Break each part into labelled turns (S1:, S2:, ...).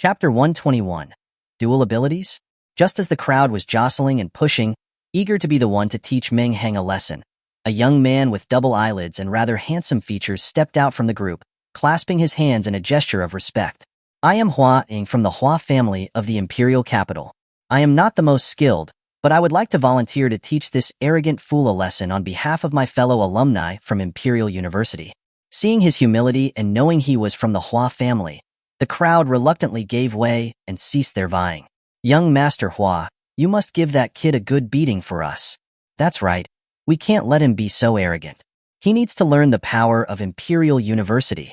S1: Chapter 121. Dual Abilities? Just as the crowd was jostling and pushing, eager to be the one to teach Meng Hang a lesson, a young man with double eyelids and rather handsome features stepped out from the group, clasping his hands in a gesture of respect. I am Hua Ying from the Hua family of the imperial capital. I am not the most skilled, but I would like to volunteer to teach this arrogant fool a lesson on behalf of my fellow alumni from Imperial University. Seeing his humility and knowing he was from the Hua family, the crowd reluctantly gave way and ceased their vying. Young Master Hua, you must give that kid a good beating for us. That's right. We can't let him be so arrogant. He needs to learn the power of Imperial University.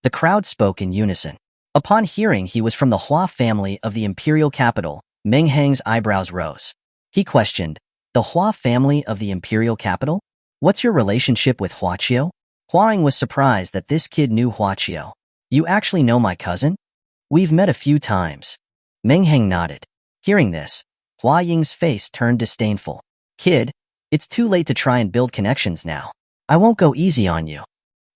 S1: The crowd spoke in unison. Upon hearing he was from the Hua family of the imperial capital, Meng Hang's eyebrows rose. He questioned, the Hua family of the imperial capital? What's your relationship with Huachio? Hua Ying was surprised that this kid knew Huachio. You actually know my cousin? We've met a few times. Meng Hang nodded. Hearing this, Hua Ying's face turned disdainful. Kid, it's too late to try and build connections now. I won't go easy on you.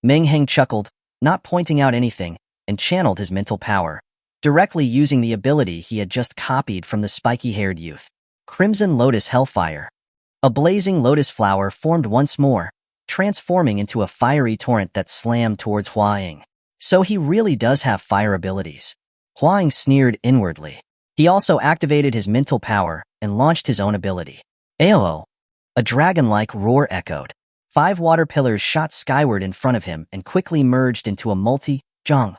S1: Meng Hang chuckled, not pointing out anything, and channeled his mental power, directly using the ability he had just copied from the spiky-haired youth. Crimson Lotus Hellfire. A blazing lotus flower formed once more, transforming into a fiery torrent that slammed towards Hua Ying. So he really does have fire abilities. Hua Ying sneered inwardly. He also activated his mental power and launched his own ability. Aoo! A dragon-like roar echoed. 5 water pillars shot skyward in front of him and quickly merged into a multi-zhang,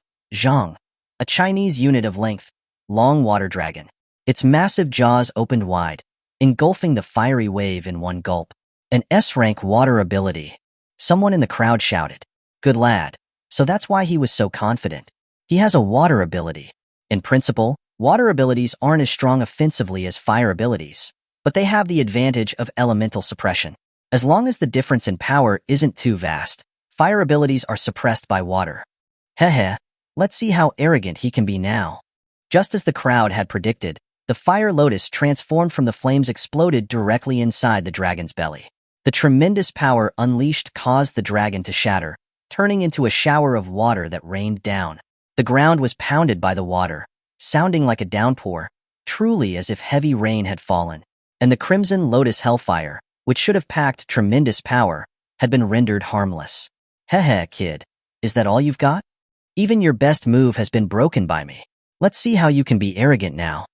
S1: a Chinese unit of length, long water dragon. Its massive jaws opened wide, engulfing the fiery wave in one gulp. An S-rank water ability. Someone in the crowd shouted. Good lad. So that's why he was so confident. He has a water ability. In principle, water abilities aren't as strong offensively as fire abilities, but they have the advantage of elemental suppression. As long as the difference in power isn't too vast, fire abilities are suppressed by water. Hehe, let's see how arrogant he can be now. Just as the crowd had predicted, the fire lotus transformed from the flames exploded directly inside the dragon's belly. The tremendous power unleashed caused the dragon to shatter, turning into a shower of water that rained down. The ground was pounded by the water, sounding like a downpour, truly as if heavy rain had fallen. And the Crimson Lotus Hellfire, which should have packed tremendous power, had been rendered harmless. Hehe, kid. Is that all you've got? Even your best move has been broken by me. Let's see how you can be arrogant now.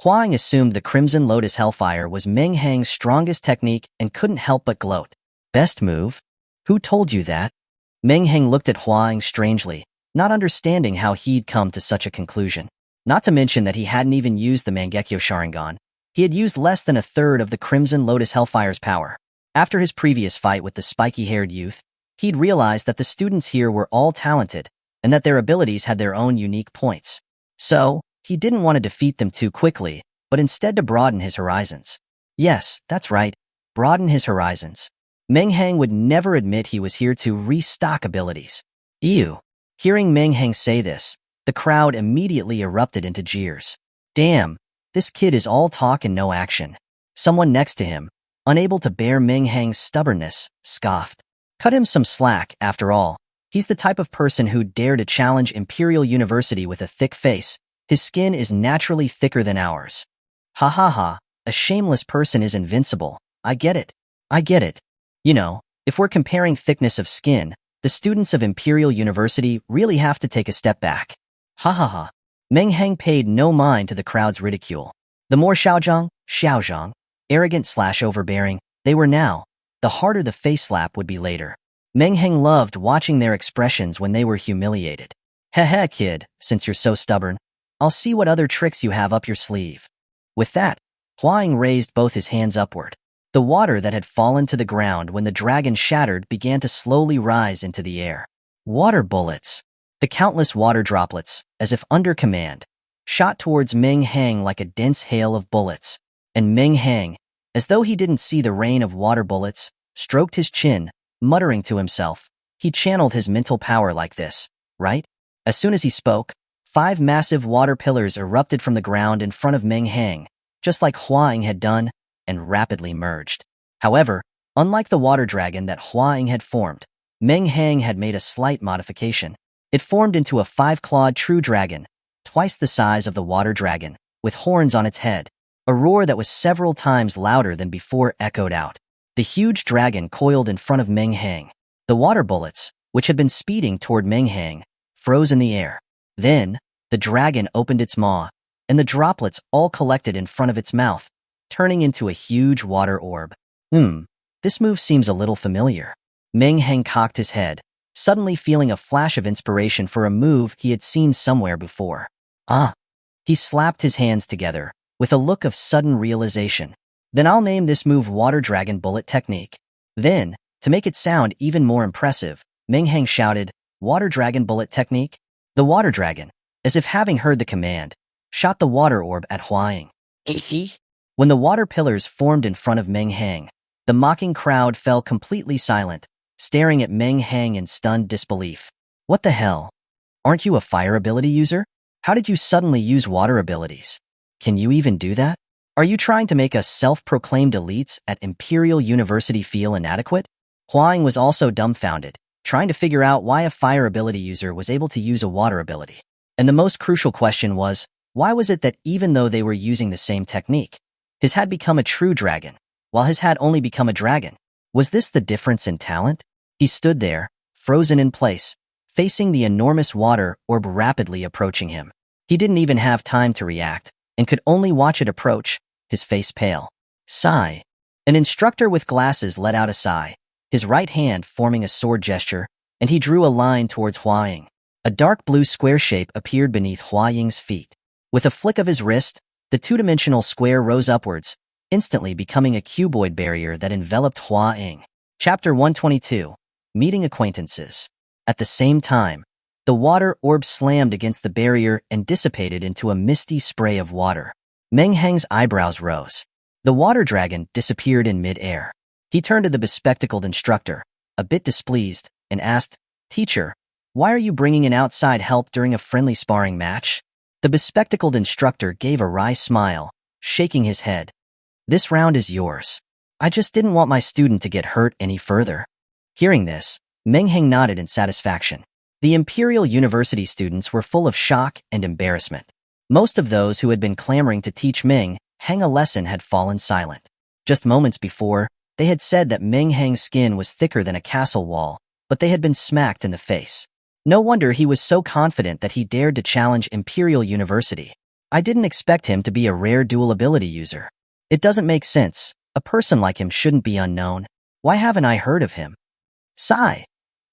S1: Hua Ying assumed the Crimson Lotus Hellfire was Meng Hang's strongest technique and couldn't help but gloat. Best move? Who told you that? Meng Hang looked at Hua Ying strangely, not understanding how he'd come to such a conclusion. Not to mention that he hadn't even used the Mangekyo Sharingan. He had used less than a third of the Crimson Lotus Hellfire's power. After his previous fight with the spiky-haired youth, he'd realized that the students here were all talented and that their abilities had their own unique points. So, he didn't want to defeat them too quickly, but instead to broaden his horizons. Yes, that's right, broaden his horizons. Meng Hang would never admit he was here to restock abilities. Ew. Hearing Meng Hang say this, the crowd immediately erupted into jeers. Damn, this kid is all talk and no action. Someone next to him, unable to bear Meng Hang's stubbornness, scoffed. Cut him some slack, after all. He's the type of person who'd dare to challenge Imperial University with a thick face. His skin is naturally thicker than ours. Ha ha ha, a shameless person is invincible. I get it. I get it. You know, if we're comparing thickness of skin, the students of Imperial University really have to take a step back. Ha ha ha. Meng Hang paid no mind to the crowd's ridicule. The more Xiaozhang, arrogant/overbearing, they were now, the harder the face slap would be later. Meng Hang loved watching their expressions when they were humiliated. Heh kid, since you're so stubborn, I'll see what other tricks you have up your sleeve. With that, Hua Ying raised both his hands upward. The water that had fallen to the ground when the dragon shattered began to slowly rise into the air. Water bullets. The countless water droplets, as if under command, shot towards Meng Hang like a dense hail of bullets. And Meng Hang, as though he didn't see the rain of water bullets, stroked his chin, muttering to himself. He channeled his mental power like this, right? As soon as he spoke, 5 massive water pillars erupted from the ground in front of Meng Hang, just like Hua Ying had done, and rapidly merged. However, unlike the water dragon that Hua Ying had formed, Meng Hang had made a slight modification. It formed into a 5-clawed true dragon, twice the size of the water dragon, with horns on its head. A roar that was several times louder than before echoed out. The huge dragon coiled in front of Meng Hang. The water bullets, which had been speeding toward Meng Hang, froze in the air. Then, the dragon opened its maw, and the droplets all collected in front of its mouth, turning into a huge water orb. This move seems a little familiar. Meng Hang cocked his head, suddenly feeling a flash of inspiration for a move he had seen somewhere before. He slapped his hands together, with a look of sudden realization. Then I'll name this move Water Dragon Bullet Technique. Then, to make it sound even more impressive, Meng Hang shouted, Water Dragon Bullet Technique? The water dragon, as if having heard the command, shot the water orb at Huaying. When the water pillars formed in front of Meng Hang, the mocking crowd fell completely silent, staring at Meng Hang in stunned disbelief. What the hell? Aren't you a fire ability user? How did you suddenly use water abilities? Can you even do that? Are you trying to make us self-proclaimed elites at Imperial University feel inadequate? Huang was also dumbfounded, trying to figure out why a fire ability user was able to use a water ability. And the most crucial question was, why was it that even though they were using the same technique, his had become a true dragon, while his had only become a dragon? Was this the difference in talent? He stood there, frozen in place, facing the enormous water orb rapidly approaching him. He didn't even have time to react, and could only watch it approach, his face pale. Sigh. An instructor with glasses let out a sigh, his right hand forming a sword gesture, and he drew a line towards Huaying. A dark blue square shape appeared beneath Huaying's feet. With a flick of his wrist, the two-dimensional square rose upwards, instantly becoming a cuboid barrier that enveloped Huaying. Chapter 122. Meeting Acquaintances. At the same time, the water orb slammed against the barrier and dissipated into a misty spray of water. Meng Hang's eyebrows rose. The water dragon disappeared in mid-air. He turned to the bespectacled instructor, a bit displeased, and asked, Teacher, why are you bringing in outside help during a friendly sparring match? The bespectacled instructor gave a wry smile, shaking his head. This round is yours. I just didn't want my student to get hurt any further. Hearing this, Meng Hang nodded in satisfaction. The Imperial University students were full of shock and embarrassment. Most of those who had been clamoring to teach Meng Hang a lesson had fallen silent. Just moments before, they had said that Meng Hang's skin was thicker than a castle wall, but they had been smacked in the face. No wonder he was so confident that he dared to challenge Imperial University. I didn't expect him to be a rare dual ability user. It doesn't make sense. A person like him shouldn't be unknown. Why haven't I heard of him? Sigh.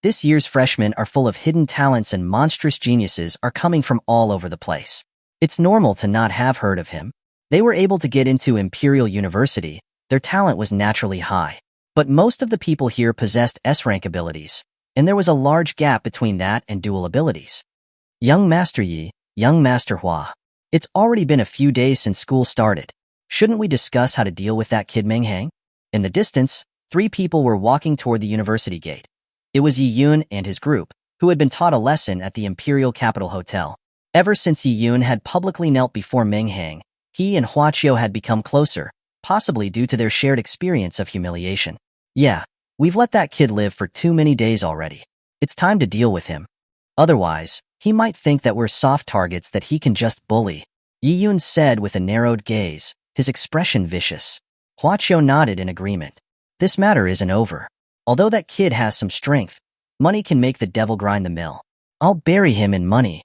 S1: This year's freshmen are full of hidden talents and monstrous geniuses are coming from all over the place. It's normal to not have heard of him. They were able to get into Imperial University. Their talent was naturally high. But most of the people here possessed S-rank abilities, and there was a large gap between that and dual abilities. Young Master Yi, young Master Hua. It's already been a few days since school started. Shouldn't we discuss how to deal with that kid Meng Hang? In the distance, 3 people were walking toward the university gate. It was Yi Yun and his group, who had been taught a lesson at the Imperial Capital Hotel. Ever since Yi Yun had publicly knelt before Meng Hang, he and Huachio had become closer, possibly due to their shared experience of humiliation. Yeah, we've let that kid live for too many days already. It's time to deal with him. Otherwise, he might think that we're soft targets that he can just bully. Yi Yun said with a narrowed gaze, his expression vicious. Huachio nodded in agreement. This matter isn't over. Although that kid has some strength, money can make the devil grind the mill. I'll bury him in money.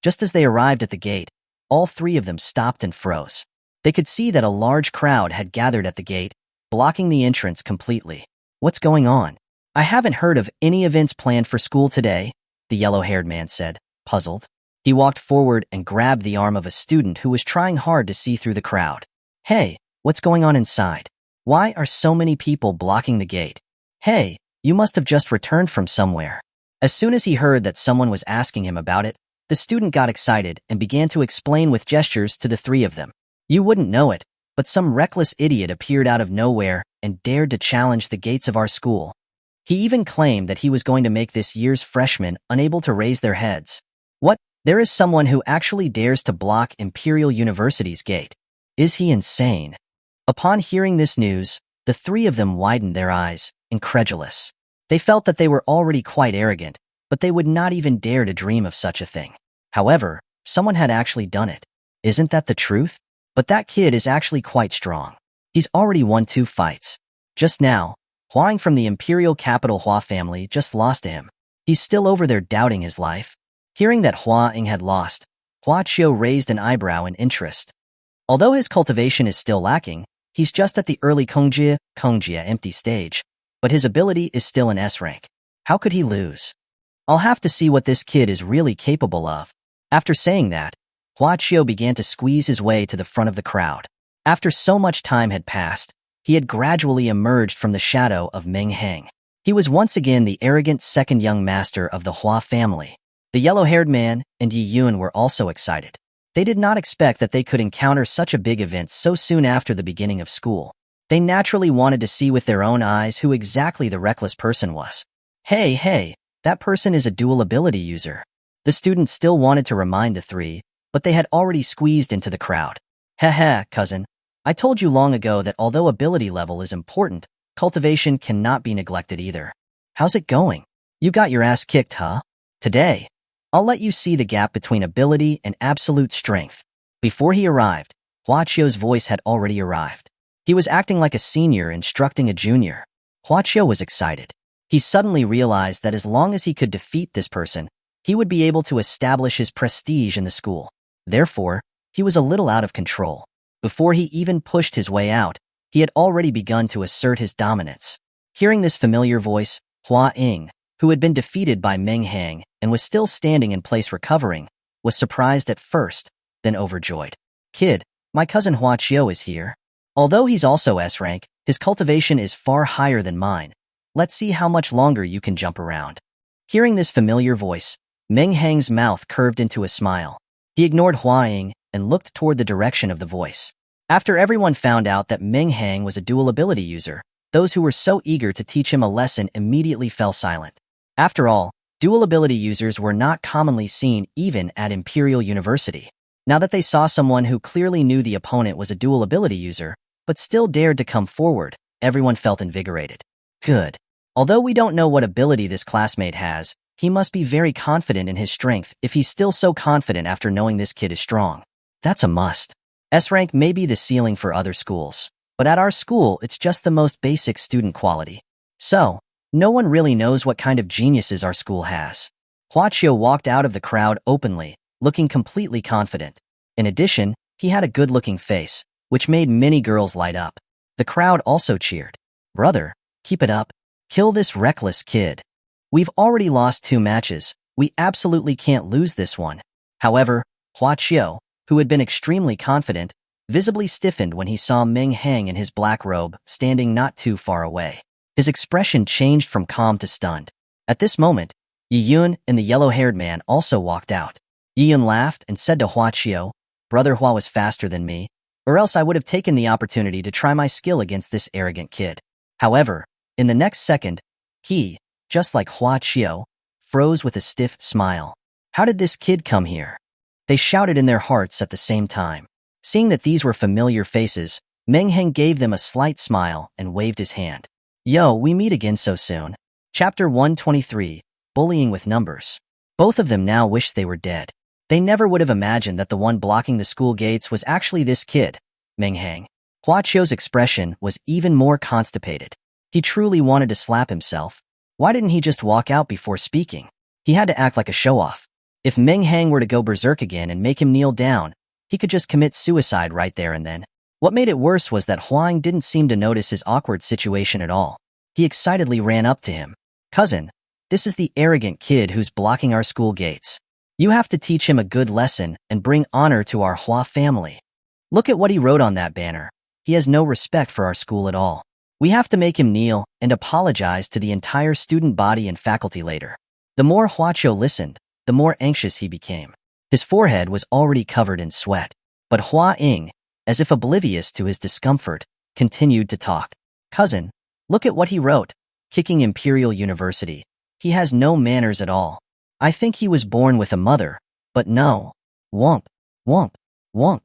S1: Just as they arrived at the gate, all 3 of them stopped and froze. They could see that a large crowd had gathered at the gate, blocking the entrance completely. What's going on? I haven't heard of any events planned for school today, the yellow-haired man said, puzzled. He walked forward and grabbed the arm of a student who was trying hard to see through the crowd. Hey, what's going on inside? Why are so many people blocking the gate? Hey, you must have just returned from somewhere. As soon as he heard that someone was asking him about it, the student got excited and began to explain with gestures to the 3 of them. You wouldn't know it, but some reckless idiot appeared out of nowhere and dared to challenge the gates of our school. He even claimed that he was going to make this year's freshmen unable to raise their heads. What? There is someone who actually dares to block Imperial University's gate. Is he insane? Upon hearing this news, the 3 of them widened their eyes, incredulous. They felt that they were already quite arrogant, but they would not even dare to dream of such a thing. However, Someone had actually done it. Isn't that the truth? But that kid is actually quite strong. He's already won 2 fights. Just now, Huang from the imperial capital Hua family just lost to him. He's still over there doubting his life. Hearing that Huang had lost, Hua Qiu raised an eyebrow in interest. Although his cultivation is still lacking, he's just at the early Kongjia empty stage, but his ability is still an S rank. How could he lose? I'll have to see what this kid is really capable of. After saying that, Hua Qiu began to squeeze his way to the front of the crowd. After so much time had passed, he had gradually emerged from the shadow of Meng Hang. He was once again the arrogant second young master of the Hua family. The yellow-haired man and Yi Yun were also excited. They did not expect that they could encounter such a big event so soon after the beginning of school. They naturally wanted to see with their own eyes who exactly the reckless person was. Hey, that person is a dual ability user. The students still wanted to remind the 3, but they had already squeezed into the crowd. Heh, cousin. I told you long ago that although ability level is important, cultivation cannot be neglected either. How's it going? You got your ass kicked, huh? Today, I'll let you see the gap between ability and absolute strength. Before he arrived, Hua Qiu's voice had already arrived. He was acting like a senior instructing a junior. Hua Qiu was excited. He suddenly realized that as long as he could defeat this person, he would be able to establish his prestige in the school. Therefore, he was a little out of control. Before he even pushed his way out, he had already begun to assert his dominance. Hearing this familiar voice, Hua Ying, who had been defeated by Meng Hang and was still standing in place recovering, was surprised at first, then overjoyed. Kid, my cousin Hua Qiu is here. Although he's also S rank, his cultivation is far higher than mine. Let's see how much longer you can jump around. Hearing this familiar voice, Meng Hang's mouth curved into a smile. He ignored Hua Ying and looked toward the direction of the voice. After everyone found out that Meng Hang was a dual ability user, those who were so eager to teach him a lesson immediately fell silent. After all, dual ability users were not commonly seen even at Imperial University. Now that they saw someone who clearly knew the opponent was a dual ability user, but still dared to come forward, everyone felt invigorated. Good. Although we don't know what ability this classmate has, he must be very confident in his strength if he's still so confident after knowing this kid is strong. That's a must. S-rank may be the ceiling for other schools, but at our school it's just the most basic student quality. So, no one really knows what kind of geniuses our school has. Hua Qiu walked out of the crowd openly, looking completely confident. In addition, he had a good-looking face, which made many girls light up. The crowd also cheered. Brother, keep it up. Kill this reckless kid. We've already lost 2 matches. We absolutely can't lose this one. However, Hua Qiu, who had been extremely confident, visibly stiffened when he saw Meng Hang in his black robe standing not too far away. His expression changed from calm to stunned. At this moment, Yi Yun and the yellow-haired man also walked out. Yi Yun laughed and said to Hua Qiu, Brother Hua was faster than me, or else I would have taken the opportunity to try my skill against this arrogant kid. However, in the next second, he, just like Hua Qiu, froze with a stiff smile. How did this kid come here? They shouted in their hearts at the same time. Seeing that these were familiar faces, Meng Hang gave them a slight smile and waved his hand. Yo, we meet again so soon. Chapter 123, Bullying with Numbers. Both of them now wished they were dead. They never would have imagined that the one blocking the school gates was actually this kid, Meng Hang. Hua Qiu's expression was even more constipated. He truly wanted to slap himself. Why didn't he just walk out before speaking? He had to act like a show-off. If Meng Hang were to go berserk again and make him kneel down, he could just commit suicide right there and then. What made it worse was that Huang didn't seem to notice his awkward situation at all. He excitedly ran up to him. Cousin, this is the arrogant kid who's blocking our school gates. You have to teach him a good lesson and bring honor to our Hua family. Look at what he wrote on that banner. He has no respect for our school at all. We have to make him kneel and apologize to the entire student body and faculty later. The more Hua Qiu listened, the more anxious he became. His forehead was already covered in sweat. But Hua Ying, as if oblivious to his discomfort, continued to talk. Cousin, look at what he wrote. Kicking Imperial University. He has no manners at all. I think he was born with a mother, but no. Womp, womp, womp.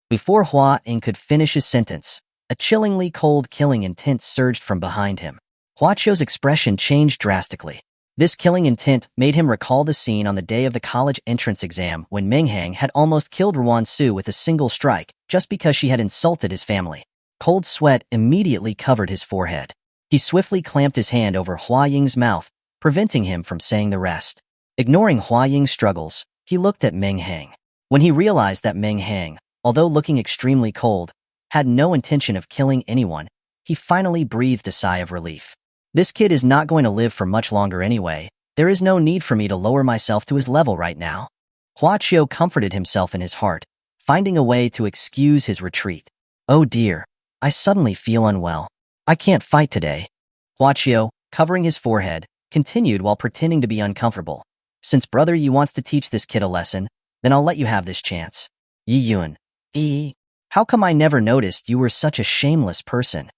S1: Before Hua Ying could finish his sentence, a chillingly cold killing intent surged from behind him. Hua Qiu's expression changed drastically. This killing intent made him recall the scene on the day of the college entrance exam when Meng Hang had almost killed Ruan Su with a single strike just because she had insulted his family. Cold sweat immediately covered his forehead. He swiftly clamped his hand over Hua Ying's mouth, preventing him from saying the rest. Ignoring Hua Ying's struggles, he looked at Meng Hang. When he realized that Meng Hang, although looking extremely cold, had no intention of killing anyone, he finally breathed a sigh of relief. This kid is not going to live for much longer anyway. There is no need for me to lower myself to his level right now. Hua Qiu comforted himself in his heart, finding a way to excuse his retreat. Oh dear, I suddenly feel unwell. I can't fight today. Hua Qiu, covering his forehead, continued while pretending to be uncomfortable. Since Brother Yi wants to teach this kid a lesson, then I'll let you have this chance. Yi Yun. How come I never noticed you were such a shameless person?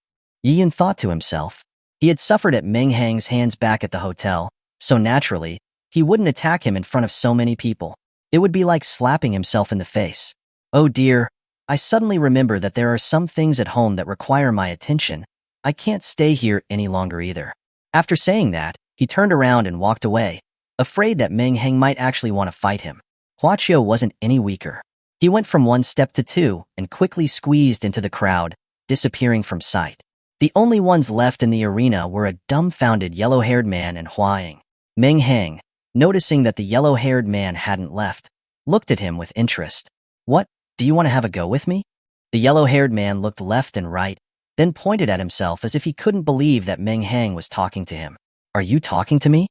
S1: Yi Yun thought to himself. He had suffered at Meng Hang's hands back at the hotel, so naturally, he wouldn't attack him in front of so many people. It would be like slapping himself in the face. Oh dear, I suddenly remember that there are some things at home that require my attention. I can't stay here any longer either. After saying that, he turned around and walked away, afraid that Meng Hang might actually want to fight him. Hua Qiu wasn't any weaker. He went from 1 step to 2 and quickly squeezed into the crowd, disappearing from sight. The only ones left in the arena were a dumbfounded yellow-haired man and Hua Ying. Meng Hang, noticing that the yellow-haired man hadn't left, looked at him with interest. What, do you want to have a go with me? The yellow-haired man looked left and right, then pointed at himself as if he couldn't believe that Meng Hang was talking to him. Are you talking to me?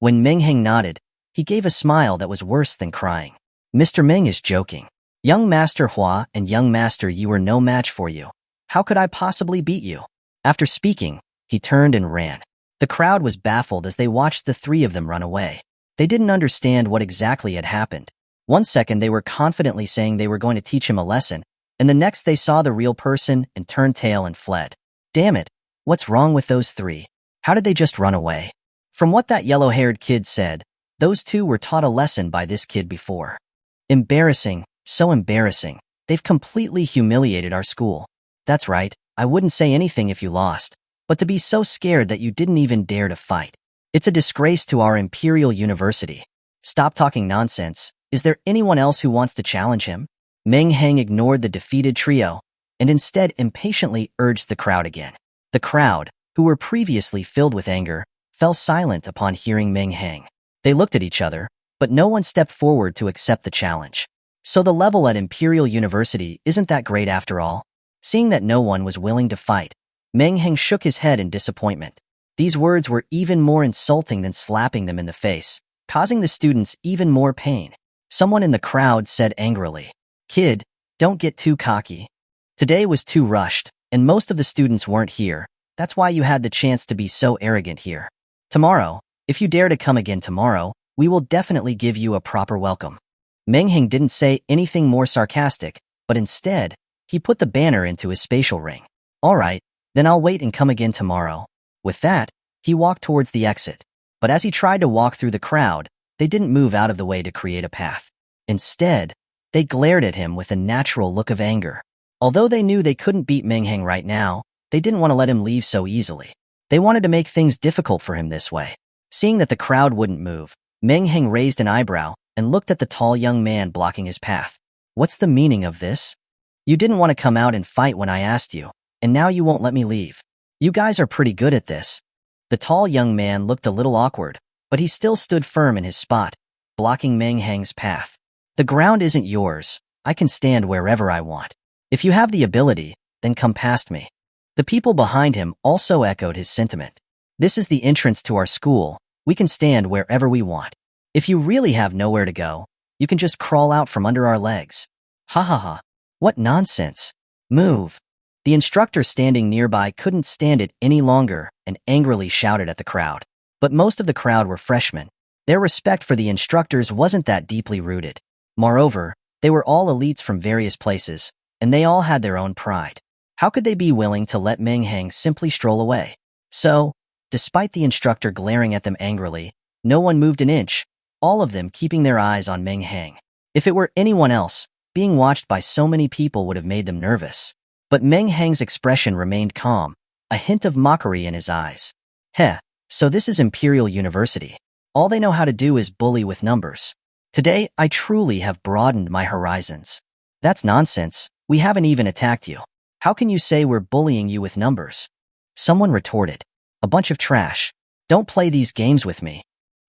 S1: When Meng Hang nodded, he gave a smile that was worse than crying. Mr. Meng is joking. Young Master Hua and Young Master Yi were no match for you. How could I possibly beat you? After speaking, he turned and ran. The crowd was baffled as they watched the three of them run away. They didn't understand what exactly had happened. 1 second they were confidently saying they were going to teach him a lesson, and the next they saw the real person and turned tail and fled. Damn it, what's wrong with those three? How did they just run away? From what that yellow-haired kid said, those two were taught a lesson by this kid before. Embarrassing, so embarrassing. They've completely humiliated our school. That's right. I wouldn't say anything if you lost, but to be so scared that you didn't even dare to fight. It's a disgrace to our Imperial University. Stop talking nonsense. Is there anyone else who wants to challenge him? Meng Hang ignored the defeated trio and instead impatiently urged the crowd again. The crowd, who were previously filled with anger, fell silent upon hearing Meng Hang. They looked at each other, but no one stepped forward to accept the challenge. So the level at Imperial University isn't that great after all? Seeing that no one was willing to fight, Meng Hang shook his head in disappointment. These words were even more insulting than slapping them in the face, causing the students even more pain. Someone in the crowd said angrily, "Kid, don't get too cocky. Today was too rushed, and most of the students weren't here. That's why you had the chance to be so arrogant here. Tomorrow, if you dare to come again tomorrow, we will definitely give you a proper welcome." Meng Hang didn't say anything more sarcastic, but instead, he put the banner into his spatial ring. All right, then I'll wait and come again tomorrow. With that, he walked towards the exit. But as he tried to walk through the crowd, they didn't move out of the way to create a path. Instead, they glared at him with a natural look of anger. Although they knew they couldn't beat Meng Hang right now, they didn't want to let him leave so easily. They wanted to make things difficult for him this way. Seeing that the crowd wouldn't move, Meng Hang raised an eyebrow and looked at the tall young man blocking his path. What's the meaning of this? You didn't want to come out and fight when I asked you, and now you won't let me leave. You guys are pretty good at this. The tall young man looked a little awkward, but he still stood firm in his spot, blocking Meng Hang's path. The ground isn't yours. I can stand wherever I want. If you have the ability, then come past me. The people behind him also echoed his sentiment. This is the entrance to our school. We can stand wherever we want. If you really have nowhere to go, you can just crawl out from under our legs. Ha ha ha. What nonsense. Move. The instructor standing nearby couldn't stand it any longer and angrily shouted at the crowd. But most of the crowd were freshmen. Their respect for the instructors wasn't that deeply rooted. Moreover, they were all elites from various places, and they all had their own pride. How could they be willing to let Meng Hang simply stroll away? So, despite the instructor glaring at them angrily, no one moved an inch, all of them keeping their eyes on Meng Hang. If it were anyone else, being watched by so many people would have made them nervous. But Meng Hang's expression remained calm, a hint of mockery in his eyes. Heh, so this is Imperial University. All they know how to do is bully with numbers. Today, I truly have broadened my horizons. That's nonsense. We haven't even attacked you. How can you say we're bullying you with numbers? Someone retorted. A bunch of trash. Don't play these games with me.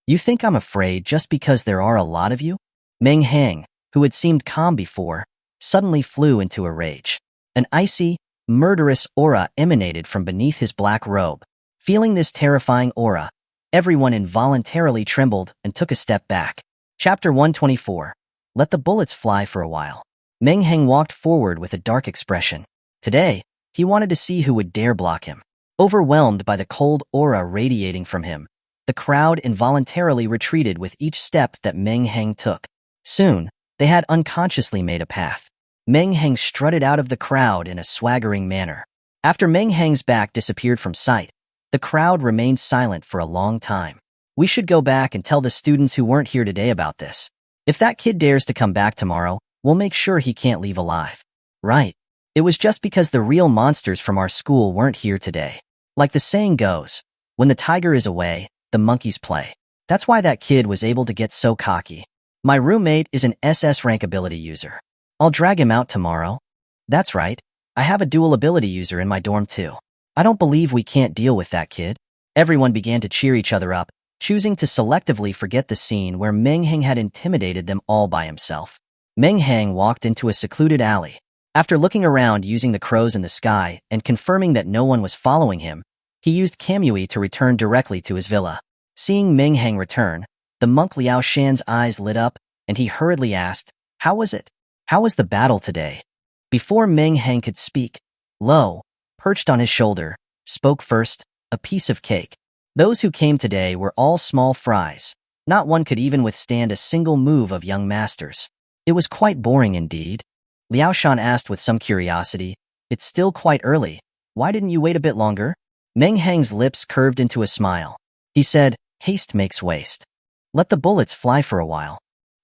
S1: You think I'm afraid just because there are a lot of you? Meng Hang, who had seemed calm before, suddenly flew into a rage. An icy, murderous aura emanated from beneath his black robe. Feeling this terrifying aura, everyone involuntarily trembled and took a step back. Chapter 124. Let the bullets fly for a while. Meng Hang walked forward with a dark expression. Today, he wanted to see who would dare block him. Overwhelmed by the cold aura radiating from him, the crowd involuntarily retreated with each step that Meng Hang took. Soon, they had unconsciously made a path. Meng Hang strutted out of the crowd in a swaggering manner. After Meng Hang's back disappeared from sight, the crowd remained silent for a long time. We should go back and tell the students who weren't here today about this. If that kid dares to come back tomorrow, we'll make sure he can't leave alive. Right. It was just because the real monsters from our school weren't here today. Like the saying goes, when the tiger is away, the monkeys play. That's why that kid was able to get so cocky. My roommate is an SS rank ability user. I'll drag him out tomorrow. That's right. I have a dual ability user in my dorm too. I don't believe we can't deal with that kid. Everyone began to cheer each other up, choosing to selectively forget the scene where Meng Hang had intimidated them all by himself. Meng Hang walked into a secluded alley. After looking around using the crows in the sky and confirming that no one was following him, he used Kamui to return directly to his villa. Seeing Meng Hang return, the monk Liao Shan's eyes lit up, and he hurriedly asked, "How was it? How was the battle today?" Before Meng Hang could speak, Lo, perched on his shoulder, spoke first, a piece of cake. Those who came today were all small fries. Not one could even withstand a single move of young masters. It was quite boring indeed. Liao Shan asked with some curiosity, "It's still quite early. Why didn't you wait a bit longer?" Meng Hang's lips curved into a smile. He said, "Haste makes waste. Let the bullets fly for a while."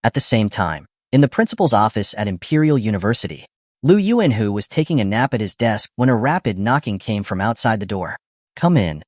S1: At the same time, in the principal's office at Imperial University, Lu Yuanhu was taking a nap at his desk when a rapid knocking came from outside the door. "Come in."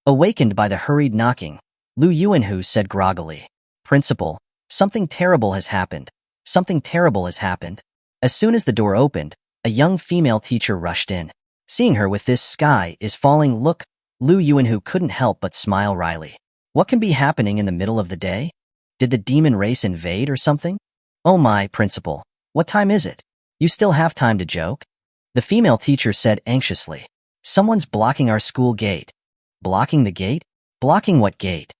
S1: Awakened by the hurried knocking, Lu Yuanhu said groggily, "Principal, something terrible has happened. Something terrible has happened." As soon as the door opened, a young female teacher rushed in. Seeing her with this sky is falling look, Lu Yuanhu couldn't help but smile wryly. What can be happening in the middle of the day? Did the demon race invade or something? "Oh my, principal, what time is it? You still have time to joke?" The female teacher said anxiously. "Someone's blocking our school gate." "Blocking the gate? Blocking what gate?"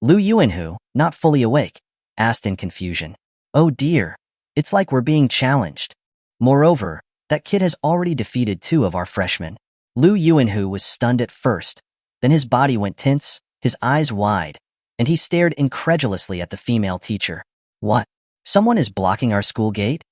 S1: Lu Yuanhu, not fully awake, asked in confusion. "Oh dear. It's like we're being challenged. Moreover, that kid has already defeated 2 of our freshmen." Lu Yuanhu was stunned at first, then his body went tense, his eyes wide, and he stared incredulously at the female teacher. "What? Someone is blocking our school gate?"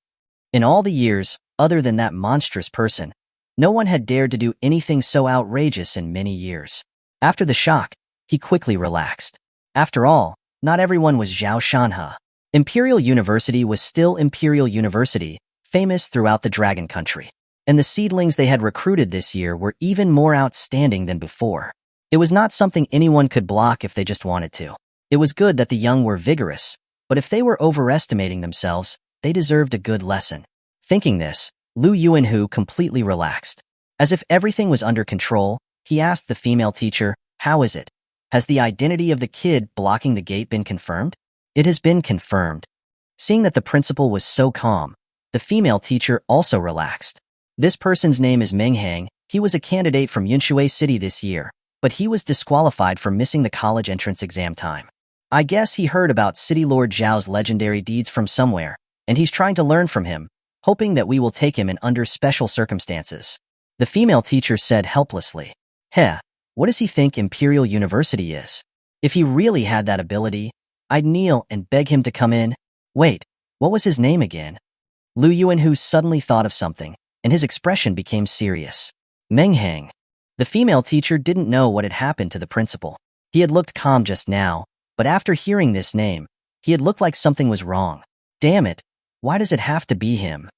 S1: In all the years, other than that monstrous person, no one had dared to do anything so outrageous in many years. After the shock, he quickly relaxed. After all, not everyone was Zhao Shanhe. Imperial University was still Imperial University, famous throughout the Dragon Country. And the seedlings they had recruited this year were even more outstanding than before. It was not something anyone could block if they just wanted to. It was good that the young were vigorous, but if they were overestimating themselves, they deserved a good lesson. Thinking this, Lu Yuanhu completely relaxed. As if everything was under control, he asked the female teacher, "How is it? Has the identity of the kid blocking the gate been confirmed?" "It has been confirmed." Seeing that the principal was so calm, the female teacher also relaxed. "This person's name is Meng Hang. He was a candidate from Yunshui City this year, but he was disqualified for missing the college entrance exam time. I guess he heard about City Lord Zhao's legendary deeds from somewhere, and he's trying to learn from him, hoping that we will take him in under special circumstances." The female teacher said helplessly, "Heh, what does he think Imperial University is? If he really had that ability, I'd kneel and beg him to come in." "Wait, what was his name again?" Lu Yuanhu suddenly thought of something, and his expression became serious. "Meng Hang." The female teacher didn't know what had happened to the principal. He had looked calm just now, but after hearing this name, he had looked like something was wrong. Damn it, why does it have to be him?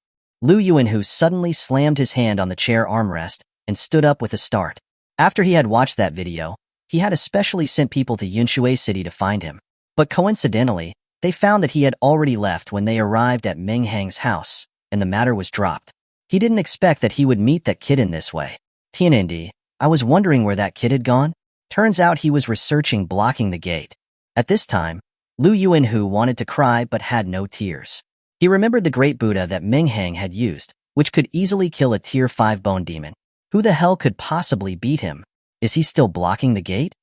S1: Lu Yuanhu suddenly slammed his hand on the chair armrest and stood up with a start. After he had watched that video, he had especially sent people to Yunshui City to find him. But coincidentally, they found that he had already left when they arrived at Meng Hang's house, and the matter was dropped. He didn't expect that he would meet that kid in this way. TND, I was wondering where that kid had gone. Turns out he was researching blocking the gate. At this time, Lu Yuanhu wanted to cry but had no tears. He remembered the great Buddha that Meng Hang had used, which could easily kill a tier 5 bone demon. Who the hell could possibly beat him? Is he still blocking the gate?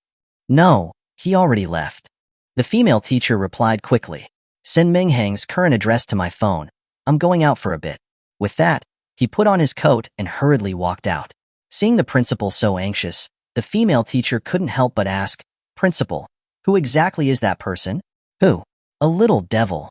S1: No, he already left. The female teacher replied quickly. Send Meng Hang's current address to my phone. I'm going out for a bit. With that, he put on his coat and hurriedly walked out. Seeing the principal so anxious, the female teacher couldn't help but ask, Principal, who exactly is that person? Who? A little devil.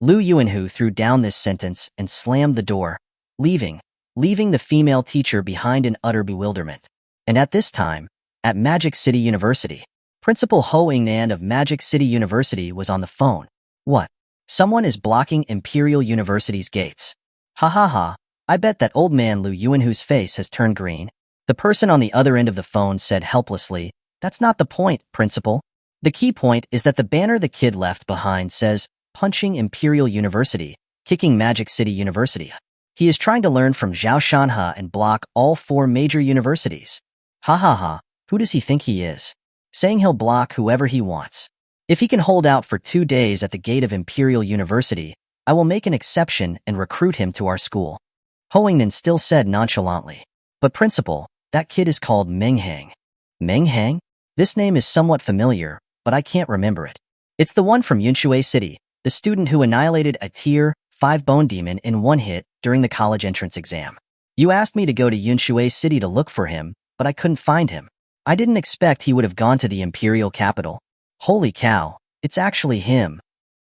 S1: Lu Yuanhu threw down this sentence and slammed the door, leaving the female teacher behind in utter bewilderment. And at this time, at Magic City University, Principal Ho Yingnan of Magic City University was on the phone. What? Someone is blocking Imperial University's gates. Ha ha ha, I bet that old man Lu Yuanhu's face has turned green. The person on the other end of the phone said helplessly, That's not the point, Principal. The key point is that the banner the kid left behind says, Punching Imperial University, Kicking Magic City University. He is trying to learn from Zhao Shanhe and block all 4 major universities. Ha ha ha, who does he think he is? Saying he'll block whoever he wants. If he can hold out for 2 days at the gate of Imperial University, I will make an exception and recruit him to our school. Ho Yingnan still said nonchalantly. But Principal, that kid is called Meng Hang. Meng Hang? This name is somewhat familiar, but I can't remember it. It's the one from Yunshui City, the student who annihilated a tier 5 bone demon in 1 hit during the college entrance exam. You asked me to go to Yunshui City to look for him, but I couldn't find him. I didn't expect he would have gone to the imperial capital. Holy cow, it's actually him.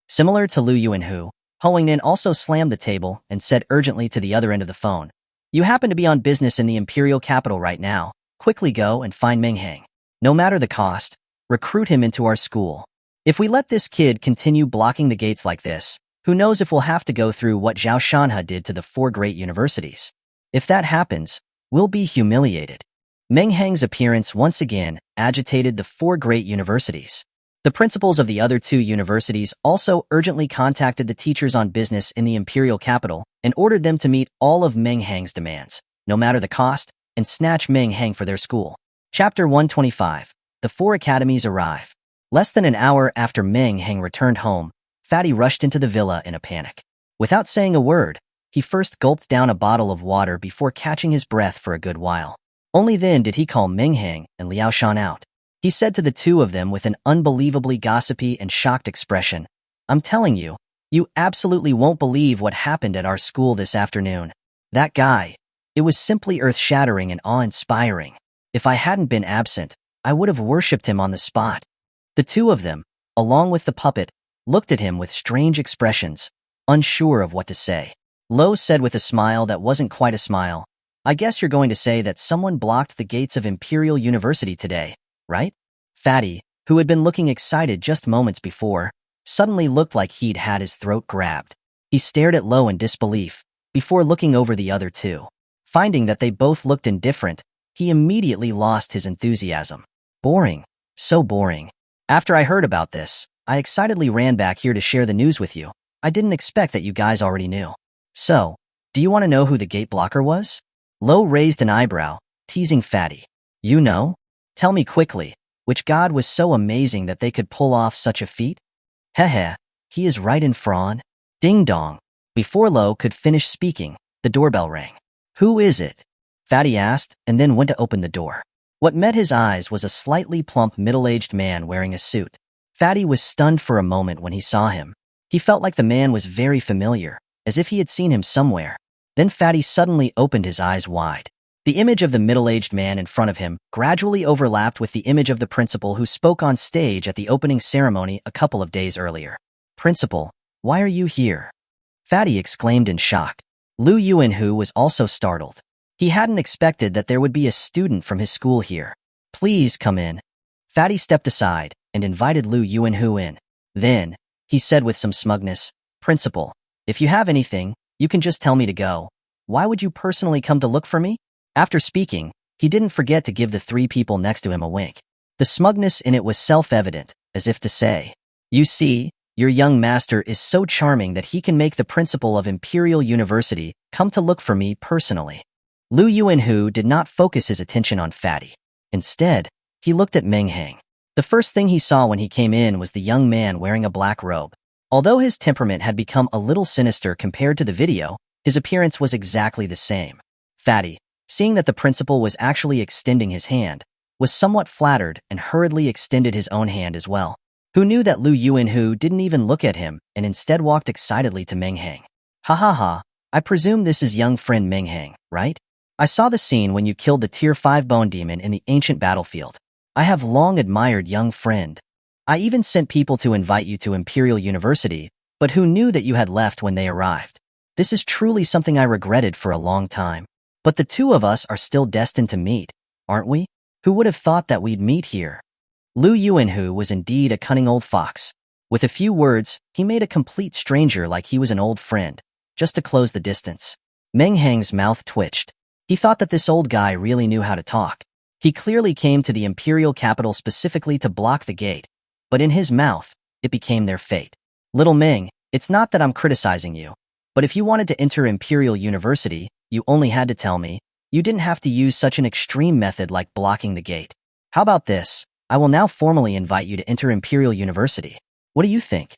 S1: Similar to Lu Yuanhu, Ho Yingnan also slammed the table and said urgently to the other end of the phone, You happen to be on business in the imperial capital right now. Quickly go and find Meng Hang. No matter the cost, recruit him into our school. If we let this kid continue blocking the gates like this, who knows if we'll have to go through what Zhao Shanhe did to the 4 great universities. If that happens, we'll be humiliated. Meng Hang's appearance once again agitated the 4 great universities. The principals of the other 2 universities also urgently contacted the teachers on business in the imperial capital and ordered them to meet all of Meng Hang's demands, no matter the cost, and snatch Meng Hang for their school. Chapter 125. The 4 academies arrive. Less than an hour after Meng Hang returned home, Fatty rushed into the villa in a panic. Without saying a word, he first gulped down a bottle of water before catching his breath for a good while. Only then did he call Meng Hang and Liao Shan out. He said to the 2 of them with an unbelievably gossipy and shocked expression, I'm telling you, you absolutely won't believe what happened at our school this afternoon. That guy. It was simply earth-shattering and awe-inspiring. If I hadn't been absent, I would have worshipped him on the spot. The 2 of them, along with the puppet, looked at him with strange expressions, unsure of what to say. Lo said with a smile that wasn't quite a smile, I guess you're going to say that someone blocked the gates of Imperial University today, right? Fatty, who had been looking excited just moments before, suddenly looked like he'd had his throat grabbed. He stared at Lo in disbelief, before looking over the other 2. Finding that they both looked indifferent, he immediately lost his enthusiasm. Boring. So boring. After I heard about this, I excitedly ran back here to share the news with you. I didn't expect that you guys already knew. So, do you want to know who the gate blocker was? Lo raised an eyebrow, teasing Fatty. You know? Tell me quickly, which god was so amazing that they could pull off such a feat? Heh, he is right in front. Ding dong. Before Lo could finish speaking, the doorbell rang. Who is it? Fatty asked, and then went to open the door. What met his eyes was a slightly plump middle-aged man wearing a suit. Fatty was stunned for a moment when he saw him. He felt like the man was very familiar, as if he had seen him somewhere. Then Fatty suddenly opened his eyes wide. The image of the middle-aged man in front of him gradually overlapped with the image of the principal who spoke on stage at the opening ceremony a couple of days earlier. Principal, why are you here? Fatty exclaimed in shock. Lu Yuanhu was also startled. He hadn't expected that there would be a student from his school here. Please come in. Fatty stepped aside and invited Lu Yuanhu in. Then, he said with some smugness, Principal, if you have anything, you can just tell me to go. Why would you personally come to look for me? After speaking, he didn't forget to give the 3 people next to him a wink. The smugness in it was self-evident, as if to say, You see, your young master is so charming that he can make the principal of Imperial University come to look for me personally. Lu Yuanhu did not focus his attention on Fatty. Instead, he looked at Meng Hang. The first thing he saw when he came in was the young man wearing a black robe. Although his temperament had become a little sinister compared to the video, his appearance was exactly the same. Fatty, seeing that the principal was actually extending his hand, was somewhat flattered and hurriedly extended his own hand as well. Who knew that Lu Yuanhu didn't even look at him and instead walked excitedly to Meng Hang. Ha ha ha, I presume this is young friend Meng Hang, right? I saw the scene when you killed the Tier 5 bone demon in the ancient battlefield. I have long admired young friend. I even sent people to invite you to Imperial University, but who knew that you had left when they arrived? This is truly something I regretted for a long time. But the two of us are still destined to meet, aren't we? Who would have thought that we'd meet here? Lu Yuanhu was indeed a cunning old fox. With a few words, he made a complete stranger like he was an old friend, just to close the distance. Meng Hang's mouth twitched. He thought that this old guy really knew how to talk. He clearly came to the imperial capital specifically to block the gate, but in his mouth, it became their fate. Little Meng, it's not that I'm criticizing you, but if you wanted to enter Imperial University, you only had to tell me. You didn't have to use such an extreme method like blocking the gate. How about this? I will now formally invite you to enter Imperial University. What do you think?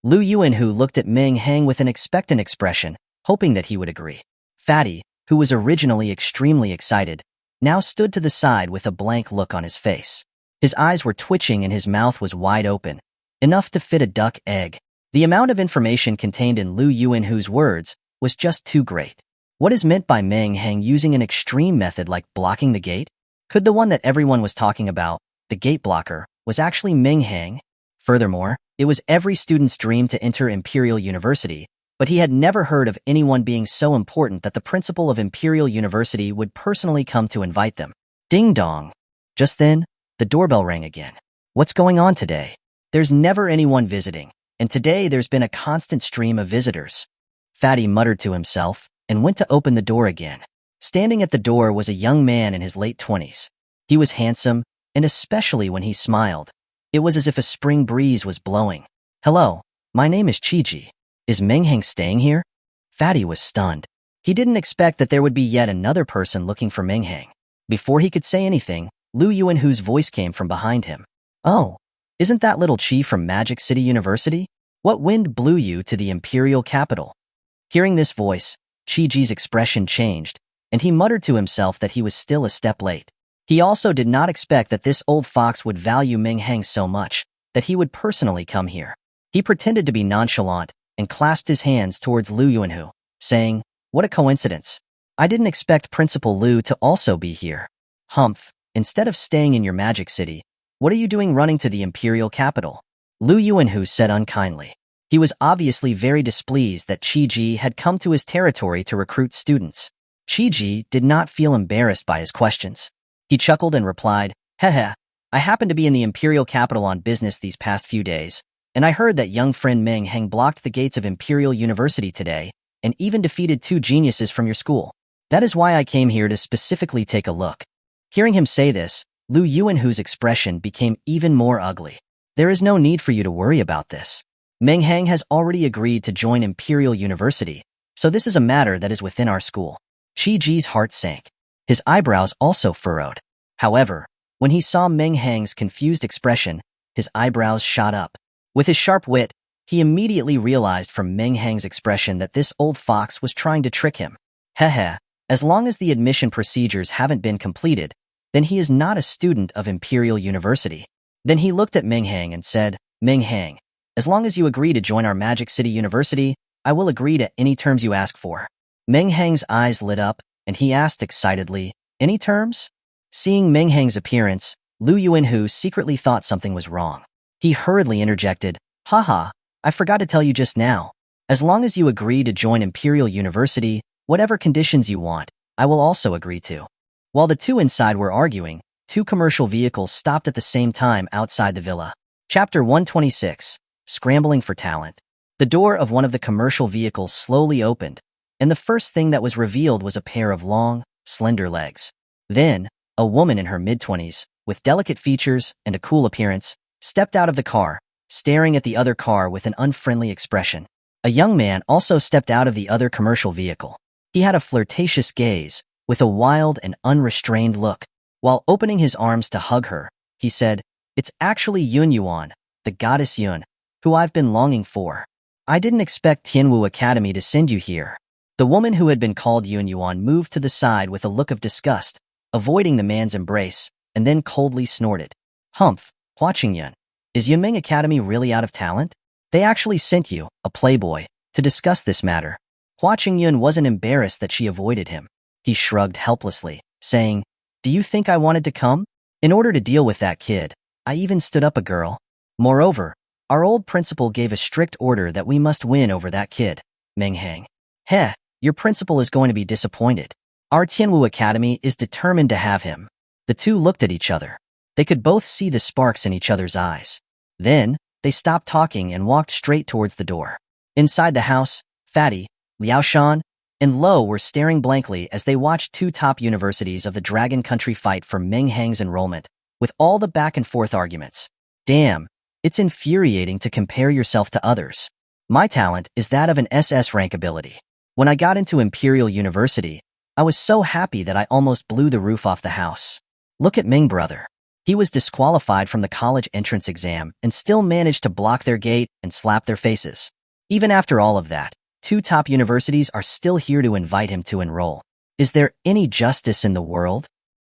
S1: Lu Yuanhu looked at Meng Hang with an expectant expression, hoping that he would agree. Fatty, who was originally extremely excited, now stood to the side with a blank look on his face. His eyes were twitching and his mouth was wide open, enough to fit a duck egg. The amount of information contained in Lu Yuanhu's words was just too great. What is meant by Meng Hang using an extreme method like blocking the gate? Could the one that everyone was talking about, the gate blocker, was actually Meng Hang? Furthermore, it was every student's dream to enter Imperial University, but he had never heard of anyone being so important that the principal of Imperial University would personally come to invite them. Ding dong. Just then, the doorbell rang again. What's going on today? There's never anyone visiting, and today there's been a constant stream of visitors. Fatty muttered to himself and went to open the door again. Standing at the door was a young man in his late 20s. He was handsome, and especially when he smiled, it was as if a spring breeze was blowing. Hello, my name is Chiji. Is Meng Hang staying here? Fatty was stunned. He didn't expect that there would be yet another person looking for Meng Hang. Before he could say anything, Lu Yuanhu's voice came from behind him. Oh, isn't that little Chi from Magic City University? What wind blew you to the imperial capital? Hearing this voice, Chi-Ji's expression changed, and he muttered to himself that he was still a step late. He also did not expect that this old fox would value Meng Hang so much, that he would personally come here. He pretended to be nonchalant, and clasped his hands towards Lu Yuanhu, saying, "What a coincidence. I didn't expect Principal Lu to also be here. Humph, instead of staying in your magic city, what are you doing running to the imperial capital?" Lu Yuanhu said unkindly. He was obviously very displeased that Chi-Ji had come to his territory to recruit students. Chi-Ji did not feel embarrassed by his questions. He chuckled and replied, "Heh, I happened to be in the imperial capital on business these past few days, and I heard that young friend Meng Hang blocked the gates of Imperial University today, and even defeated 2 geniuses from your school. That is why I came here to specifically take a look." Hearing him say this, Lu Yuanhu's expression became even more ugly. "There is no need for you to worry about this. Meng Hang has already agreed to join Imperial University, so this is a matter that is within our school." Chi-Ji's heart sank. His eyebrows also furrowed. However, when he saw Meng Hang's confused expression, his eyebrows shot up. With his sharp wit, he immediately realized from Meng Hang's expression that this old fox was trying to trick him. Heh, as long as the admission procedures haven't been completed, then he is not a student of Imperial University. Then he looked at Meng Hang and said, "Meng Hang, as long as you agree to join our Magic City University, I will agree to any terms you ask for." Meng Hang's eyes lit up, and he asked excitedly, "Any terms?" Seeing Meng Hang's appearance, Lu Yuanhu secretly thought something was wrong. He hurriedly interjected, "Haha, I forgot to tell you just now. As long as you agree to join Imperial University, whatever conditions you want, I will also agree to." While the two inside were arguing, 2 commercial vehicles stopped at the same time outside the villa. Chapter 126, Scrambling for Talent. The door of one of the commercial vehicles slowly opened, and the first thing that was revealed was a pair of long, slender legs. Then, a woman in her mid-20s, with delicate features and a cool appearance, stepped out of the car, staring at the other car with an unfriendly expression. A young man also stepped out of the other commercial vehicle. He had a flirtatious gaze, with a wild and unrestrained look. While opening his arms to hug her, he said, "It's actually Yun Yuan, the goddess Yun, who I've been longing for. I didn't expect Tianwu Academy to send you here." The woman who had been called Yun Yuan moved to the side with a look of disgust, avoiding the man's embrace, and then coldly snorted. "Humph, Huaqing Yun. Is Yunming Academy really out of talent? They actually sent you, a playboy, to discuss this matter." Huaqing Yun wasn't embarrassed that she avoided him. He shrugged helplessly, saying, "Do you think I wanted to come? In order to deal with that kid, I even stood up a girl. Moreover, our old principal gave a strict order that we must win over that kid, Meng Hang. Heh, your principal is going to be disappointed. Our Tianwu Academy is determined to have him." The two looked at each other. They could both see the sparks in each other's eyes. Then, they stopped talking and walked straight towards the door. Inside the house, Fatty, Liaoshan, and Lo were staring blankly as they watched two top universities of the Dragon Country fight for Meng Hang's enrollment, with all the back-and-forth arguments. Damn, it's infuriating to compare yourself to others. My talent is that of an SS rank ability. When I got into Imperial University, I was so happy that I almost blew the roof off the house. Look at Ming brother. He was disqualified from the college entrance exam and still managed to block their gate and slap their faces. Even after all of that, two top universities are still here to invite him to enroll. Is there any justice in the world?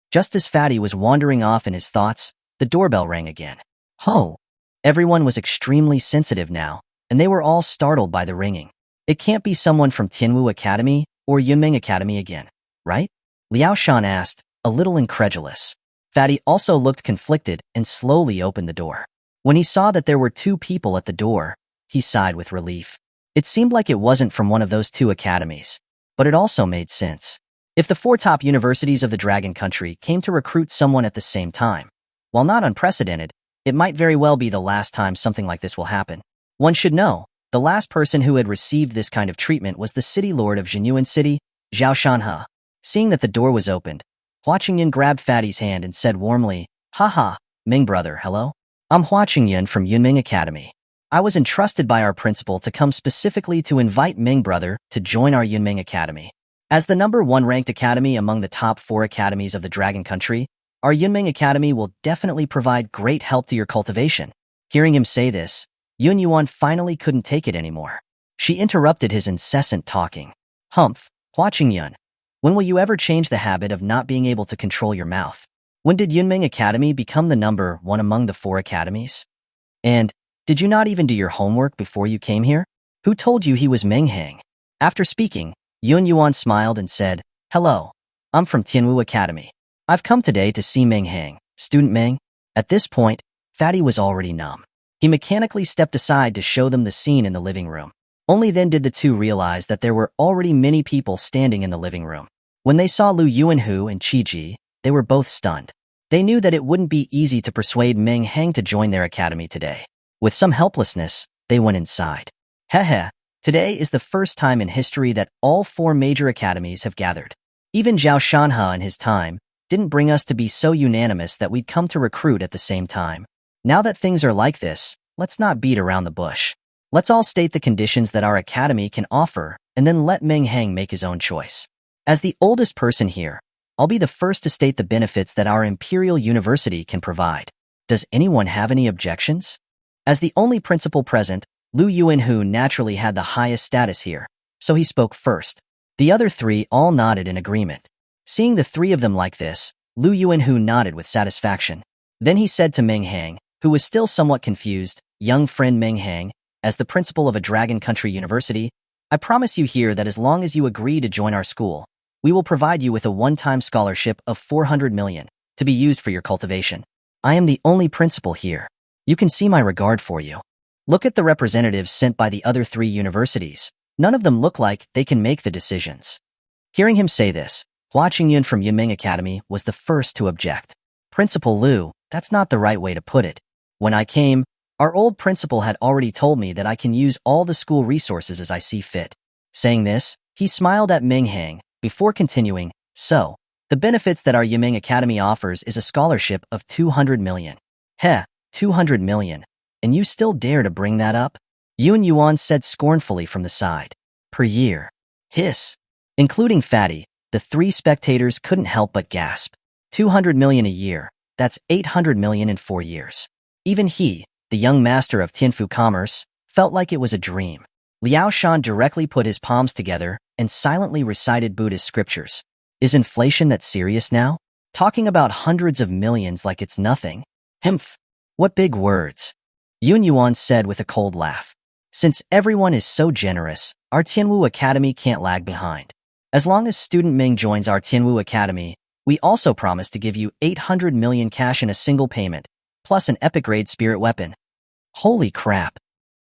S1: Just as Fatty was wandering off in his thoughts, the doorbell rang again. Ho! Everyone was extremely sensitive now, and they were all startled by the ringing. It can't be someone from Tianwu Academy or Yunming Academy again, right? Liaoshan asked, a little incredulous. Fatty also looked conflicted and slowly opened the door. When he saw that there were two people at the door, he sighed with relief. It seemed like it wasn't from one of those two academies, but it also made sense. If the four top universities of the Dragon Country came to recruit someone at the same time, while not unprecedented, it might very well be the last time something like this will happen. One should know, the last person who had received this kind of treatment was the city lord of Jinyuan City, Zhao Shanhe. Seeing that the door was opened, Huaqing Yun grabbed Fatty's hand and said warmly, "Haha, Ming brother, hello? I'm Huaqing Yun from Yunming Academy. I was entrusted by our principal to come specifically to invite Ming brother to join our Yunming Academy. As the #1 ranked academy among the top 4 academies of the Dragon Country, our Yunming Academy will definitely provide great help to your cultivation." Hearing him say this, Yun Yuan finally couldn't take it anymore. She interrupted his incessant talking. "Humph, Huaqing Yun, when will you ever change the habit of not being able to control your mouth? When did Yunming Academy become the #1 among the 4 academies? And did you not even do your homework before you came here? Who told you he was Meng Hang?" After speaking, Yun Yuan smiled and said, "Hello, I'm from Tianwu Academy. I've come today to see Meng Hang, student Meng." At this point, Fatty was already numb. He mechanically stepped aside to show them the scene in the living room. Only then did the two realize that there were already many people standing in the living room. When they saw Lu Yuanhu and Qiji, they were both stunned. They knew that it wouldn't be easy to persuade Meng Hang to join their academy today. With some helplessness, they went inside. Heh, today is the first time in history that all 4 major academies have gathered. Even Zhao Shanhe in his time didn't bring us to be so unanimous that we'd come to recruit at the same time. Now that things are like this, let's not beat around the bush. Let's all state the conditions that our academy can offer, and then let Meng Hang make his own choice. As the oldest person here, I'll be the first to state the benefits that our Imperial University can provide. Does anyone have any objections? As the only principal present, Lu Yuanhu naturally had the highest status here, so he spoke first. The other 3 all nodded in agreement. Seeing the 3 of them like this, Lu Yuanhu nodded with satisfaction. Then he said to Meng Hang, who was still somewhat confused, "Young friend Meng Hang, as the principal of a Dragon Country University, I promise you here that as long as you agree to join our school, we will provide you with a one-time scholarship of 400 million to be used for your cultivation. I am the only principal here. You can see my regard for you. Look at the representatives sent by the other 3 universities. None of them look like they can make the decisions." Hearing him say this, Huaqing Yun from Yunming Academy was the first to object. "Principal Lu, that's not the right way to put it. When I came, our old principal had already told me that I can use all the school resources as I see fit." Saying this, he smiled at Meng Hang before continuing, "So, the benefits that our Yunming Academy offers is a scholarship of 200 million. Heh, 200 million. And you still dare to bring that up? Yun Yuan said scornfully from the side. Per year. Hiss. Including Fatty, the three spectators couldn't help but gasp. 200 million a year. That's 800 million in 4 years. Even he, the young master of Tianfu commerce, felt like it was a dream. Liao Shan directly put his palms together and silently recited Buddhist scriptures. Is inflation that serious now? Talking about hundreds of millions like it's nothing? Hmph. What big words. Yun Yuan said with a cold laugh. Since everyone is so generous, our Tianwu Academy can't lag behind. As long as student Ming joins our Tianwu Academy, we also promise to give you 800 million cash in a single payment, plus an epic-grade spirit weapon. Holy crap.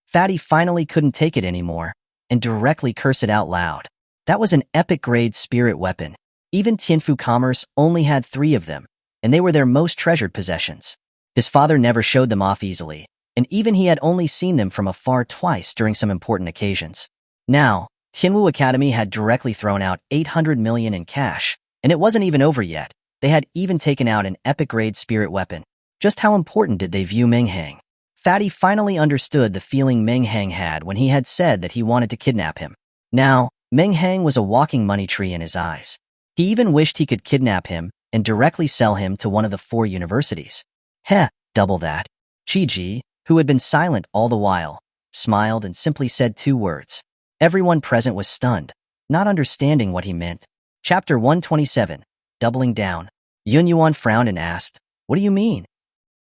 S1: Fatty finally couldn't take it anymore, and directly cursed it out loud. That was an epic-grade spirit weapon. Even Tianfu Commerce only had 3 of them, and they were their most treasured possessions. His father never showed them off easily, and even he had only seen them from afar twice during some important occasions. Now, Tianwu Academy had directly thrown out 800 million in cash, and it wasn't even over yet. They had even taken out an epic-grade spirit weapon. Just how important did they view Meng Hang? Fatty finally understood the feeling Meng Hang had when he had said that he wanted to kidnap him. Now, Meng Hang was a walking money tree in his eyes. He even wished he could kidnap him and directly sell him to one of the 4 universities. Heh, double that. Chi-Ji, who had been silent all the while, smiled and simply said 2 words. Everyone present was stunned, not understanding what he meant. Chapter 127, Doubling Down. Yun Yuan frowned and asked, "What do you mean?"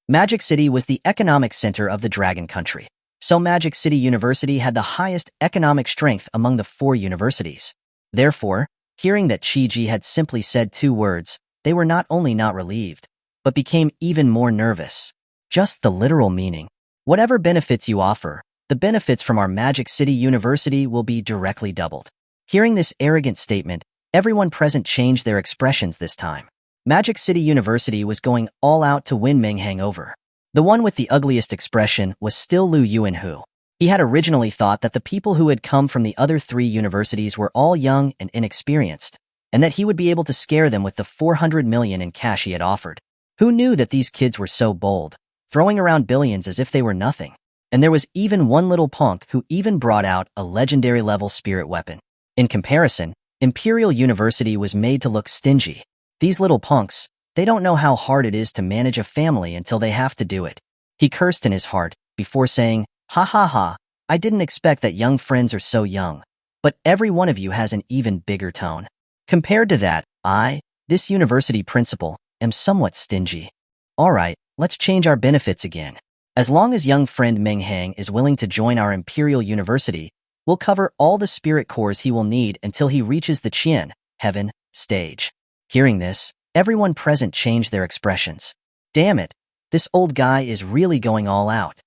S1: Magic City was the economic center of the Dragon Country, so Magic City University had the highest economic strength among the 4 universities. Therefore, hearing that Chi-Ji had simply said 2 words, they were not only not relieved, but became even more nervous. Just the literal meaning. Whatever benefits you offer, the benefits from our Magic City University will be directly doubled. Hearing this arrogant statement, everyone present changed their expressions this time. Magic City University was going all out to win Meng Hang over. The one with the ugliest expression was still Lu Yuanhu. He had originally thought that the people who had come from the other 3 universities were all young and inexperienced, and that he would be able to scare them with the 400 million in cash he had offered. Who knew that these kids were so bold, throwing around billions as if they were nothing? And there was even one little punk who even brought out a legendary-level spirit weapon. In comparison, Imperial University was made to look stingy. These little punks, they don't know how hard it is to manage a family until they have to do it. He cursed in his heart, before saying, "Ha ha ha, I didn't expect that young friends are so young. But every one of you has an even bigger tone. Compared to that, I, this university principal, am somewhat stingy. Alright, let's change our benefits again. As long as young friend Meng Hang is willing to join our Imperial University, we'll cover all the spirit cores he will need until he reaches the Qian, heaven, stage." Hearing this, everyone present changed their expressions. Damn it, this old guy is really going all out.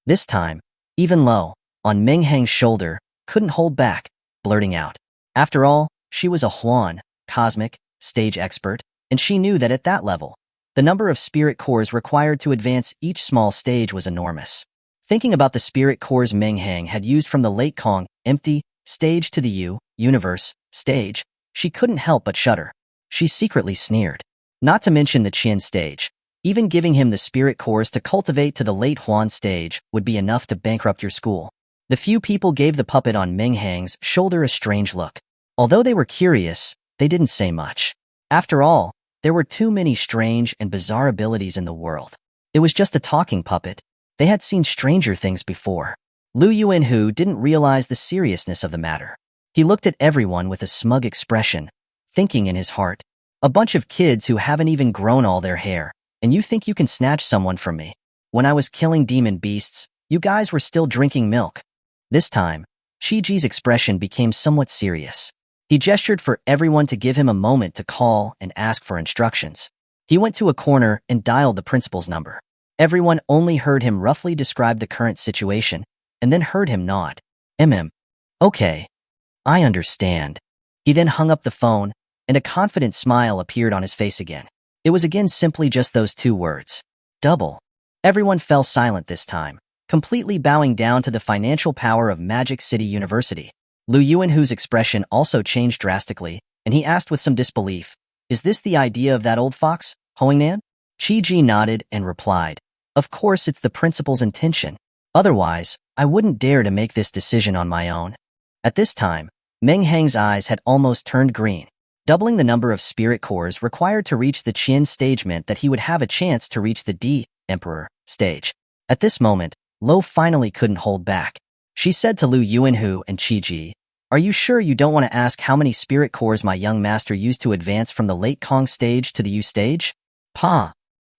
S1: This time, even Lo, on Meng Hang's shoulder, couldn't hold back, blurting out. After all, she was a Huan, cosmic, stage expert, and she knew that at that level, the number of spirit cores required to advance each small stage was enormous. Thinking about the spirit cores Meng Hang had used from the late Kong, empty, stage to the universe, stage, she couldn't help but shudder. She secretly sneered. Not to mention the Qian stage. Even giving him the spirit cores to cultivate to the late Huan stage would be enough to bankrupt your school. The few people gave the puppet on Meng Hang's shoulder a strange look. Although they were curious, they didn't say much. After all, there were too many strange and bizarre abilities in the world. It was just a talking puppet. They had seen stranger things before. Lu Yuanhu didn't realize the seriousness of the matter. He looked at everyone with a smug expression, thinking in his heart, a bunch of kids who haven't even grown all their hair, and you think you can snatch someone from me? When I was killing demon beasts, you guys were still drinking milk. This time, Chi-Ji's expression became somewhat serious. He gestured for everyone to give him a moment to call and ask for instructions. He went to a corner and dialed the principal's number. Everyone only heard him roughly describe the current situation, and then heard him nod. Okay. I understand. He then hung up the phone, and a confident smile appeared on his face again. It was again simply just those 2 words. Double. Everyone fell silent this time, completely bowing down to the financial power of Magic City University. Lu Yuanhu's expression also changed drastically, and he asked with some disbelief, "Is this the idea of that old fox, Hoingnan?" Chi-Ji nodded and replied, "Of course it's the principal's intention. Otherwise, I wouldn't dare to make this decision on my own. At this time, Meng Hang's eyes had almost turned green. Doubling the number of spirit cores required to reach the Qian stage meant that he would have a chance to reach the D, Emperor, stage. At this moment, Lo finally couldn't hold back. She said to Lu Yuanhu and Qi Ji, "Are you sure you don't want to ask how many spirit cores my young master used to advance from the late Kong stage to the U stage?" "Pa."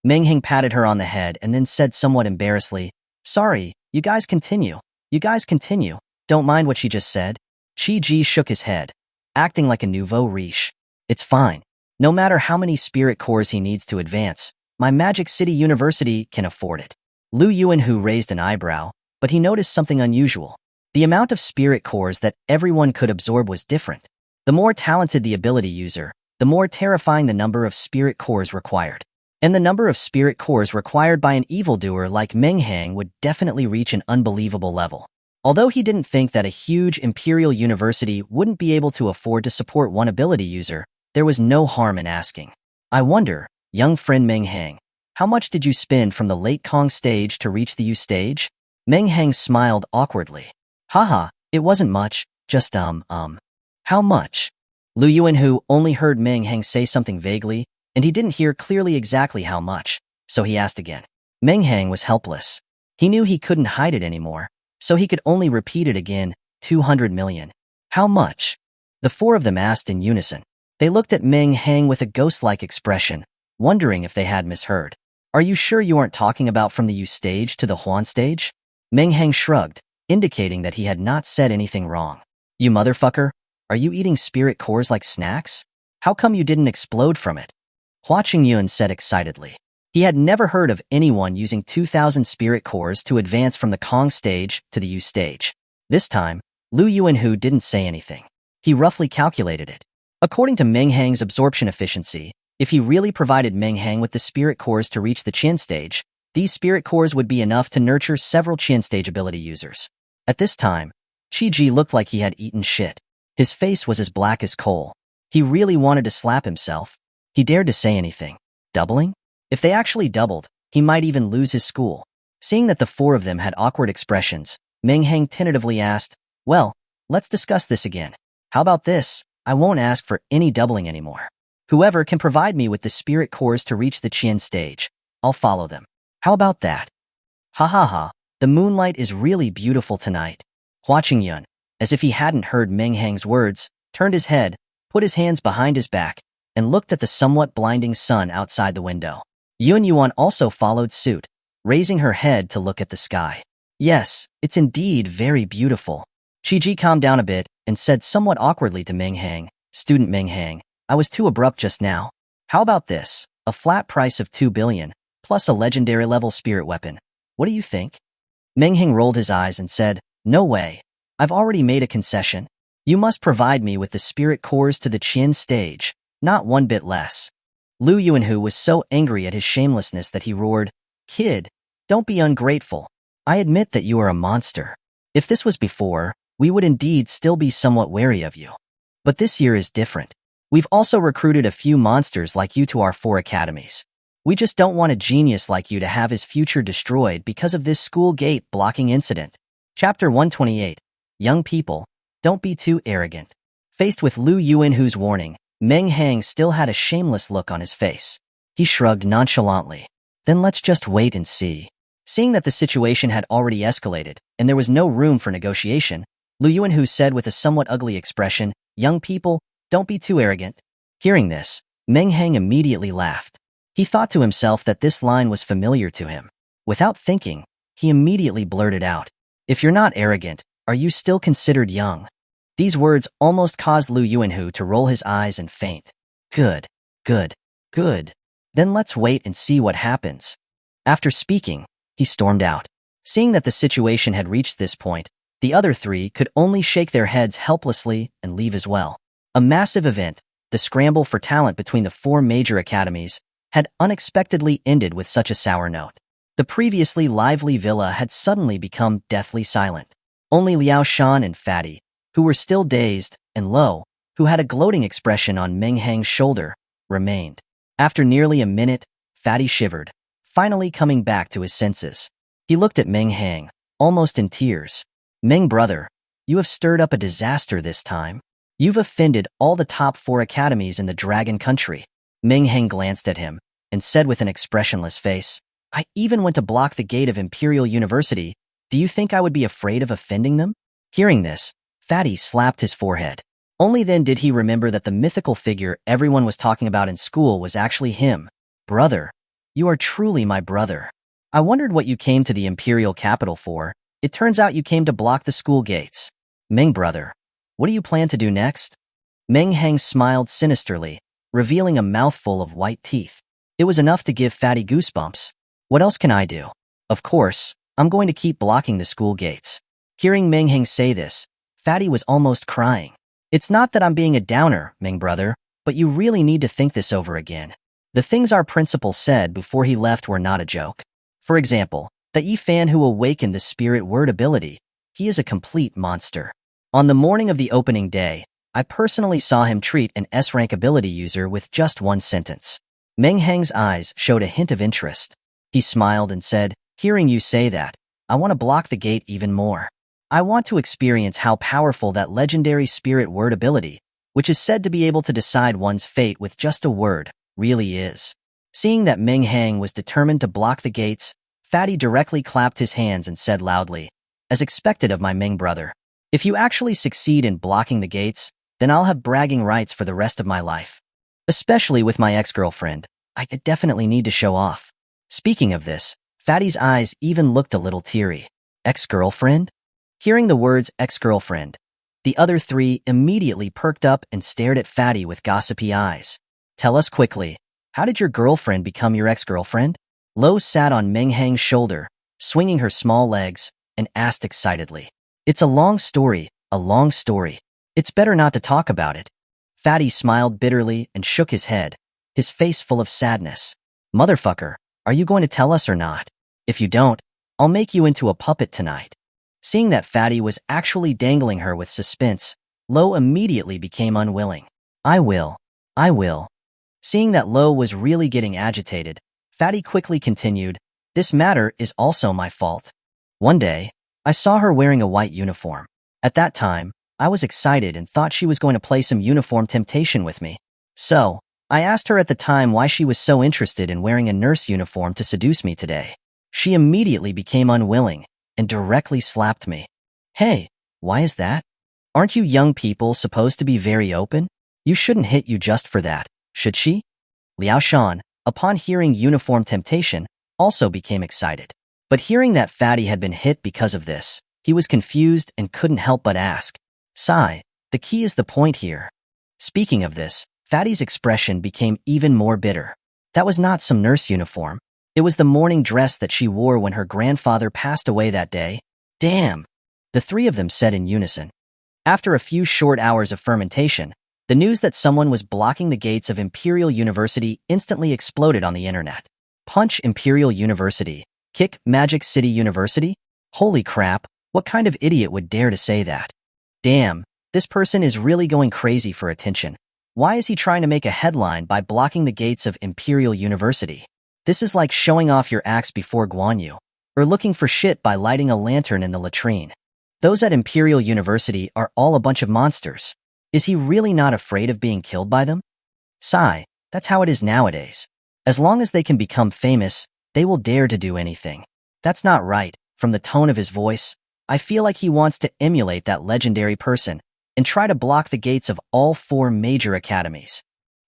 S1: Meng Hang patted her on the head and then said somewhat embarrassedly, "Sorry, you guys continue. You guys continue. Don't mind what she just said." Qi Ji shook his head, acting like a nouveau riche. "It's fine. No matter how many spirit cores he needs to advance, my Magic City University can afford it." Lu Yuanhu raised an eyebrow, but he noticed something unusual. The amount of spirit cores that everyone could absorb was different. The more talented the ability user, the more terrifying the number of spirit cores required. And the number of spirit cores required by an evildoer like Meng Hang would definitely reach an unbelievable level. Although he didn't think that a huge imperial university wouldn't be able to afford to support one ability user, there was no harm in asking. "I wonder, young friend Meng Hang, how much did you spend from the late Kong stage to reach the U stage?" Meng Hang smiled awkwardly. "Haha, it wasn't much, just How much?" Lu Yuanhu only heard Meng Hang say something vaguely, and he didn't hear clearly exactly how much, so he asked again. Meng Hang was helpless. He knew he couldn't hide it anymore, so he could only repeat it again, 200 million. "How much?" The four of them asked in unison. They looked at Meng Hang with a ghost-like expression, wondering if they had misheard. "Are you sure you aren't talking about from the U stage to the Huan stage?" Meng Hang shrugged, indicating that he had not said anything wrong. "You motherfucker, are you eating spirit cores like snacks? How come you didn't explode from it?" Hua Qingyun said excitedly. He had never heard of anyone using 2,000 spirit cores to advance from the Kong stage to the U stage. This time, Lu Yuanhu didn't say anything. He roughly calculated it. According to Meng Hang's absorption efficiency, if he really provided Meng Hang with the spirit cores to reach the Qian stage, these spirit cores would be enough to nurture several Qian stage ability users. At this time, Qi Ji looked like he had eaten shit. His face was as black as coal. He really wanted to slap himself. He dared to say anything. Doubling? If they actually doubled, he might even lose his school. Seeing that the four of them had awkward expressions, Meng Hang tentatively asked, "Well, let's discuss this again. How about this? I won't ask for any doubling anymore. Whoever can provide me with the spirit cores to reach the Qian stage, I'll follow them. How about that?" "Ha ha ha, the moonlight is really beautiful tonight." Hua Qingyun, as if he hadn't heard Meng Hang's words, turned his head, put his hands behind his back, and looked at the somewhat blinding sun outside the window. Yuan Yuan also followed suit, raising her head to look at the sky. "Yes, it's indeed very beautiful." Qi Ji calmed down a bit and said somewhat awkwardly to Meng Hang, "Student Meng Hang, I was too abrupt just now. How about this? A flat price of 2 billion, plus a legendary level spirit weapon. What do you think?" Meng Hang rolled his eyes and said, "No way. I've already made a concession. You must provide me with the spirit cores to the Qian stage, not one bit less." Lu Yuanhu was so angry at his shamelessness that he roared, "Kid, don't be ungrateful. I admit that you are a monster. If this was before, we would indeed still be somewhat wary of you. But this year is different. We've also recruited a few monsters like you to our 4 academies. We just don't want a genius like you to have his future destroyed because of this school gate blocking incident." Chapter 128. Young people, don't be too arrogant. Faced with Lu Yuanhu's warning, Meng Hang still had a shameless look on his face. He shrugged nonchalantly. "Then let's just wait and see." Seeing that the situation had already escalated, and there was no room for negotiation, Lu Yuanhu said with a somewhat ugly expression, "Young people, don't be too arrogant." Hearing this, Meng Hang immediately laughed. He thought to himself that this line was familiar to him. Without thinking, he immediately blurted out, "If you're not arrogant, are you still considered young?" These words almost caused Lu Yuanhu to roll his eyes and faint. Good, good, good. Then let's wait and see what happens." After speaking, he stormed out. Seeing that the situation had reached this point, the other 3 could only shake their heads helplessly and leave as well. A massive event, the scramble for talent between the 4 major academies, had unexpectedly ended with such a sour note. The previously lively villa had suddenly become deathly silent. Only Liao Shan and Fatty, who were still dazed, and Lo, who had a gloating expression on Meng Hang's shoulder, remained. After nearly a minute, Fatty shivered, finally coming back to his senses. He looked at Meng Hang, almost in tears. Meng brother, you have stirred up a disaster this time. You've offended all the top 4 academies in the Dragon Country. Meng Hang glanced at him and said with an expressionless face, I even went to block the gate of Imperial University. Do you think I would be afraid of offending them? Hearing this, Fatty slapped his forehead. Only then did he remember that the mythical figure everyone was talking about in school was actually him. Brother, you are truly my brother. I wondered what you came to the Imperial capital for. It turns out you came to block the school gates. Meng brother, what do you plan to do next? Meng Hang smiled sinisterly, revealing a mouthful of white teeth. It was enough to give Fatty goosebumps. What else can I do? Of course, I'm going to keep blocking the school gates. Hearing Meng Hang say this, Fatty was almost crying. It's not that I'm being a downer, Meng brother, but you really need to think this over again. The things our principal said before he left were not a joke. For example, that Yi Fan who awakened the spirit word ability, he is a complete monster. On the morning of the opening day, I personally saw him treat an S-rank ability user with just one sentence. Meng Hang's eyes showed a hint of interest. He smiled and said, hearing you say that, I want to block the gate even more. I want to experience how powerful that legendary spirit word ability, which is said to be able to decide one's fate with just a word, really is. Seeing that Meng Hang was determined to block the gates, Fatty directly clapped his hands and said loudly, as expected of my Meng brother, if you actually succeed in blocking the gates, then I'll have bragging rights for the rest of my life. Especially with my ex-girlfriend, I definitely need to show off. Speaking of this, Fatty's eyes even looked a little teary. Ex-girlfriend? Hearing the words ex-girlfriend, the other 3 immediately perked up and stared at Fatty with gossipy eyes. Tell us quickly, how did your girlfriend become your ex-girlfriend? Lo sat on Meng Hang's shoulder, swinging her small legs, and asked excitedly. It's a long story, a long story. It's better not to talk about it. Fatty smiled bitterly and shook his head, his face full of sadness. Motherfucker, are you going to tell us or not? If you don't, I'll make you into a puppet tonight. Seeing that Fatty was actually dangling her with suspense, Lo immediately became unwilling. I will. Seeing that Lo was really getting agitated, Fatty quickly continued, this matter is also my fault. One day, I saw her wearing a white uniform. At that time, I was excited and thought she was going to play some uniform temptation with me. So, I asked her at the time why she was so interested in wearing a nurse uniform to seduce me today. She immediately became unwilling and directly slapped me. Hey, why is that? Aren't you young people supposed to be very open? You shouldn't hit you just for that, should she? Liao Shan, upon hearing uniform temptation, also became excited. But hearing that Fatty had been hit because of this, he was confused and couldn't help but ask. Sigh, the key is the point here. Speaking of this, Fatty's expression became even more bitter. That was not some nurse uniform. It was the morning dress that she wore when her grandfather passed away that day. Damn! The 3 of them said in unison. After a few short hours of fermentation, the news that someone was blocking the gates of Imperial University instantly exploded on the internet. Punch Imperial University. Kick Magic City University? Holy crap, what kind of idiot would dare to say that? Damn, this person is really going crazy for attention. Why is he trying to make a headline by blocking the gates of Imperial University? This is like showing off your axe before Guan Yu, or looking for shit by lighting a lantern in the latrine. Those at Imperial University are all a bunch of monsters. Is he really not afraid of being killed by them? Sigh, that's how it is nowadays. As long as they can become famous, they will dare to do anything. That's not right. From the tone of his voice, I feel like he wants to emulate that legendary person and try to block the gates of all 4 major academies.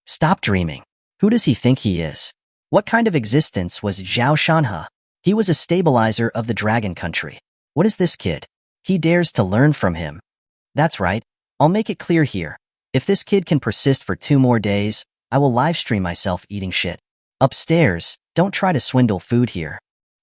S1: Stop dreaming. Who does he think he is? What kind of existence was Zhao Shanhe? He was a stabilizer of the Dragon Country. What is this kid? He dares to learn from him. That's right. I'll make it clear here. If this kid can persist for 2 more days, I will livestream myself eating shit. Upstairs, don't try to swindle food here.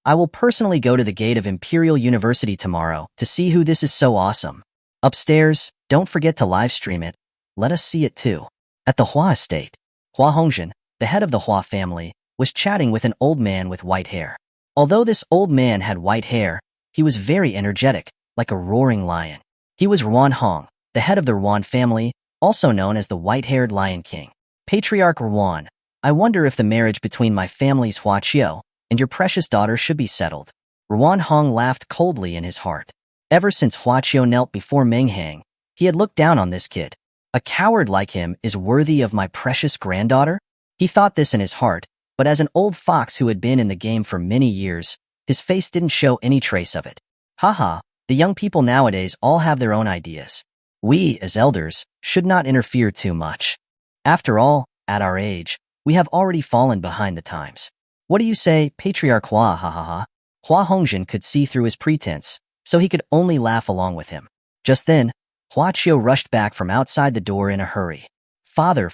S1: I will personally go to the gate of Imperial University tomorrow to see who this is so awesome. Upstairs, don't forget to livestream it. Let us see it too. At the Hua estate, Hua Hongzhen, the head of the Hua family, was chatting with an old man with white hair. Although this old man had white hair, he was very energetic, like a roaring lion. He was Ruan Hong, the head of the Ruan family, also known as the White-Haired Lion King. Patriarch Ruan, I wonder if the marriage between my family's Hua Qiu and your precious daughter should be settled. Ruan Hong laughed coldly in his heart. Ever since Huachio knelt before Meng Hang, he had looked down on this kid. A coward like him is worthy of my precious granddaughter? He thought this in his heart, but as an old fox who had been in the game for many years, his face didn't show any trace of it. Haha, the young people nowadays all have their own ideas. We, as elders, should not interfere too much. After all, at our age, we have already fallen behind the times. What do you say, Patriarch Hua? Ha ha ha. Hua Hongjin could see through his pretense, so he could only laugh along with him. Just then, Huachio rushed back from outside the door in a hurry. Father,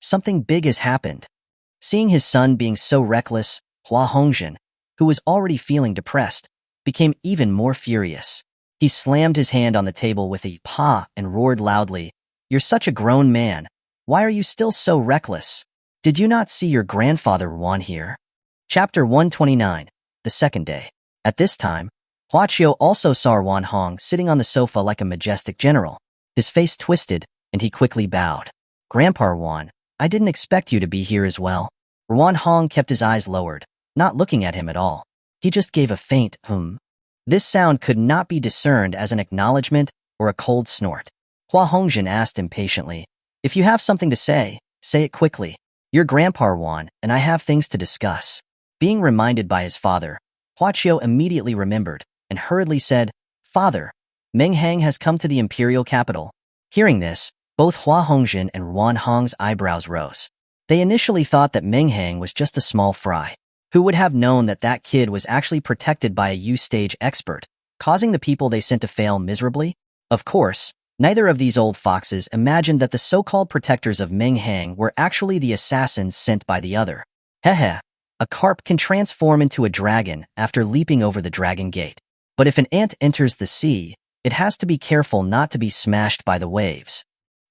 S1: something big has happened. Seeing his son being so reckless, Hua Hongjin, who was already feeling depressed, became even more furious. He slammed his hand on the table with a paw and roared loudly, "You're such a grown man. Why are you still so reckless? Did you not see your grandfather Ruan here?" Chapter 129, the second day. At this time, Huachio also saw Ruan Hong sitting on the sofa like a majestic general. His face twisted, and he quickly bowed. "Grandpa Ruan, I didn't expect you to be here as well." Ruan Hong kept his eyes lowered, not looking at him at all. He just gave a faint This sound could not be discerned as an acknowledgement or a cold snort. Hua Hongjin asked impatiently, "If you have something to say it quickly. You're Grandpa Ruan, and I have things to discuss." Being reminded by his father, Huachio immediately remembered and hurriedly said, "Father, Meng Hang has come to the imperial capital." Hearing this, both Hua Hongjin and Ruan Hong's eyebrows rose. They initially thought that Meng Hang was just a small fry. Who would have known that that kid was actually protected by a U-stage expert, causing the people they sent to fail miserably? Of course, neither of these old foxes imagined that the so-called protectors of Meng Hang were actually the assassins sent by the other. Hehe, a carp can transform into a dragon after leaping over the dragon gate. But if an ant enters the sea, it has to be careful not to be smashed by the waves.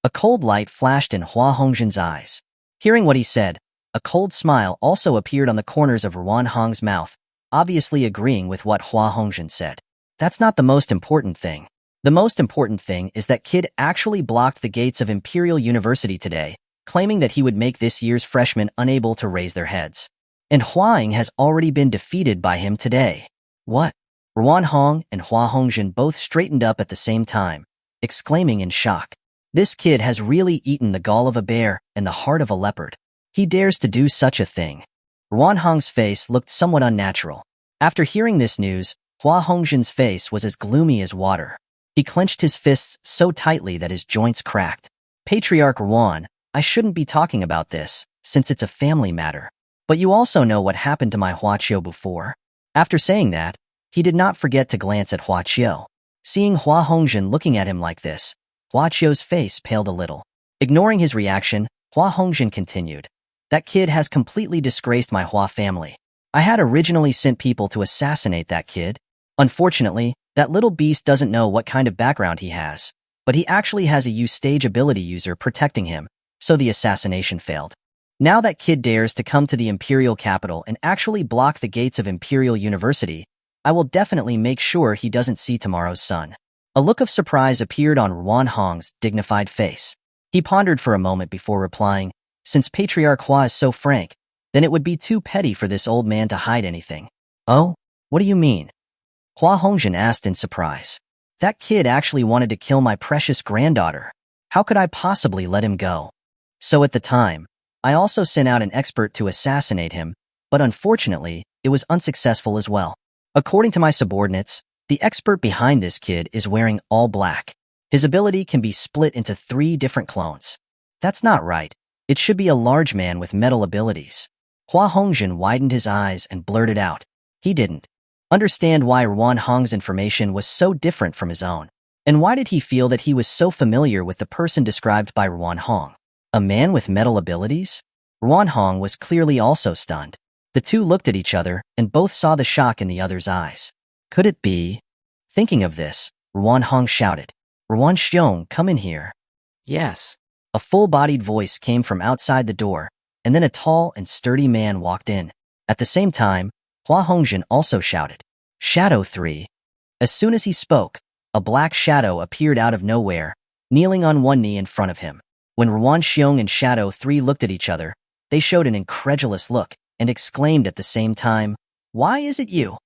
S1: A cold light flashed in Hua Hongjin's eyes. Hearing what he said, a cold smile also appeared on the corners of Ruan Hong's mouth, obviously agreeing with what Hua Hongjin said. That's not the most important thing. The most important thing is that kid actually blocked the gates of Imperial University today, claiming that he would make this year's freshmen unable to raise their heads. And Huaing has already been defeated by him today. What? Ruan Hong and Hua Hongjin both straightened up at the same time, exclaiming in shock. This kid has really eaten the gall of a bear and the heart of a leopard. He dares to do such a thing. Ruan Hong's face looked somewhat unnatural. After hearing this news, Hua Hongjin's face was as gloomy as water. He clenched his fists so tightly that his joints cracked. Patriarch Ruan, I shouldn't be talking about this, since it's a family matter. But you also know what happened to my Huachio before. After saying that, he did not forget to glance at Huachio. Seeing Hua Hongjin looking at him like this, Huachio's face paled a little. Ignoring his reaction, Hua Hongjin continued. That kid has completely disgraced my Hua family. I had originally sent people to assassinate that kid. Unfortunately, that little beast doesn't know what kind of background he has, but he actually has a U-stage ability user protecting him, so the assassination failed. Now that kid dares to come to the Imperial capital and actually block the gates of Imperial University, I will definitely make sure he doesn't see tomorrow's sun. A look of surprise appeared on Ruan Hong's dignified face. He pondered for a moment before replying, "Since Patriarch Hua is so frank, then it would be too petty for this old man to hide anything." "Oh? What do you mean?" Hua Hongjin asked in surprise. "That kid actually wanted to kill my precious granddaughter. How could I possibly let him go? So at the time, I also sent out an expert to assassinate him, but unfortunately, it was unsuccessful as well. According to my subordinates, the expert behind this kid is wearing all black. His ability can be split into 3 different clones. That's not right. It should be a large man with metal abilities." Hua Hongjin widened his eyes and blurted out. He didn't understand why Ruan Hong's information was so different from his own. And why did he feel that he was so familiar with the person described by Ruan Hong? A man with metal abilities? Ruan Hong was clearly also stunned. The two looked at each other and both saw the shock in the other's eyes. Could it be? Thinking of this, Ruan Hong shouted, "Ruan Xiong, come in here." "Yes." A full-bodied voice came from outside the door, and then a tall and sturdy man walked in. At the same time, Hua Hongjin also shouted, "Shadow 3. As soon as he spoke, a black shadow appeared out of nowhere, kneeling on one knee in front of him. When Ruan Xiong and Shadow 3 looked at each other, they showed an incredulous look and exclaimed at the same time, "Why is it you?"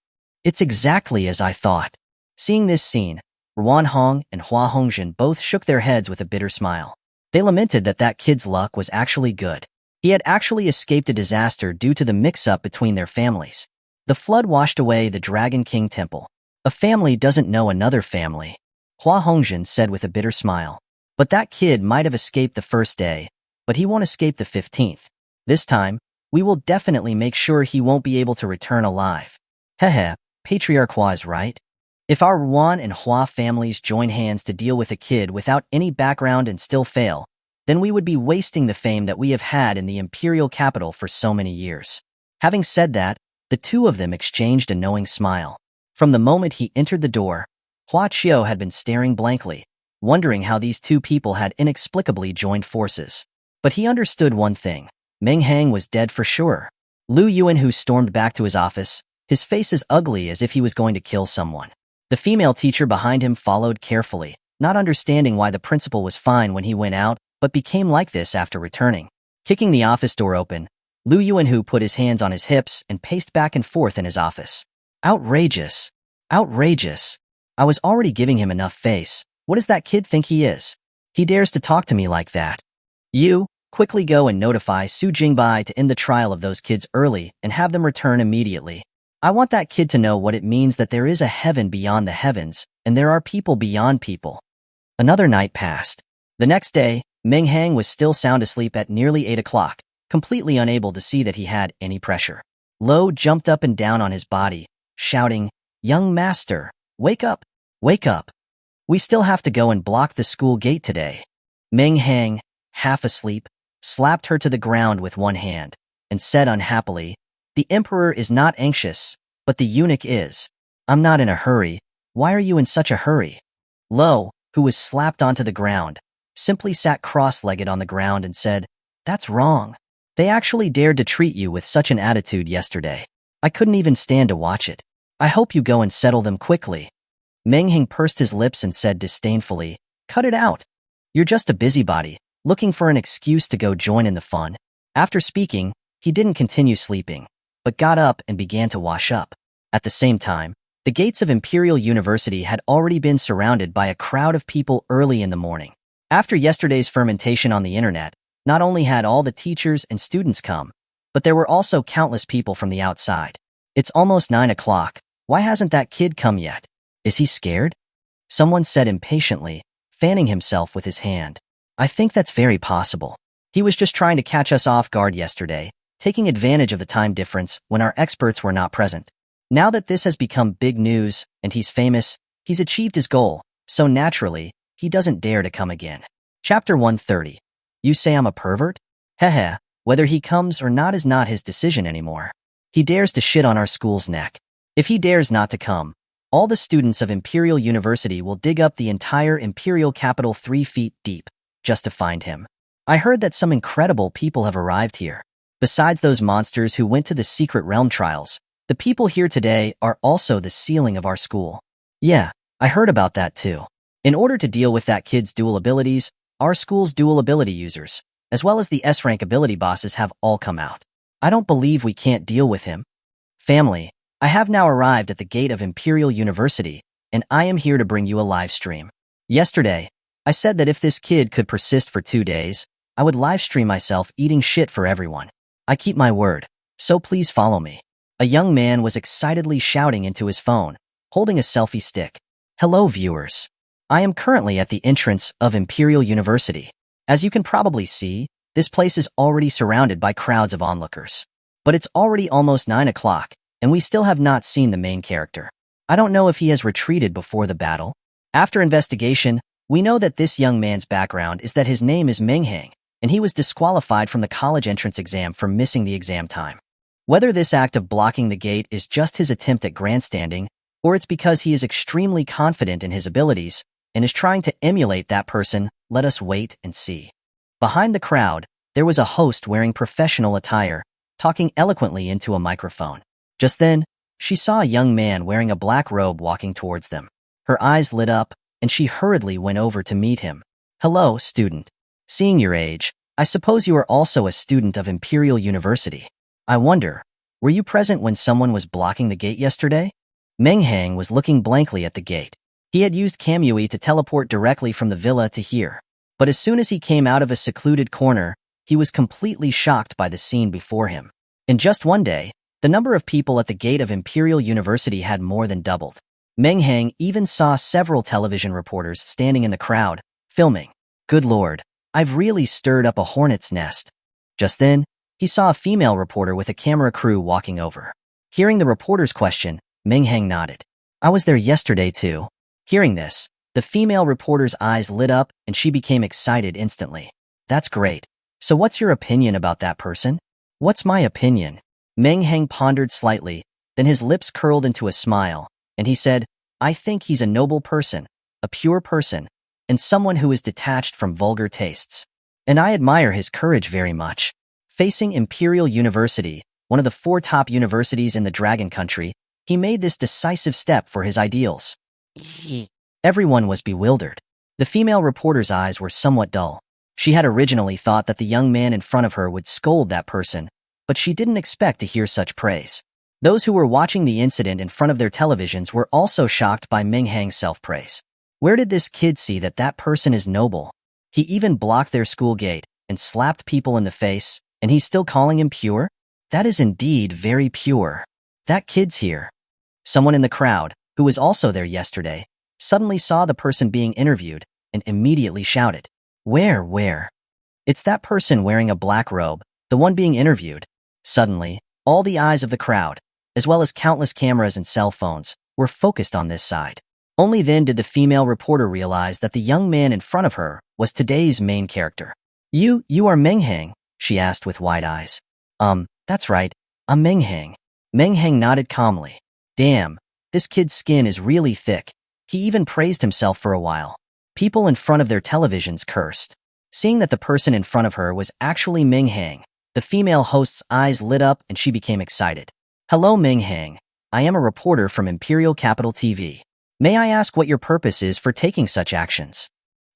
S1: It's exactly as I thought. Seeing this scene, Ruan Hong and Hua Hongjin both shook their heads with a bitter smile. They lamented that that kid's luck was actually good. He had actually escaped a disaster due to the mix-up between their families. The flood washed away the Dragon King Temple. A family doesn't know another family, Hua Hongjin said with a bitter smile. But that kid might have escaped the first day, but he won't escape the 15th. This time, we will definitely make sure he won't be able to return alive. Hehe, Patriarch Hua is right. If our Ruan and Hua families join hands to deal with a kid without any background and still fail, then we would be wasting the fame that we have had in the imperial capital for so many years. Having said that, the two of them exchanged a knowing smile. From the moment he entered the door, Hua Qiu had been staring blankly, wondering how these two people had inexplicably joined forces. But he understood one thing. Meng Hang was dead for sure. Lu Yuanhu stormed back to his office, his face as ugly as if he was going to kill someone. The female teacher behind him followed carefully, not understanding why the principal was fine when he went out, but became like this after returning. Kicking the office door open, Lu Yuanhu put his hands on his hips and paced back and forth in his office. Outrageous. Outrageous. I was already giving him enough face. What does that kid think he is? He dares to talk to me like that. You, quickly go and notify Su Jingbai to end the trial of those kids early and have them return immediately. I want that kid to know what it means that there is a heaven beyond the heavens, and there are people beyond people. Another night passed. The next day, Meng Hang was still sound asleep at nearly 8 o'clock, completely unable to see that he had any pressure. Lo jumped up and down on his body, shouting, "Young master, wake up! Wake up! We still have to go and block the school gate today." Meng Hang, half asleep, slapped her to the ground with one hand, and said unhappily, "The emperor is not anxious, but the eunuch is. I'm not in a hurry. Why are you in such a hurry?" Lo, who was slapped onto the ground, simply sat cross-legged on the ground and said, "That's wrong. They actually dared to treat you with such an attitude yesterday. I couldn't even stand to watch it. I hope you go and settle them quickly." Meng Hang pursed his lips and said disdainfully, "Cut it out. You're just a busybody, looking for an excuse to go join in the fun." After speaking, he didn't continue sleeping, but got up and began to wash up. At the same time, the gates of Imperial University had already been surrounded by a crowd of people early in the morning. After yesterday's fermentation on the internet, not only had all the teachers and students come, but there were also countless people from the outside. It's almost 9 o'clock. Why hasn't that kid come yet? Is he scared? Someone said impatiently, fanning himself with his hand. I think that's very possible. He was just trying to catch us off guard yesterday, taking advantage of the time difference when our experts were not present. Now that this has become big news and he's famous, he's achieved his goal, so naturally, he doesn't dare to come again. Chapter 130. You say I'm a pervert? Hehe, whether he comes or not is not his decision anymore. He dares to shit on our school's neck. If he dares not to come, all the students of Imperial University will dig up the entire Imperial capital 3 feet deep, just to find him. I heard that some incredible people have arrived here. Besides those monsters who went to the secret realm trials, the people here today are also the ceiling of our school. Yeah, I heard about that too. In order to deal with that kid's dual abilities, our school's dual ability users, as well as the S-rank ability bosses have all come out. I don't believe we can't deal with him. Family, I have now arrived at the gate of Imperial University, and I am here to bring you a live stream. Yesterday, I said that if this kid could persist for 2 days, I would live stream myself eating shit for everyone. I keep my word, so please follow me. A young man was excitedly shouting into his phone, holding a selfie stick. Hello viewers. I am currently at the entrance of Imperial University. As you can probably see, this place is already surrounded by crowds of onlookers. But it's already almost 9 o'clock, and we still have not seen the main character. I don't know if he has retreated before the battle. After investigation, we know that this young man's background is that his name is Meng Hang, and he was disqualified from the college entrance exam for missing the exam time. Whether this act of blocking the gate is just his attempt at grandstanding, or it's because he is extremely confident in his abilities and is trying to emulate that person, let us wait and see. Behind the crowd, there was a host wearing professional attire, talking eloquently into a microphone. Just then, she saw a young man wearing a black robe walking towards them. Her eyes lit up, and she hurriedly went over to meet him. Hello, student. Seeing your age, I suppose you are also a student of Imperial University. I wonder, were you present when someone was blocking the gate yesterday? Meng Hang was looking blankly at the gate. He had used Kamui to teleport directly from the villa to here. But as soon as he came out of a secluded corner, he was completely shocked by the scene before him. In just one day, the number of people at the gate of Imperial University had more than doubled. Meng Hang even saw several television reporters standing in the crowd, filming. Good lord, I've really stirred up a hornet's nest. Just then, he saw a female reporter with a camera crew walking over. Hearing the reporter's question, Meng Hang nodded. I was there yesterday too. Hearing this, the female reporter's eyes lit up and she became excited instantly. That's great. So what's your opinion about that person? What's my opinion? Meng Hang pondered slightly, then his lips curled into a smile, and he said, I think he's a noble person, a pure person, and someone who is detached from vulgar tastes. And I admire his courage very much. Facing Imperial University, one of the 4 top universities in the Dragon Country, he made this decisive step for his ideals. Everyone was bewildered. The female reporter's eyes were somewhat dull. She had originally thought that the young man in front of her would scold that person, but she didn't expect to hear such praise. Those who were watching the incident in front of their televisions were also shocked by Meng Hang's self-praise. Where did this kid see that that person is noble? He even blocked their school gate and slapped people in the face, and he's still calling him pure? That is indeed very pure. That kid's here. Someone in the crowd, who was also there yesterday, suddenly saw the person being interviewed and immediately shouted, Where? It's that person wearing a black robe, the one being interviewed. Suddenly, all the eyes of the crowd, as well as countless cameras and cell phones, were focused on this side. Only then did the female reporter realize that the young man in front of her was today's main character. You are Meng Hang? She asked with wide eyes. That's right, I'm Meng Hang. Meng Hang nodded calmly. Damn, this kid's skin is really thick. He even praised himself for a while. People in front of their televisions cursed. Seeing that the person in front of her was actually Meng Hang, the female host's eyes lit up and she became excited. Hello Meng Hang, I am a reporter from Imperial Capital TV. May I ask what your purpose is for taking such actions?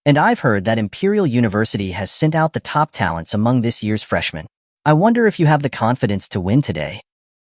S1: And I've heard that Imperial University has sent out the top talents among this year's freshmen. I wonder if you have the confidence to win today.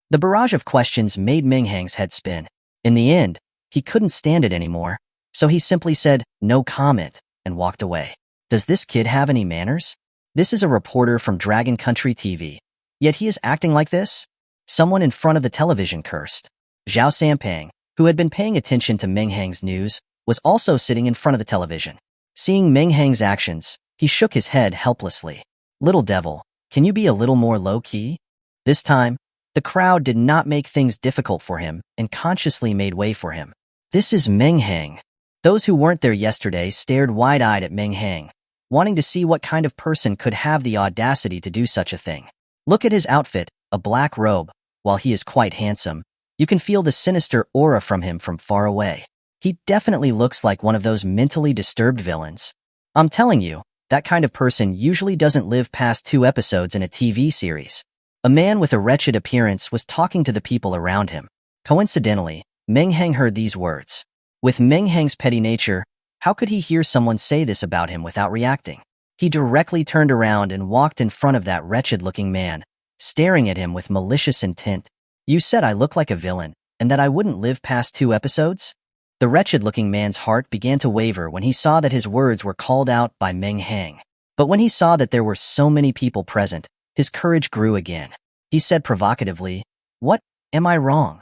S1: The barrage of questions made Meng Hang's head spin. In the end, he couldn't stand it anymore, so he simply said, no comment, and walked away. Does this kid have any manners? This is a reporter from Dragon Country TV. Yet he is acting like this? Someone in front of the television cursed. Zhao Sampang, who had been paying attention to Meng Hang's news, was also sitting in front of the television. Seeing Meng Hang's actions, he shook his head helplessly. Little devil, can you be a little more low-key? This time, the crowd did not make things difficult for him and consciously made way for him. This is Meng Hang. Those who weren't there yesterday stared wide-eyed at Meng Hang, wanting to see what kind of person could have the audacity to do such a thing. Look at his outfit, a black robe. While he is quite handsome, you can feel the sinister aura from him from far away. He definitely looks like one of those mentally disturbed villains. I'm telling you, that kind of person usually doesn't live past 2 episodes in a TV series. A man with a wretched appearance was talking to the people around him. Coincidentally, Meng Hang heard these words. With Meng Hang's petty nature, how could he hear someone say this about him without reacting? He directly turned around and walked in front of that wretched-looking man, staring at him with malicious intent. You said I look like a villain, and that I wouldn't live past 2 episodes? The wretched-looking man's heart began to waver when he saw that his words were called out by Meng Hang. But when he saw that there were so many people present, his courage grew again. He said provocatively, What? Am I wrong?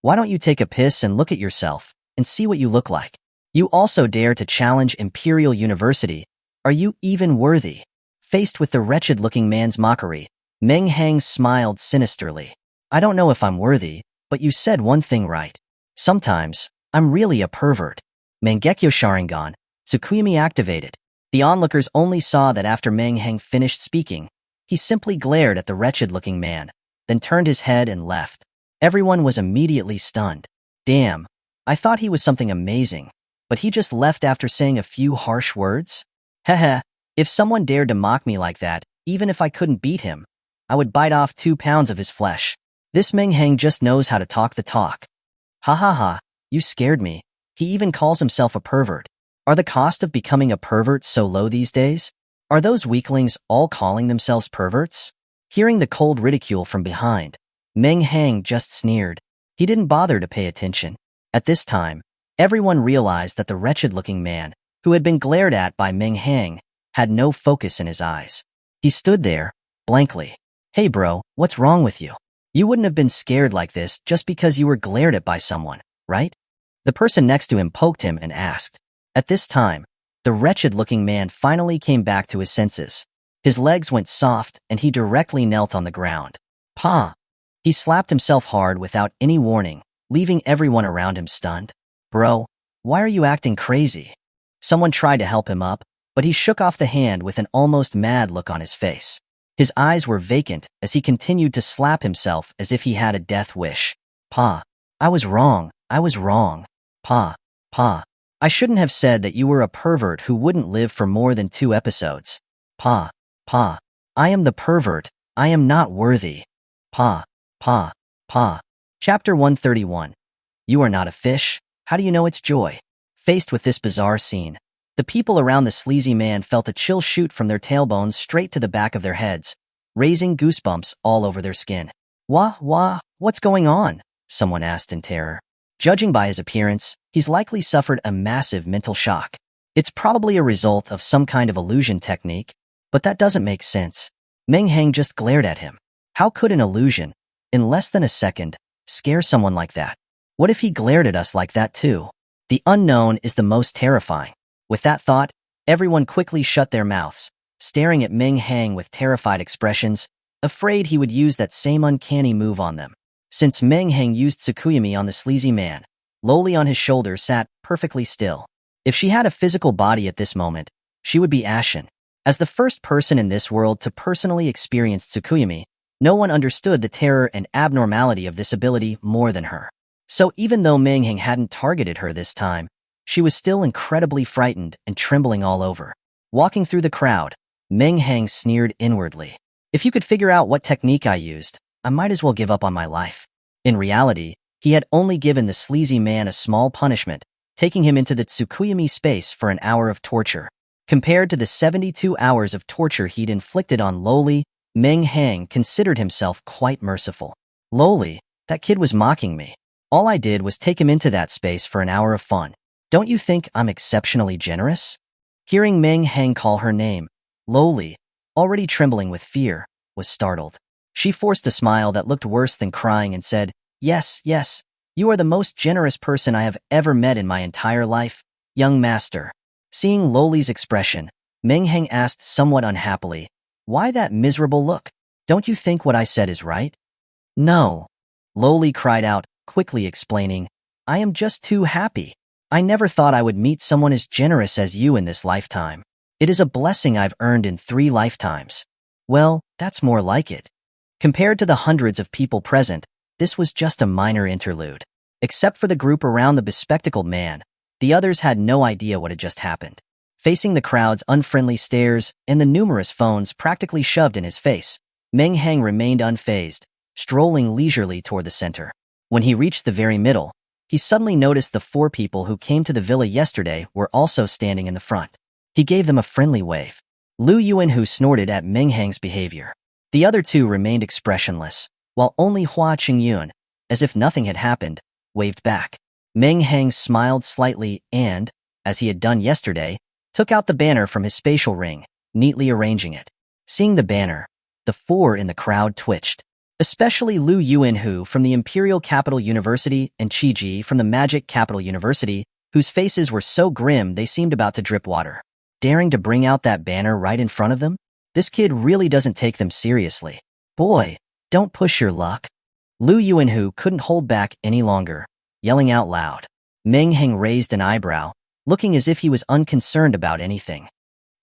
S1: Why don't you take a piss and look at yourself, and see what you look like? You also dare to challenge Imperial University. Are you even worthy? Faced with the wretched-looking man's mockery, Meng Hang smiled sinisterly. I don't know if I'm worthy, but you said one thing right. Sometimes, I'm really a pervert. Mangekyo Sharingan, Tsukumi activated. The onlookers only saw that after Meng Hang finished speaking, he simply glared at the wretched-looking man, then turned his head and left. Everyone was immediately stunned. Damn, I thought he was something amazing, but he just left after saying a few harsh words? Heh, if someone dared to mock me like that, even if I couldn't beat him, I would bite off 2 pounds of his flesh. This Meng Hang just knows how to talk the talk. Ha ha ha, you scared me. He even calls himself a pervert. Are the cost of becoming a pervert so low these days? Are those weaklings all calling themselves perverts? Hearing the cold ridicule from behind, Meng Hang just sneered. He didn't bother to pay attention. At this time, everyone realized that the wretched-looking man, who had been glared at by Meng Hang, had no focus in his eyes. He stood there, blankly. Hey bro, what's wrong with you? You wouldn't have been scared like this just because you were glared at by someone, right? The person next to him poked him and asked. At this time, the wretched-looking man finally came back to his senses. His legs went soft and he directly knelt on the ground. Pa! He slapped himself hard without any warning, leaving everyone around him stunned. Bro, why are you acting crazy? Someone tried to help him up, but he shook off the hand with an almost mad look on his face. His eyes were vacant as he continued to slap himself as if he had a death wish. Pa, I was wrong. Pa, I shouldn't have said that you were a pervert who wouldn't live for more than 2 episodes. Pa, I am the pervert. I am not worthy. Pa. Chapter 131. You are not a fish. How do you know it's joy? Faced with this bizarre scene, the people around the sleazy man felt a chill shoot from their tailbones straight to the back of their heads, raising goosebumps all over their skin. What's going on? Someone asked in terror. Judging by his appearance, he's likely suffered a massive mental shock. It's probably a result of some kind of illusion technique, but that doesn't make sense. Meng Hang just glared at him. How could an illusion, in less than a second, scare someone like that? What if he glared at us like that too? The unknown is the most terrifying. With that thought, everyone quickly shut their mouths, staring at Meng Hang with terrified expressions, afraid he would use that same uncanny move on them. Since Meng Hang used Tsukuyami on the sleazy man, Loli on his shoulder sat perfectly still. If she had a physical body at this moment, she would be ashen. As the first person in this world to personally experience Tsukuyami, no one understood the terror and abnormality of this ability more than her. So even though Meng Hang hadn't targeted her this time, she was still incredibly frightened and trembling all over. Walking through the crowd, Meng Hang sneered inwardly. If you could figure out what technique I used, I might as well give up on my life. In reality, he had only given the sleazy man a small punishment, taking him into the Tsukuyami space for an hour of torture. Compared to the 72 hours of torture he'd inflicted on Loli, Meng Hang considered himself quite merciful. Loli, that kid was mocking me. All I did was take him into that space for an hour of fun. Don't you think I'm exceptionally generous? Hearing Meng Hang call her name, Loli, already trembling with fear, was startled. She forced a smile that looked worse than crying and said, Yes, you are the most generous person I have ever met in my entire life, young master. Seeing Loli's expression, Meng Hang asked somewhat unhappily, Why that miserable look? Don't you think what I said is right? No. Loli cried out, quickly explaining, I am just too happy. I never thought I would meet someone as generous as you in this lifetime. It is a blessing I've earned in 3 lifetimes. Well, that's more like it. Compared to the hundreds of people present, this was just a minor interlude. Except for the group around the bespectacled man, the others had no idea what had just happened. Facing the crowd's unfriendly stares and the numerous phones practically shoved in his face, Meng Hang remained unfazed, strolling leisurely toward the center. When he reached the very middle, he suddenly noticed the 4 people who came to the villa yesterday were also standing in the front. He gave them a friendly wave. Lu Yuanhu snorted at Meng Hang's behavior. The other 2 remained expressionless, while only Hua Qingyun, as if nothing had happened, waved back. Meng Hang smiled slightly and, as he had done yesterday, took out the banner from his spatial ring, neatly arranging it. Seeing the banner, the 4 in the crowd twitched. Especially Lu Yuanhu from the Imperial Capital University and Qiji from the Magic Capital University, whose faces were so grim they seemed about to drip water. Daring to bring out that banner right in front of them? This kid really doesn't take them seriously. Boy, don't push your luck. Lu Yuanhu couldn't hold back any longer, yelling out loud. Meng Hang raised an eyebrow, looking as if he was unconcerned about anything.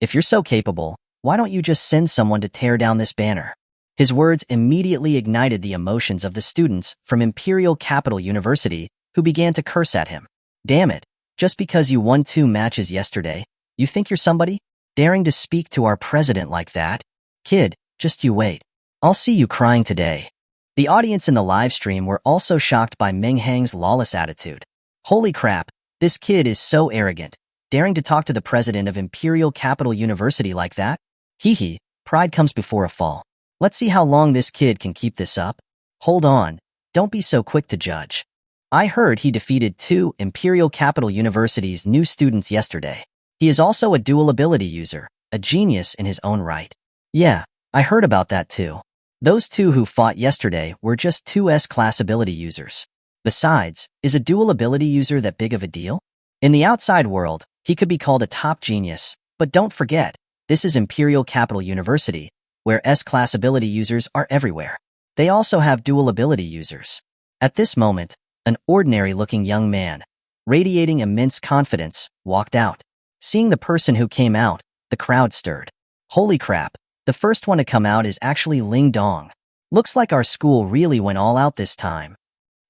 S1: If you're so capable, why don't you just send someone to tear down this banner? His words immediately ignited the emotions of the students from Imperial Capital University, who began to curse at him. Damn it, just because you won 2 matches yesterday, you think you're somebody? Daring to speak to our president like that? Kid, just you wait. I'll see you crying today. The audience in the live stream were also shocked by Meng Hang's lawless attitude. Holy crap, this kid is so arrogant, daring to talk to the president of Imperial Capital University like that? Hee, pride comes before a fall. Let's see how long this kid can keep this up. Hold on, don't be so quick to judge. I heard he defeated 2 Imperial Capital University's new students yesterday. He is also a dual ability user, a genius in his own right. Yeah, I heard about that too. Those 2 who fought yesterday were just 2 S-class ability users. Besides, is a dual ability user that big of a deal? In the outside world, he could be called a top genius, but don't forget, this is Imperial Capital University, where S-class ability users are everywhere. They also have dual ability users. At this moment, an ordinary-looking young man, radiating immense confidence, walked out. Seeing the person who came out, the crowd stirred. Holy crap, the first one to come out is actually Ling Dong. Looks like our school really went all out this time.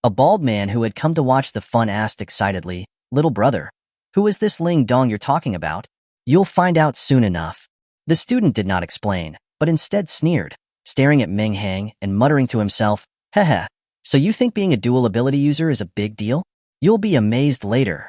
S1: A bald man who had come to watch the fun asked excitedly, "Little brother, who is this Ling Dong you're talking about?" "You'll find out soon enough." The student did not explain, but instead sneered, staring at Meng Hang and muttering to himself, "Heh, so you think being a dual ability user is a big deal? You'll be amazed later."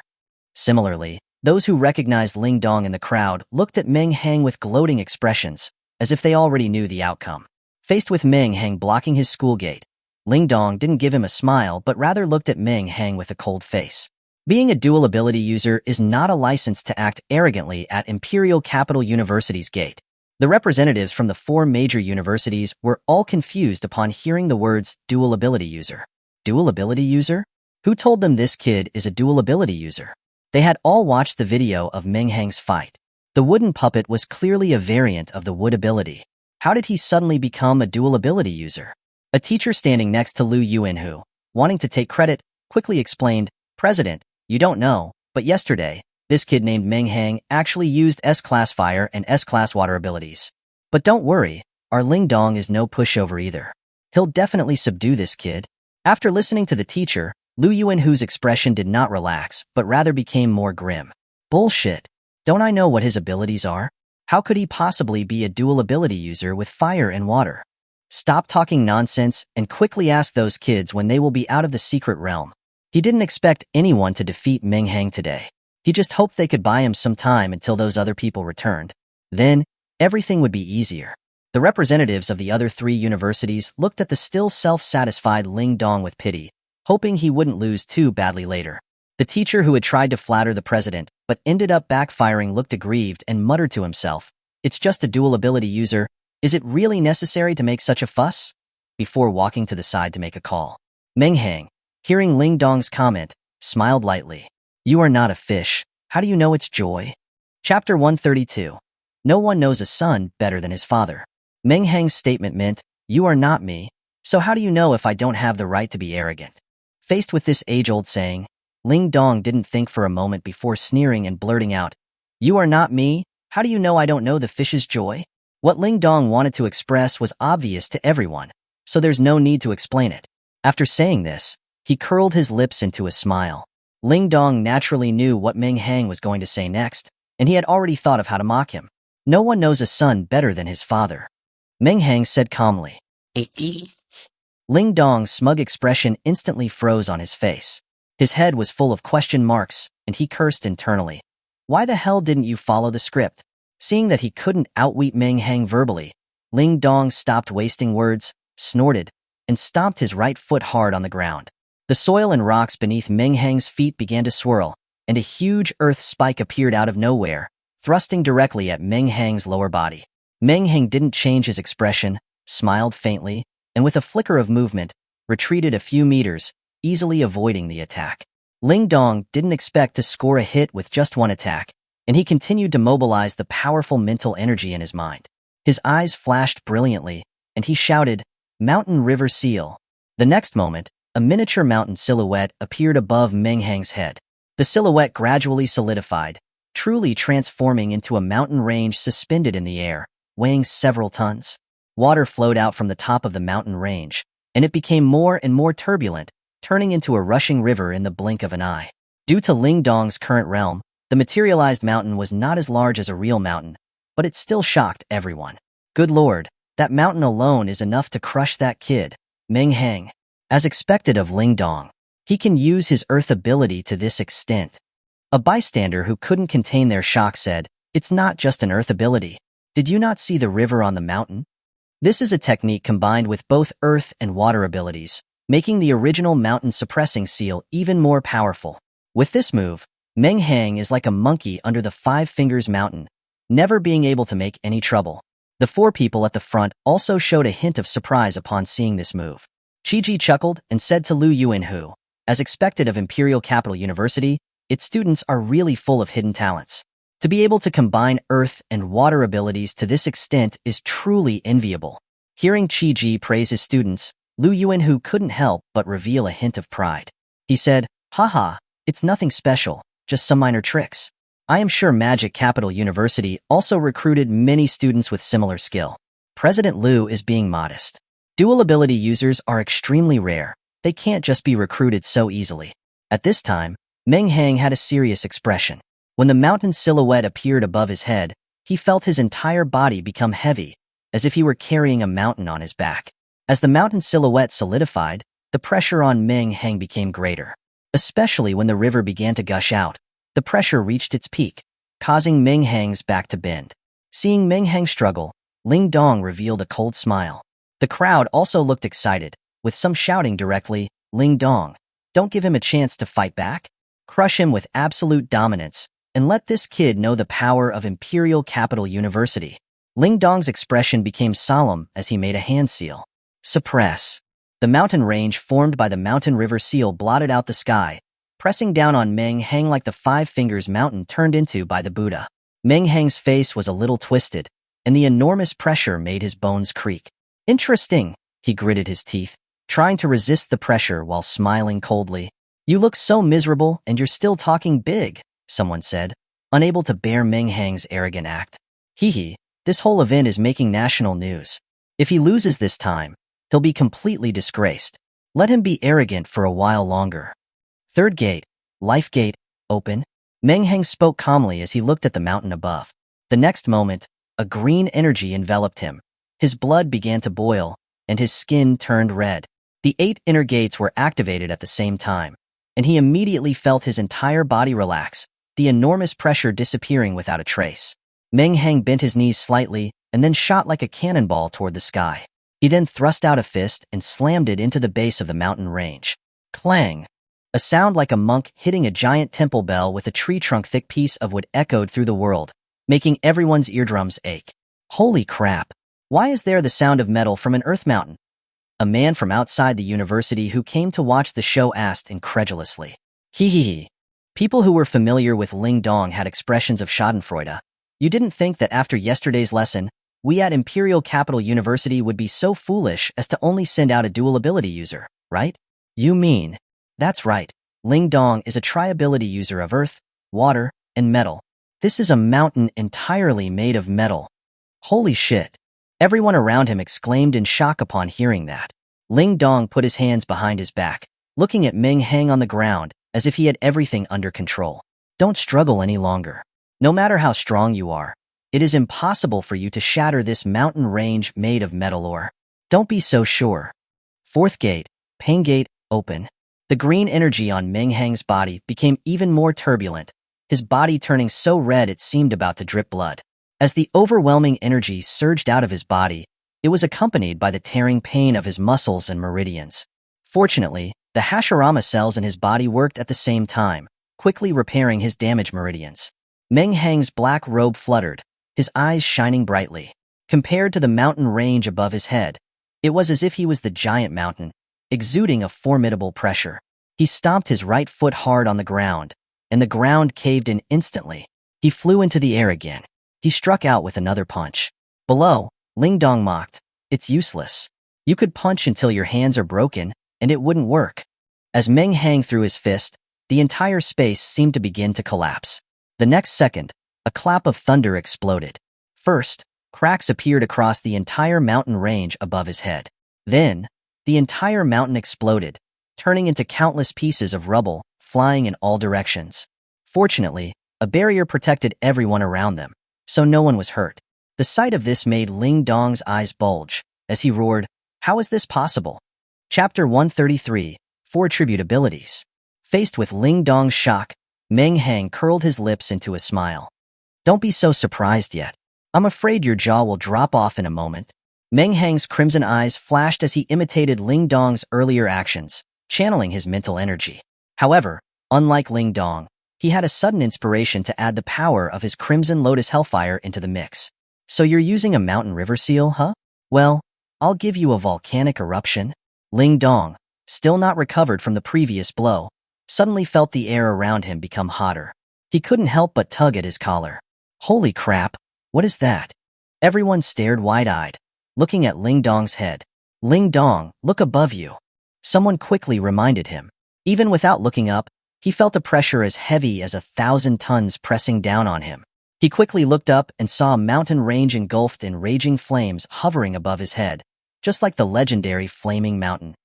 S1: Similarly, those who recognized Ling Dong in the crowd looked at Meng Hang with gloating expressions, as if they already knew the outcome. Faced with Meng Hang blocking his school gate, Ling Dong didn't give him a smile but rather looked at Meng Hang with a cold face. Being a dual ability user is not a license to act arrogantly at Imperial Capital University's gate. The representatives from the 4 major universities were all confused upon hearing the words dual ability user. Dual ability user? Who told them this kid is a dual ability user? They had all watched the video of Meng Hang's fight. The wooden puppet was clearly a variant of the wood ability. How did he suddenly become a dual ability user? A teacher standing next to Liu Yuanhu, wanting to take credit, quickly explained, "President, you don't know, but yesterday, this kid named Meng Hang actually used S-class fire and S-class water abilities. But don't worry, our Ling Dong is no pushover either. He'll definitely subdue this kid." After listening to the teacher, Liu Yuanhu's expression did not relax, but rather became more grim. "Bullshit. Don't I know what his abilities are? How could he possibly be a dual ability user with fire and water? Stop talking nonsense and quickly ask those kids when they will be out of the secret realm." He didn't expect anyone to defeat Meng Hang today. He just hoped they could buy him some time until those other people returned. Then, everything would be easier. The representatives of the other 3 universities looked at the still self-satisfied Ling Dong with pity, hoping he wouldn't lose too badly later. The teacher who had tried to flatter the president but ended up backfiring looked aggrieved and muttered to himself, "It's just a dual ability user. Is it really necessary to make such a fuss?" Before walking to the side to make a call. Meng Hang, hearing Ling Dong's comment, smiled lightly. "You are not a fish. How do you know it's joy?" Chapter 132. No one knows a son better than his father. Meng Hang's statement meant, "You are not me, so how do you know if I don't have the right to be arrogant?" Faced with this age-old saying, Ling Dong didn't think for a moment before sneering and blurting out, "You are not me? How do you know I don't know the fish's joy?" What Ling Dong wanted to express was obvious to everyone, so there's no need to explain it. After saying this, he curled his lips into a smile. Ling Dong naturally knew what Meng Hang was going to say next, and he had already thought of how to mock him. No one knows a son better than his father. Meng Hang said calmly. Ling Dong's smug expression instantly froze on his face. His head was full of question marks, and he cursed internally. Why the hell didn't you follow the script? Seeing that he couldn't outwit Meng Hang verbally, Ling Dong stopped wasting words, snorted, and stomped his right foot hard on the ground. The soil and rocks beneath Meng Hang's feet began to swirl, and a huge earth spike appeared out of nowhere, thrusting directly at Meng Hang's lower body. Meng Hang didn't change his expression, smiled faintly, and with a flicker of movement, retreated a few meters, easily avoiding the attack. Ling Dong didn't expect to score a hit with just one attack, and he continued to mobilize the powerful mental energy in his mind. His eyes flashed brilliantly, and he shouted, "Mountain River Seal." The next moment, a miniature mountain silhouette appeared above Meng Hang's head. The silhouette gradually solidified, truly transforming into a mountain range suspended in the air, weighing several tons. Water flowed out from the top of the mountain range, and it became more and more turbulent, turning into a rushing river in the blink of an eye. Due to Ling Dong's current realm, the materialized mountain was not as large as a real mountain, but it still shocked everyone. Good lord, that mountain alone is enough to crush that kid, Meng Hang. As expected of Ling Dong, he can use his earth ability to this extent. A bystander who couldn't contain their shock said, "It's not just an earth ability. Did you not see the river on the mountain? This is a technique combined with both earth and water abilities, making the original mountain-suppressing seal even more powerful. With this move, Meng Hang is like a monkey under the Five Fingers Mountain, never being able to make any trouble. The four people at the front also showed a hint of surprise upon seeing this move. Chi-Ji chuckled and said to Lu Yuanhu, as expected of Imperial Capital University, its students are really full of hidden talents. To be able to combine earth and water abilities to this extent is truly enviable. Hearing Chi-Ji praise his students, Lu Yuanhu couldn't help but reveal a hint of pride. He said, "Haha, it's nothing special, just some minor tricks. I am sure Magic Capital University also recruited many students with similar skill." President Lu is being modest. Dual ability users are extremely rare. They can't just be recruited so easily. At this time, Meng Hang had a serious expression. When the mountain silhouette appeared above his head, he felt his entire body become heavy, as if he were carrying a mountain on his back. As the mountain silhouette solidified, the pressure on Meng Hang became greater. Especially when the river began to gush out, the pressure reached its peak, causing Meng Hang's back to bend. Seeing Meng Hang struggle, Ling Dong revealed a cold smile. The crowd also looked excited, with some shouting directly, "Ling Dong, don't give him a chance to fight back. Crush him with absolute dominance, and let this kid know the power of Imperial Capital University." Ling Dong's expression became solemn as he made a hand seal. Suppress. The mountain range formed by the mountain river seal blotted out the sky, pressing down on Meng Hang like the Five Fingers Mountain turned into by the Buddha. Meng Hang's face was a little twisted, and the enormous pressure made his bones creak. "Interesting," he gritted his teeth, trying to resist the pressure while smiling coldly. "You look so miserable and you're still talking big," someone said, unable to bear Meng Hang's arrogant act. "Hee, this whole event is making national news. If he loses this time, he'll be completely disgraced. Let him be arrogant for a while longer." Third gate, life gate, open. Meng Hang spoke calmly as he looked at the mountain above. The next moment, a green energy enveloped him. His blood began to boil, and his skin turned red. The 8 inner gates were activated at the same time, and he immediately felt his entire body relax, the enormous pressure disappearing without a trace. Meng Hang bent his knees slightly and then shot like a cannonball toward the sky. He then thrust out a fist and slammed it into the base of the mountain range. Clang! A sound like a monk hitting a giant temple bell with a tree-trunk-thick piece of wood echoed through the world, making everyone's eardrums ache. Holy crap! Why is there the sound of metal from an earth mountain? A man from outside the university who came to watch the show asked incredulously. Hee. People who were familiar with Ling Dong had expressions of schadenfreude. You didn't think that after yesterday's lesson, we at Imperial Capital University would be so foolish as to only send out a dual ability user, right? You mean? That's right. Ling Dong is a tri-ability user of earth, water, and metal. This is a mountain entirely made of metal. Holy shit. Everyone around him exclaimed in shock upon hearing that. Ling Dong put his hands behind his back, looking at Meng Hang on the ground as if he had everything under control. Don't struggle any longer. No matter how strong you are, it is impossible for you to shatter this mountain range made of metal ore. Don't be so sure. Fourth gate, pain gate, open. The green energy on Meng Hang's body became even more turbulent, his body turning so red it seemed about to drip blood. As the overwhelming energy surged out of his body, it was accompanied by the tearing pain of his muscles and meridians. Fortunately, the Hashirama cells in his body worked at the same time, quickly repairing his damaged meridians. Meng Hang's black robe fluttered, his eyes shining brightly. Compared to the mountain range above his head, it was as if he was the giant mountain, exuding a formidable pressure. He stomped his right foot hard on the ground, and the ground caved in instantly. He flew into the air again. He struck out with another punch. Below, Ling Dong mocked, "It's useless. You could punch until your hands are broken, and it wouldn't work." As Meng Hang threw his fist, the entire space seemed to begin to collapse. The next second, a clap of thunder exploded. First, cracks appeared across the entire mountain range above his head. Then, the entire mountain exploded, turning into countless pieces of rubble, flying in all directions. Fortunately, a barrier protected everyone around them, so no one was hurt. The sight of this made Ling Dong's eyes bulge, as he roared, "How is this possible?" Chapter 133, 4 Tribute Abilities. Faced with Ling Dong's shock, Meng Hang curled his lips into a smile. "Don't be so surprised yet. I'm afraid your jaw will drop off in a moment." Meng Hang's crimson eyes flashed as he imitated Ling Dong's earlier actions, channeling his mental energy. However, unlike Ling Dong, he had a sudden inspiration to add the power of his Crimson Lotus Hellfire into the mix. So you're using a mountain river seal, huh? Well, I'll give you a volcanic eruption. Ling Dong, still not recovered from the previous blow, suddenly felt the air around him become hotter. He couldn't help but tug at his collar. Holy crap, what is that? Everyone stared wide-eyed, looking at Ling Dong's head. Ling Dong, look above you. Someone quickly reminded him. Even without looking up, he felt a pressure as heavy as 1,000 tons pressing down on him. He quickly looked up and saw a mountain range engulfed in raging flames hovering above his head, just like the legendary Flaming Mountain.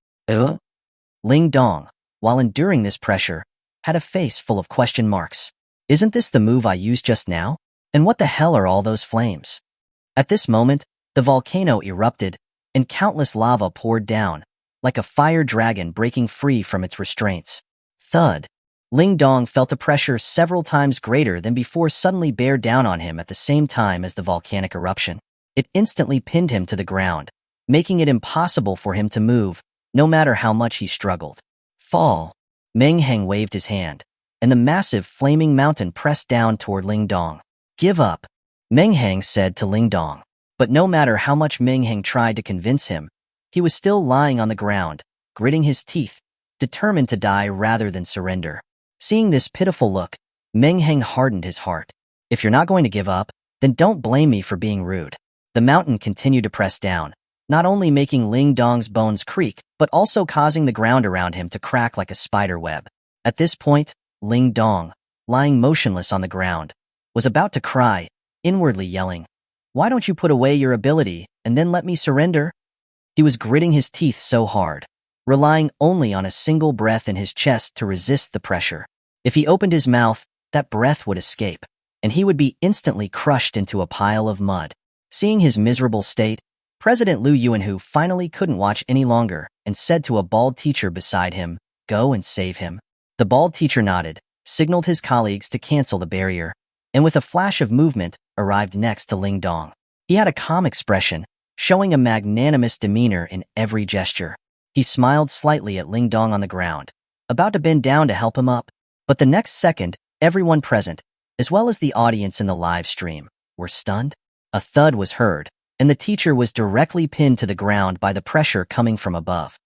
S1: Ling Dong, while enduring this pressure, had a face full of question marks. Isn't this the move I used just now? And what the hell are all those flames? At this moment, the volcano erupted, and countless lava poured down, like a fire dragon breaking free from its restraints. Thud. Ling Dong felt a pressure several times greater than before suddenly bear down on him at the same time as the volcanic eruption. It instantly pinned him to the ground, making it impossible for him to move, no matter how much he struggled. Fall. Meng Hang waved his hand, and the massive flaming mountain pressed down toward Ling Dong. Give up, Meng Hang said to Ling Dong. But no matter how much Meng Hang tried to convince him, he was still lying on the ground, gritting his teeth, determined to die rather than surrender. Seeing this pitiful look, Meng Hang hardened his heart. If you're not going to give up, then don't blame me for being rude. The mountain continued to press down, not only making Ling Dong's bones creak, but also causing the ground around him to crack like a spider web. At this point, Ling Dong, lying motionless on the ground, was about to cry, inwardly yelling, "Why don't you put away your ability and then let me surrender?" He was gritting his teeth so hard, relying only on a single breath in his chest to resist the pressure. If he opened his mouth, that breath would escape, and he would be instantly crushed into a pile of mud. Seeing his miserable state, President Liu Yuanhu finally couldn't watch any longer and said to a bald teacher beside him, "Go and save him." The bald teacher nodded, signaled his colleagues to cancel the barrier, and with a flash of movement, arrived next to Ling Dong. He had a calm expression, showing a magnanimous demeanor in every gesture. He smiled slightly at Ling Dong on the ground, about to bend down to help him up. But the next second, everyone present, as well as the audience in the live stream, were stunned. A thud was heard, and the teacher was directly pinned to the ground by the pressure coming from above.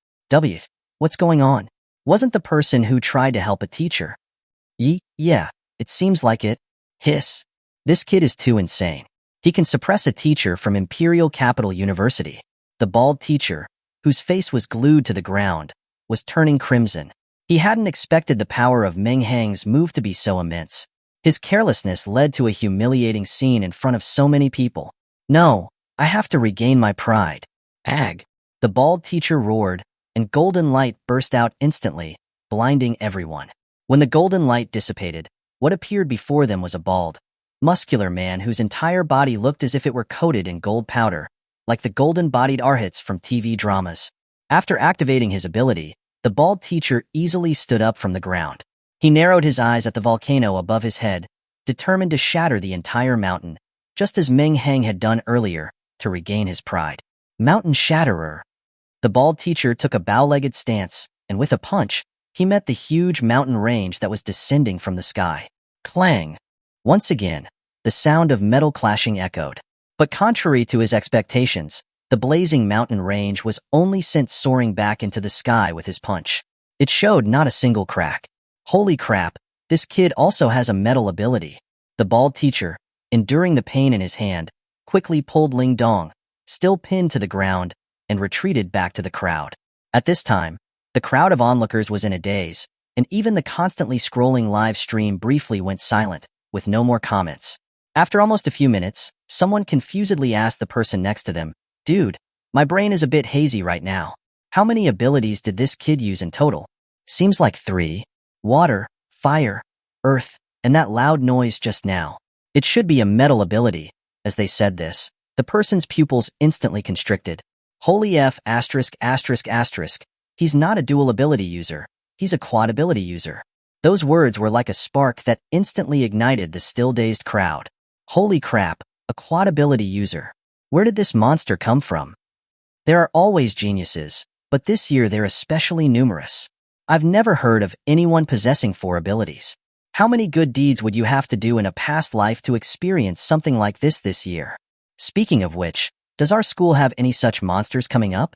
S1: What's going on? Wasn't the person who tried to help a teacher? Yeah, it seems like it. Hiss. This kid is too insane. He can suppress a teacher from Imperial Capital University. The bald teacher, whose face was glued to the ground, was turning crimson. He hadn't expected the power of Meng Hang's move to be so immense. His carelessness led to a humiliating scene in front of so many people. No, I have to regain my pride. Ag. The bald teacher roared, and golden light burst out instantly, blinding everyone. When the golden light dissipated, what appeared before them was a bald, muscular man whose entire body looked as if it were coated in gold powder, like the golden-bodied arhats from TV dramas. After activating his ability, the bald teacher easily stood up from the ground. He narrowed his eyes at the volcano above his head, determined to shatter the entire mountain, just as Meng Hang had done earlier, to regain his pride. Mountain Shatterer. The bald teacher took a bow-legged stance, and with a punch, he met the huge mountain range that was descending from the sky. Clang! Once again, the sound of metal clashing echoed. But contrary to his expectations, the blazing mountain range was only sent soaring back into the sky with his punch. It showed not a single crack. Holy crap, this kid also has a metal ability. The bald teacher, enduring the pain in his hand, quickly pulled Ling Dong, still pinned to the ground, and retreated back to the crowd. At this time, the crowd of onlookers was in a daze, and even the constantly scrolling live stream briefly went silent, with no more comments. After almost a few minutes, someone confusedly asked the person next to them, "Dude, my brain is a bit hazy right now. How many abilities did this kid use in total?" "Seems like 3. Water, fire, earth, and that loud noise just now. It should be a metal ability." As they said this, the person's pupils instantly constricted. Holy F******. He's not a dual ability user. He's a quad ability user. Those words were like a spark that instantly ignited the still dazed crowd. Holy crap, a quad ability user. Where did this monster come from? There are always geniuses, but this year they're especially numerous. I've never heard of anyone possessing 4 abilities. How many good deeds would you have to do in a past life to experience something like this year? Speaking of which, does our school have any such monsters coming up?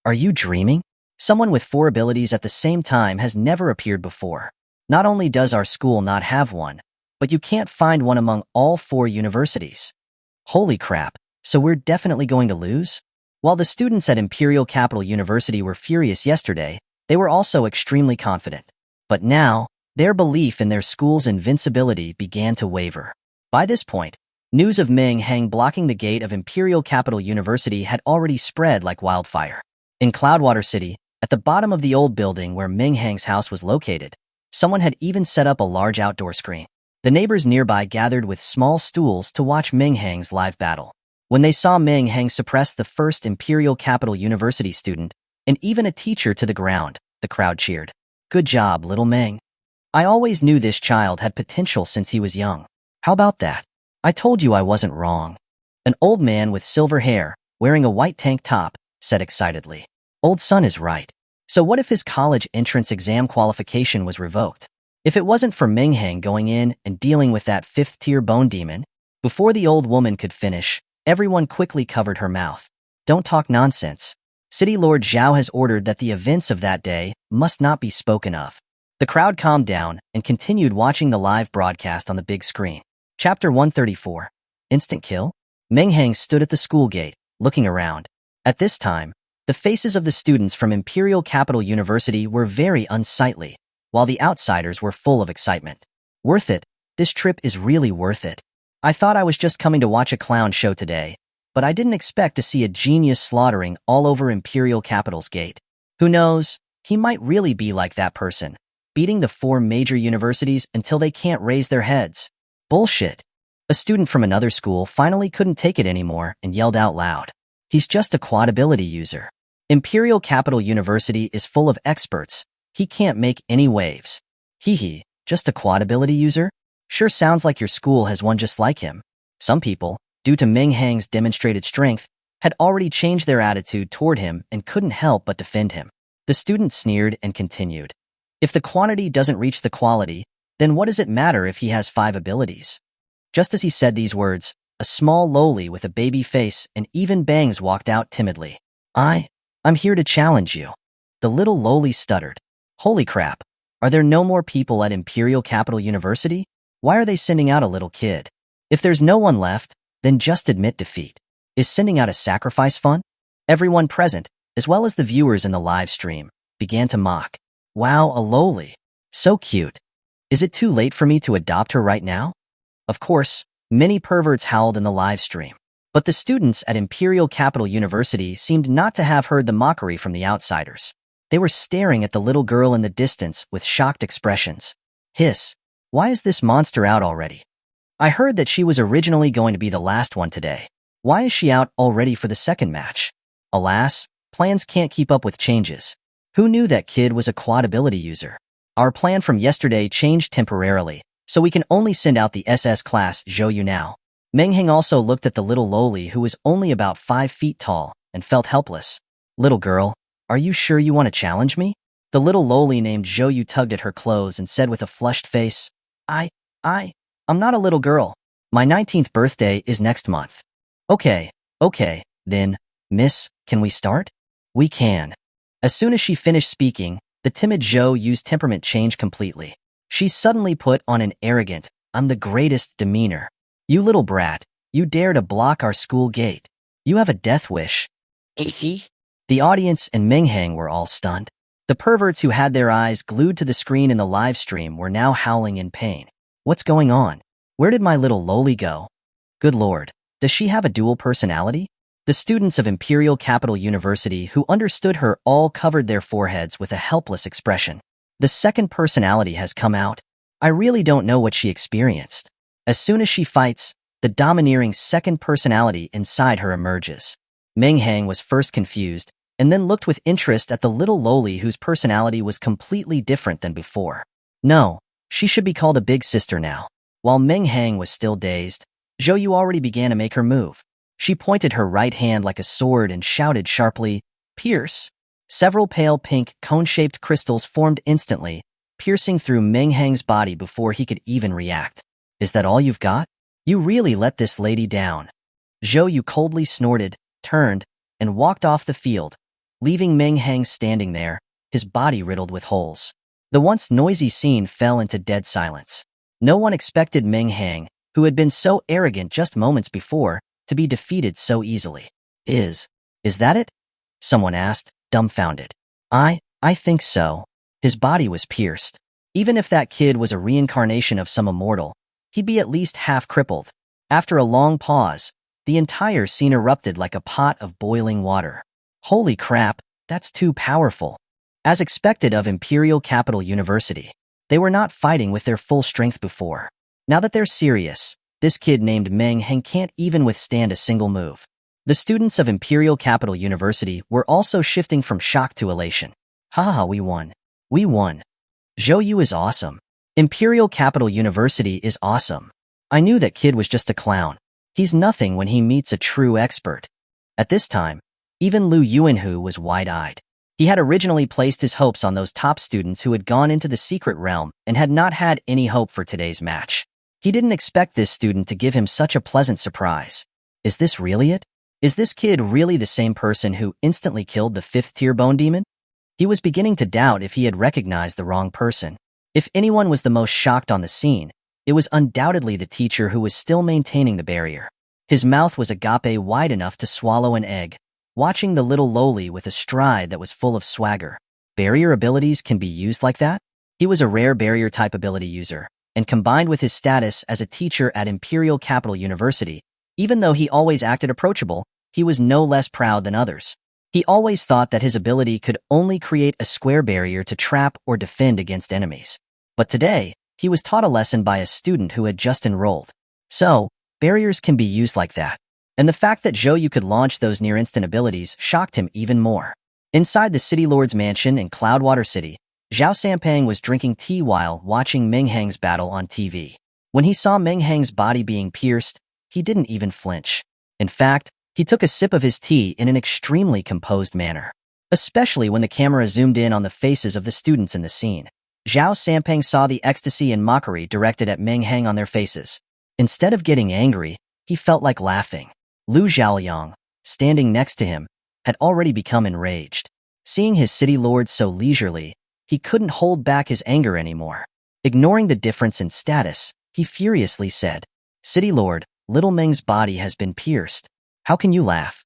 S1: Are you dreaming? Someone with 4 abilities at the same time has never appeared before. Not only does our school not have one, but you can't find one among all 4 universities. Holy crap, so we're definitely going to lose? While the students at Imperial Capital University were furious yesterday, they were also extremely confident. But now, their belief in their school's invincibility began to waver. By this point, news of Meng Hang blocking the gate of Imperial Capital University had already spread like wildfire. In Cloudwater City, at the bottom of the old building where Meng Hang's house was located, someone had even set up a large outdoor screen. The neighbors nearby gathered with small stools to watch Meng Hang's live battle. When they saw Meng Hang suppress the first Imperial Capital University student, and even a teacher to the ground, the crowd cheered. Good job, little Meng. I always knew this child had potential since he was young. How about that? I told you I wasn't wrong. An old man with silver hair, wearing a white tank top, said excitedly. Old son is right. So what if his college entrance exam qualification was revoked? If it wasn't for Meng Hang going in and dealing with that 5th-tier bone demon? Before the old woman could finish, everyone quickly covered her mouth. Don't talk nonsense. City Lord Zhao has ordered that the events of that day must not be spoken of. The crowd calmed down and continued watching the live broadcast on the big screen. Chapter 134. Instant Kill? Meng Hang stood at the school gate, looking around. At this time, the faces of the students from Imperial Capital University were very unsightly, while the outsiders were full of excitement. Worth it. This trip is really worth it. I thought I was just coming to watch a clown show today, but I didn't expect to see a genius slaughtering all over Imperial Capital's gate. Who knows, he might really be like that person, beating the 4 major universities until they can't raise their heads. Bullshit. A student from another school finally couldn't take it anymore and yelled out loud. He's just a quad ability user. Imperial Capital University is full of experts. He can't make any waves. Hee, just a quad ability user? Sure sounds like your school has one just like him. Some people, due to Meng Hang's demonstrated strength, had already changed their attitude toward him and couldn't help but defend him. The student sneered and continued. If the quantity doesn't reach the quality, then what does it matter if he has 5 abilities? Just as he said these words, a small lowly with a baby face and even bangs walked out timidly. I'm here to challenge you. The little lowly stuttered. Holy crap, are there no more people at Imperial Capital University? Why are they sending out a little kid? If there's no one left, then just admit defeat. Is sending out a sacrifice fun? Everyone present, as well as the viewers in the live stream, began to mock. Wow, a lowly. So cute. Is it too late for me to adopt her right now? Of course, many perverts howled in the live stream. But the students at Imperial Capital University seemed not to have heard the mockery from the outsiders. They were staring at the little girl in the distance with shocked expressions. Hiss. Why is this monster out already? I heard that she was originally going to be the last one today. Why is she out already for the second match? Alas, plans can't keep up with changes. Who knew that kid was a quad ability user? Our plan from yesterday changed temporarily, so we can only send out the SS class Zhou now. Meng Hang also looked at the little lowly who was only about 5 feet tall and felt helpless. Little girl, are you sure you want to challenge me? The little lowly named Zhou tugged at her clothes and said with a flushed face, I'm not a little girl. My 19th birthday is next month. Okay, then, miss, can we start? We can. As soon as she finished speaking, the timid Zhou's temperament changed completely. She suddenly put on an arrogant, I'm the greatest demeanor. You little brat, you dare to block our school gate. You have a death wish. The audience and Meng Hang were all stunned. The perverts who had their eyes glued to the screen in the live stream were now howling in pain. What's going on? Where did my little lowly go? Good lord, does she have a dual personality? The students of Imperial Capital University who understood her all covered their foreheads with a helpless expression. The second personality has come out. I really don't know what she experienced. As soon as she fights, the domineering second personality inside her emerges. Meng Hang was first confused, and then looked with interest at the little lowly whose personality was completely different than before. No, she should be called a big sister now. While Meng Hang was still dazed, Zhou already began to make her move. She pointed her right hand like a sword and shouted sharply, "Pierce!" Several pale pink, cone-shaped crystals formed instantly, piercing through Meng Hang's body before he could even react. "Is that all you've got? You really let this lady down." Zhou Yu coldly snorted, turned, and walked off the field, leaving Meng Hang standing there, his body riddled with holes. The once noisy scene fell into dead silence. No one expected Meng Hang, who had been so arrogant just moments before, to be defeated so easily. Is that it?" someone asked, dumbfounded. I think so. His body was pierced. Even if that kid was a reincarnation of some immortal, he'd be at least half crippled. After a long pause, the entire scene erupted like a pot of boiling water. Holy crap, that's too powerful. As expected of Imperial Capital University, they were not fighting with their full strength before. Now that they're serious, this kid named Meng Hang can't even withstand a single move. The students of Imperial Capital University were also shifting from shock to elation. Haha, we won. We won. Zhou Yu is awesome. Imperial Capital University is awesome. I knew that kid was just a clown. He's nothing when he meets a true expert. At this time, even Lu Yuanhu was wide-eyed. He had originally placed his hopes on those top students who had gone into the secret realm and had not had any hope for today's match. He didn't expect this student to give him such a pleasant surprise. Is this really it? Is this kid really the same person who instantly killed the 5th-tier bone demon? He was beginning to doubt if he had recognized the wrong person. If anyone was the most shocked on the scene, it was undoubtedly the teacher who was still maintaining the barrier. His mouth was agape wide enough to swallow an egg, watching the little lowly with a stride that was full of swagger. Barrier abilities can be used like that? He was a rare barrier type ability user, and combined with his status as a teacher at Imperial Capital University, even though he always acted approachable, he was no less proud than others. He always thought that his ability could only create a square barrier to trap or defend against enemies. But today, he was taught a lesson by a student who had just enrolled. So, barriers can be used like that. And the fact that Zhou Yu could launch those near-instant abilities shocked him even more. Inside the City Lord's mansion in Cloudwater City, Zhao Sanpeng was drinking tea while watching Meng Hang's battle on TV. When he saw Meng Hang's body being pierced, he didn't even flinch. In fact, he took a sip of his tea in an extremely composed manner. Especially when the camera zoomed in on the faces of the students in the scene. Zhao Sanpeng saw the ecstasy and mockery directed at Meng Hang on their faces. Instead of getting angry, he felt like laughing. Lu Zhaoyang, standing next to him, had already become enraged. Seeing his city lord so leisurely, he couldn't hold back his anger anymore. Ignoring the difference in status, he furiously said, "City Lord, little Meng's body has been pierced. How can you laugh?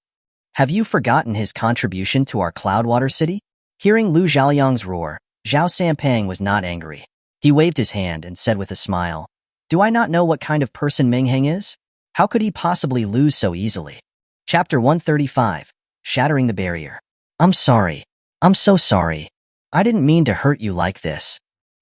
S1: Have you forgotten his contribution to our Cloudwater City?" Hearing Lu Zhaoyang's roar, Zhao Sanpeng was not angry. He waved his hand and said with a smile, "Do I not know what kind of person Meng Hang is? How could he possibly lose so easily?" Chapter 135, Shattering the Barrier. "I'm sorry. I'm so sorry. I didn't mean to hurt you like this."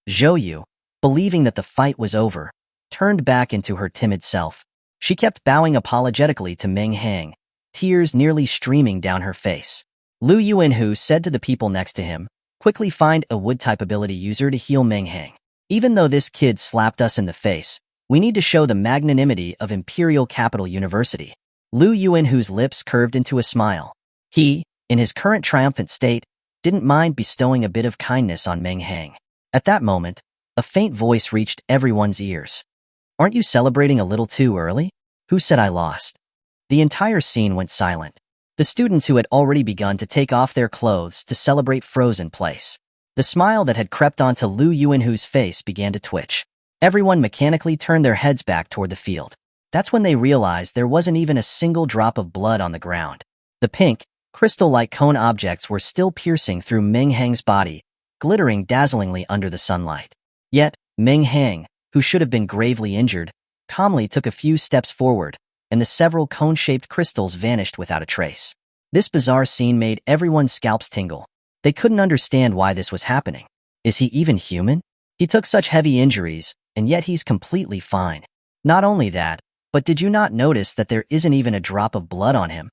S1: Zhou Yu, believing that the fight was over, turned back into her timid self. She kept bowing apologetically to Meng Hang, tears nearly streaming down her face. Lu Yuanhu said to the people next to him, "Quickly find a wood-type ability user to heal Meng Hang. Even though this kid slapped us in the face, we need to show the magnanimity of Imperial Capital University." Lu Yuanhu's lips curved into a smile. He, in his current triumphant state, didn't mind bestowing a bit of kindness on Meng Hang. At that moment, a faint voice reached everyone's ears. "Aren't you celebrating a little too early? Who said I lost?" The entire scene went silent. The students who had already begun to take off their clothes to celebrate froze in place. The smile that had crept onto Lu Yuanhu's face began to twitch. Everyone mechanically turned their heads back toward the field. That's when they realized there wasn't even a single drop of blood on the ground. The pink, crystal-like cone objects were still piercing through Meng Hang's body, glittering dazzlingly under the sunlight. Yet, Meng Hang, who should have been gravely injured, calmly took a few steps forward, and the several cone-shaped crystals vanished without a trace. This bizarre scene made everyone's scalps tingle. They couldn't understand why this was happening. Is he even human? He took such heavy injuries, and yet he's completely fine. Not only that, but did you not notice that there isn't even a drop of blood on him?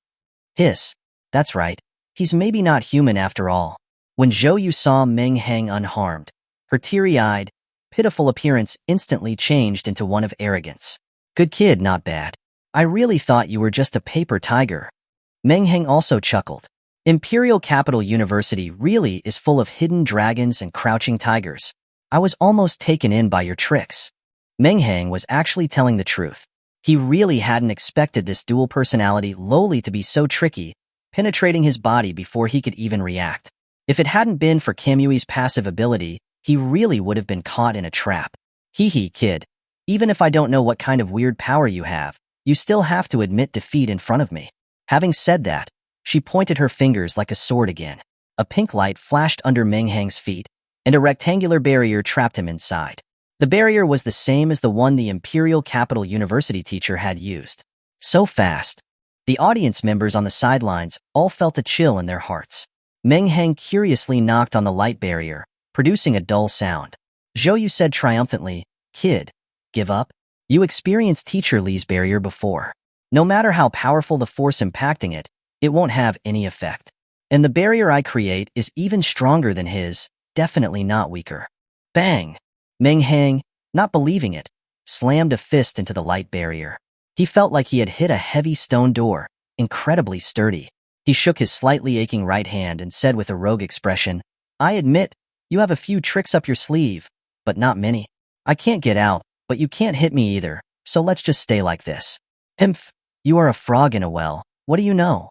S1: Hiss. That's right. He's maybe not human after all. When Zhou Yu saw Meng Hang unharmed, her teary-eyed, pitiful appearance instantly changed into one of arrogance. Good kid, not bad. I really thought you were just a paper tiger. Meng Hang also chuckled. Imperial Capital University really is full of hidden dragons and crouching tigers. I was almost taken in by your tricks. Meng Hang was actually telling the truth. He really hadn't expected this dual personality lowly to be so tricky, penetrating his body before he could even react. If it hadn't been for Kamui's passive ability, he really would have been caught in a trap. Hee hee, kid. Even if I don't know what kind of weird power you have, you still have to admit defeat in front of me. Having said that, she pointed her fingers like a sword again. A pink light flashed under Meng Hang's feet, and a rectangular barrier trapped him inside. The barrier was the same as the one the Imperial Capital University teacher had used. So fast. The audience members on the sidelines all felt a chill in their hearts. Meng Hang curiously knocked on the light barrier, producing a dull sound. Zhou said triumphantly, "Kid, give up? You experienced Teacher Li's barrier before. No matter how powerful the force impacting it, it won't have any effect. And the barrier I create is even stronger than his, definitely not weaker." Bang! Meng Hang, not believing it, slammed a fist into the light barrier. He felt like he had hit a heavy stone door, incredibly sturdy. He shook his slightly aching right hand and said with a rogue expression, "I admit, you have a few tricks up your sleeve, but not many. I can't get out, but you can't hit me either, so let's just stay like this." "Himph, you are a frog in a well, what do you know?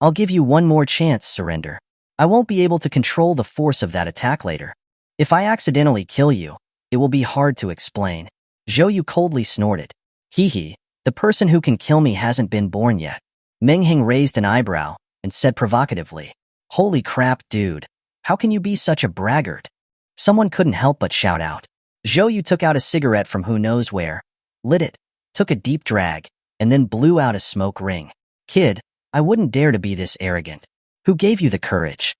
S1: I'll give you one more chance, surrender. I won't be able to control the force of that attack later. If I accidentally kill you, it will be hard to explain." Zhou coldly snorted. "Hee hee, the person who can kill me hasn't been born yet." Meng Hang raised an eyebrow and said provocatively, "Holy crap, dude. How can you be such a braggart?" Someone couldn't help but shout out. Zhou took out a cigarette from who knows where, lit it, took a deep drag, and then blew out a smoke ring. "Kid, I wouldn't dare to be this arrogant. Who gave you the courage?"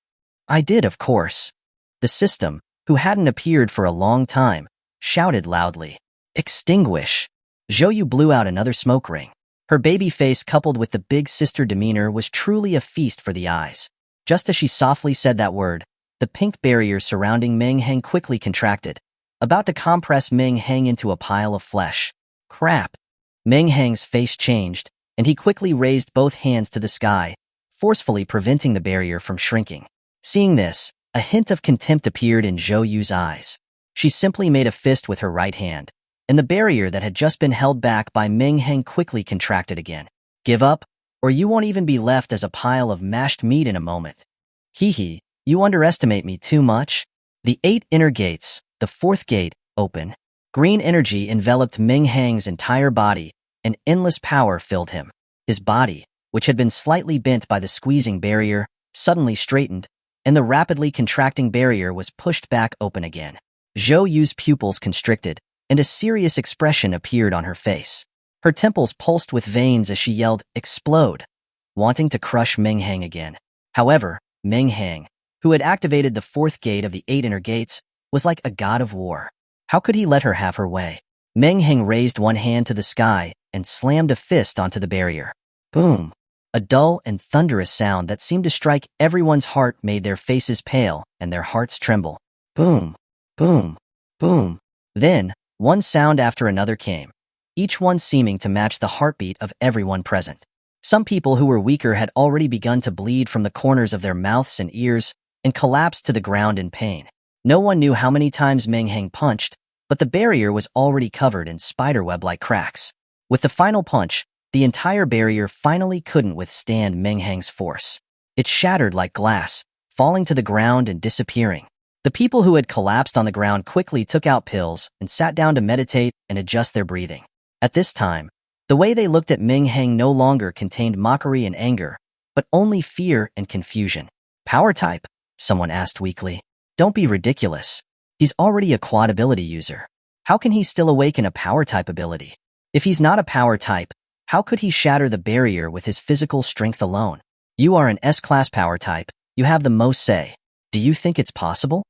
S1: "I did, of course." The system, who hadn't appeared for a long time, shouted loudly. "Extinguish." Zhou blew out another smoke ring. Her baby face coupled with the big sister demeanor was truly a feast for the eyes. Just as she softly said that word, the pink barrier surrounding Meng Hang quickly contracted, about to compress Meng Hang into a pile of flesh. Crap! Meng Hang's face changed, and he quickly raised both hands to the sky, forcefully preventing the barrier from shrinking. Seeing this, a hint of contempt appeared in Zhou eyes. She simply made a fist with her right hand, and the barrier that had just been held back by Meng Hang quickly contracted again. "Give up, or you won't even be left as a pile of mashed meat in a moment." "Hee hee, you underestimate me too much." The 8 inner gates, the 4th gate, open. Green energy enveloped Meng Hang's entire body, and endless power filled him. His body, which had been slightly bent by the squeezing barrier, suddenly straightened, and the rapidly contracting barrier was pushed back open again. Zhou's pupils constricted, and a serious expression appeared on her face. Her temples pulsed with veins as she yelled, "Explode!" wanting to crush Meng Hang again. However, Meng Hang, who had activated the 4th gate of the 8 inner gates, was like a god of war. How could he let her have her way? Meng Hang raised one hand to the sky and slammed a fist onto the barrier. Boom! A dull and thunderous sound that seemed to strike everyone's heart made their faces pale and their hearts tremble. Boom! Boom! Boom! Then, one sound after another came, each one seeming to match the heartbeat of everyone present. Some people who were weaker had already begun to bleed from the corners of their mouths and ears and collapsed to the ground in pain. No one knew how many times Meng Hang punched, but the barrier was already covered in spiderweb-like cracks. With the final punch, the entire barrier finally couldn't withstand Meng Hang's force. It shattered like glass, falling to the ground and disappearing. The people who had collapsed on the ground quickly took out pills and sat down to meditate and adjust their breathing. At this time, the way they looked at Meng Hang no longer contained mockery and anger, but only fear and confusion. "Power type?" someone asked weakly. "Don't be ridiculous. He's already a quad ability user. How can he still awaken a power type ability? If he's not a power type, how could he shatter the barrier with his physical strength alone? You are an S-class power type. You have the most say. Do you think it's possible?"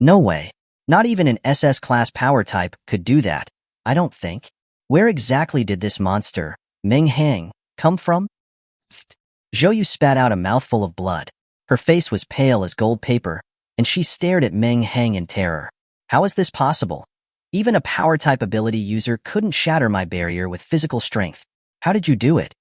S1: No way. Not even an SS-class power type could do that, I don't think. Where exactly did this monster, Meng Hang, come from? Zhou spat out a mouthful of blood. Her face was pale as gold paper, and she stared at Meng Hang in terror. How is this possible? Even a power-type ability user couldn't shatter my barrier with physical strength. How did you do it?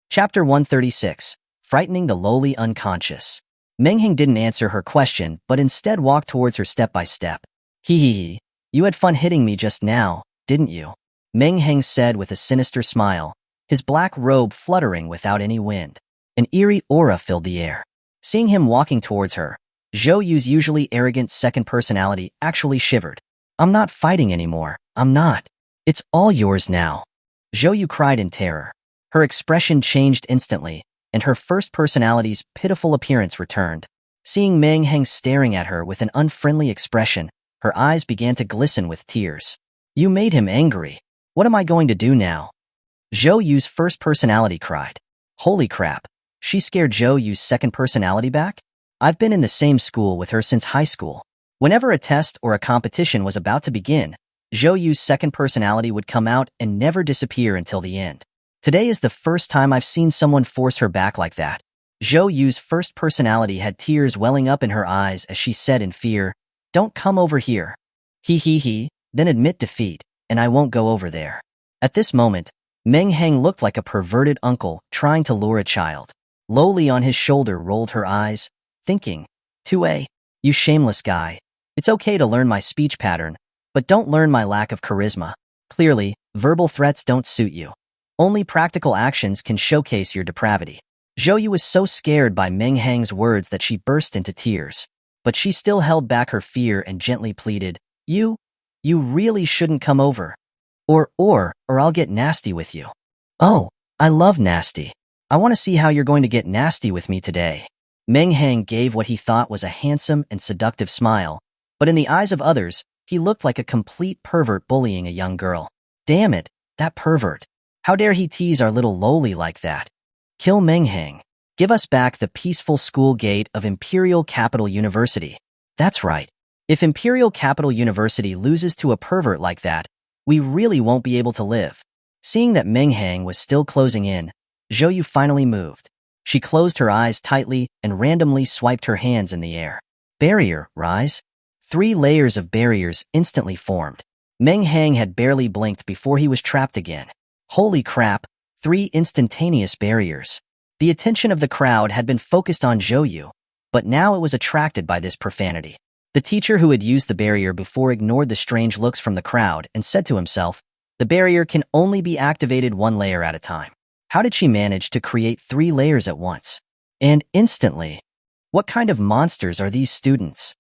S1: Chapter 136, Frightening the Lowly Unconscious. Meng Hang didn't answer her question, but instead walked towards her step by step. Hee. You had fun hitting me just now, didn't you? Meng Hang said with a sinister smile, his black robe fluttering without any wind. An eerie aura filled the air. Seeing him walking towards her, Zhou Yu's usually arrogant second personality actually shivered. I'm not fighting anymore. I'm not. It's all yours now. Zhou Yu cried in terror. Her expression changed instantly, and her first personality's pitiful appearance returned. Seeing Meng Hang staring at her with an unfriendly expression, her eyes began to glisten with tears. You made him angry. What am I going to do now? Zhou Yu's first personality cried. Holy crap. She scared Zhou Yu's second personality back? I've been in the same school with her since high school. Whenever a test or a competition was about to begin, Zhou Yu's second personality would come out and never disappear until the end. Today is the first time I've seen someone force her back like that. Zhou Yu's first personality had tears welling up in her eyes as she said in fear, Don't come over here. Then admit defeat, and I won't go over there. At this moment, Meng Hang looked like a perverted uncle trying to lure a child. Lowly on his shoulder rolled her eyes, thinking, 2A, you shameless guy. It's okay to learn my speech pattern, but don't learn my lack of charisma. Clearly, verbal threats don't suit you. Only practical actions can showcase your depravity. Zhou Yu was so scared by Meng Hang's words that she burst into tears. But she still held back her fear and gently pleaded, You really shouldn't come over. Or I'll get nasty with you. Oh, I love nasty. I want to see how you're going to get nasty with me today. Meng Hang gave what he thought was a handsome and seductive smile, but in the eyes of others, he looked like a complete pervert bullying a young girl. Damn it, that pervert. How dare he tease our little lowly like that? Kill Meng Hang. Give us back the peaceful school gate of Imperial Capital University. That's right. If Imperial Capital University loses to a pervert like that, we really won't be able to live. Seeing that Meng Hang was still closing in, Zhou Yu finally moved. She closed her eyes tightly and randomly swiped her hands in the air. Barrier, rise. 3 layers of barriers instantly formed. Meng Hang had barely blinked before he was trapped again. Holy crap, 3 instantaneous barriers. The attention of the crowd had been focused on Zhou Yu, but now it was attracted by this profanity. The teacher who had used the barrier before ignored the strange looks from the crowd and said to himself, the barrier can only be activated 1 layer at a time. How did she manage to create 3 layers at once? And instantly. What kind of monsters are these students?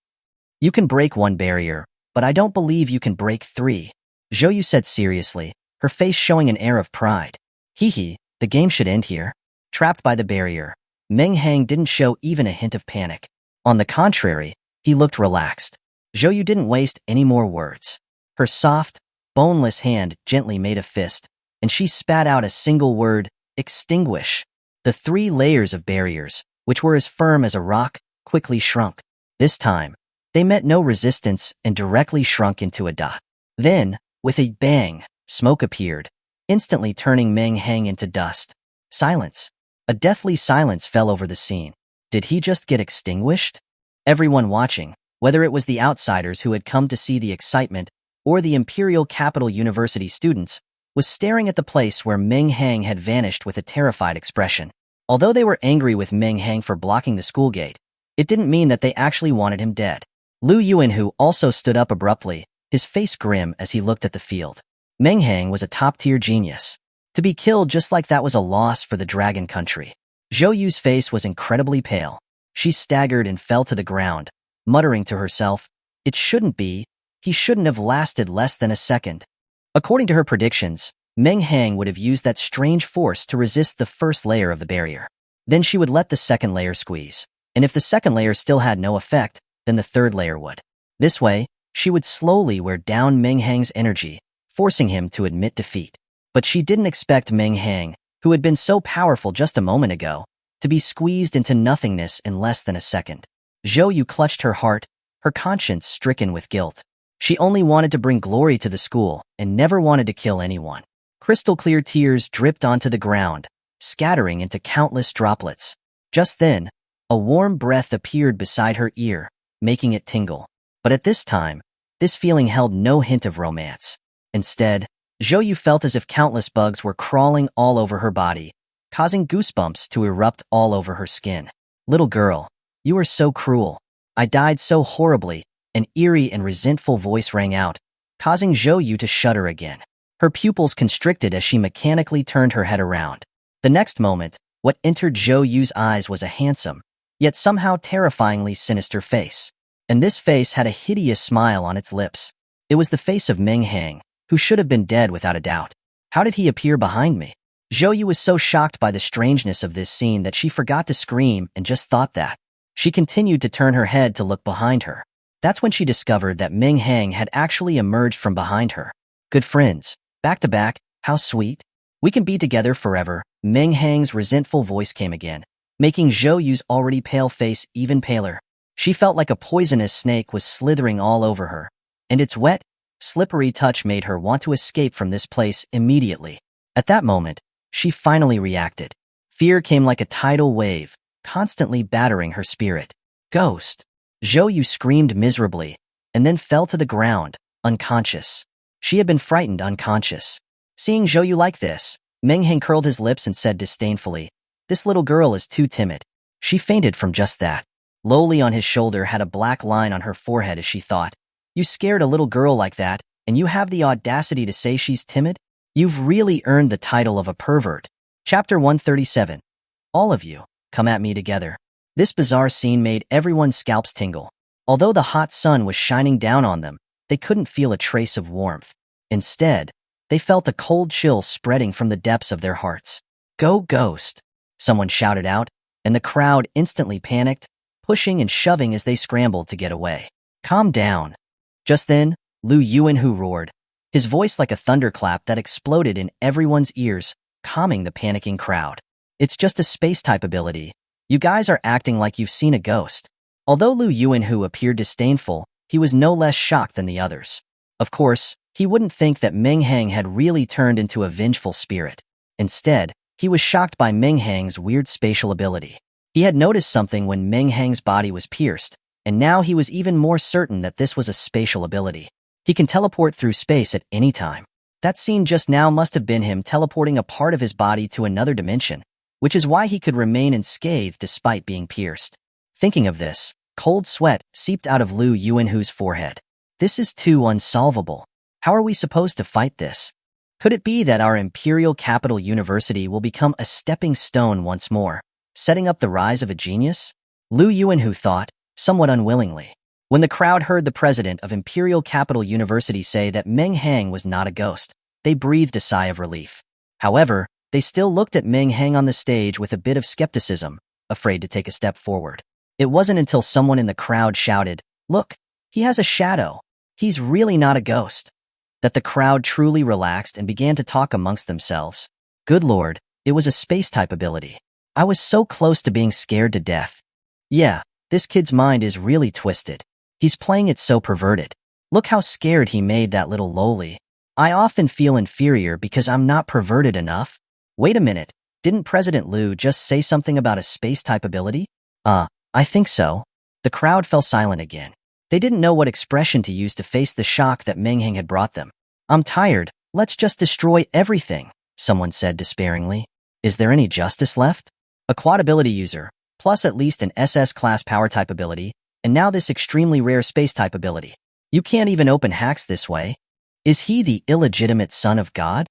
S1: You can break 1 barrier, but I don't believe you can break 3. Zhou Yu said seriously, her face showing an air of pride. The game should end here. Trapped by the barrier, Meng Hang didn't show even a hint of panic. On the contrary, he looked relaxed. Zhou Yu didn't waste any more words. Her soft, boneless hand gently made a fist, and she spat out a single word, extinguish. The 3 layers of barriers, which were as firm as a rock, quickly shrunk. This time, they met no resistance and directly shrunk into a dot. Then, with a bang, smoke appeared, instantly turning Meng Hang into dust. Silence. A deathly silence fell over the scene. Did he just get extinguished? Everyone watching, whether it was the outsiders who had come to see the excitement or the Imperial Capital University students, was staring at the place where Meng Hang had vanished with a terrified expression. Although they were angry with Meng Hang for blocking the school gate, it didn't mean that they actually wanted him dead. Lu Yuanhu also stood up abruptly, his face grim as he looked at the field. Meng Hang was a top-tier genius. To be killed just like that was a loss for the Dragon Country. Zhou Yu's face was incredibly pale. She staggered and fell to the ground, muttering to herself, It shouldn't be. He shouldn't have lasted less than a second. According to her predictions, Meng Hang would have used that strange force to resist the first layer of the barrier. Then she would let the second layer squeeze. And if the second layer still had no effect, then the third layer would. This way, she would slowly wear down Meng Hang's energy, forcing him to admit defeat. But she didn't expect Meng Hang, who had been so powerful just a moment ago, to be squeezed into nothingness in less than a second. Zhou Yu clutched her heart, her conscience stricken with guilt. She only wanted to bring glory to the school and never wanted to kill anyone. Crystal-clear tears dripped onto the ground, scattering into countless droplets. Just then, a warm breath appeared beside her ear, making it tingle. But at this time, this feeling held no hint of romance. Instead, Zhou felt as if countless bugs were crawling all over her body, causing goosebumps to erupt all over her skin. Little girl, you are so cruel. I died so horribly, an eerie and resentful voice rang out, causing Zhou to shudder again. Her pupils constricted as she mechanically turned her head around. The next moment, what entered Zhou's eyes was a handsome, yet somehow terrifyingly sinister face. And this face had a hideous smile on its lips. It was the face of Meng Hang, who should have been dead without a doubt. How did he appear behind me? Zhou was so shocked by the strangeness of this scene that she forgot to scream and just thought that. She continued to turn her head to look behind her. That's when she discovered that Meng Hang had actually emerged from behind her. Good friends, back to back, how sweet. We can be together forever. Meng Hang's resentful voice came again, making Zhou's already pale face even paler. She felt like a poisonous snake was slithering all over her, and its wet, slippery touch made her want to escape from this place immediately. At that moment, she finally reacted. Fear came like a tidal wave, constantly battering her spirit. Ghost! Zhou screamed miserably, and then fell to the ground, unconscious. She had been frightened unconscious. Seeing Zhou like this, Meng Hang curled his lips and said disdainfully, "This little girl is too timid." She fainted from just that. Lowly on his shoulder had a black line on her forehead as she thought, "You scared a little girl like that, and you have the audacity to say she's timid? You've really earned the title of a pervert." Chapter 137. All of you, come at me together. This bizarre scene made everyone's scalps tingle. Although the hot sun was shining down on them, they couldn't feel a trace of warmth. Instead, they felt a cold chill spreading from the depths of their hearts. "Go, Ghost!" someone shouted out, and the crowd instantly panicked, pushing and shoving as they scrambled to get away. "Calm down." Just then, Lin Luoxue roared, his voice like a thunderclap that exploded in everyone's ears, calming the panicking crowd. "It's just a space-type ability. You guys are acting like you've seen a ghost." Although Lin Luoxue appeared disdainful, he was no less shocked than the others. Of course, he wouldn't think that Meng Hang had really turned into a vengeful spirit. Instead, he was shocked by Meng Hang's weird spatial ability. He had noticed something when Meng Hang's body was pierced, and now he was even more certain that this was a spatial ability. He can teleport through space at any time. That scene just now must have been him teleporting a part of his body to another dimension, which is why he could remain unscathed despite being pierced. Thinking of this, cold sweat seeped out of Lin Luoxue's forehead. This is too unsolvable. How are we supposed to fight this? Could it be that our imperial capital university will become a stepping stone once more, setting up the rise of a genius? Lin Luoxue thought, somewhat unwillingly. When the crowd heard the president of Imperial Capital University say that Meng Hang was not a ghost, they breathed a sigh of relief. However, they still looked at Meng Hang on the stage with a bit of skepticism, afraid to take a step forward. It wasn't until someone in the crowd shouted, "Look, he has a shadow. He's really not a ghost," that the crowd truly relaxed and began to talk amongst themselves. Good lord, it was a space-type ability. I was so close to being scared to death. Yeah, this kid's mind is really twisted. He's playing it so perverted. Look how scared he made that little loli. I often feel inferior because I'm not perverted enough. Wait a minute, didn't President Liu just say something about a space-type ability? I think so. The crowd fell silent again. They didn't know what expression to use to face the shock that Meng Hang had brought them. "I'm tired, let's just destroy everything," someone said despairingly. "Is there any justice left?" A quad ability user, plus at least an SS-class power-type ability, and now this extremely rare space-type ability. You can't even open hacks this way. Is he the illegitimate son of God?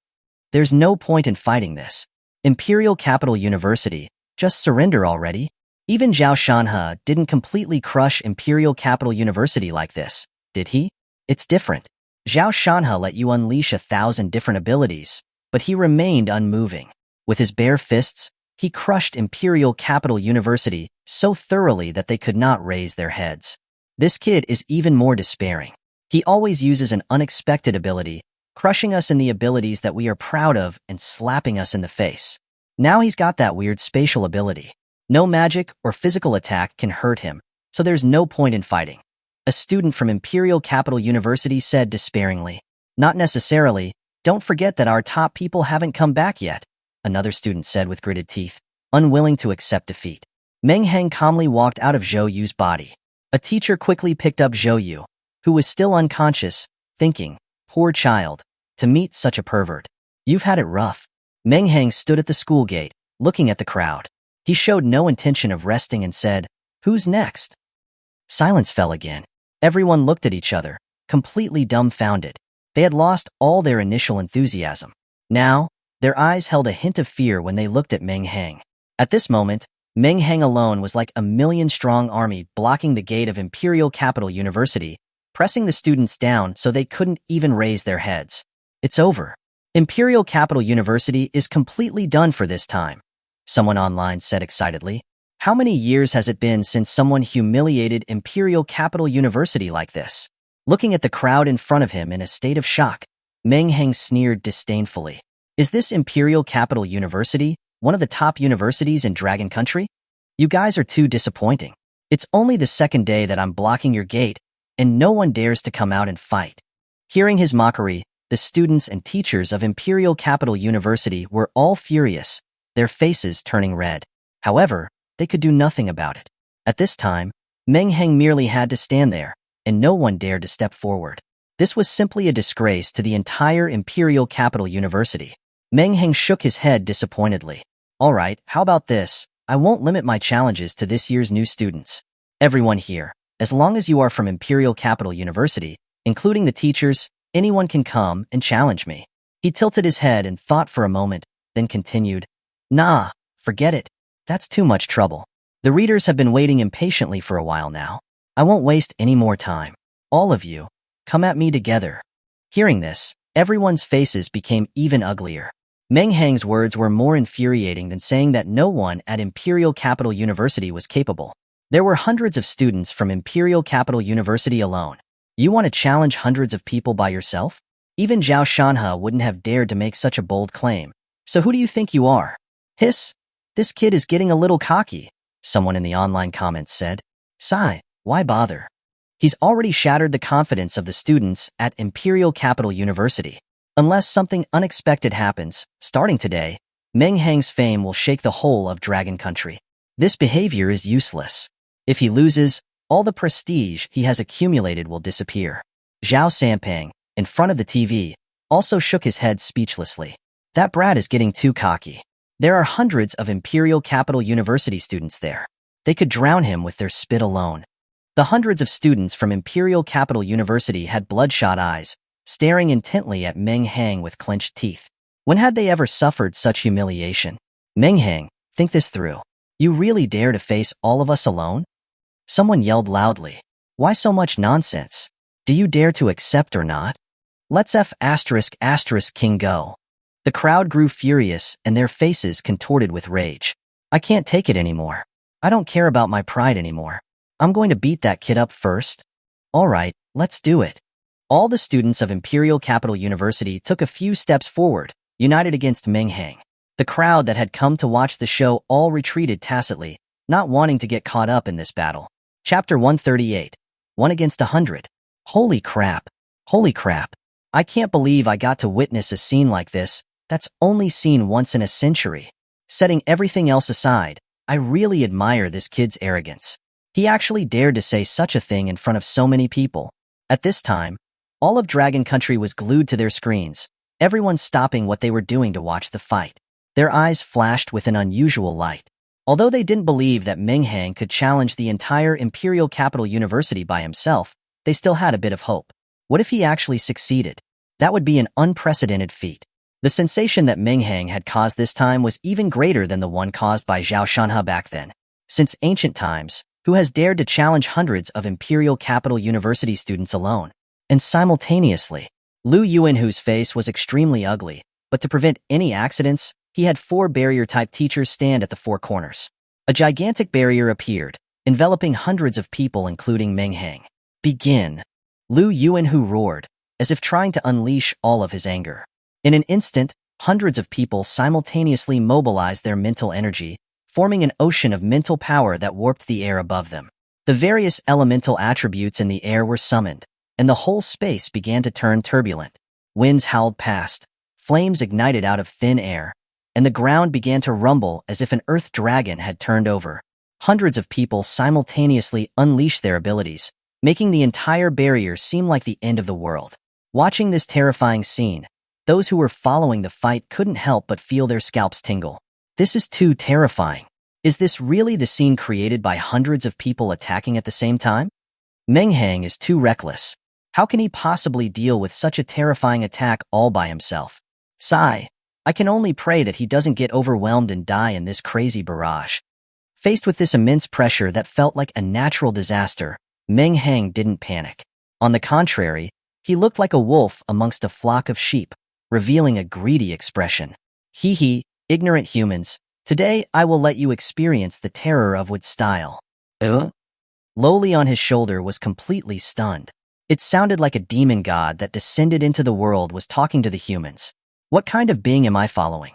S1: There's no point in fighting this. Imperial Capital University, just surrender already. Even Zhao Shanhe didn't completely crush Imperial Capital University like this, did he? It's different. Zhao Shanhe let you unleash 1,000 different abilities, but he remained unmoving. With his bare fists, he crushed Imperial Capital University so thoroughly that they could not raise their heads. This kid is even more despairing. He always uses an unexpected ability, crushing us in the abilities that we are proud of and slapping us in the face. Now he's got that weird spatial ability. No magic or physical attack can hurt him, so there's no point in fighting. A student from Imperial Capital University said despairingly. "Not necessarily. Don't forget that our top people haven't come back yet," another student said with gritted teeth, unwilling to accept defeat. Meng Hang calmly walked out of Zhou's body. A teacher quickly picked up Zhou, who was still unconscious, thinking, "Poor child. to meet such a pervert. You've had it rough. Meng Hang stood at the school gate, looking at the crowd. He showed no intention of resting and said, "Who's next?" Silence fell again. Everyone looked at each other, completely dumbfounded. They had lost all their initial enthusiasm. Now, their eyes held a hint of fear when they looked at Meng Hang. At this moment, Meng Hang alone was like a million-strong army blocking the gate of Imperial Capital University, pressing the students down so they couldn't even raise their heads. It's over. Imperial Capital University is completely done for this time, someone online said excitedly. How many years has it been since someone humiliated Imperial Capital University like this? Looking at the crowd in front of him in a state of shock, Meng Hang sneered disdainfully. Is this Imperial Capital University, one of the top universities in Dragon Country? You guys are too disappointing. It's only the second day that I'm blocking your gate, and no one dares to come out and fight. Hearing his mockery, the students and teachers of Imperial Capital University were all furious, their faces turning red. However, they could do nothing about it. At this time, Meng Hang merely had to stand there, and no one dared to step forward. This was simply a disgrace to the entire Imperial Capital University. Meng Hang shook his head disappointedly. All right, how about this? I won't limit my challenges to this year's new students. Everyone here, as long as you are from Imperial Capital University, including the teachers, anyone can come and challenge me. He tilted his head and thought for a moment, then continued, Nah, forget it. That's too much trouble. The readers have been waiting impatiently for a while now. I won't waste any more time. All of you, come at me together. Hearing this, everyone's faces became even uglier. Meng Hang's words were more infuriating than saying that no one at Imperial Capital University was capable. There were hundreds of students from Imperial Capital University alone. You want to challenge hundreds of people by yourself? Even Zhao Shanhe wouldn't have dared to make such a bold claim. So who do you think you are? Hiss. This kid is getting a little cocky, someone in the online comments said. Sigh, why bother? He's already shattered the confidence of the students at Imperial Capital University. Unless something unexpected happens, starting today, Meng Hang's fame will shake the whole of Dragon Country. This behavior is useless. If he loses, all the prestige he has accumulated will disappear. Zhao Sanpeng, in front of the TV, also shook his head speechlessly. That brat is getting too cocky. There are hundreds of Imperial Capital University students there. They could drown him with their spit alone. The hundreds of students from Imperial Capital University had bloodshot eyes, staring intently at Meng Hang with clenched teeth. When had they ever suffered such humiliation? Meng Hang, think this through. You really dare to face all of us alone? Someone yelled loudly. Why so much nonsense? Do you dare to accept or not? Let's King go. The crowd grew furious and their faces contorted with rage. I can't take it anymore. I don't care about my pride anymore. I'm going to beat that kid up first. All right, let's do it. All the students of Imperial Capital University took a few steps forward, united against Meng Hang. The crowd that had come to watch the show all retreated tacitly, not wanting to get caught up in this battle. Chapter 138. 1 against 100. Holy crap. Holy crap. I can't believe I got to witness a scene like this that's only seen once in a century. Setting everything else aside, I really admire this kid's arrogance. He actually dared to say such a thing in front of so many people. At this time, all of Dragon Country was glued to their screens, everyone stopping what they were doing to watch the fight. Their eyes flashed with an unusual light. Although they didn't believe that Meng Hang could challenge the entire Imperial Capital University by himself, they still had a bit of hope. What if he actually succeeded? That would be an unprecedented feat. The sensation that Meng Hang had caused this time was even greater than the one caused by Zhao Shanhe back then. Since ancient times, who has dared to challenge hundreds of Imperial Capital University students alone? And simultaneously, Lu Yuanhu's face was extremely ugly, but to prevent any accidents, he had 4 barrier-type teachers stand at the 4 corners. A gigantic barrier appeared, enveloping hundreds of people including Meng Hang. Begin! Lu Yuanhu roared, as if trying to unleash all of his anger. In an instant, hundreds of people simultaneously mobilized their mental energy, forming an ocean of mental power that warped the air above them. The various elemental attributes in the air were summoned, and the whole space began to turn turbulent. Winds howled past, flames ignited out of thin air, and the ground began to rumble as if an earth dragon had turned over. Hundreds of people simultaneously unleashed their abilities, making the entire barrier seem like the end of the world. Watching this terrifying scene, Those who were following the fight couldn't help but feel their scalps tingle. This is too terrifying. Is this really the scene created by hundreds of people attacking at the same time? Meng Hang is too reckless. How can he possibly deal with such a terrifying attack all by himself? Sigh. I can only pray that he doesn't get overwhelmed and die in this crazy barrage. Faced with this immense pressure that felt like a natural disaster, Meng Hang didn't panic. On the contrary, he looked like a wolf amongst a flock of sheep, revealing a greedy expression. Hee hee, ignorant humans, today I will let you experience the terror of with style. Lowly on his shoulder was completely stunned. It sounded like a demon god that descended into the world was talking to the humans. What kind of being am I following?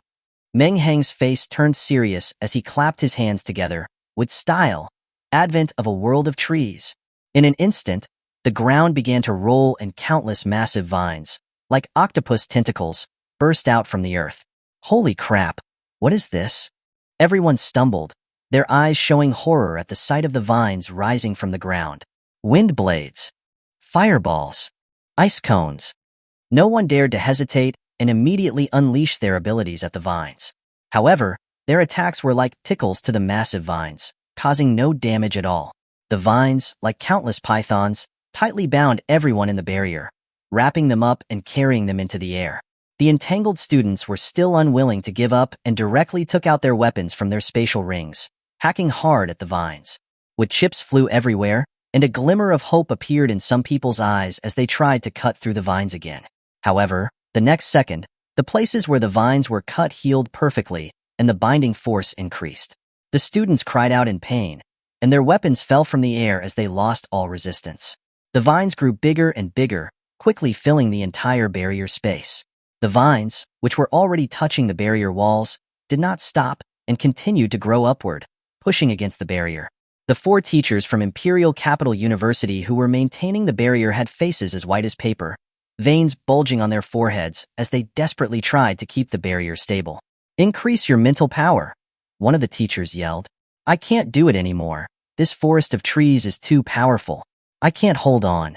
S1: Meng Hang's face turned serious as he clapped his hands together. With style, advent of a world of trees. In an instant, the ground began to roll and countless massive vines, like octopus tentacles, burst out from the earth. Holy crap, what is this? Everyone stumbled, their eyes showing horror at the sight of the vines rising from the ground. Wind blades, fireballs, ice cones. No one dared to hesitate and immediately unleashed their abilities at the vines. However, their attacks were like tickles to the massive vines, causing no damage at all. The vines, like countless pythons, tightly bound everyone in the barrier, wrapping them up and carrying them into the air. The entangled students were still unwilling to give up and directly took out their weapons from their spatial rings, hacking hard at the vines. Wood chips flew everywhere, and a glimmer of hope appeared in some people's eyes as they tried to cut through the vines again. However, the next second, the places where the vines were cut healed perfectly, and the binding force increased. The students cried out in pain, and their weapons fell from the air as they lost all resistance. The vines grew bigger and bigger, quickly filling the entire barrier space. The vines, which were already touching the barrier walls, did not stop and continued to grow upward, pushing against the barrier. The 4 teachers from Imperial Capital University who were maintaining the barrier had faces as white as paper, veins bulging on their foreheads as they desperately tried to keep the barrier stable. Increase your mental power, one of the teachers yelled. I can't do it anymore. This forest of trees is too powerful. I can't hold on.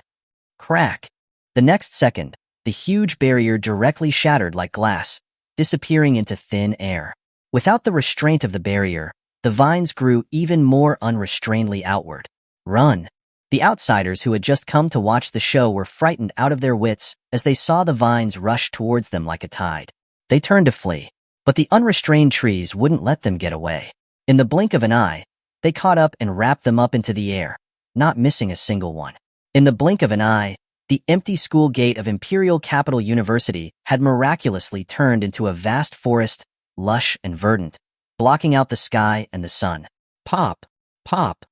S1: Crack. The next second, the huge barrier directly shattered like glass, disappearing into thin air. Without the restraint of the barrier, the vines grew even more unrestrainedly outward. Run. The outsiders who had just come to watch the show were frightened out of their wits as they saw the vines rush towards them like a tide. They turned to flee, but the unrestrained trees wouldn't let them get away. In the blink of an eye, they caught up and wrapped them up into the air, not missing a single one. In the blink of an eye, the empty school gate of Imperial Capital University had miraculously turned into a vast forest, lush and verdant, blocking out the sky and the sun. Pop, pop.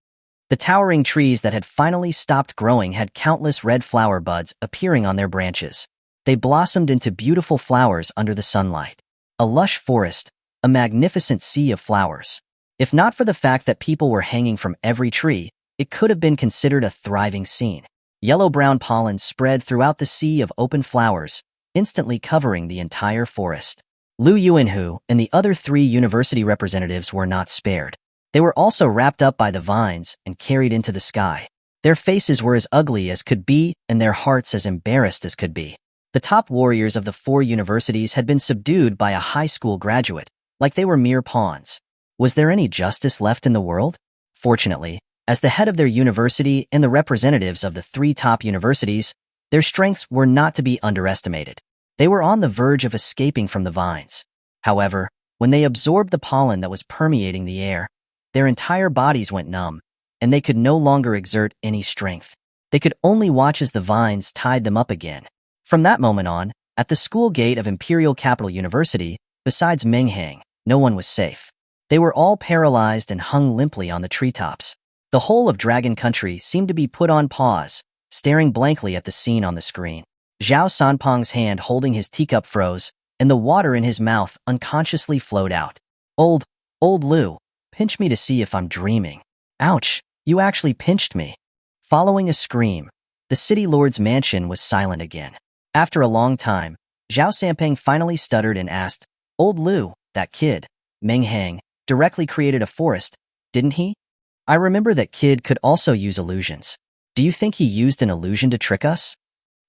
S1: The towering trees that had finally stopped growing had countless red flower buds appearing on their branches. They blossomed into beautiful flowers under the sunlight. A lush forest, a magnificent sea of flowers. If not for the fact that people were hanging from every tree, it could have been considered a thriving scene. Yellow-brown pollen spread throughout the sea of open flowers, instantly covering the entire forest. Liu Yuanhu and the other 3 university representatives were not spared. They were also wrapped up by the vines and carried into the sky. Their faces were as ugly as could be and their hearts as embarrassed as could be. The top warriors of the 4 universities had been subdued by a high school graduate, like they were mere pawns. Was there any justice left in the world? Fortunately, as the head of their university and the representatives of the 3 top universities, their strengths were not to be underestimated. They were on the verge of escaping from the vines. However, when they absorbed the pollen that was permeating the air, their entire bodies went numb, and they could no longer exert any strength. They could only watch as the vines tied them up again. From that moment on, at the school gate of Imperial Capital University, besides Meng Hang, no one was safe. They were all paralyzed and hung limply on the treetops. The whole of Dragon Country seemed to be put on pause, staring blankly at the scene on the screen. Zhao Sanpeng's hand holding his teacup froze, and the water in his mouth unconsciously flowed out. Old Liu, pinch me to see if I'm dreaming. Ouch, you actually pinched me. Following a scream, the city lord's mansion was silent again. After a long time, Zhao Sanpeng finally stuttered and asked, Old Liu, that kid, Meng Hang, directly created a forest, didn't he? I remember that kid could also use illusions. Do you think he used an illusion to trick us?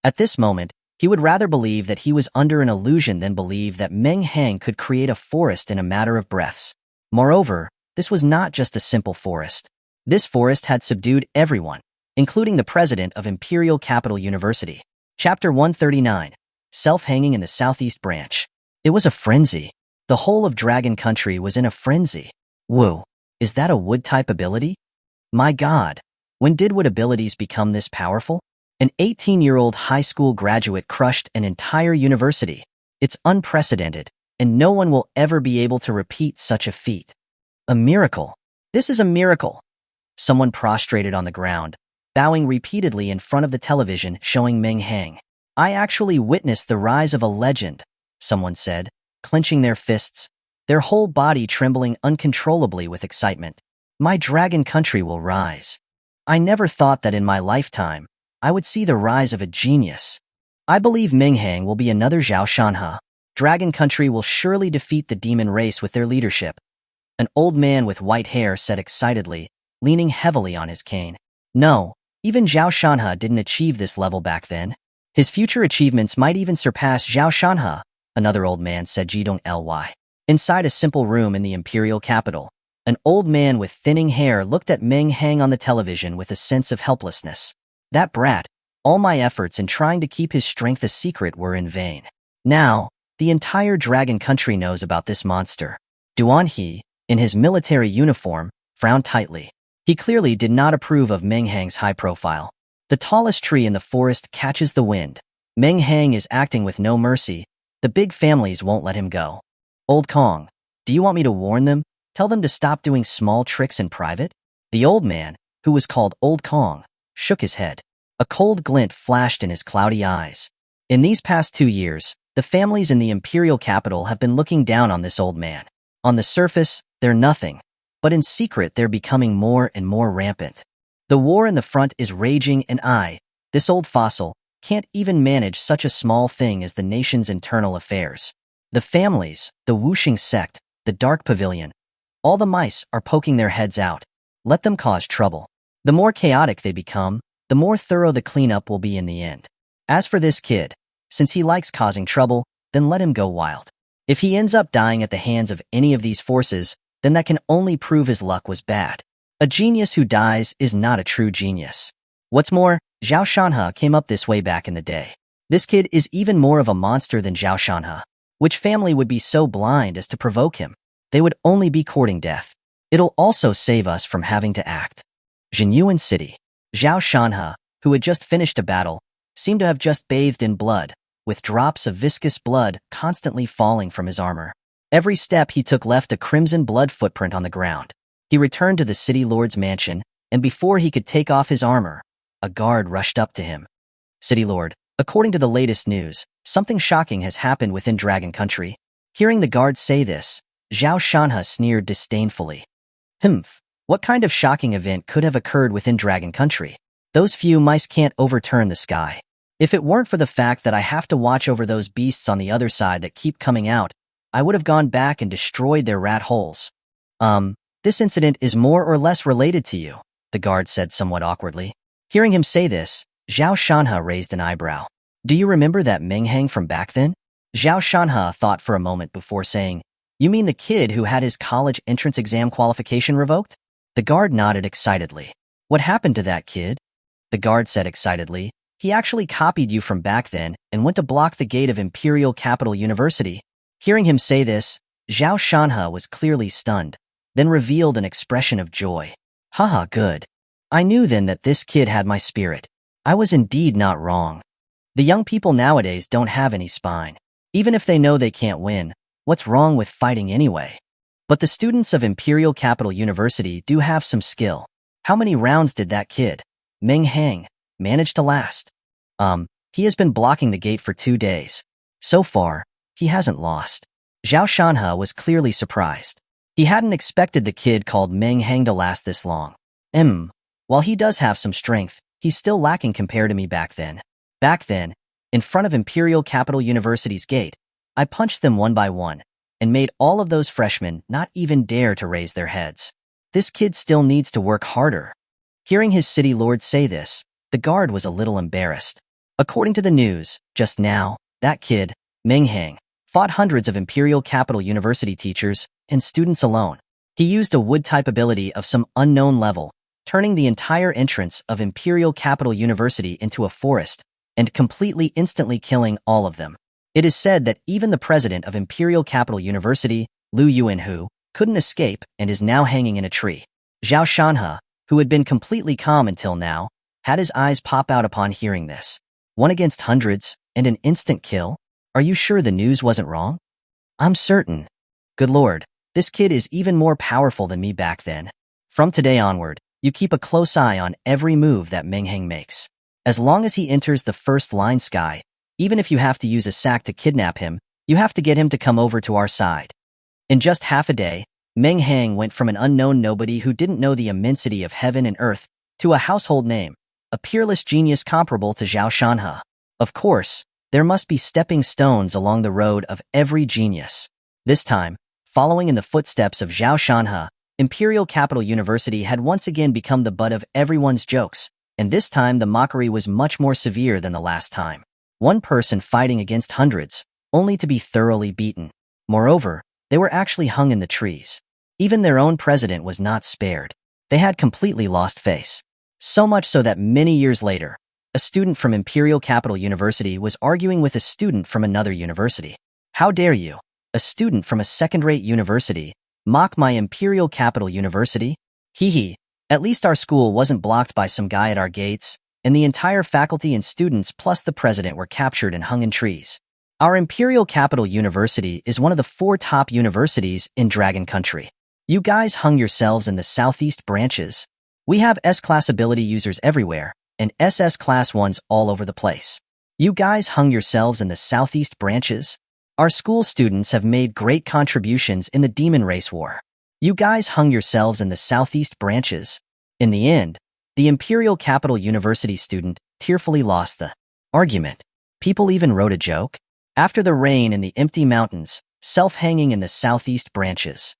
S1: At this moment, He would rather believe that he was under an illusion than believe that Meng Hang could create a forest in a matter of breaths. Moreover, this was not just a simple forest. This forest had subdued everyone, including the president of Imperial Capital University. Chapter 139, Self-Hanging in the Southeast Branch. It was a frenzy. The whole of Dragon Country was in a frenzy. Whoa, is that a wood-type ability? My god, when did wood abilities become this powerful? An 18-year-old high school graduate crushed an entire university. It's unprecedented, and no one will ever be able to repeat such a feat. A miracle. This is a miracle. Someone prostrated on the ground, bowing repeatedly in front of the television showing Meng Hang. I actually witnessed the rise of a legend, someone said, clenching their fists, their whole body trembling uncontrollably with excitement. My Dragon Country will rise. I never thought that in my lifetime, I would see the rise of a genius. I believe Meng Hang will be another Zhao Shanhe. Dragon Country will surely defeat the demon race with their leadership. An old man with white hair said excitedly, leaning heavily on his cane. No, even Zhao Shanhe didn't achieve this level back then. His future achievements might even surpass Zhao Shanhe, another old man said Jidong Ly. Inside a simple room in the imperial capital, an old man with thinning hair looked at Meng Hang on the television with a sense of helplessness. That brat, all my efforts in trying to keep his strength a secret were in vain. Now, the entire Dragon Country knows about this monster. Duan He, in his military uniform, frowned tightly. He clearly did not approve of Meng Hang's high profile. The tallest tree in the forest catches the wind. Meng Hang is acting with no mercy. The big families won't let him go. Old Kong, do you want me to warn them? Tell them to stop doing small tricks in private? The old man, who was called Old Kong, shook his head. A cold glint flashed in his cloudy eyes. In these past 2 years, the families in the imperial capital have been looking down on this old man. On the surface, they're nothing, but in secret they're becoming more and more rampant. The war in the front is raging and this old fossil, can't even manage such a small thing as the nation's internal affairs. The families, the Wuxing sect, the Dark Pavilion, all the mice are poking their heads out. Let them cause trouble. The more chaotic they become, the more thorough the cleanup will be in the end. As for this kid, since he likes causing trouble, then let him go wild. If he ends up dying at the hands of any of these forces, then that can only prove his luck was bad. A genius who dies is not a true genius. What's more, Zhao Shanhe came up this way back in the day. This kid is even more of a monster than Zhao Shanhe. Which family would be so blind as to provoke him? They would only be courting death. It'll also save us from having to act. Jinyuan City. Zhao Shanhe, who had just finished a battle, seemed to have just bathed in blood, with drops of viscous blood constantly falling from his armor. Every step he took left a crimson blood footprint on the ground. He returned to the city lord's mansion, and before he could take off his armor, a guard rushed up to him. City Lord, according to the latest news, something shocking has happened within Dragon Country. Hearing the guard say this, Zhao Shanhe sneered disdainfully. What kind of shocking event could have occurred within Dragon Country? Those few mice can't overturn the sky. If it weren't for the fact that I have to watch over those beasts on the other side that keep coming out, I would have gone back and destroyed their rat holes. This incident is more or less related to you, the guard said somewhat awkwardly. Hearing him say this, Zhao Shanhe raised an eyebrow. Do you remember that Meng Hang from back then? Zhao Shanhe thought for a moment before saying, You mean the kid who had his college entrance exam qualification revoked? The guard nodded excitedly. What happened to that kid? The guard said excitedly, He actually copied you from back then and went to block the gate of Imperial Capital University. Hearing him say this, Zhao Shanhe was clearly stunned, then revealed an expression of joy. Haha, good. I knew then that this kid had my spirit. I was indeed not wrong. The young people nowadays don't have any spine. Even if they know they can't win, what's wrong with fighting anyway? But the students of Imperial Capital University do have some skill. How many rounds did that kid, Meng Hang, manage to last? He has been blocking the gate for 2 days. So far, he hasn't lost. Zhao Shanhe was clearly surprised. He hadn't expected the kid called Meng Hang to last this long. While he does have some strength, he's still lacking compared to me back then. Back then, in front of Imperial Capital University's gate, I punched them one by one, and made all of those freshmen not even dare to raise their heads. This kid still needs to work harder. Hearing his city lord say this, the guard was a little embarrassed. According to the news, just now, that kid, Meng Hang, fought hundreds of Imperial Capital University teachers and students alone. He used a wood-type ability of some unknown level, turning the entire entrance of Imperial Capital University into a forest and completely instantly killing all of them. It is said that even the president of Imperial Capital University, Liu Yuanhu, couldn't escape and is now hanging in a tree. Zhao Shanhe, who had been completely calm until now, had his eyes pop out upon hearing this. One against hundreds and an instant kill? Are you sure the news wasn't wrong? I'm certain. Good lord, this kid is even more powerful than me back then. From today onward, you keep a close eye on every move that Meng Hang makes. As long as he enters the first line sky, even if you have to use a sack to kidnap him, you have to get him to come over to our side. In just half a day, Meng Hang went from an unknown nobody who didn't know the immensity of heaven and earth to a household name, a peerless genius comparable to Zhao Shanhe. Of course, there must be stepping stones along the road of every genius. This time, following in the footsteps of Zhao Shanhe, Imperial Capital University had once again become the butt of everyone's jokes, and this time the mockery was much more severe than the last time. One person fighting against hundreds, only to be thoroughly beaten. Moreover, they were actually hung in the trees. Even their own president was not spared. They had completely lost face. So much so that many years later, a student from Imperial Capital University was arguing with a student from another university. How dare you, a student from a second-rate university, mock my Imperial Capital University? Hee hee, at least our school wasn't blocked by some guy at our gates, and the entire faculty and students plus the president were captured and hung in trees. Our Imperial Capital University is one of the 4 top universities in Dragon Country. You guys hung yourselves in the southeast branches. We have S-class ability users everywhere, and SS class ones all over the place. You guys hung yourselves in the southeast branches? Our school students have made great contributions in the demon race war. You guys hung yourselves in the southeast branches. In the end, the Imperial Capital University student tearfully lost the argument. People even wrote a joke. After the rain in the empty mountains, self-hanging in the southeast branches.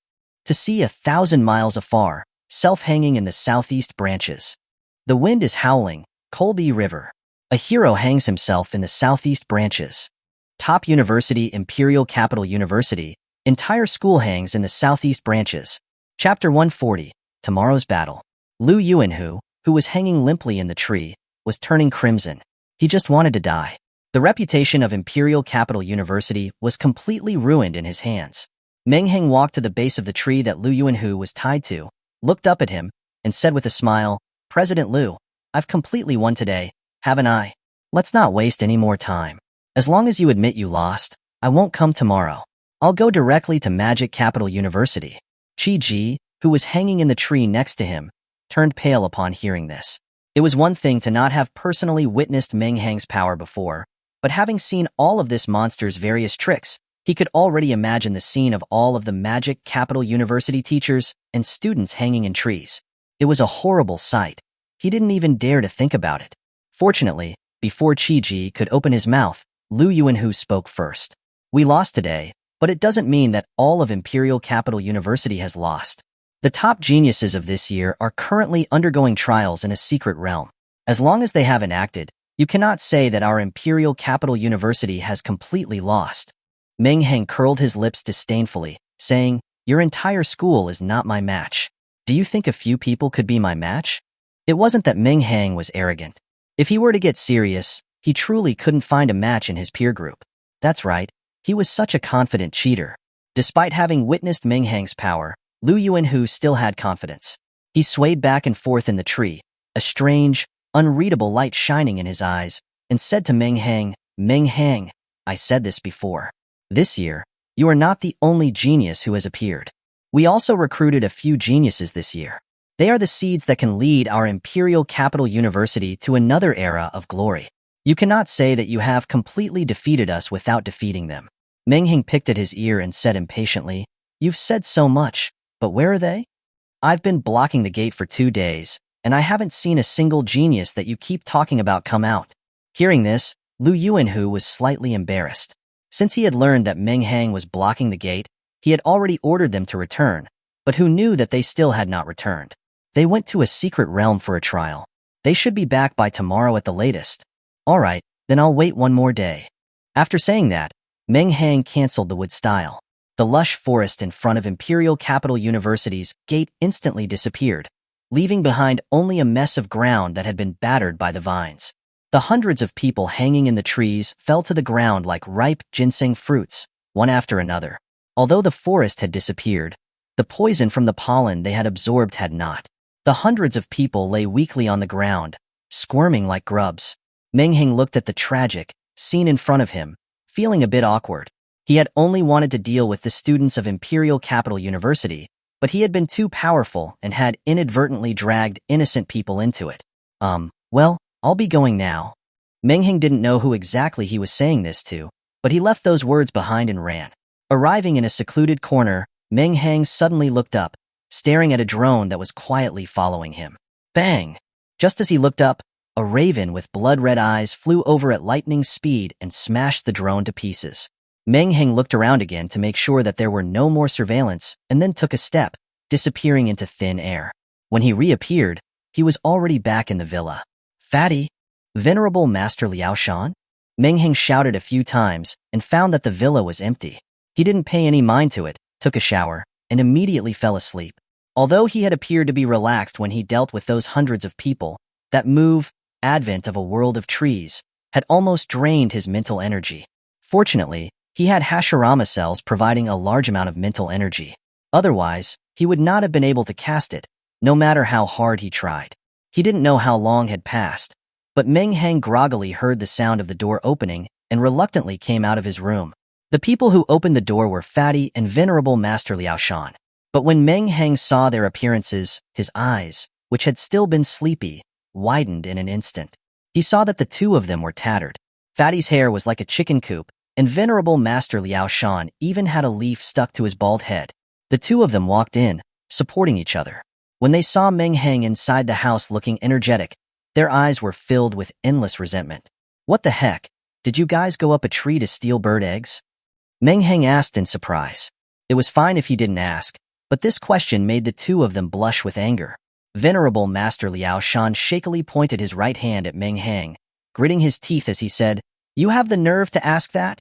S1: To see 1,000 miles afar, self-hanging in the southeast branches. The wind is howling, Colby River. A hero hangs himself in the southeast branches. Top University Imperial Capital University, entire school hangs in the southeast branches. Chapter 140, Tomorrow's Battle. Liu Yuanhu, who was hanging limply in the tree, was turning crimson. He just wanted to die. The reputation of Imperial Capital University was completely ruined in his hands. Meng Hang walked to the base of the tree that Liu Yuanhu was tied to, looked up at him, and said with a smile, President Liu, I've completely won today, haven't I? Let's not waste any more time. As long as you admit you lost, I won't come tomorrow. I'll go directly to Magic Capital University. Chi Ji, who was hanging in the tree next to him, turned pale upon hearing this. It was one thing to not have personally witnessed Meng Hang's power before, but having seen all of this monster's various tricks, he could already imagine the scene of all of the Magic Capital University teachers and students hanging in trees. It was a horrible sight. He didn't even dare to think about it. Fortunately, before Chi Ji could open his mouth, Liu Yuanhu spoke first. We lost today, but it doesn't mean that all of Imperial Capital University has lost. The top geniuses of this year are currently undergoing trials in a secret realm. As long as they haven't acted, you cannot say that our Imperial Capital University has completely lost. Meng Hang curled his lips disdainfully, saying, Your entire school is not my match. Do you think a few people could be my match? It wasn't that Meng Hang was arrogant. If he were to get serious, he truly couldn't find a match in his peer group. That's right, he was such a confident cheater. Despite having witnessed Meng Hang's power, Liu Yuanhu still had confidence. He swayed back and forth in the tree, a strange, unreadable light shining in his eyes, and said to Meng Hang, I said this before. This year, you are not the only genius who has appeared. We also recruited a few geniuses this year. They are the seeds that can lead our Imperial Capital University to another era of glory. You cannot say that you have completely defeated us without defeating them. Meng Hang picked at his ear and said impatiently, You've said so much, but where are they? I've been blocking the gate for 2 days, and I haven't seen a single genius that you keep talking about come out. Hearing this, Liu Yuanhu was slightly embarrassed. Since he had learned that Meng Hang was blocking the gate, he had already ordered them to return, but who knew that they still had not returned? They went to a secret realm for a trial. They should be back by tomorrow at the latest. All right, Then I'll wait one more day. After saying that, Meng Hang canceled the wood style. The lush forest in front of Imperial Capital University's gate instantly disappeared, leaving behind only a mess of ground that had been battered by the vines. The hundreds of people hanging in the trees fell to the ground like ripe ginseng fruits, one after another. Although the forest had disappeared, the poison from the pollen they had absorbed had not. The hundreds of people lay weakly on the ground, squirming like grubs. Meng Hang looked at the tragic scene in front of him, feeling a bit awkward. He had only wanted to deal with the students of Imperial Capital University, but he had been too powerful and had inadvertently dragged innocent people into it. Well, I'll be going now. Meng Hang didn't know who exactly he was saying this to, but he left those words behind and ran. Arriving in a secluded corner, Meng Hang suddenly looked up, staring at a drone that was quietly following him. Bang! Just as he looked up, a raven with blood-red eyes flew over at lightning speed and smashed the drone to pieces. Meng Hang looked around again to make sure that there were no more surveillance and then took a step, disappearing into thin air. When he reappeared, he was already back in the villa. Fatty? Venerable Master Liao Shan? Meng Hang shouted a few times and found that the villa was empty. He didn't pay any mind to it, took a shower, and immediately fell asleep. Although he had appeared to be relaxed when he dealt with those hundreds of people, that advent of a world of trees, had almost drained his mental energy. Fortunately, he had Hashirama cells providing a large amount of mental energy. Otherwise, he would not have been able to cast it, no matter how hard he tried. He didn't know how long had passed, but Meng Hang groggily heard the sound of the door opening and reluctantly came out of his room. The people who opened the door were Fatty and Venerable Master Liao Shan. But when Meng Hang saw their appearances, his eyes, which had still been sleepy, widened in an instant. He saw that the two of them were tattered. Fatty's hair was like a chicken coop, and Venerable Master Liao Shan even had a leaf stuck to his bald head. The two of them walked in, supporting each other. When they saw Meng Hang inside the house looking energetic, their eyes were filled with endless resentment. What the heck? Did you guys go up a tree to steal bird eggs? Meng Hang asked in surprise. It was fine if he didn't ask, but this question made the two of them blush with anger. Venerable Master Liao Shan shakily pointed his right hand at Meng Hang, gritting his teeth as he said, "You have the nerve to ask that?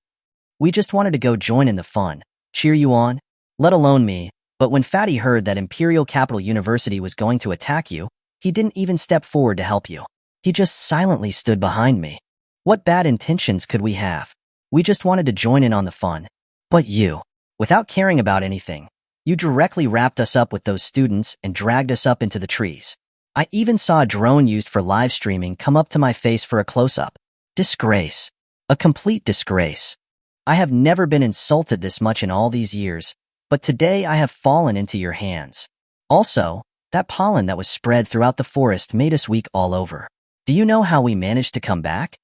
S1: We just wanted to go join in the fun, cheer you on, let alone me." But when Fatty heard that Imperial Capital University was going to attack you, he didn't even step forward to help you. He just silently stood behind me. What bad intentions could we have? We just wanted to join in on the fun. But you, without caring about anything, you directly wrapped us up with those students and dragged us up into the trees. I even saw a drone used for live streaming come up to my face for a close-up. Disgrace. A complete disgrace. I have never been insulted this much in all these years, but today I have fallen into your hands. Also, that pollen that was spread throughout the forest made us weak all over. Do you know how we managed to come back?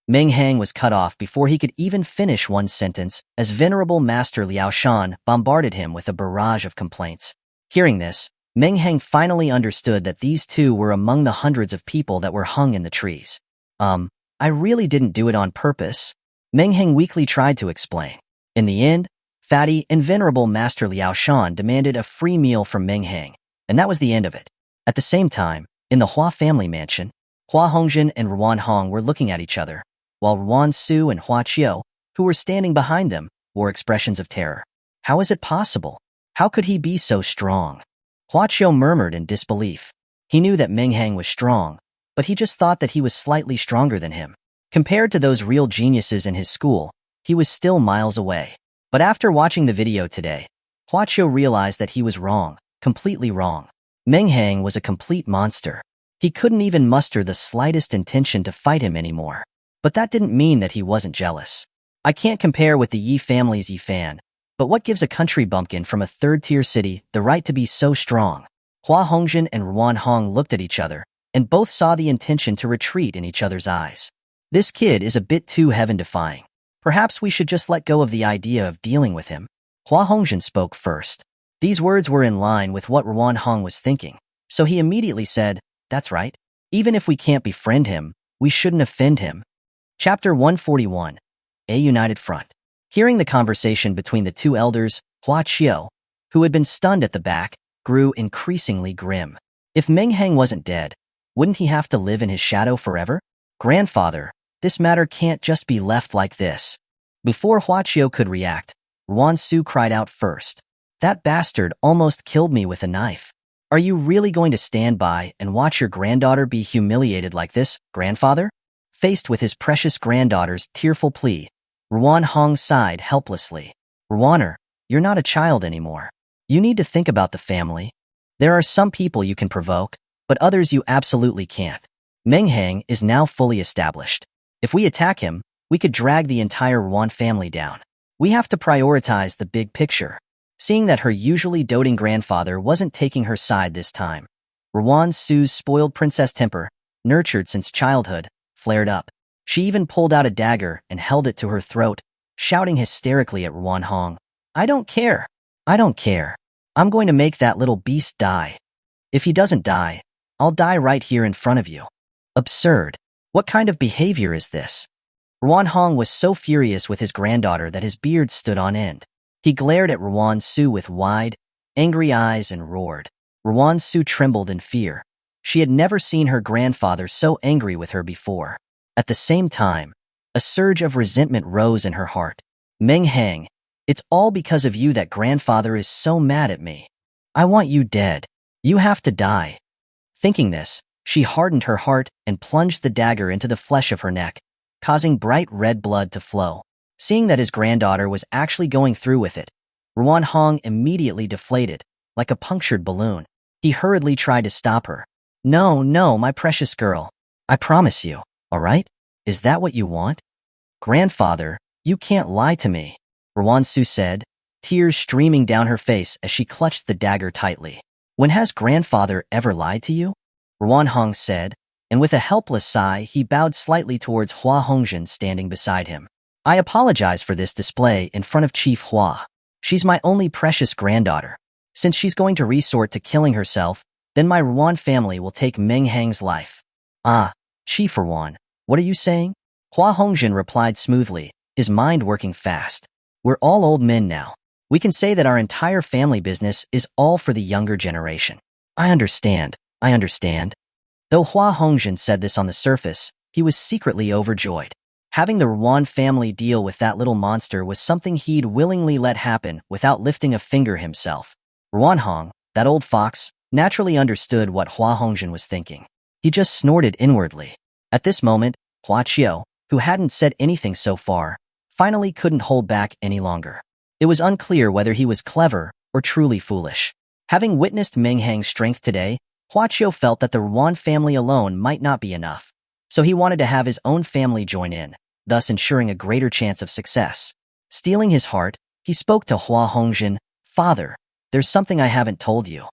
S1: Meng Hang was cut off before he could even finish one sentence as Venerable Master Liao Shan bombarded him with a barrage of complaints. Hearing this, Meng Hang finally understood that these two were among the hundreds of people that were hung in the trees. I really didn't do it on purpose, Meng Hang weakly tried to explain. In the end, Fatty and Venerable Master Liao Shan demanded a free meal from Meng Hang, and that was the end of it. At the same time, in the Hua family mansion, Hua Hongjin and Ruan Hong were looking at each other, while Ruan Su and Hua Qiu, who were standing behind them, wore expressions of terror. How is it possible? How could he be so strong? Hua Qiu murmured in disbelief. He knew that Meng Hang was strong, but he just thought that he was slightly stronger than him. Compared to those real geniuses in his school, he was still miles away. But after watching the video today, Hua Qiu realized that he was wrong, completely wrong. Meng Hang was a complete monster. He couldn't even muster the slightest intention to fight him anymore. But that didn't mean that he wasn't jealous. I can't compare with the Yi family's Yi fan, but what gives a country bumpkin from a third-tier city the right to be so strong? Hua Hongjin and Ruan Hong looked at each other, and both saw the intention to retreat in each other's eyes. This kid is a bit too heaven-defying. Perhaps we should just let go of the idea of dealing with him. Hua Hongjin spoke first. These words were in line with what Ruan Hong was thinking, so he immediately said, "That's right. Even if we can't befriend him, we shouldn't offend him." Chapter 141. A United Front. Hearing the conversation between the two elders, Hua Qiu, who had been stunned at the back, grew increasingly grim. If Meng Hang wasn't dead, wouldn't he have to live in his shadow forever? Grandfather, This matter can't just be left like this. Before Huachio could react, Ruan-su cried out first. That bastard almost killed me with a knife. Are you really going to stand by and watch your granddaughter be humiliated like this, grandfather? Faced with his precious granddaughter's tearful plea, Ruan Hong sighed helplessly. Ruaner, you're not a child anymore. You need to think about the family. There are some people you can provoke, but others you absolutely can't. Meng Hang is now fully established. If we attack him, we could drag the entire Ruan family down. We have to prioritize the big picture. Seeing that her usually doting grandfather wasn't taking her side this time, Ruan-su's spoiled princess temper, nurtured since childhood, flared up. She even pulled out a dagger and held it to her throat, shouting hysterically at Ruan Hong. I don't care. I don't care. I'm going to make that little beast die. If he doesn't die, I'll die right here in front of you. Absurd. What kind of behavior is this? Ruan Hong was so furious with his granddaughter that his beard stood on end. He glared at Ruan-su with wide, angry eyes and roared. Ruan-su trembled in fear. She had never seen her grandfather so angry with her before. At the same time, a surge of resentment rose in her heart. Meng Hang, it's all because of you that grandfather is so mad at me. I want you dead. You have to die. Thinking this, she hardened her heart and plunged the dagger into the flesh of her neck, causing bright red blood to flow. Seeing that his granddaughter was actually going through with it, Ruan Hong immediately deflated, like a punctured balloon. He hurriedly tried to stop her. No, no, my precious girl. I promise you, all right? Is that what you want? Grandfather, you can't lie to me, Ruan-su said, tears streaming down her face as she clutched the dagger tightly. When has grandfather ever lied to you? Ruan Hong said, and with a helpless sigh he bowed slightly towards Hua Hongjin standing beside him. I apologize for this display in front of Chief Hua. She's my only precious granddaughter. Since she's going to resort to killing herself, then my Ruan family will take Meng Hang's life. Ah, Chief Ruan, what are you saying? Hua Hongjin replied smoothly, his mind working fast. We're all old men now. We can say that our entire family business is all for the younger generation. I understand. Though Hua Hongjin said this on the surface, he was secretly overjoyed. Having the Ruan family deal with that little monster was something he'd willingly let happen without lifting a finger himself. Ruan Hong, that old fox, naturally understood what Hua Hongjin was thinking. He just snorted inwardly. At this moment, Huachio, who hadn't said anything so far, finally couldn't hold back any longer. It was unclear whether he was clever or truly foolish. Having witnessed Meng Hang's strength today, Huachio felt that the Ruan family alone might not be enough, so he wanted to have his own family join in, thus ensuring a greater chance of success. Steeling his heart, he spoke to Hua Hongjin. Father, there's something I haven't told you.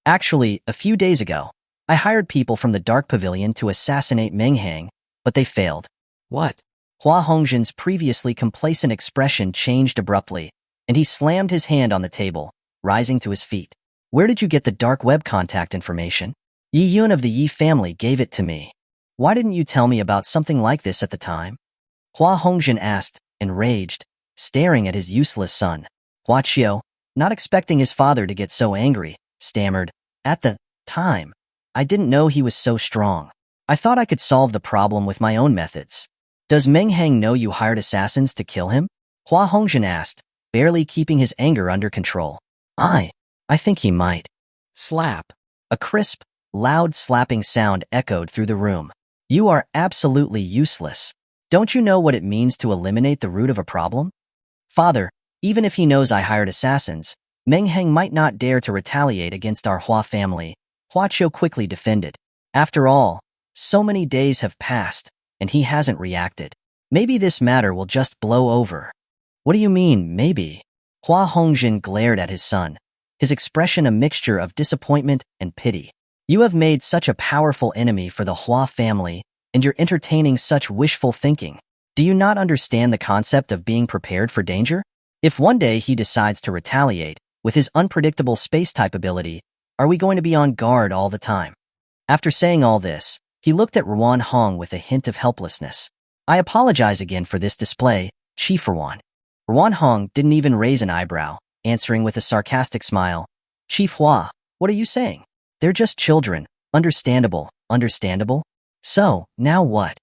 S1: Actually, a few days ago, I hired people from the Dark Pavilion to assassinate Meng Hang, but they failed. What? Hua Hongjin's previously complacent expression changed abruptly, and he slammed his hand on the table, rising to his feet. Where did you get the dark web contact information? Yi Yun of the Yi family gave it to me. Why didn't you tell me about something like this at the time? Hua Hongjin asked, enraged, staring at his useless son. Huachio, not expecting his father to get so angry, stammered, at the time, I didn't know he was so strong. I thought I could solve the problem with my own methods. Does Meng Hang know you hired assassins to kill him? Hua Hongjin asked, barely keeping his anger under control. I think he might. Slap. A crisp, loud slapping sound echoed through the room. You are absolutely useless. Don't you know what it means to eliminate the root of a problem? Father, even if he knows I hired assassins, Meng Hang might not dare to retaliate against our Hua family, Huachio quickly defended. After all, so many days have passed, and he hasn't reacted. Maybe this matter will just blow over. What do you mean, maybe? Hua Hongjin glared at his son, his expression a mixture of disappointment and pity. You have made such a powerful enemy for the Hua family, and you're entertaining such wishful thinking. Do you not understand the concept of being prepared for danger? If one day he decides to retaliate, with his unpredictable space-type ability, are we going to be on guard all the time? After saying all this, he looked at Ruan Hong with a hint of helplessness. I apologize again for this display, Chief Ruan. Ruan Hong didn't even raise an eyebrow, answering with a sarcastic smile. Chief Hua, what are you saying? They're just children. Understandable. So, now what?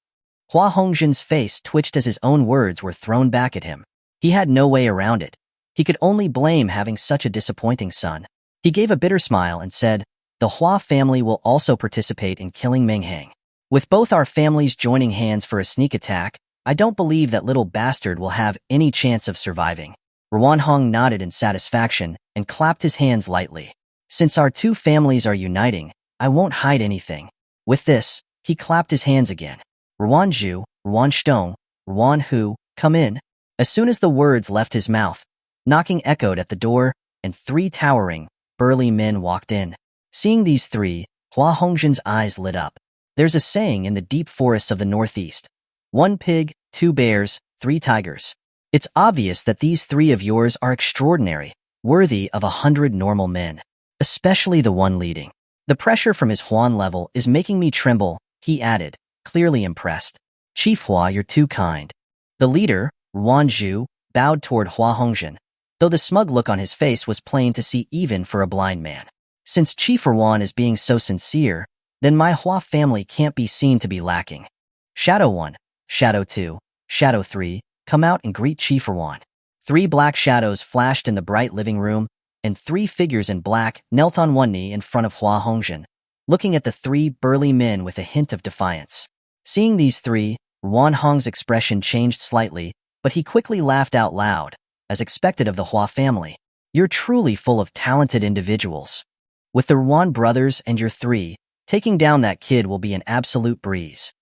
S1: Hua Hongzhen's face twitched as his own words were thrown back at him. He had no way around it. He could only blame having such a disappointing son. He gave a bitter smile and said, "The Hua family will also participate in killing Meng Hang. With both our families joining hands for a sneak attack, I don't believe that little bastard will have any chance of surviving." Ruan Hong nodded in satisfaction and clapped his hands lightly. "Since our two families are uniting, I won't hide anything." With this, he clapped his hands again. "Ruan Zhu, Ruan Shtong, Ruan Hu, come in." As soon as the words left his mouth, knocking echoed at the door, and 3 towering, burly men walked in. Seeing these 3, Hua Hongzhen's eyes lit up. There's a saying in the deep forests of the northeast: 1 pig, 2 bears, 3 tigers. It's obvious that these 3 of yours are extraordinary, worthy of 100 normal men. Especially the one leading. The pressure from his Huan level is making me tremble, he added, clearly impressed. "Chief Hua, you're too kind." The leader, Ruan Zhu, bowed toward Hua Hongzhen, though the smug look on his face was plain to see even for a blind man. "Since Chief Ruan is being so sincere, then my Hua family can't be seen to be lacking. Shadow 1, Shadow 2, Shadow 3, come out and greet Chief Ruan." 3 black shadows flashed in the bright living room, and 3 figures in black knelt on one knee in front of Hua Hongzhen, looking at the 3 burly men with a hint of defiance. Seeing these 3, Ruan Hong's expression changed slightly, but he quickly laughed out loud, as expected of the Hua family. "You're truly full of talented individuals. With the Ruan brothers and your 3, taking down that kid will be an absolute breeze."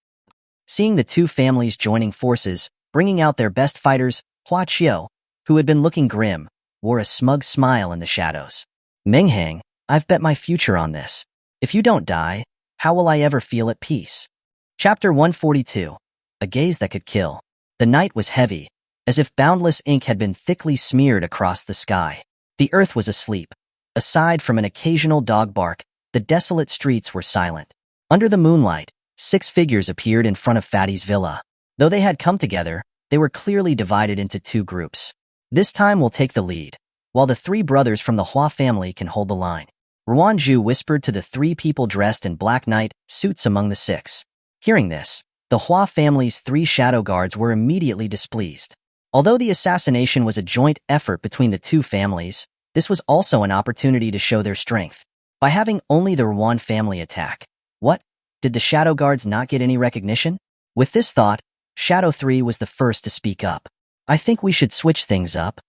S1: Seeing the 2 families joining forces, bringing out their best fighters, Hua Qiu, who had been looking grim, wore a smug smile in the shadows. "Meng Hang, I've bet my future on this. If you don't die, how will I ever feel at peace?" Chapter 142. A Gaze That Could Kill. The night was heavy, as if boundless ink had been thickly smeared across the sky. The earth was asleep. Aside from an occasional dog bark, the desolate streets were silent. Under the moonlight, 6 figures appeared in front of Fatty's villa. Though they had come together, they were clearly divided into 2 groups. "This time we'll take the lead, while the 3 brothers from the Hua family can hold the line." Ruan Zhu whispered to the 3 people dressed in black night suits among the 6. Hearing this, the Hua family's 3 shadow guards were immediately displeased. Although the assassination was a joint effort between the 2 families, this was also an opportunity to show their strength. By having only the Ruan family attack, what? Did the shadow guards not get any recognition? With this thought, Shadow 3 was the first to speak up. "I think we should switch things up.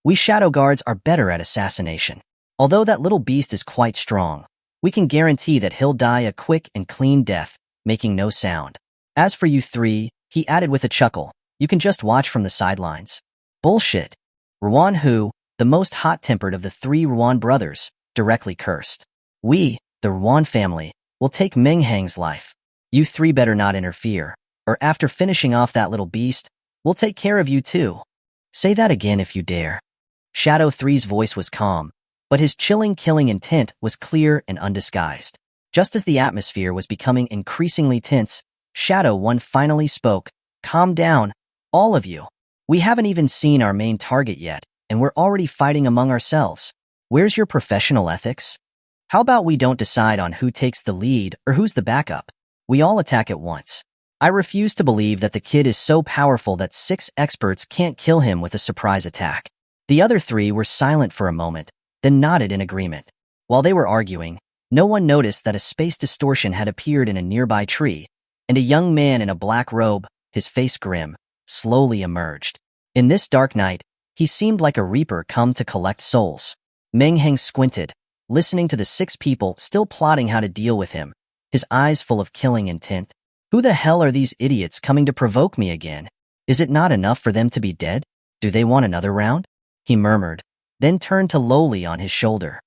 S1: We shadow guards are better at assassination. Although that little beast is quite strong, we can guarantee that he'll die a quick and clean death, making no sound. As for you 3, he added with a chuckle, you can just watch from the sidelines." "Bullshit." Ruan Hu, the most hot-tempered of the 3 Ruan brothers, directly cursed. "We, the Ruan family, will take Meng Hang's life. You 3 better not interfere, or after finishing off that little beast, we'll take care of you too." "Say that again if you dare." Shadow 3's voice was calm, but his chilling killing intent was clear and undisguised. Just as the atmosphere was becoming increasingly tense, Shadow 1 finally spoke. "Calm down, all of you. We haven't even seen our main target yet, and we're already fighting among ourselves. Where's your professional ethics? How about we don't decide on who takes the lead or who's the backup? We all attack at once. I refuse to believe that the kid is so powerful that 6 experts can't kill him with a surprise attack." The other 3 were silent for a moment, then nodded in agreement. While they were arguing, no one noticed that a space distortion had appeared in a nearby tree, and a young man in a black robe, his face grim, slowly emerged. In this dark night, he seemed like a reaper come to collect souls. Meng Hang squinted, listening to the 6 people still plotting how to deal with him, his eyes full of killing intent. "Who the hell are these idiots coming to provoke me again? Is it not enough for them to be dead? Do they want another round?" He murmured, then turned to Loli on his shoulder.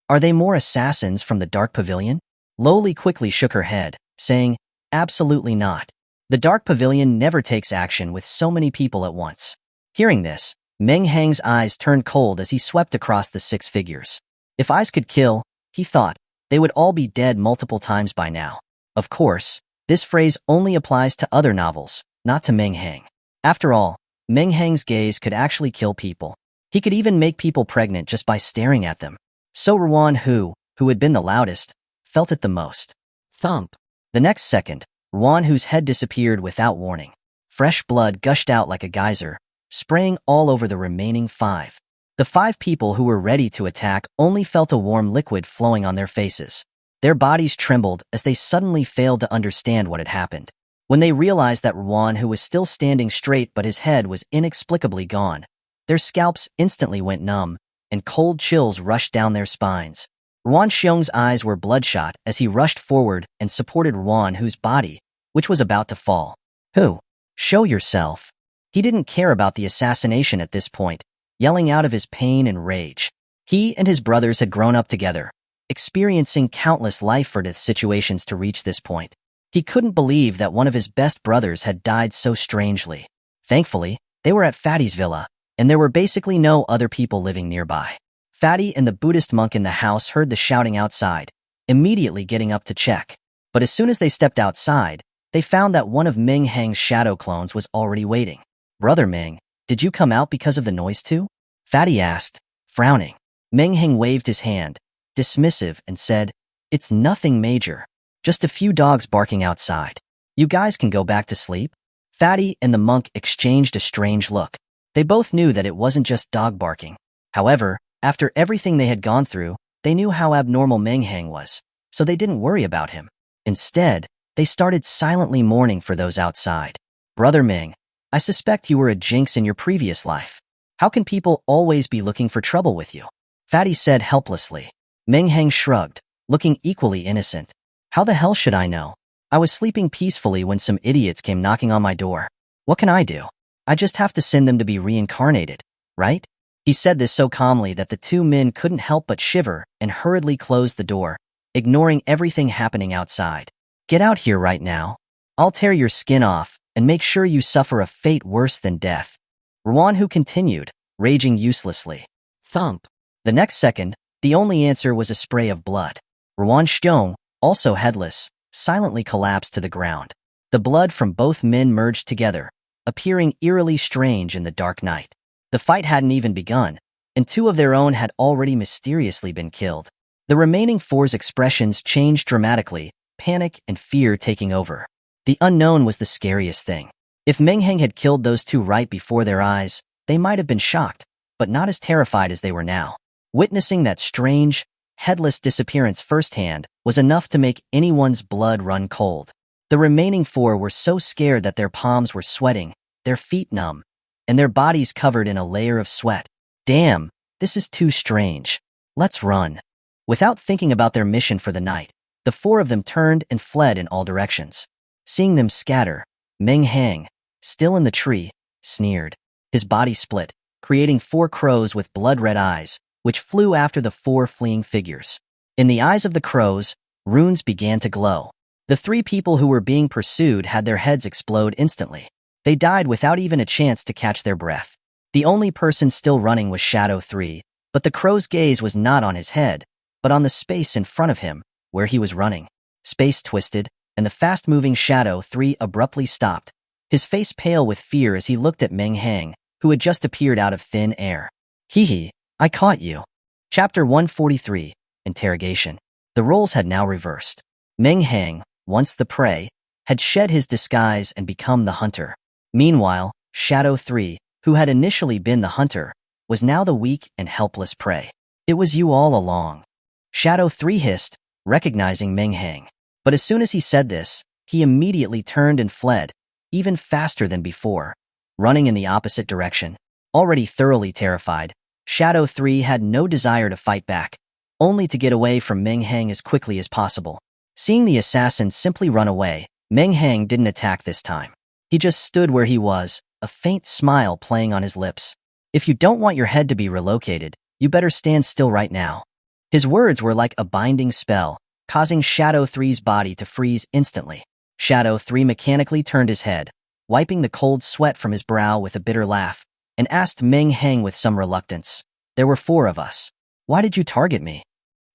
S1: "Are they more assassins from the Dark Pavilion?" Loli quickly shook her head, saying, "Absolutely not. The Dark Pavilion never takes action with so many people at once." Hearing this, Meng Hang's eyes turned cold as he swept across the 6 figures. If eyes could kill, he thought, they would all be dead multiple times by now. Of course, this phrase only applies to other novels, not to Meng Hang. After all, Meng Hang's gaze could actually kill people. He could even make people pregnant just by staring at them. So Ruan Hu, who had been the loudest, felt it the most. Thump. The next second, Ruan, whose head disappeared without warning. Fresh blood gushed out like a geyser, spraying all over the remaining 5. The 5 people who were ready to attack only felt a warm liquid flowing on their faces. Their bodies trembled as they suddenly failed to understand what had happened. When they realized that Ruan, who was still standing straight but his head was inexplicably gone, their scalps instantly went numb, and cold chills rushed down their spines. Ruan Xiong's eyes were bloodshot as he rushed forward and supported Ruan, whose body, which was about to fall. Who? Show yourself. He didn't care about the assassination at this point, yelling out of his pain and rage. He and his brothers had grown up together, experiencing countless life-or-death situations to reach this point. He couldn't believe that one of his best brothers had died so strangely. Thankfully, they were at Fatty's villa, and there were basically no other people living nearby. Fatty and the Buddhist monk in the house heard the shouting outside, immediately getting up to check. But as soon as they stepped outside, they found that one of Meng Hang's shadow clones was already waiting. "Brother Meng, did you come out because of the noise too?" Fatty asked, frowning. Meng Hang waved his hand, dismissive, and said, "It's nothing major. Just a few dogs barking outside. You guys can go back to sleep." Fatty and the monk exchanged a strange look. They both knew that it wasn't just dog barking. However, after everything they had gone through, they knew how abnormal Meng Hang was, so they didn't worry about him. Instead, they started silently mourning for those outside. "Brother Meng, I suspect you were a jinx in your previous life. How can people always be looking for trouble with you?" Fatty said helplessly. Meng Hang shrugged, looking equally innocent. "How the hell should I know? I was sleeping peacefully when some idiots came knocking on my door. What can I do? I just have to send them to be reincarnated, right?" He said this so calmly that the 2 men couldn't help but shiver and hurriedly closed the door, ignoring everything happening outside. "Get out here right now. I'll tear your skin off and make sure you suffer a fate worse than death." Ruan, who continued, raging uselessly. Thump. The next second, the only answer was a spray of blood. Ruan Xiong, also headless, silently collapsed to the ground. The blood from both men merged together, appearing eerily strange in the dark night. The fight hadn't even begun, and 2 of their own had already mysteriously been killed. The remaining 4's expressions changed dramatically, panic and fear taking over. The unknown was the scariest thing. If Meng Hang had killed those 2 right before their eyes, they might have been shocked, but not as terrified as they were now. Witnessing that strange, headless disappearance firsthand was enough to make anyone's blood run cold. The remaining 4 were so scared that their palms were sweating, their feet numb, and their bodies covered in a layer of sweat. "Damn, this is too strange. Let's run." Without thinking about their mission for the night, the 4 of them turned and fled in all directions. Seeing them scatter, Meng Hang, still in the tree, sneered. His body split, creating 4 crows with blood-red eyes, which flew after the 4 fleeing figures. In the eyes of the crows, runes began to glow. The 3 people who were being pursued had their heads explode instantly. They died without even a chance to catch their breath. The only person still running was Shadow 3, but the crow's gaze was not on his head, but on the space in front of him, where he was running. Space twisted, and the fast-moving Shadow 3 abruptly stopped, his face pale with fear as he looked at Meng Hang, who had just appeared out of thin air. "Hee, I caught you." Chapter 143, Interrogation. The roles had now reversed. Meng Hang, once the prey, had shed his disguise and become the hunter. Meanwhile, Shadow 3, who had initially been the hunter, was now the weak and helpless prey. "It was you all along," Shadow 3 hissed, recognizing Meng Hang. But as soon as he said this, he immediately turned and fled, even faster than before, running in the opposite direction. Already thoroughly terrified, Shadow 3 had no desire to fight back, only to get away from Meng Hang as quickly as possible. Seeing the assassin simply run away, Meng Hang didn't attack this time. He just stood where he was, a faint smile playing on his lips. "If you don't want your head to be relocated, you better stand still right now." His words were like a binding spell, causing Shadow 3's body to freeze instantly. Shadow 3 mechanically turned his head, wiping the cold sweat from his brow with a bitter laugh, and asked Meng Hang with some reluctance, "There were 4 of us. Why did you target me?"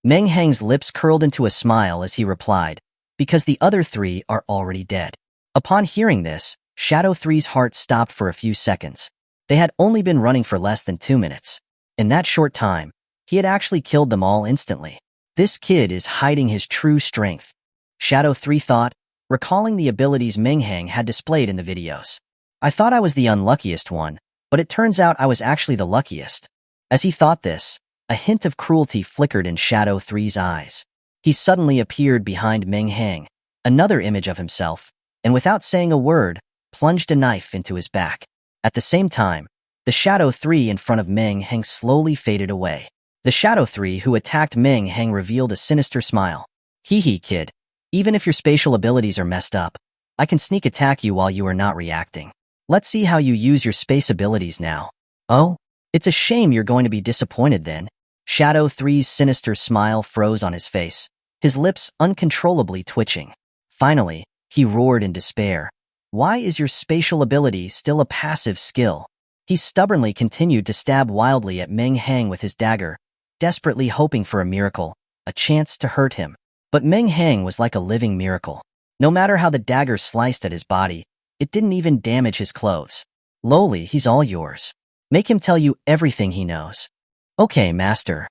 S1: Meng Hang's lips curled into a smile as he replied, "Because the other 3 are already dead." Upon hearing this, Shadow 3's heart stopped for a few seconds. They had only been running for less than 2 minutes. In that short time, he had actually killed them all instantly. This kid is hiding his true strength, Shadow 3 thought, recalling the abilities Meng Hang had displayed in the videos. I thought I was the unluckiest one, but it turns out I was actually the luckiest. As he thought this, a hint of cruelty flickered in Shadow 3's eyes. He suddenly appeared behind Meng Hang, another image of himself, and without saying a word, plunged a knife into his back. At the same time, the Shadow 3 in front of Meng Hang slowly faded away. The Shadow 3 who attacked Meng Hang revealed a sinister smile. Hee hee, kid. Even if your spatial abilities are messed up, I can sneak attack you while you are not reacting. Let's see how you use your space abilities now. Oh? It's a shame you're going to be disappointed then. Shadow 3's sinister smile froze on his face, his lips uncontrollably twitching. Finally, he roared in despair. Why is your spatial ability still a passive skill? He stubbornly continued to stab wildly at Meng Hang with his dagger, desperately hoping for a miracle, a chance to hurt him. But Meng Hang was like a living miracle. No matter how the dagger sliced at his body, it didn't even damage his clothes. Lowly, he's all yours. Make him tell you everything he knows. Okay, master.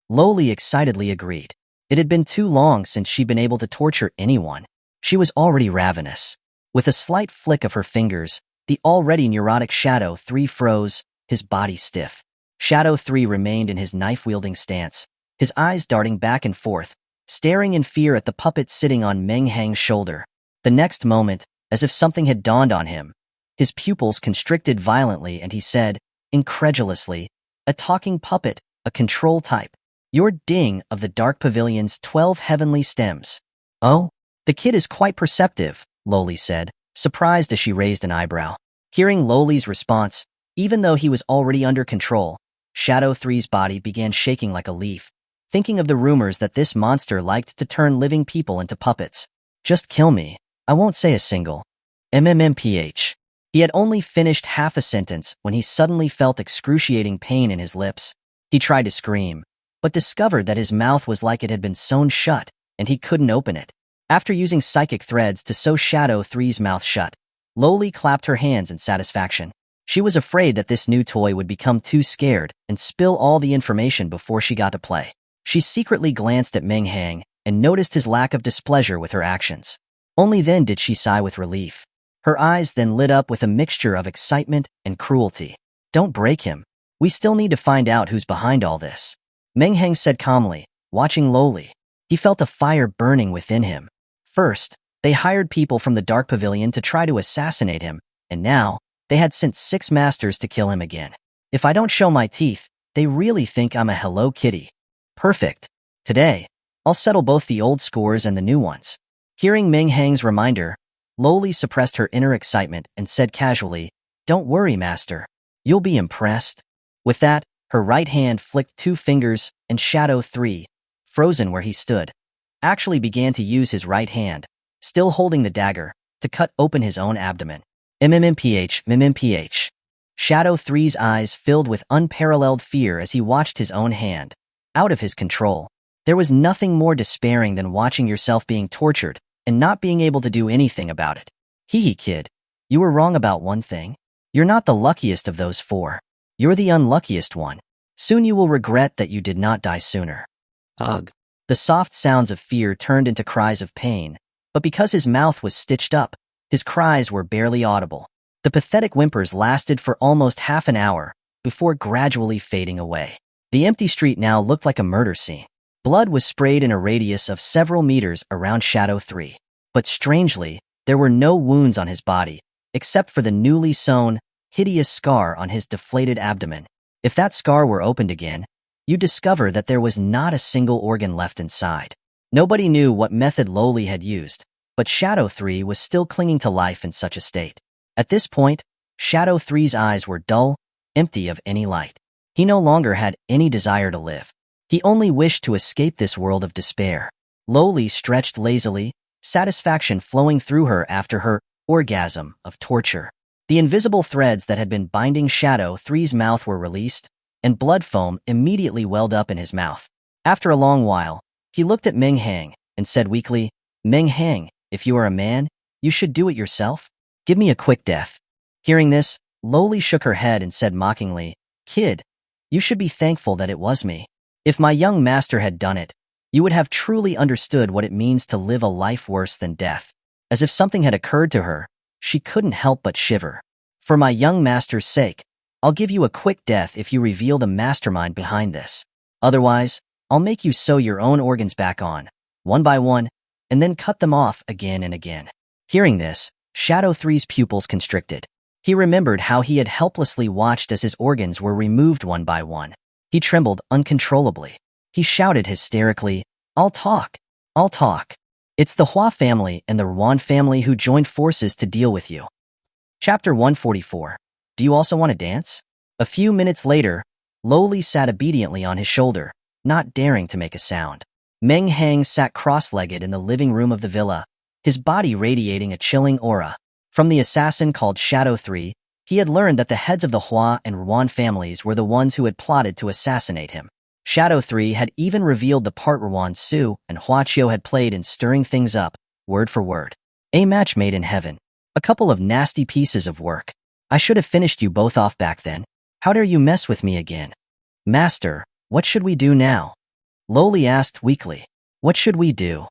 S1: Lowly excitedly agreed. It had been too long since she'd been able to torture anyone. She was already ravenous. With a slight flick of her fingers, the already neurotic Shadow 3 froze, his body stiff. Shadow 3 remained in his knife-wielding stance, his eyes darting back and forth, staring in fear at the puppet sitting on Meng Hang's shoulder. The next moment, as if something had dawned on him, his pupils constricted violently and he said, incredulously, a talking puppet, a control type. You're Ding of the Dark Pavilion's 12 heavenly stems. Oh? The kid is quite perceptive, Lowly said, surprised as she raised an eyebrow. Hearing Lowly's response, even though he was already under control, Shadow 3's body began shaking like a leaf, thinking of the rumors that this monster liked to turn living people into puppets. Just kill me. I won't say a single. MMMPH. He had only finished half a sentence when he suddenly felt excruciating pain in his lips. He tried to scream, but discovered that his mouth was like it had been sewn shut, and he couldn't open it. After using psychic threads to sew Shadow 3's mouth shut, Lowly clapped her hands in satisfaction. She was afraid that this new toy would become too scared and spill all the information before she got to play. She secretly glanced at Meng Hang and noticed his lack of displeasure with her actions. Only then did she sigh with relief. Her eyes then lit up with a mixture of excitement and cruelty. Don't break him. We still need to find out who's behind all this. Meng Hang said calmly, watching Lowly. He felt a fire burning within him. First, they hired people from the Dark Pavilion to try to assassinate him, and now, they had sent 6 masters to kill him again. If I don't show my teeth, they really think I'm a Hello Kitty. Perfect. Today, I'll settle both the old scores and the new ones. Hearing Meng Hang's reminder, Lowly suppressed her inner excitement and said casually, Don't worry, master. You'll be impressed. With that, her right hand flicked 2 fingers, and Shadow 3, frozen where he stood, actually began to use his right hand, still holding the dagger, to cut open his own abdomen. MMPH. Shadow 3's eyes filled with unparalleled fear as he watched his own hand, out of his control. There was nothing more despairing than watching yourself being tortured and not being able to do anything about it. Hee hee, kid. You were wrong about one thing. You're not the luckiest of those 4. You're the unluckiest one. Soon you will regret that you did not die sooner. Ugh. The soft sounds of fear turned into cries of pain, but because his mouth was stitched up, his cries were barely audible. The pathetic whimpers lasted for almost half an hour, before gradually fading away. The empty street now looked like a murder scene. Blood was sprayed in a radius of several meters around Shadow 3. But strangely, there were no wounds on his body, except for the newly sewn, hideous scar on his deflated abdomen. If that scar were opened again, you'd discover that there was not a single organ left inside. Nobody knew what method Lowly had used, but Shadow 3 was still clinging to life in such a state. At this point, Shadow 3's eyes were dull, empty of any light. He no longer had any desire to live. He only wished to escape this world of despair. Lowly stretched lazily, satisfaction flowing through her after her orgasm of torture. The invisible threads that had been binding Shadow 3's mouth were released, and blood foam immediately welled up in his mouth. After a long while, he looked at Meng Hang and said weakly, Meng Hang, if you are a man, you should do it yourself. Give me a quick death. Hearing this, Lowly shook her head and said mockingly, Kid, you should be thankful that it was me. If my young master had done it, you would have truly understood what it means to live a life worse than death. As if something had occurred to her, she couldn't help but shiver. For my young master's sake, I'll give you a quick death if you reveal the mastermind behind this. Otherwise, I'll make you sew your own organs back on, one by one, and then cut them off again and again. Hearing this, Shadow 3's pupils constricted. He remembered how he had helplessly watched as his organs were removed one by one. He trembled uncontrollably. He shouted hysterically, "I'll talk! I'll talk! It's the Hua family and the Ruan family who joined forces to deal with you." Chapter 144. Do you also want to dance? A few minutes later, Lowly sat obediently on his shoulder, not daring to make a sound. Meng Hang sat cross-legged in the living room of the villa, his body radiating a chilling aura. From the assassin called Shadow 3, he had learned that the heads of the Hua and Ruan families were the ones who had plotted to assassinate him. Shadow 3 had even revealed the part Ruan Su and Huachio had played in stirring things up, word for word. A match made in heaven. A couple of nasty pieces of work. I should have finished you both off back then. How dare you mess with me again? Master, what should we do now? Lowly asked weakly. What should we do?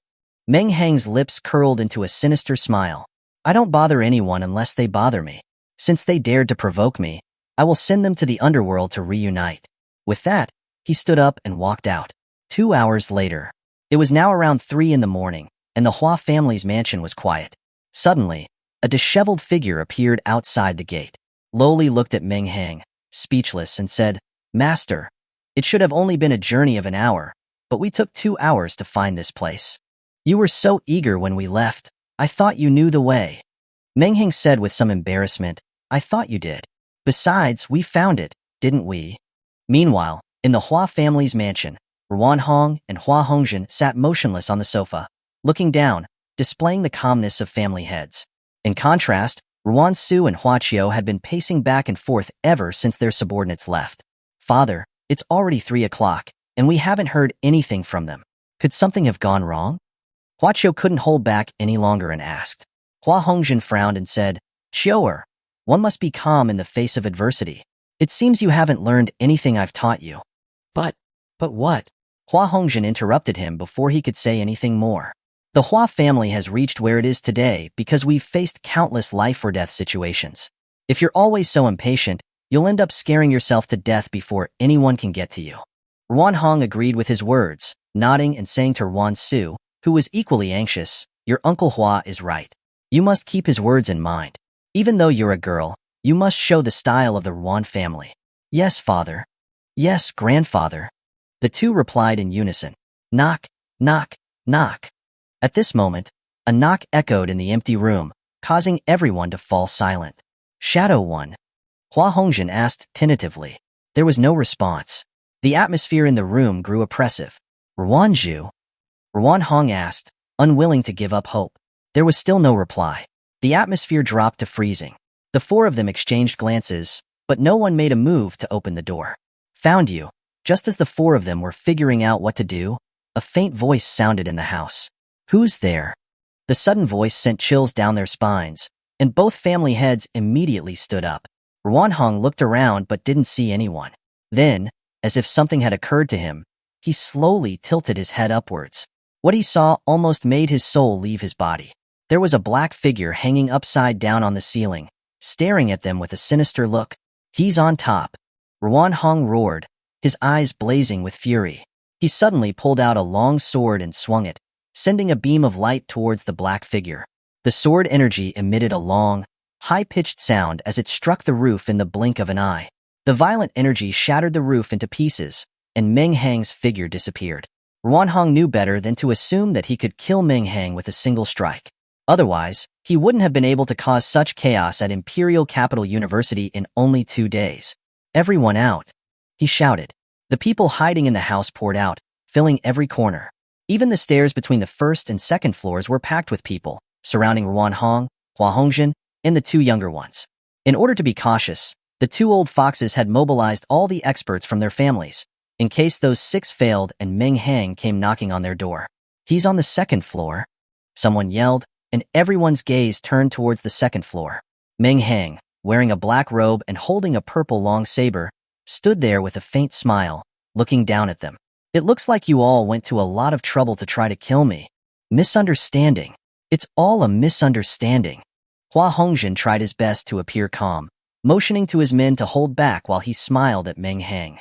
S1: Meng Hang's lips curled into a sinister smile. I don't bother anyone unless they bother me. Since they dared to provoke me, I will send them to the underworld to reunite. With that, he stood up and walked out. 2 hours later. It was now around 3 in the morning, and the Hua family's mansion was quiet. Suddenly, a disheveled figure appeared outside the gate. Lowly looked at Meng Hang, speechless, and said, Master, it should have only been a journey of an hour, but we took 2 hours to find this place. You were so eager when we left, I thought you knew the way. Meng Hang said with some embarrassment, I thought you did. Besides, we found it, didn't we? Meanwhile, in the Hua family's mansion, Ruan Hong and Hua Hongzhen sat motionless on the sofa, looking down, displaying the calmness of family heads. In contrast, Ruan Su and Huachio had been pacing back and forth ever since their subordinates left. Father, it's already 3 o'clock, and we haven't heard anything from them. Could something have gone wrong? Huachio couldn't hold back any longer and asked. Hua Hongzhen frowned and said, Chioer, one must be calm in the face of adversity. It seems you haven't learned anything I've taught you. But what? Hua Hongzhen interrupted him before he could say anything more. The Hua family has reached where it is today because we've faced countless life-or-death situations. If you're always so impatient, you'll end up scaring yourself to death before anyone can get to you. Ruan Hong agreed with his words, nodding and saying to Ruan Su, who was equally anxious, Your Uncle Hua is right. You must keep his words in mind. Even though you're a girl, you must show the style of the Ruan family. Yes, father. Yes, grandfather. The two replied in unison. Knock, knock, knock. At this moment, a knock echoed in the empty room, causing everyone to fall silent. Shadow One? Hua Hongzhen asked tentatively. There was no response. The atmosphere in the room grew oppressive. Ruanju? Ruan Hong asked, unwilling to give up hope. There was still no reply. The atmosphere dropped to freezing. The four of them exchanged glances, but no one made a move to open the door. Found you. Just as the four of them were figuring out what to do, a faint voice sounded in the house. Who's there? The sudden voice sent chills down their spines, and both family heads immediately stood up. Ruan Hong looked around but didn't see anyone. Then, as if something had occurred to him, he slowly tilted his head upwards. What he saw almost made his soul leave his body. There was a black figure hanging upside down on the ceiling, staring at them with a sinister look. He's on top. Ruan Hong roared, his eyes blazing with fury. He suddenly pulled out a long sword and swung it, sending a beam of light towards the black figure. The sword energy emitted a long, high-pitched sound as it struck the roof in the blink of an eye. The violent energy shattered the roof into pieces, and Meng Hang's figure disappeared. Ruan Hong knew better than to assume that he could kill Meng Hang with a single strike. Otherwise, he wouldn't have been able to cause such chaos at Imperial Capital University in only 2 days. Everyone out, he shouted. The people hiding in the house poured out, filling every corner. Even the stairs between the first and second floors were packed with people, surrounding Ruan Hong, Hua Hongzhen, and the 2 younger ones. In order to be cautious, the 2 old foxes had mobilized all the experts from their families, in case those 6 failed and Meng Hang came knocking on their door. He's on the 2nd floor, someone yelled, and everyone's gaze turned towards the 2nd floor. Meng Hang, wearing a black robe and holding a purple long saber, stood there with a faint smile, looking down at them. It looks like you all went to a lot of trouble to try to kill me. Misunderstanding. It's all a misunderstanding. Hua Hongjin tried his best to appear calm, motioning to his men to hold back while he smiled at Meng Hang.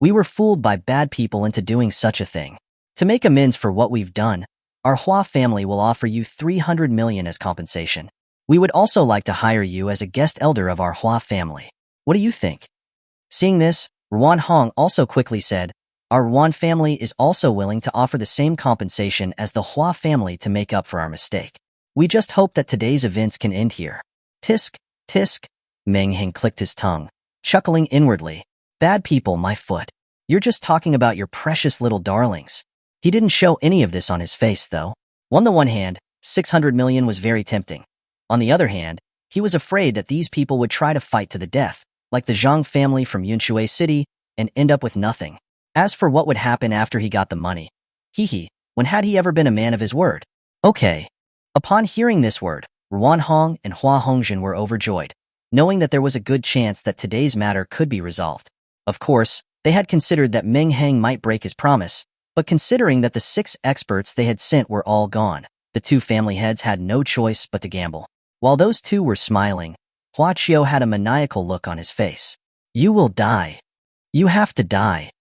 S1: We were fooled by bad people into doing such a thing. To make amends for what we've done, our Hua family will offer you 300 million as compensation. We would also like to hire you as a guest elder of our Hua family. What do you think? Seeing this, Ruan Hong also quickly said, our Ruan family is also willing to offer the same compensation as the Hua family to make up for our mistake. We just hope that today's events can end here. Tisk, tisk. Meng Hang clicked his tongue, chuckling inwardly. Bad people, my foot. You're just talking about your precious little darlings. He didn't show any of this on his face, though. On the one hand, 600 million was very tempting. On the other hand, he was afraid that these people would try to fight to the death, like the Zhang family from Yunshui City, and end up with nothing. As for what would happen after he got the money, when had he ever been a man of his word? Okay. Upon hearing this word, Ruan Hong and Hua Hongjin were overjoyed, knowing that there was a good chance that today's matter could be resolved. Of course, they had considered that Meng Hang might break his promise, but considering that the 6 experts they had sent were all gone, the 2 family heads had no choice but to gamble. While those 2 were smiling, Hua Qiu had a maniacal look on his face. You will die. You have to die.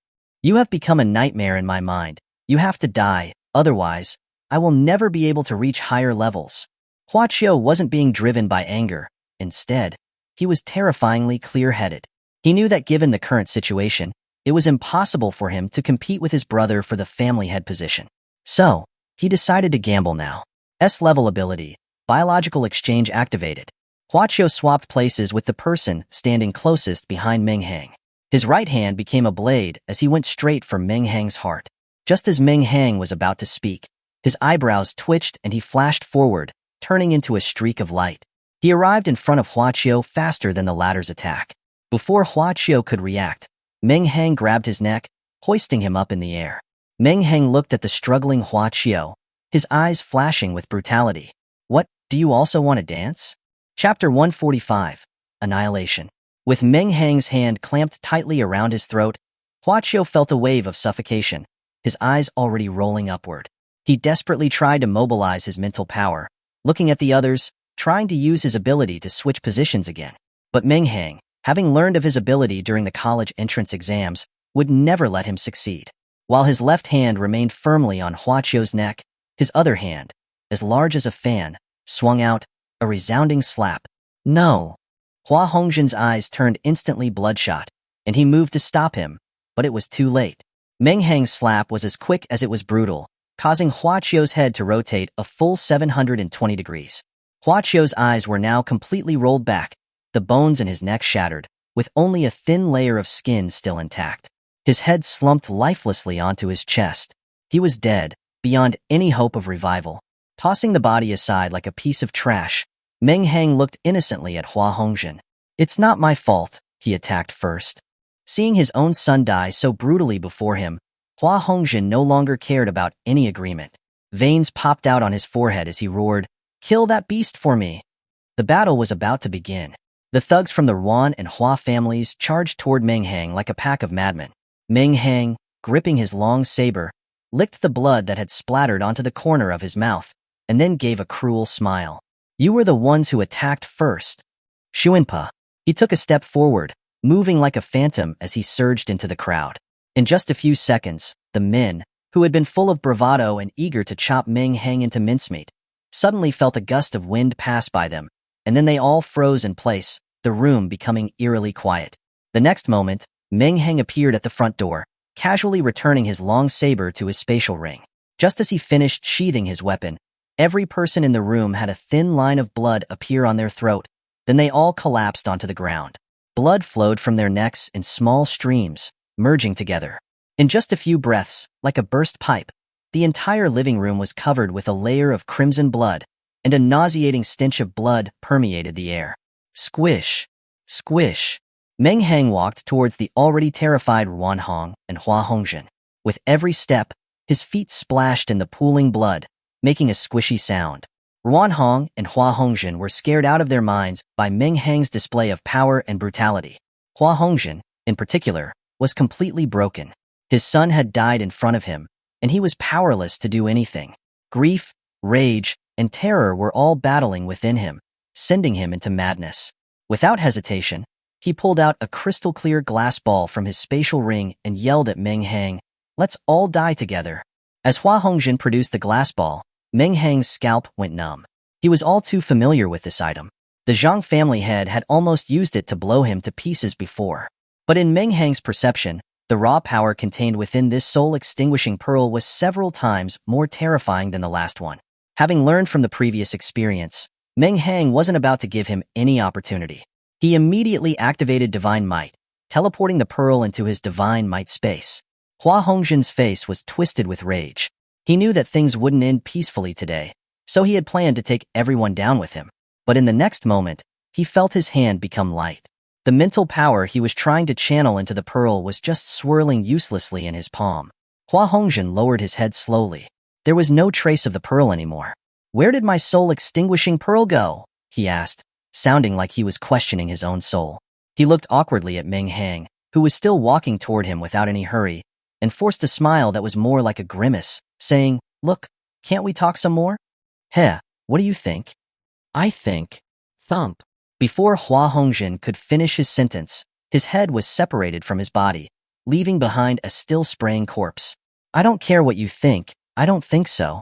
S1: You have become a nightmare in my mind. You have to die, otherwise, I will never be able to reach higher levels. Hua Qiu wasn't being driven by anger. Instead, he was terrifyingly clear-headed. He knew that given the current situation, it was impossible for him to compete with his brother for the family head position. So, he decided to gamble now. S-level ability, biological exchange activated. Hua Qiu swapped places with the person standing closest behind Meng Hang. His right hand became a blade as he went straight for Meng Hang's heart. Just as Meng Hang was about to speak, his eyebrows twitched and he flashed forward, turning into a streak of light. He arrived in front of Hua Qiu faster than the latter's attack. Before Hua Qiu could react, Meng Hang grabbed his neck, hoisting him up in the air. Meng Hang looked at the struggling Hua Qiu, his eyes flashing with brutality. What, do you also want to dance? Chapter 145, Annihilation. With Meng Hang's hand clamped tightly around his throat, Hua Qiu felt a wave of suffocation, his eyes already rolling upward. He desperately tried to mobilize his mental power, looking at the others, trying to use his ability to switch positions again. But Meng Hang, having learned of his ability during the college entrance exams, would never let him succeed. While his left hand remained firmly on Hua Qiu's neck, his other hand, as large as a fan, swung out, a resounding slap. No! Hua Hongjin's eyes turned instantly bloodshot, and he moved to stop him, but it was too late. Meng Hang's slap was as quick as it was brutal, causing Hua Qiu's head to rotate a full 720 degrees. Hua Qiu's eyes were now completely rolled back, the bones in his neck shattered, with only a thin layer of skin still intact. His head slumped lifelessly onto his chest. He was dead, beyond any hope of revival. Tossing the body aside like a piece of trash, Meng Hang looked innocently at Hua Hongjin. It's not my fault, he attacked first. Seeing his own son die so brutally before him, Hua Hongjin no longer cared about any agreement. Veins popped out on his forehead as he roared, "Kill that beast for me!" The battle was about to begin. The thugs from the Ruan and Hua families charged toward Meng Hang like a pack of madmen. Meng Hang, gripping his long saber, licked the blood that had splattered onto the corner of his mouth, and then gave a cruel smile. You were the ones who attacked first. Shuinpa. He took a step forward, moving like a phantom as he surged into the crowd. In just a few seconds, the men, who had been full of bravado and eager to chop Meng Hang into mincemeat, suddenly felt a gust of wind pass by them, and then they all froze in place, the room becoming eerily quiet. The next moment, Meng Hang appeared at the front door, casually returning his long saber to his spatial ring. Just as he finished sheathing his weapon, every person in the room had a thin line of blood appear on their throat, then they all collapsed onto the ground. Blood flowed from their necks in small streams, merging together. In just a few breaths, like a burst pipe, the entire living room was covered with a layer of crimson blood, and a nauseating stench of blood permeated the air. Squish! Squish! Meng Hang walked towards the already terrified Ruan Hong and Hua Hongjin. With every step, his feet splashed in the pooling blood, making a squishy sound. Ruan Hong and Hua Hongjin were scared out of their minds by Meng Hang's display of power and brutality. Hua Hongjin, in particular, was completely broken. His son had died in front of him, and he was powerless to do anything. Grief, rage, and terror were all battling within him, sending him into madness. Without hesitation, he pulled out a crystal-clear glass ball from his spatial ring and yelled at Meng Hang, "Let's all die together." As Hua Hongjin produced the glass ball, Meng Hang's scalp went numb. He was all too familiar with this item. The Zhang family head had almost used it to blow him to pieces before. But in Meng Hang's perception, the raw power contained within this soul-extinguishing pearl was several times more terrifying than the last one. Having learned from the previous experience, Meng Hang wasn't about to give him any opportunity. He immediately activated Divine Might, teleporting the pearl into his Divine Might space. Hua Hongjin's face was twisted with rage. He knew that things wouldn't end peacefully today, so he had planned to take everyone down with him. But in the next moment, he felt his hand become light. The mental power he was trying to channel into the pearl was just swirling uselessly in his palm. Hua Hongjin lowered his head slowly. There was no trace of the pearl anymore. "Where did my soul-extinguishing pearl go?" he asked, sounding like he was questioning his own soul. He looked awkwardly at Meng Hang, who was still walking toward him without any hurry, and forced a smile that was more like a grimace, saying, "Look, can't we talk some more?" "Heh, what do you think?" "I think..." Thump. Before Hua Hongjin could finish his sentence, his head was separated from his body, leaving behind a still spraying corpse. "I don't care what you think, I don't think so,"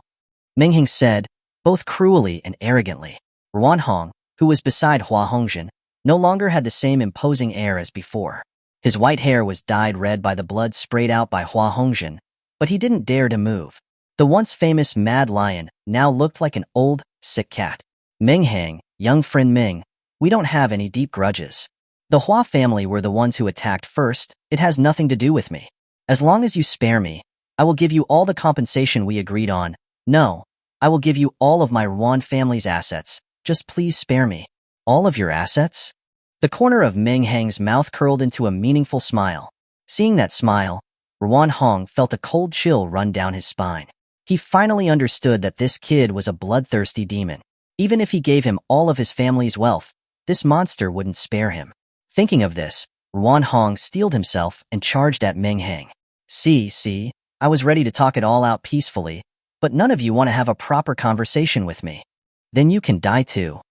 S1: Meng Hang said, both cruelly and arrogantly. Ruan Hong, who was beside Hua Hongjin, no longer had the same imposing air as before. His white hair was dyed red by the blood sprayed out by Hua Hongjin, but he didn't dare to move. The once famous Mad Lion now looked like an old, sick cat. "Meng Hang, young friend Meng, we don't have any deep grudges. The Hua family were the ones who attacked first. It has nothing to do with me. As long as you spare me, I will give you all the compensation we agreed on. No, I will give you all of my Ruan family's assets. Just please spare me." "All of your assets?" The corner of Meng Hang's mouth curled into a meaningful smile. Seeing that smile, Ruan Hong felt a cold chill run down his spine. He finally understood that this kid was a bloodthirsty demon. Even if he gave him all of his family's wealth, this monster wouldn't spare him. Thinking of this, Ruan Hong steeled himself and charged at Meng Hang. See, I was ready to talk it all out peacefully, but none of you want to have a proper conversation with me. Then you can die too."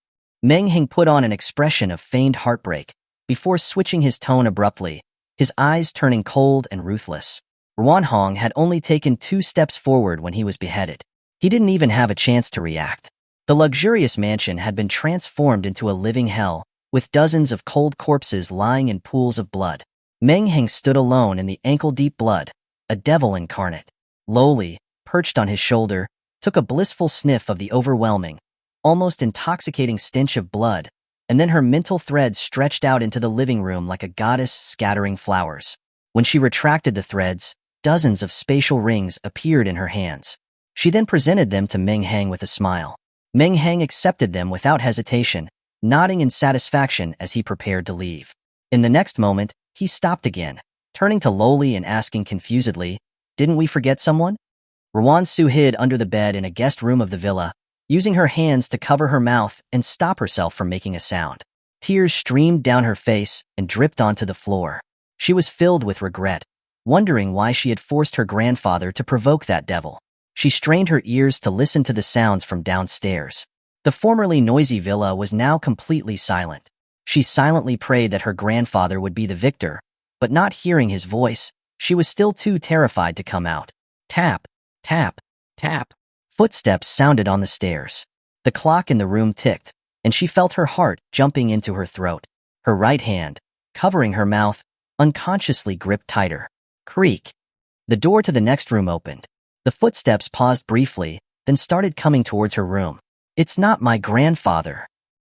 S1: Meng Hang put on an expression of feigned heartbreak, before switching his tone abruptly, his eyes turning cold and ruthless. Ruan Hong had only taken 2 steps forward when he was beheaded. He didn't even have a chance to react. The luxurious mansion had been transformed into a living hell, with dozens of cold corpses lying in pools of blood. Meng Hang stood alone in the ankle-deep blood, a devil incarnate. Lowly, perched on his shoulder, took a blissful sniff of the overwhelming, almost intoxicating stench of blood, and then her mental threads stretched out into the living room like a goddess scattering flowers. When she retracted the threads, dozens of spatial rings appeared in her hands. She then presented them to Meng Hang with a smile. Meng Hang accepted them without hesitation, nodding in satisfaction as he prepared to leave. In the next moment, he stopped again, turning to Lowly and asking confusedly, "Didn't we forget someone?" Ruan Su hid under the bed in a guest room of the villa, using her hands to cover her mouth and stop herself from making a sound. Tears streamed down her face and dripped onto the floor. She was filled with regret, wondering why she had forced her grandfather to provoke that devil. She strained her ears to listen to the sounds from downstairs. The formerly noisy villa was now completely silent. She silently prayed that her grandfather would be the victor, but not hearing his voice, she was still too terrified to come out. Tap, tap, tap. Footsteps sounded on the stairs. The clock in the room ticked, and she felt her heart jumping into her throat. Her right hand, covering her mouth, unconsciously gripped tighter. Creak. The door to the next room opened. The footsteps paused briefly, then started coming towards her room. "It's not my grandfather,"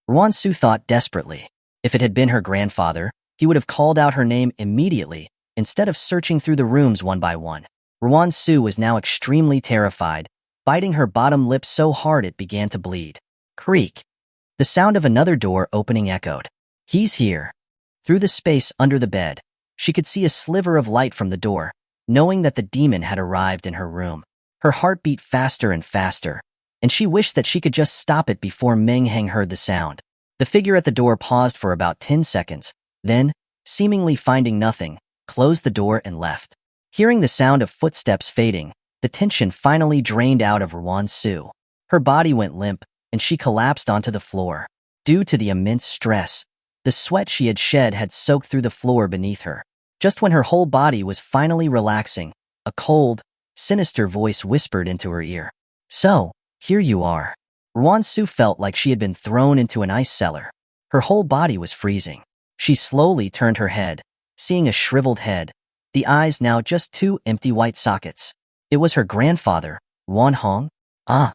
S1: Ruan Su thought desperately. If it had been her grandfather, he would have called out her name immediately, instead of searching through the rooms one by one. Ruan Su was now extremely terrified, biting her bottom lip so hard it began to bleed. Creak. The sound of another door opening echoed. "He's here." Through the space under the bed, she could see a sliver of light from the door, knowing that the demon had arrived in her room. Her heart beat faster and faster, and she wished that she could just stop it before Meng Hang heard the sound. The figure at the door paused for about 10 seconds, then, seemingly finding nothing, closed the door and left. Hearing the sound of footsteps fading, the tension finally drained out of Ruan Su. Her body went limp, and she collapsed onto the floor. Due to the immense stress, the sweat she had shed had soaked through the floor beneath her. Just when her whole body was finally relaxing, a cold, sinister voice whispered into her ear. "So, here you are." Ruan-Su felt like she had been thrown into an ice cellar. Her whole body was freezing. She slowly turned her head, seeing a shriveled head, the eyes now just two empty white sockets. It was her grandfather, Meng Hang. Ah!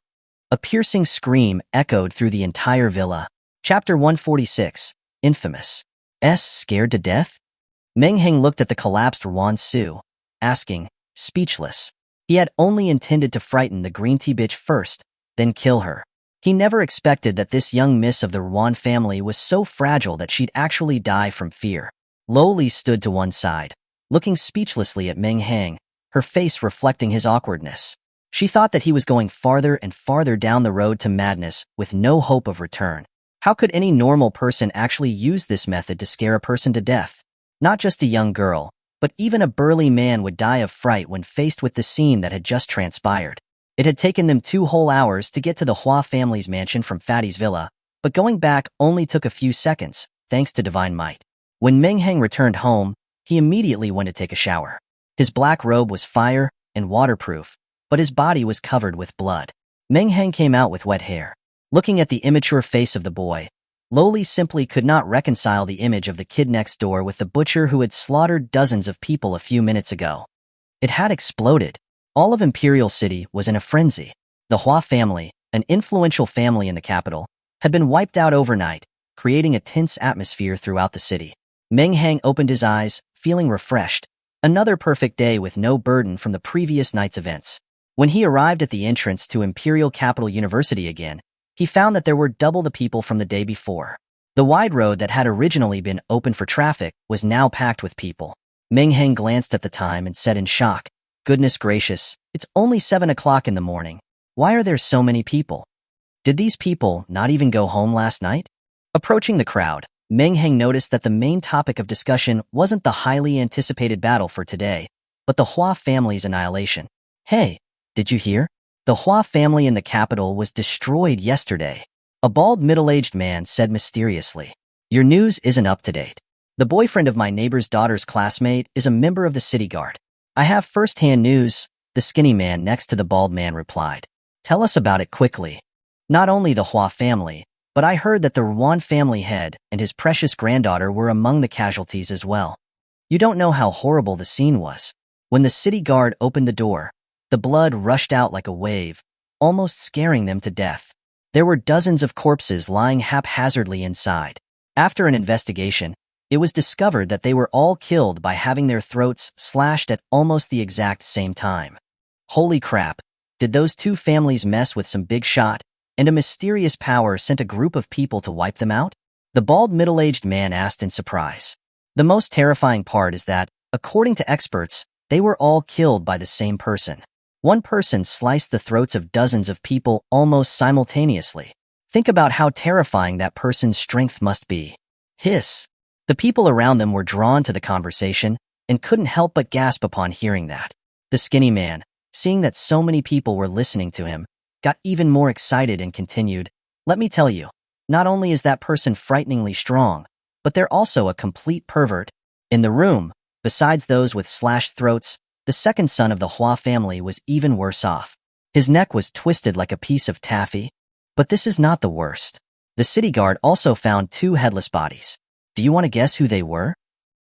S1: A piercing scream echoed through the entire villa. Chapter 146, Infamous. Scared to death? Meng Hang looked at the collapsed Ruan-Su, asking, speechless. He had only intended to frighten the green tea bitch first, then kill her. He never expected that this young miss of the Ruan family was so fragile that she'd actually die from fear. Loli stood to one side, looking speechlessly at Meng Hang, her face reflecting his awkwardness. She thought that he was going farther and farther down the road to madness with no hope of return. How could any normal person actually use this method to scare a person to death? Not just a young girl, but even a burly man would die of fright when faced with the scene that had just transpired. It had taken them 2 whole hours to get to the Hua family's mansion from Fatty's villa, but going back only took a few seconds, thanks to divine might. When Meng Hang returned home, he immediately went to take a shower. His black robe was fire and waterproof, but his body was covered with blood. Meng Hang came out with wet hair. Looking at the immature face of the boy, Loli simply could not reconcile the image of the kid next door with the butcher who had slaughtered dozens of people a few minutes ago. It had exploded. All of Imperial City was in a frenzy. The Hua family, an influential family in the capital, had been wiped out overnight, creating a tense atmosphere throughout the city. Meng Hang opened his eyes, feeling refreshed. Another perfect day with no burden from the previous night's events. When he arrived at the entrance to Imperial Capital University again, he found that there were double the people from the day before. The wide road that had originally been open for traffic was now packed with people. Meng Hang glanced at the time and said in shock, "Goodness gracious, it's only 7 o'clock in the morning. Why are there so many people? Did these people not even go home last night?" Approaching the crowd, Meng Hang noticed that the main topic of discussion wasn't the highly anticipated battle for today, but the Hua family's annihilation. "Hey, did you hear? The Hua family in the capital was destroyed yesterday," a bald middle-aged man said mysteriously. "Your news isn't up to date. The boyfriend of my neighbor's daughter's classmate is a member of the city guard." "I have first-hand news," the skinny man next to the bald man replied. "Tell us about it quickly." "Not only the Hua family, but I heard that the Ruan family head and his precious granddaughter were among the casualties as well. You don't know how horrible the scene was. When the city guard opened the door, the blood rushed out like a wave, almost scaring them to death. There were dozens of corpses lying haphazardly inside. After an investigation, it was discovered that they were all killed by having their throats slashed at almost the exact same time. Holy crap, did those two families mess with some big shot, and a mysterious power sent a group of people to wipe them out? The bald middle-aged man asked in surprise. The most terrifying part is that, according to experts, they were all killed by the same person. One person sliced the throats of dozens of people almost simultaneously. Think about how terrifying that person's strength must be. Hiss. The people around them were drawn to the conversation and couldn't help but gasp upon hearing that. The skinny man, seeing that so many people were listening to him, got even more excited and continued, "Let me tell you, not only is that person frighteningly strong, but they're also a complete pervert." In the room, besides those with slashed throats, the second son of the Hua family was even worse off. His neck was twisted like a piece of taffy. But this is not the worst. The city guard also found 2 headless bodies. Do you want to guess who they were?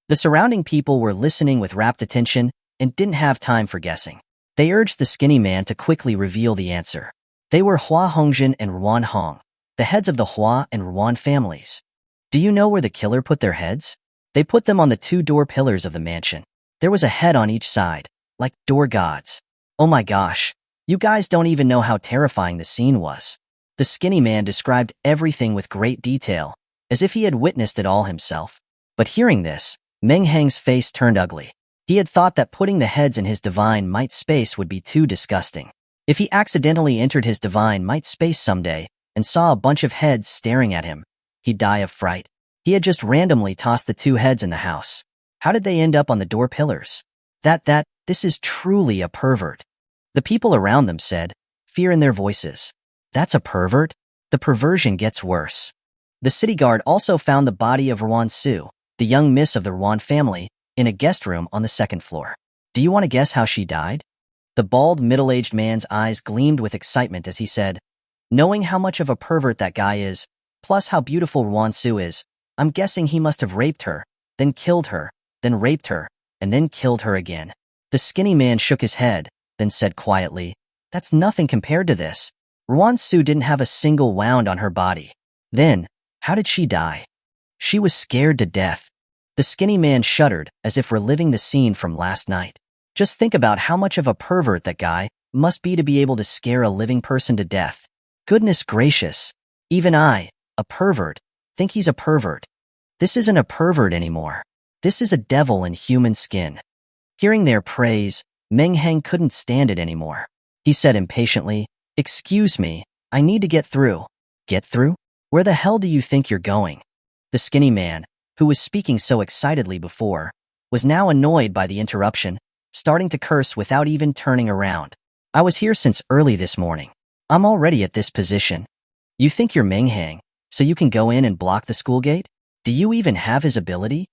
S1: The surrounding people were listening with rapt attention and didn't have time for guessing. They urged the skinny man to quickly reveal the answer. They were Hua Hongjin and Ruan Hong, the heads of the Hua and Ruan families. Do you know where the killer put their heads? They put them on the 2 door pillars of the mansion. There was a head on each side, like door gods. Oh my gosh, you guys don't even know how terrifying the scene was. The skinny man described everything with great detail, as if he had witnessed it all himself. But hearing this, Meng Hang's face turned ugly. He had thought that putting the heads in his divine might space would be too disgusting. If he accidentally entered his divine might space someday and saw a bunch of heads staring at him, he'd die of fright. He had just randomly tossed the 2 heads in the house. How did they end up on the door pillars? This is truly a pervert. The people around them said, fear in their voices. That's a pervert? The perversion gets worse. The city guard also found the body of Ruan Su, the young miss of the Ruan family, in a guest room on the second floor. Do you want to guess how she died? The bald, middle-aged man's eyes gleamed with excitement as he said, knowing how much of a pervert that guy is, plus how beautiful Ruan Su is, I'm guessing he must have raped her, then killed her, then raped her, and then killed her again. The skinny man shook his head, then said quietly, that's nothing compared to this. Ruan Su didn't have a single wound on her body. Then, how did she die? She was scared to death. The skinny man shuddered as if reliving the scene from last night. Just think about how much of a pervert that guy must be to be able to scare a living person to death. Goodness gracious. Even I, a pervert, think he's a pervert. This isn't a pervert anymore. This is a devil in human skin. Hearing their praise, Meng Hang couldn't stand it anymore. He said impatiently, excuse me, I need to get through. Get through? Where the hell do you think you're going? The skinny man, who was speaking so excitedly before, was now annoyed by the interruption, starting to curse without even turning around. I was here since early this morning. I'm already at this position. You think you're Meng Hang, so you can go in and block the school gate? Do you even have his ability?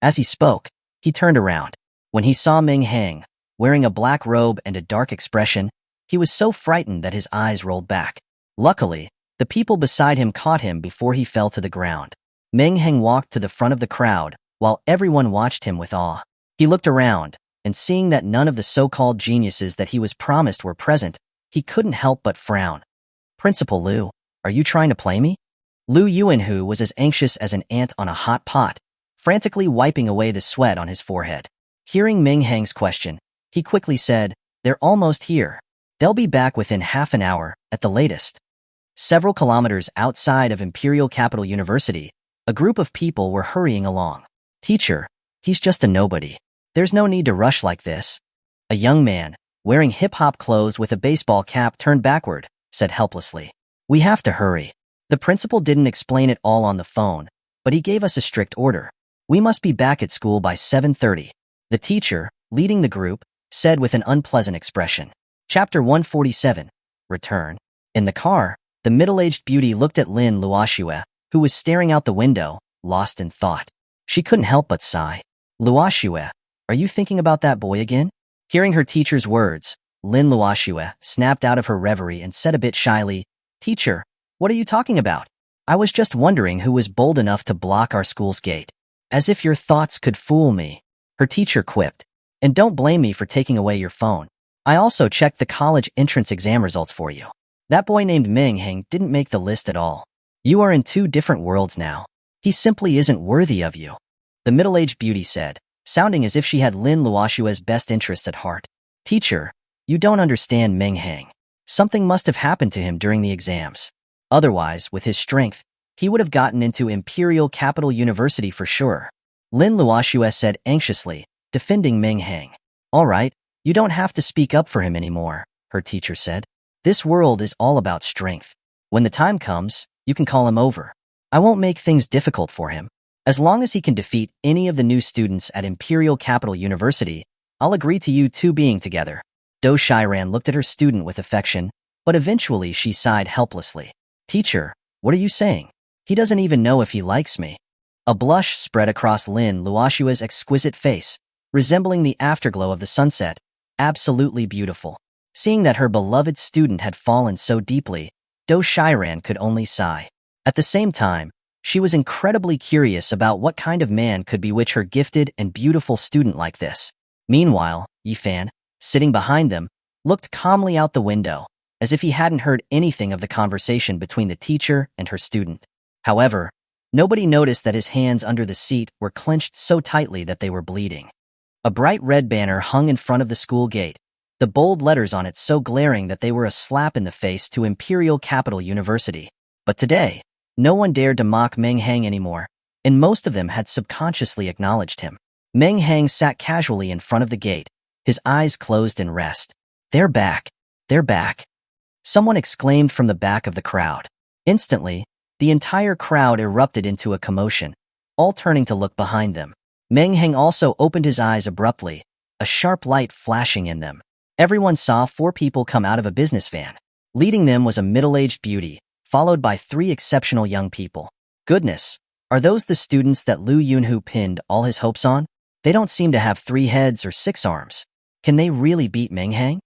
S1: As he spoke, he turned around. When he saw Meng Hang, wearing a black robe and a dark expression, he was so frightened that his eyes rolled back. Luckily, the people beside him caught him before he fell to the ground. Meng Hang walked to the front of the crowd, while everyone watched him with awe. He looked around, and seeing that none of the so-called geniuses that he was promised were present, he couldn't help but frown. Principal Liu, are you trying to play me? Liu Yuanhu was as anxious as an ant on a hot pot, frantically wiping away the sweat on his forehead. Hearing Meng Hang's question, he quickly said, they're almost here. They'll be back within half an hour, at the latest. Several kilometers outside of Imperial Capital University, a group of people were hurrying along. Teacher, he's just a nobody. There's no need to rush like this. A young man, wearing hip-hop clothes with a baseball cap turned backward, said helplessly. We have to hurry. The principal didn't explain it all on the phone, but he gave us a strict order. We must be back at school by 7:30. The teacher, leading the group, said with an unpleasant expression. Chapter 147. Return. In the car, the middle-aged beauty looked at Lin Luoxue, who was staring out the window, lost in thought. She couldn't help but sigh. Luoxue, are you thinking about that boy again? Hearing her teacher's words, Lin Luoxue snapped out of her reverie and said a bit shyly, Teacher, what are you talking about? I was just wondering who was bold enough to block our school's gate. As if your thoughts could fool me. Her teacher quipped. And don't blame me for taking away your phone. I also checked the college entrance exam results for you. That boy named Meng Hang didn't make the list at all. You are in two different worlds now. He simply isn't worthy of you. The middle-aged beauty said, sounding as if she had Lin Luoxue's best interests at heart. Teacher, you don't understand Meng Hang. Something must have happened to him during the exams. Otherwise, with his strength, he would have gotten into Imperial Capital University for sure. Lin Luoxue said anxiously, defending Meng Hang. All right, you don't have to speak up for him anymore, her teacher said. This world is all about strength. When the time comes, you can call him over. I won't make things difficult for him. As long as he can defeat any of the new students at Imperial Capital University, I'll agree to you two being together. Do Shiran looked at her student with affection, but eventually she sighed helplessly. Teacher, what are you saying? He doesn't even know if he likes me. A blush spread across Lin Luoxue's exquisite face, resembling the afterglow of the sunset, absolutely beautiful. Seeing that her beloved student had fallen so deeply, Do Shiran could only sigh. At the same time, she was incredibly curious about what kind of man could bewitch her gifted and beautiful student like this. Meanwhile, Yifan, sitting behind them, looked calmly out the window, as if he hadn't heard anything of the conversation between the teacher and her student. However, nobody noticed that his hands under the seat were clenched so tightly that they were bleeding. A bright red banner hung in front of the school gate, the bold letters on it so glaring that they were a slap in the face to Imperial Capital University. But today, no one dared to mock Meng Hang anymore, and most of them had subconsciously acknowledged him. Meng Hang sat casually in front of the gate, his eyes closed in rest. They're back. They're back. Someone exclaimed from the back of the crowd. Instantly, the entire crowd erupted into a commotion, all turning to look behind them. Meng Hang also opened his eyes abruptly, a sharp light flashing in them. Everyone saw four people come out of a business van. Leading them was a middle-aged beauty, followed by 3 exceptional young people. Goodness, are those the students that Lu Yunhu pinned all his hopes on? They don't seem to have 3 heads or 6 arms. Can they really beat Meng Hang?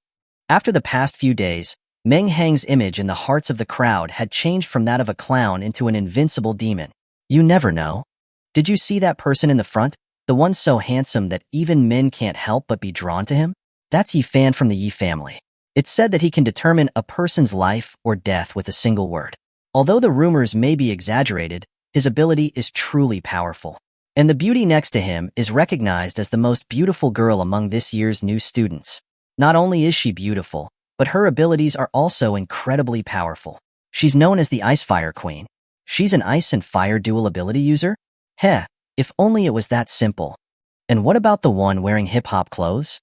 S1: After the past few days, Meng Hang's image in the hearts of the crowd had changed from that of a clown into an invincible demon. You never know. Did you see that person in the front? The one so handsome that even men can't help but be drawn to him? That's Yi Fan from the Yi family. It's said that he can determine a person's life or death with a single word. Although the rumors may be exaggerated, his ability is truly powerful. And the beauty next to him is recognized as the most beautiful girl among this year's new students. Not only is she beautiful, but her abilities are also incredibly powerful. She's known as the Ice Fire Queen. She's an ice and fire dual ability user? Heh, if only it was that simple. And what about the one wearing hip-hop clothes?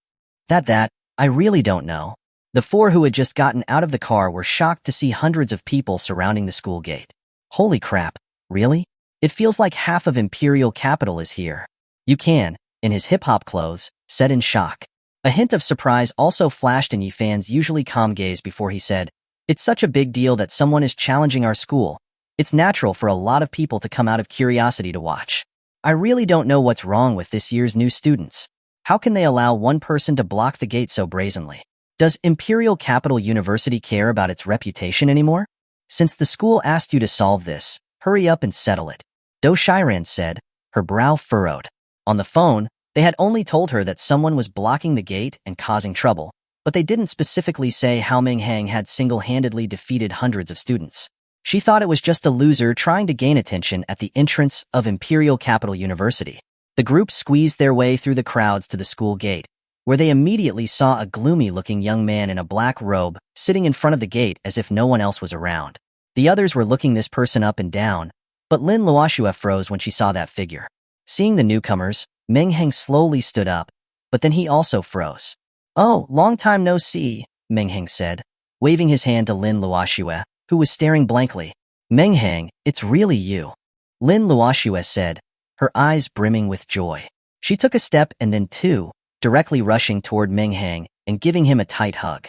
S1: I really don't know. The 4 who had just gotten out of the car were shocked to see hundreds of people surrounding the school gate. Holy crap, really? It feels like half of Imperial Capital is here. You can, in his hip-hop clothes, said in shock. A hint of surprise also flashed in Yi Fan's usually calm gaze before he said, "It's such a big deal that someone is challenging our school. It's natural for a lot of people to come out of curiosity to watch. I really don't know what's wrong with this year's new students. How can they allow one person to block the gate so brazenly? Does Imperial Capital University care about its reputation anymore? Since the school asked you to solve this, hurry up and settle it," Do Shiran said, her brow furrowed. On the phone, they had only told her that someone was blocking the gate and causing trouble, but they didn't specifically say how Meng Hang had single-handedly defeated hundreds of students. She thought it was just a loser trying to gain attention at the entrance of Imperial Capital University. The group squeezed their way through the crowds to the school gate, where they immediately saw a gloomy-looking young man in a black robe sitting in front of the gate as if no one else was around. The others were looking this person up and down, but Lin Luoxue froze when she saw that figure. Seeing the newcomers, Meng Hang slowly stood up, but then he also froze. "Oh, long time no see," Meng Hang said, waving his hand to Lin Luoxue, who was staring blankly. "Meng Hang, it's really you," Lin Luoxue said, her eyes brimming with joy. She took a step and then 2, directly rushing toward Meng Hang and giving him a tight hug.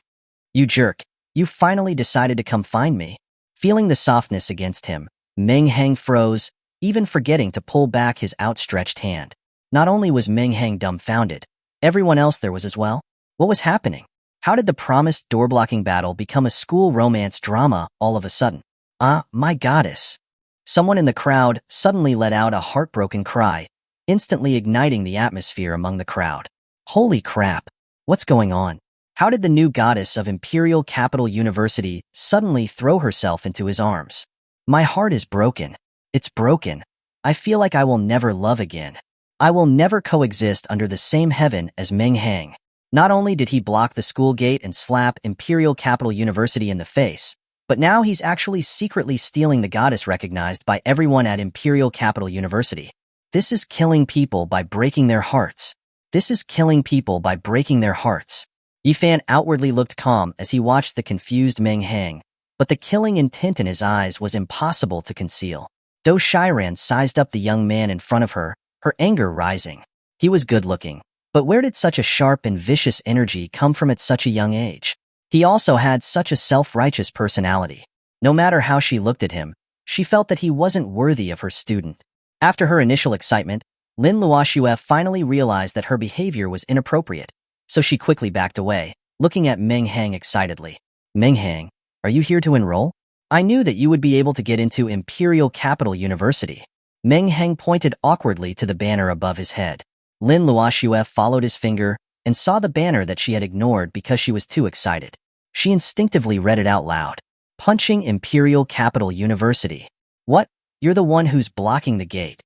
S1: "You jerk, you finally decided to come find me." Feeling the softness against him, Meng Hang froze, even forgetting to pull back his outstretched hand. Not only was Meng Hang dumbfounded, everyone else there was as well. What was happening? How did the promised door-blocking battle become a school romance drama all of a sudden? Ah, my goddess! Someone in the crowd suddenly let out a heartbroken cry, instantly igniting the atmosphere among the crowd. Holy crap! What's going on? How did the new goddess of Imperial Capital University suddenly throw herself into his arms? My heart is broken. It's broken. I feel like I will never love again. I will never coexist under the same heaven as Meng Hang. Not only did he block the school gate and slap Imperial Capital University in the face, but now he's actually secretly stealing the goddess recognized by everyone at Imperial Capital University. This is killing people by breaking their hearts. This is killing people by breaking their hearts. Yi Fan outwardly looked calm as he watched the confused Meng Hang, but the killing intent in his eyes was impossible to conceal. Do Shiran sized up the young man in front of her, her anger rising. He was good-looking, but where did such a sharp and vicious energy come from at such a young age? He also had such a self-righteous personality. No matter how she looked at him, she felt that he wasn't worthy of her student. After her initial excitement, Lin Luoxue finally realized that her behavior was inappropriate, so she quickly backed away, looking at Meng Hang excitedly. "Meng Hang, are you here to enroll? I knew that you would be able to get into Imperial Capital University." Meng Hang pointed awkwardly to the banner above his head. Lin Luoxue followed his finger and saw the banner that she had ignored because she was too excited. She instinctively read it out loud. "Punching Imperial Capital University." "What? You're the one who's blocking the gate."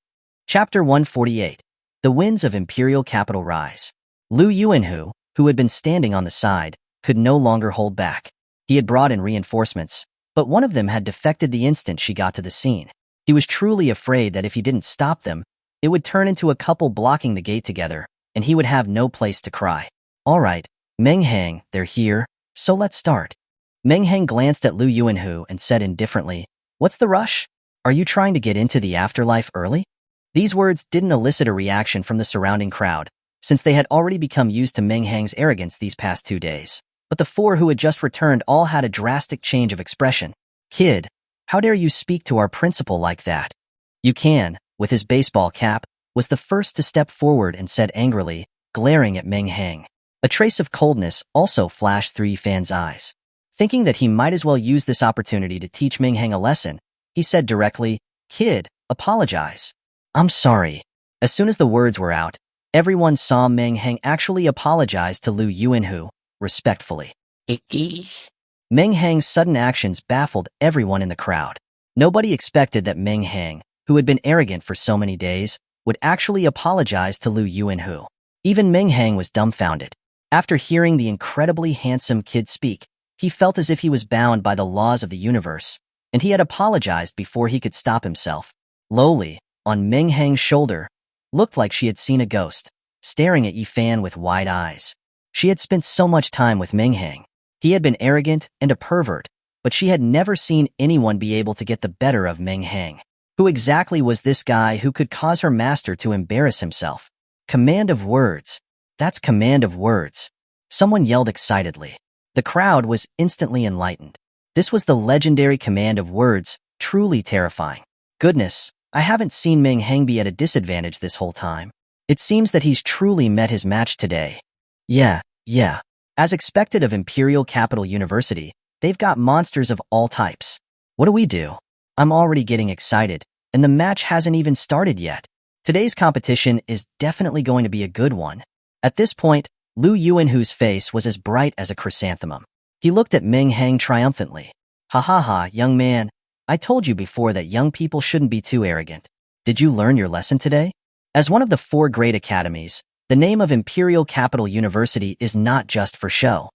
S1: Chapter 148. The Winds of Imperial Capital Rise. Lu Yuanhu, who had been standing on the side, could no longer hold back. He had brought in reinforcements, but one of them had defected the instant she got to the scene. He was truly afraid that if he didn't stop them, it would turn into a couple blocking the gate together, and he would have no place to cry. "All right, Meng Hang, they're here, so let's start." Meng Hang glanced at Lu Yuanhu and said indifferently, "What's the rush? Are you trying to get into the afterlife early?" These words didn't elicit a reaction from the surrounding crowd, since they had already become used to Meng Hang's arrogance these past 2 days. but the four who had just returned all had a drastic change of expression. "Kid, how dare you speak to our principal like that?" You can, with his baseball cap, was the first to step forward and said angrily, glaring at Meng Hang. A trace of coldness also flashed through Yifan's eyes. Thinking that he might as well use this opportunity to teach Meng Hang a lesson, he said directly, "Kid, apologize." "I'm sorry." As soon as the words were out, everyone saw Meng Hang actually apologize to Lu Yuanhu, respectfully. Meng Hang's sudden actions baffled everyone in the crowd. Nobody expected that Meng Hang, who had been arrogant for so many days, would actually apologize to Lu Yuanhu. Even Meng Hang was dumbfounded. After hearing the incredibly handsome kid speak, he felt as if he was bound by the laws of the universe, and he had apologized before he could stop himself. Lowly, on Meng Hang's shoulder, looked like she had seen a ghost, staring at Yifan with wide eyes. She had spent so much time with Meng Hang. He had been arrogant and a pervert, but she had never seen anyone be able to get the better of Meng Hang. Who exactly was this guy who could cause her master to embarrass himself? Command of words. That's command of words. Someone yelled excitedly. The crowd was instantly enlightened. This was the legendary command of words, truly terrifying. Goodness, I haven't seen Meng Hang be at a disadvantage this whole time. It seems that he's truly met his match today. Yeah. As expected of Imperial Capital University, they've got monsters of all types. What do we do? I'm already getting excited, and the match hasn't even started yet. Today's competition is definitely going to be a good one. At this point, Lu Yuanhu's face was as bright as a chrysanthemum. He looked at Meng Hang triumphantly. "Ha ha ha, young man. I told you before that young people shouldn't be too arrogant. Did you learn your lesson today?" As one of the four great academies, the name of Imperial Capital University is not just for show.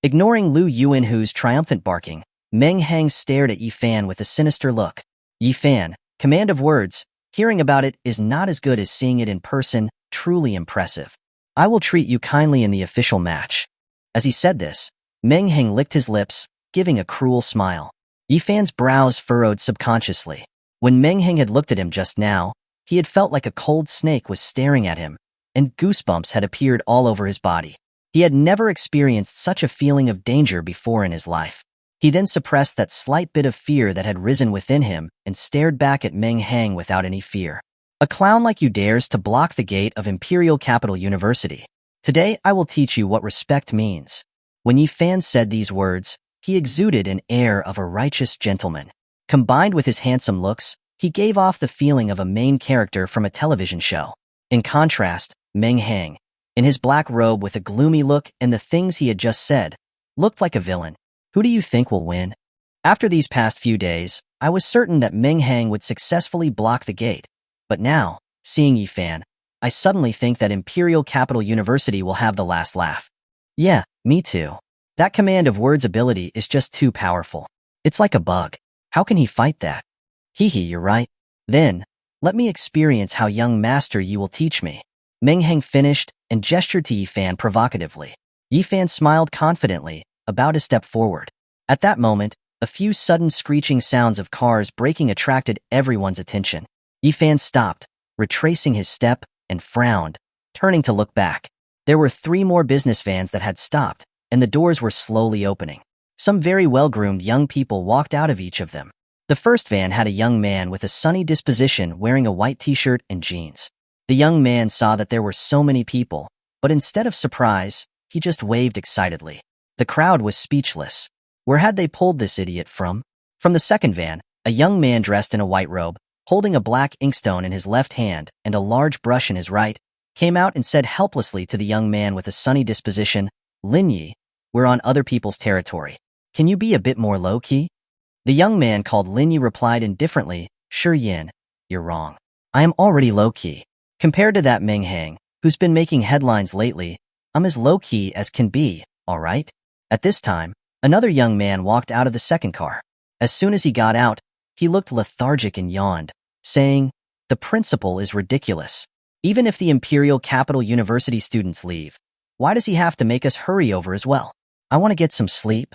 S1: Ignoring Lu Yuanhu's triumphant barking, Meng Hang stared at Yifan with a sinister look. "Yifan, command of words, hearing about it is not as good as seeing it in person, truly impressive. I will treat you kindly in the official match." As he said this, Meng Hang licked his lips, giving a cruel smile. Yifan's brows furrowed subconsciously. When Meng Hang had looked at him just now, he had felt like a cold snake was staring at him, and goosebumps had appeared all over his body. He had never experienced such a feeling of danger before in his life. He then suppressed that slight bit of fear that had risen within him and stared back at Meng Hang without any fear. "A clown like you dares to block the gate of Imperial Capital University. Today I will teach you what respect means." When Yifan said these words, he exuded an air of a righteous gentleman. Combined with his handsome looks, he gave off the feeling of a main character from a television show. In contrast, Meng Hang, in his black robe with a gloomy look and the things he had just said, looked like a villain. Who do you think will win? After these past few days, I was certain that Meng Hang would successfully block the gate. But now, seeing Yifan, I suddenly think that Imperial Capital University will have the last laugh. Yeah, me too. That command of words ability is just too powerful. It's like a bug. How can he fight that? Hee, you're right. Then, let me experience how young master you will teach me. Meng Hang finished and gestured to Yifan provocatively. Yifan smiled confidently, about to step forward. At that moment, a few sudden screeching sounds of cars braking attracted everyone's attention. Yifan stopped, retracing his step, and frowned, turning to look back. There were 3 more business vans that had stopped, and the doors were slowly opening. Some very well-groomed young people walked out of each of them. The first van had a young man with a sunny disposition wearing a white t-shirt and jeans. The young man saw that there were so many people, but instead of surprise, he just waved excitedly. The crowd was speechless. Where had they pulled this idiot from? From the second van, a young man dressed in a white robe, holding a black inkstone in his left hand and a large brush in his right, came out and said helplessly to the young man with a sunny disposition, "Lin Yi, we're on other people's territory. Can you be a bit more low-key?" The young man called Lin Yi replied indifferently, "Sure Yin, you're wrong. I am already low-key. Compared to that Meng Hang, who's been making headlines lately, I'm as low-key as can be, all right?" At this time, another young man walked out of the second car. As soon as he got out, he looked lethargic and yawned, saying, "The principal is ridiculous. Even if the Imperial Capital University students leave, why does he have to make us hurry over as well? I want to get some sleep."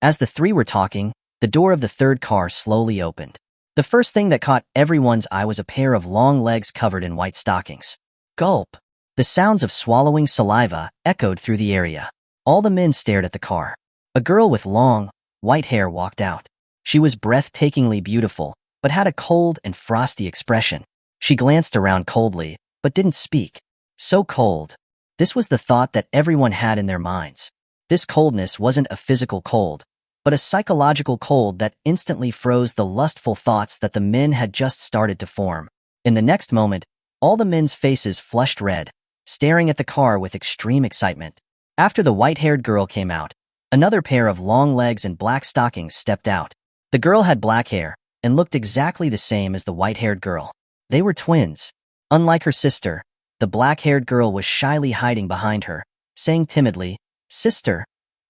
S1: As the 3 were talking, the door of the third car slowly opened. The first thing that caught everyone's eye was a pair of long legs covered in white stockings. Gulp! The sounds of swallowing saliva echoed through the area. All the men stared at the car. A girl with long, white hair walked out. She was breathtakingly beautiful, but had a cold and frosty expression. She glanced around coldly, but didn't speak. So cold. This was the thought that everyone had in their minds. This coldness wasn't a physical cold, but a psychological cold that instantly froze the lustful thoughts that the men had just started to form. In the next moment, all the men's faces flushed red, staring at the car with extreme excitement. After the white-haired girl came out, another pair of long legs and black stockings stepped out. The girl had black hair and looked exactly the same as the white-haired girl. They were twins. Unlike her sister, the black-haired girl was shyly hiding behind her, saying timidly, "Sister,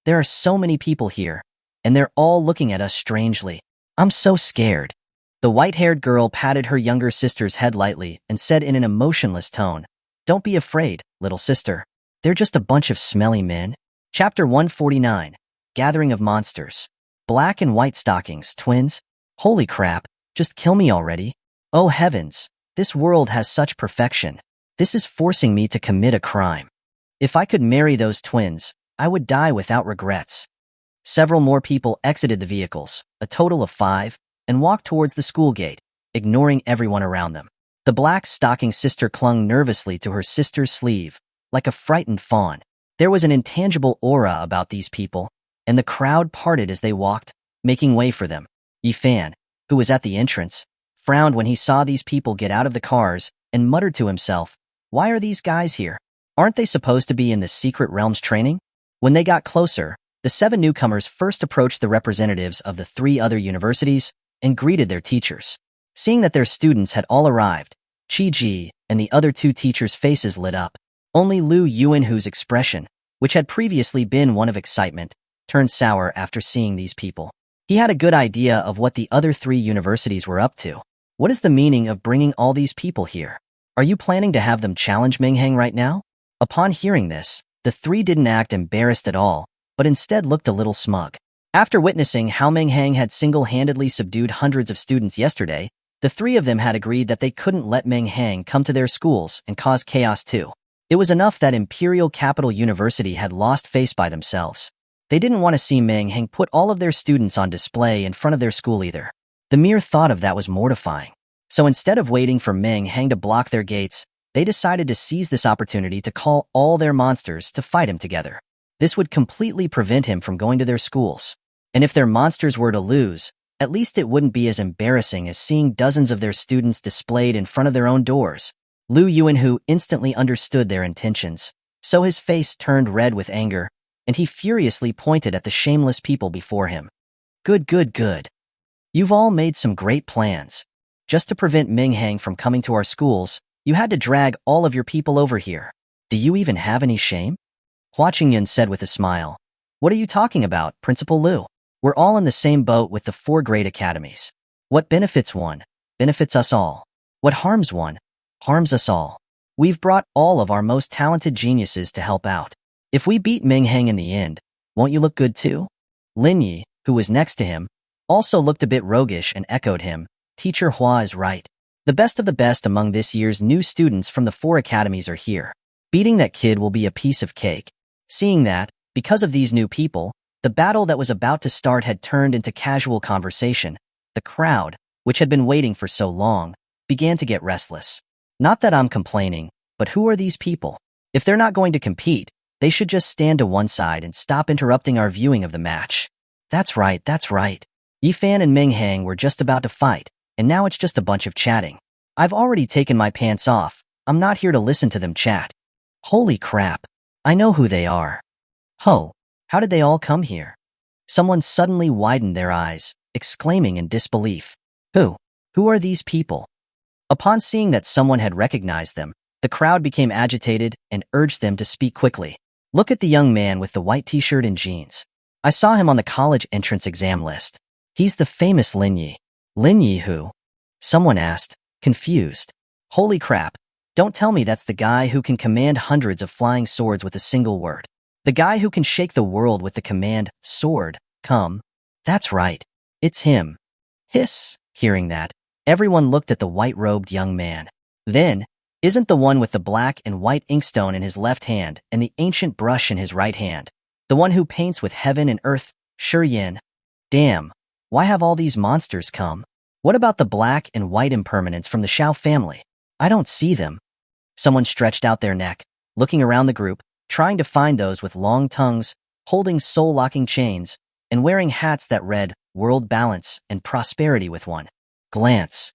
S1: there are so many people here, and they're all looking at us strangely. I'm so scared." The white-haired girl patted her younger sister's head lightly and said in an emotionless tone, "Don't be afraid, little sister. They're just a bunch of smelly men." Chapter 149, Gathering of Monsters. Black and white stockings, twins? Holy crap, just kill me already. Oh heavens, this world has such perfection. This is forcing me to commit a crime. If I could marry those twins, I would die without regrets. Several more people exited the vehicles, a total of 5, and walked towards the school gate, ignoring everyone around them. The black stocking sister clung nervously to her sister's sleeve, like a frightened fawn. There was an intangible aura about these people, and the crowd parted as they walked, making way for them. Yifan, who was at the entrance, frowned when he saw these people get out of the cars and muttered to himself, "Why are these guys here? Aren't they supposed to be in the Secret Realms training?" When they got closer, the 7 newcomers first approached the representatives of the 3 other universities and greeted their teachers. Seeing that their students had all arrived, Chi-Ji and the other 2 teachers' faces lit up. Only Lu Yuanhu's expression, which had previously been one of excitement, turned sour after seeing these people. He had a good idea of what the other 3 universities were up to. What is the meaning of bringing all these people here? Are you planning to have them challenge Meng Hang right now? Upon hearing this, the 3 didn't act embarrassed at all, but instead looked a little smug. After witnessing how Meng Hang had single-handedly subdued hundreds of students yesterday, the 3 of them had agreed that they couldn't let Meng Hang come to their schools and cause chaos too. It was enough that Imperial Capital University had lost face by themselves. They didn't want to see Meng Hang put all of their students on display in front of their school either. The mere thought of that was mortifying. So instead of waiting for Meng Hang to block their gates, they decided to seize this opportunity to call all their monsters to fight him together. This would completely prevent him from going to their schools. And if their monsters were to lose, at least it wouldn't be as embarrassing as seeing dozens of their students displayed in front of their own doors. Lu Yuanhu instantly understood their intentions, so his face turned red with anger, and he furiously pointed at the shameless people before him. Good, good, good. You've all made some great plans. Just to prevent Meng Hang from coming to our schools, you had to drag all of your people over here. Do you even have any shame? Hua Qingyun said with a smile. What are you talking about, Principal Lu? We're all in the same boat with the 4 great academies. What benefits one, benefits us all. What harms one, harms us all. We've brought all of our most talented geniuses to help out. If we beat Meng Hang in the end, won't you look good too? Lin Yi, who was next to him, also looked a bit roguish and echoed him. Teacher Hua is right. The best of the best among this year's new students from the 4 academies are here. Beating that kid will be a piece of cake. Seeing that, because of these new people, the battle that was about to start had turned into casual conversation. The crowd, which had been waiting for so long, began to get restless. Not that I'm complaining, but who are these people? If they're not going to compete, they should just stand to one side and stop interrupting our viewing of the match. That's right, that's right. Yifan and Meng Hang were just about to fight, and now it's just a bunch of chatting. I've already taken my pants off. I'm not here to listen to them chat. Holy crap. I know who they are. Ho, how did they all come here? Someone suddenly widened their eyes, exclaiming in disbelief. Who are these people? Upon seeing that someone had recognized them, the crowd became agitated and urged them to speak quickly. Look at the young man with the white t-shirt and jeans. I saw him on the college entrance exam list. He's the famous Lin Yi. Lin Yi who? Someone asked, confused. Holy crap, don't tell me that's the guy who can command hundreds of flying swords with a single word. The guy who can shake the world with the command, sword, come. That's right, it's him. Hiss, hearing that, everyone looked at the white-robed young man. Then, isn't the one with the black and white inkstone in his left hand and the ancient brush in his right hand? The one who paints with heaven and earth, Sharingan. Damn, why have all these monsters come? What about the black and white impermanents from the Xiao family? I don't see them. Someone stretched out their neck, looking around the group, trying to find those with long tongues, holding soul-locking chains, and wearing hats that read World Balance and Prosperity with one glance.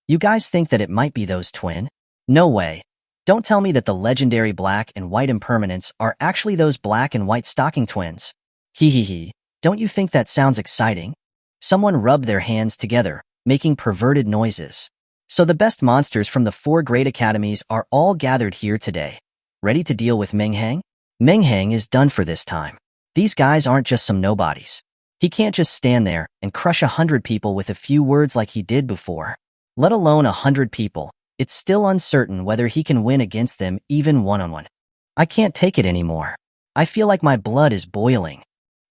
S1: You guys think that it might be those twin? No way. Don't tell me that the legendary black and white impermanents are actually those black and white stocking twins. Hee hee hee. Don't you think that sounds exciting? Someone rubbed their hands together, making perverted noises. So the best monsters from the 4 great academies are all gathered here today. Ready to deal with Meng Hang? Meng Hang is done for this time. These guys aren't just some nobodies. He can't just stand there and crush 100 people with a few words like he did before. Let alone 100 people. It's still uncertain whether he can win against them even one-on-one. I can't take it anymore. I feel like my blood is boiling.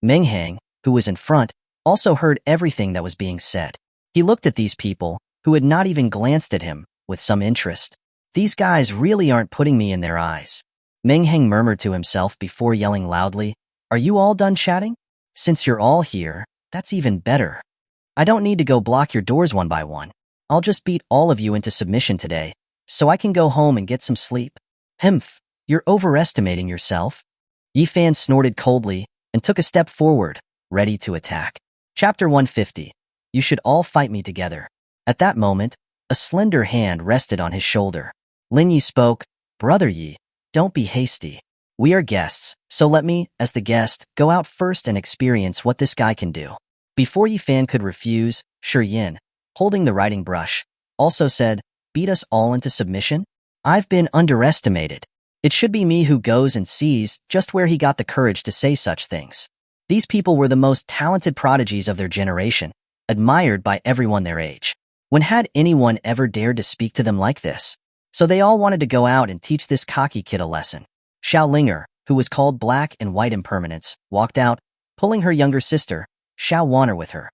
S1: Meng Hang, who was in front, also heard everything that was being said. He looked at these people, who had not even glanced at him, with some interest. These guys really aren't putting me in their eyes. Meng Hang murmured to himself before yelling loudly, "Are you all done chatting? Since you're all here, that's even better. I don't need to go block your doors one by one. I'll just beat all of you into submission today, so I can go home and get some sleep." Hmph, you're overestimating yourself. Yi Fan snorted coldly and took a step forward, ready to attack. Chapter 150. You should all fight me together. At that moment, a slender hand rested on his shoulder. Lin Yi spoke, "Brother Yi, don't be hasty. We are guests, so let me, as the guest, go out first and experience what this guy can do." Before Yi Fan could refuse, Sharingan, holding the writing brush, also said, "Beat us all into submission? I've been underestimated. It should be me who goes and sees just where he got the courage to say such things." These people were the most talented prodigies of their generation, admired by everyone their age. When had anyone ever dared to speak to them like this? So they all wanted to go out and teach this cocky kid a lesson. Xiao Linger, who was called Black and White Impermanence, walked out, pulling her younger sister, Xiao Wanner, with her.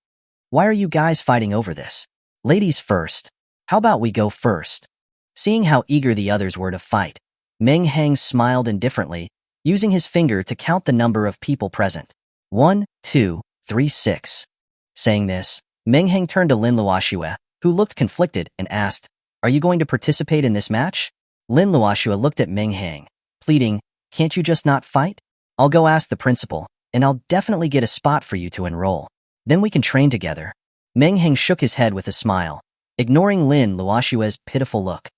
S1: "Why are you guys fighting over this? Ladies first. How about we go first?" Seeing how eager the others were to fight, Meng Hang smiled indifferently, using his finger to count the number of people present. 1, 2, 3, 6. Saying this, Meng Hang turned to Lin Luoxue, who looked conflicted, and asked, "Are you going to participate in this match?" Lin Luoxue looked at Meng Hang, pleading, "Can't you just not fight? I'll go ask the principal, and I'll definitely get a spot for you to enroll. Then we can train together." Meng Hang shook his head with a smile, ignoring Lin Luoxue's pitiful look.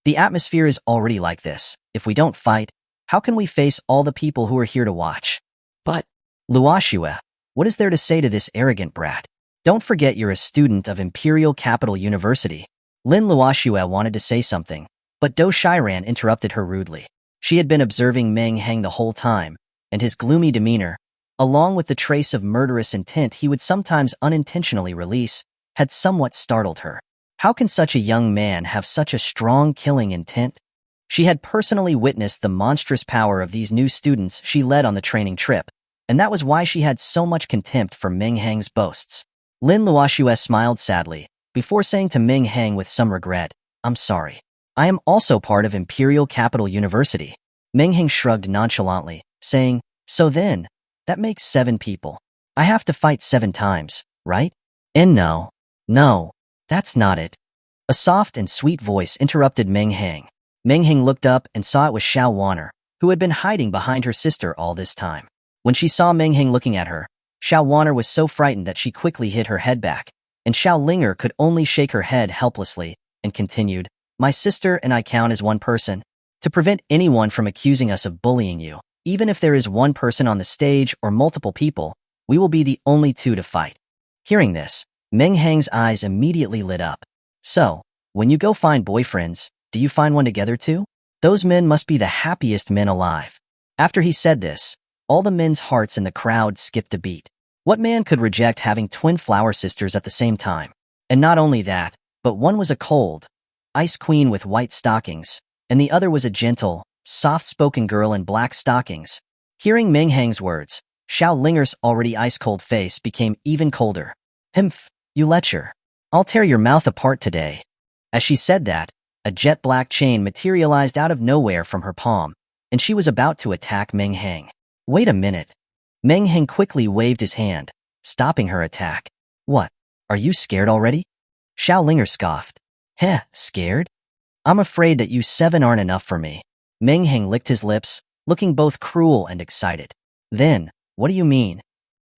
S1: "The atmosphere is already like this. If we don't fight, how can we face all the people who are here to watch?" "But, Luoxue, what is there to say to this arrogant brat? Don't forget you're a student of Imperial Capital University." Lin Luoxue wanted to say something, but Do Shiran interrupted her rudely. She had been observing Meng Hang the whole time, and his gloomy demeanor, along with the trace of murderous intent he would sometimes unintentionally release, had somewhat startled her. How can such a young man have such a strong killing intent? She had personally witnessed the monstrous power of these new students she led on the training trip, and that was why she had so much contempt for Meng Hang's boasts. Lin Luoxue smiled sadly, before saying to Meng Hang with some regret, "I'm sorry. I am also part of Imperial Capital University." Meng Hang shrugged nonchalantly, saying, "So then, that makes 7 people. I have to fight 7 times, right?" And no, that's not it. A soft and sweet voice interrupted Meng Hang. Meng Hang looked up and saw it was Xiao Wanner, who had been hiding behind her sister all this time. When she saw Meng Hang looking at her, Xiao Wanner was so frightened that she quickly hid her head back, and Xiao Linger could only shake her head helplessly, and continued, "My sister and I count as one person. To prevent anyone from accusing us of bullying you, even if there is one person on the stage or multiple people, we will be the only 2 to fight." Hearing this, Meng Hang's eyes immediately lit up. "So, when you go find boyfriends, do you find one together too? Those men must be the happiest men alive." After he said this, all the men's hearts in the crowd skipped a beat. What man could reject having twin flower sisters at the same time? And not only that, but one was a cold, ice queen with white stockings, and the other was a gentle, soft-spoken girl in black stockings. Hearing Meng Hang's words, Xiao Linger's already ice-cold face became even colder. "Hmph, you lecher. I'll tear your mouth apart today." As she said that, a jet-black chain materialized out of nowhere from her palm, and she was about to attack Meng Hang. Wait a minute. Meng Hang quickly waved his hand, stopping her attack. What? Are you scared already? Xiaolinger scoffed. Heh, scared? I'm afraid that you seven aren't enough for me. Meng Hang licked his lips, looking both cruel and excited. Then, what do you mean?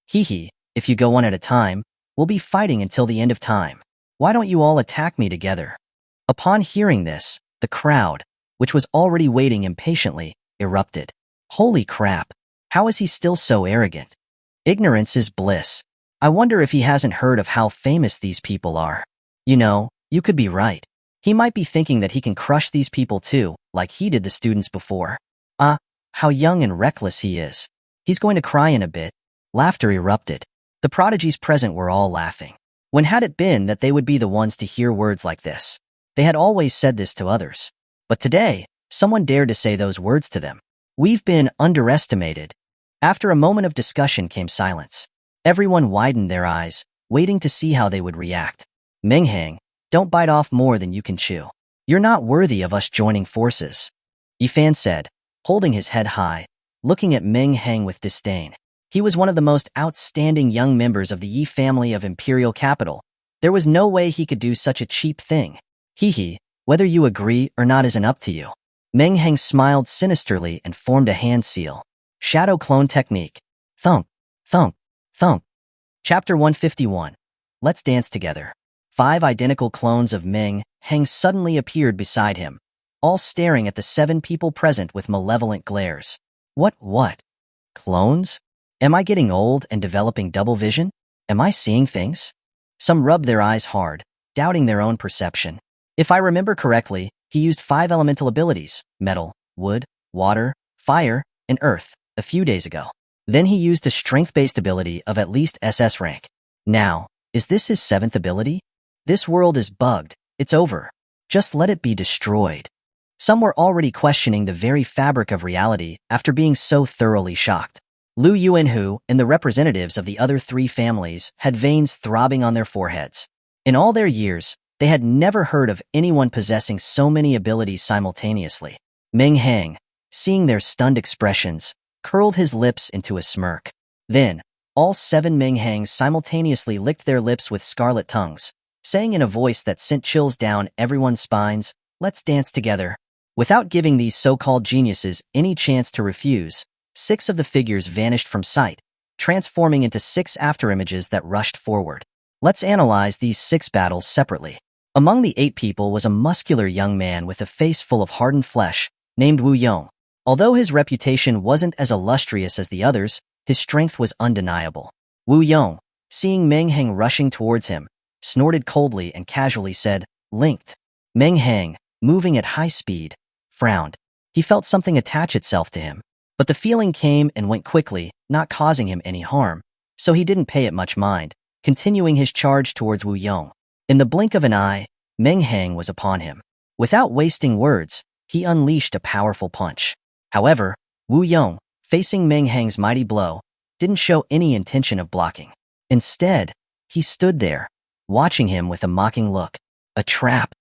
S1: Hee hee, if you go one at a time, we'll be fighting until the end of time. Why don't you all attack me together? Upon hearing this, the crowd, which was already waiting impatiently, erupted. Holy crap, how is he still so arrogant? Ignorance is bliss. I wonder if he hasn't heard of how famous these people are. You know, you could be right. He might be thinking that he can crush these people too, like he did the students before. Ah, how young and reckless he is. He's going to cry in a bit. Laughter erupted. The prodigies present were all laughing. When had it been that they would be the ones to hear words like this? They had always said this to others. But today, someone dared to say those words to them. We've been underestimated. After a moment of discussion came silence. Everyone widened their eyes, waiting to see how they would react. Meng Hang, don't bite off more than you can chew. You're not worthy of us joining forces. Yifan said, holding his head high, looking at Meng Hang with disdain. He was one of the most outstanding young members of the Yi family of Imperial Capital. There was no way he could do such a cheap thing. Hee hee, whether you agree or not isn't up to you. Meng Hang smiled sinisterly and formed a hand seal. Shadow clone technique. Thump, thump, thump. Chapter 151. Let's dance together. 5 identical clones of Meng Hang suddenly appeared beside him, all staring at the 7 people present with malevolent glares. What? Clones? Am I getting old and developing double vision? Am I seeing things? Some rubbed their eyes hard, doubting their own perception. If I remember correctly, he used 5 elemental abilities, metal, wood, water, fire, and earth, a few days ago. Then he used a strength-based ability of at least SS rank. Now, is this his 7th ability? This world is bugged. It's over. Just let it be destroyed. Some were already questioning the very fabric of reality after being so thoroughly shocked. Lu Yuanhu and the representatives of the other 3 families had veins throbbing on their foreheads. In all their years, they had never heard of anyone possessing so many abilities simultaneously. Meng Hang, seeing their stunned expressions, curled his lips into a smirk. Then, all 7 Meng Hangs simultaneously licked their lips with scarlet tongues, saying in a voice that sent chills down everyone's spines, let's dance together. Without giving these so-called geniuses any chance to refuse, 6 of the figures vanished from sight, transforming into 6 afterimages that rushed forward. Let's analyze these 6 battles separately. Among the 8 people was a muscular young man with a face full of hardened flesh, named Wu Yong. Although his reputation wasn't as illustrious as the others, his strength was undeniable. Wu Yong, seeing Meng Hang rushing towards him, snorted coldly and casually said, linked. Meng Hang, moving at high speed, frowned. He felt something attach itself to him. But the feeling came and went quickly, not causing him any harm, so he didn't pay it much mind, continuing his charge towards Wu Yong. In the blink of an eye, Meng Hang was upon him. Without wasting words, he unleashed a powerful punch. However, Wu Yong, facing Meng Hang's mighty blow, didn't show any intention of blocking. Instead, he stood there, watching him with a mocking look. A trap.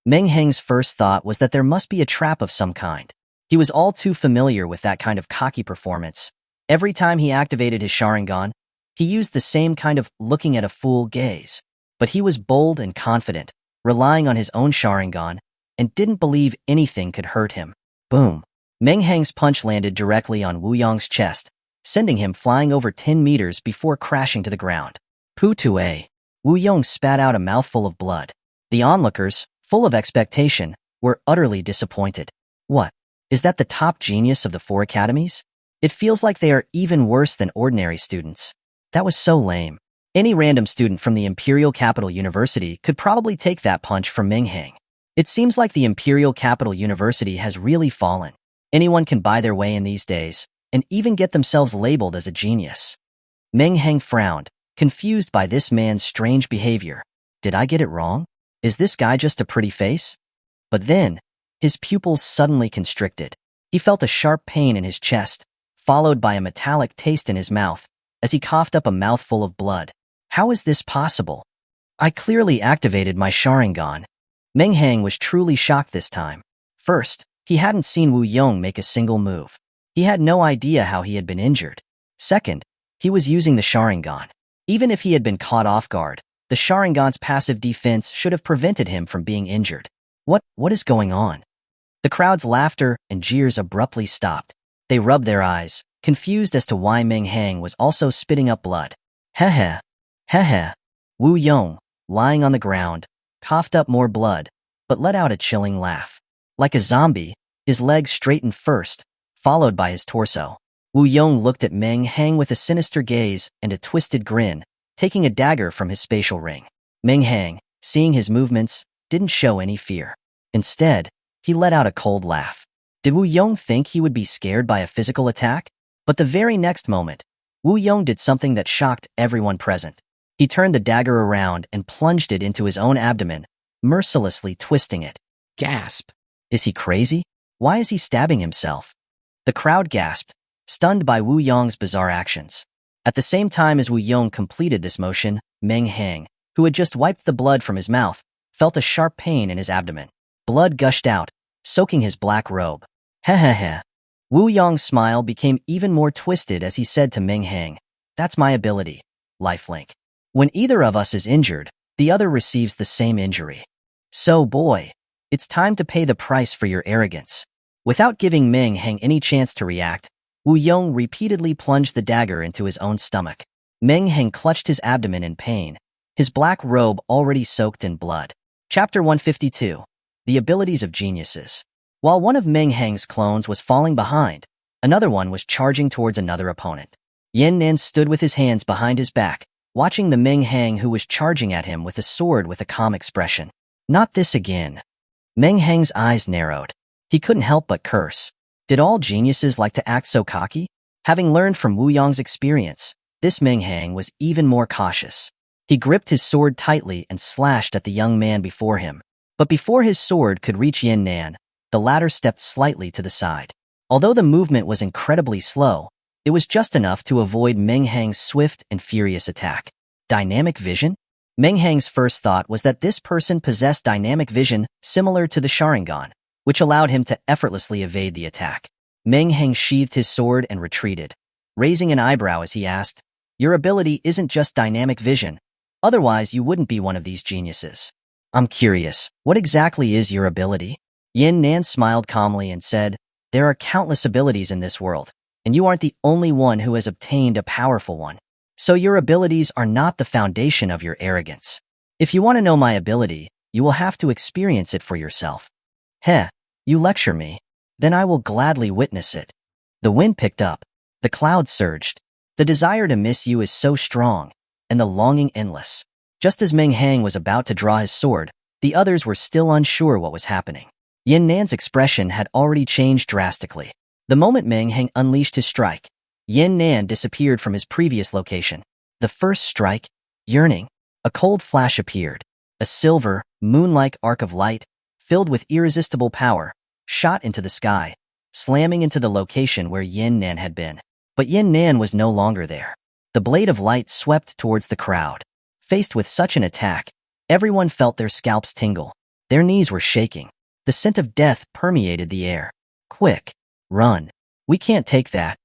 S1: Meng Hang's first thought was that there must be a trap of some kind. He was all too familiar with that kind of cocky performance. Every time he activated his Sharingan, he used the same kind of looking at a fool gaze. But he was bold and confident, relying on his own Sharingan, and didn't believe anything could hurt him. Boom. Meng Hang's punch landed directly on Wu Yong's chest, sending him flying over 10 meters before crashing to the ground. Pu-tue. Wu Yong spat out a mouthful of blood. The onlookers, full of expectation, were utterly disappointed. What? Is that the top genius of the 4 academies? It feels like they are even worse than ordinary students. That was so lame. Any random student from the Imperial Capital University could probably take that punch from Meng Hang. It seems like the Imperial Capital University has really fallen. Anyone can buy their way in these days, and even get themselves labeled as a genius. Meng Hang frowned, confused by this man's strange behavior. Did I get it wrong? Is this guy just a pretty face? But then, his pupils suddenly constricted. He felt a sharp pain in his chest, followed by a metallic taste in his mouth, as he coughed up a mouthful of blood. How is this possible? I clearly activated my Sharingan. Meng Hang was truly shocked this time. First, he hadn't seen Wu Yong make a single move. He had no idea how he had been injured. Second, he was using the Sharingan. Even if he had been caught off guard, the Sharingan's passive defense should have prevented him from being injured. What is going on? The crowd's laughter and jeers abruptly stopped. They rubbed their eyes, confused as to why Meng Hang was also spitting up blood. Heh heh. Wu Yong, lying on the ground, coughed up more blood, but let out a chilling laugh. Like a zombie, his legs straightened first, followed by his torso. Wu Yong looked at Meng Hang with a sinister gaze and a twisted grin, taking a dagger from his spatial ring. Meng Hang, seeing his movements, didn't show any fear. Instead, he let out a cold laugh. Did Wu Yong think he would be scared by a physical attack? But the very next moment, Wu Yong did something that shocked everyone present. He turned the dagger around and plunged it into his own abdomen, mercilessly twisting it. Gasp! Is he crazy? Why is he stabbing himself? The crowd gasped, stunned by Wu Yong's bizarre actions. At the same time as Wu Yong completed this motion, Meng Hang, who had just wiped the blood from his mouth, felt a sharp pain in his abdomen. Blood gushed out, soaking his black robe. Heh. Wu Yong's smile became even more twisted as he said to Meng Hang, "That's my ability, lifelink. When either of us is injured, the other receives the same injury. So boy, it's time to pay the price for your arrogance." Without giving Meng Hang any chance to react, Wu Yong repeatedly plunged the dagger into his own stomach. Meng Hang clutched his abdomen in pain, his black robe already soaked in blood. Chapter 152. The Abilities of Geniuses. While one of Meng Hang's clones was falling behind, another one was charging towards another opponent. Yin Nan stood with his hands behind his back, watching the Meng Hang who was charging at him with a sword with a calm expression. Not this again. Meng Hang's eyes narrowed. He couldn't help but curse. Did all geniuses like to act so cocky? Having learned from Wu Yong's experience, this Meng Hang was even more cautious. He gripped his sword tightly and slashed at the young man before him. But before his sword could reach Yin Nan, the latter stepped slightly to the side. Although the movement was incredibly slow, it was just enough to avoid Meng Hang's swift and furious attack. Dynamic vision? Meng Hang's first thought was that this person possessed dynamic vision similar to the Sharingan, which allowed him to effortlessly evade the attack. Meng Hang sheathed his sword and retreated, raising an eyebrow as he asked, "Your ability isn't just dynamic vision. Otherwise, you wouldn't be one of these geniuses. I'm curious, what exactly is your ability?" Yin Nan smiled calmly and said, "There are countless abilities in this world, and you aren't the only one who has obtained a powerful one. So your abilities are not the foundation of your arrogance. If you want to know my ability, you will have to experience it for yourself." "Heh, you lecture me. Then I will gladly witness it." The wind picked up. The clouds surged. The desire to miss you is so strong, and the longing endless. Just as Meng Hang was about to draw his sword, the others were still unsure what was happening. Yin Nan's expression had already changed drastically. The moment Meng Hang unleashed his strike, Yin Nan disappeared from his previous location. The first strike, yearning. A cold flash appeared. A silver, moon-like arc of light, filled with irresistible power, shot into the sky, slamming into the location where Yin Nan had been. But Yin Nan was no longer there. The blade of light swept towards the crowd. Faced with such an attack, everyone felt their scalps tingle. Their knees were shaking. The scent of death permeated the air. "Quick, run. We can't take that."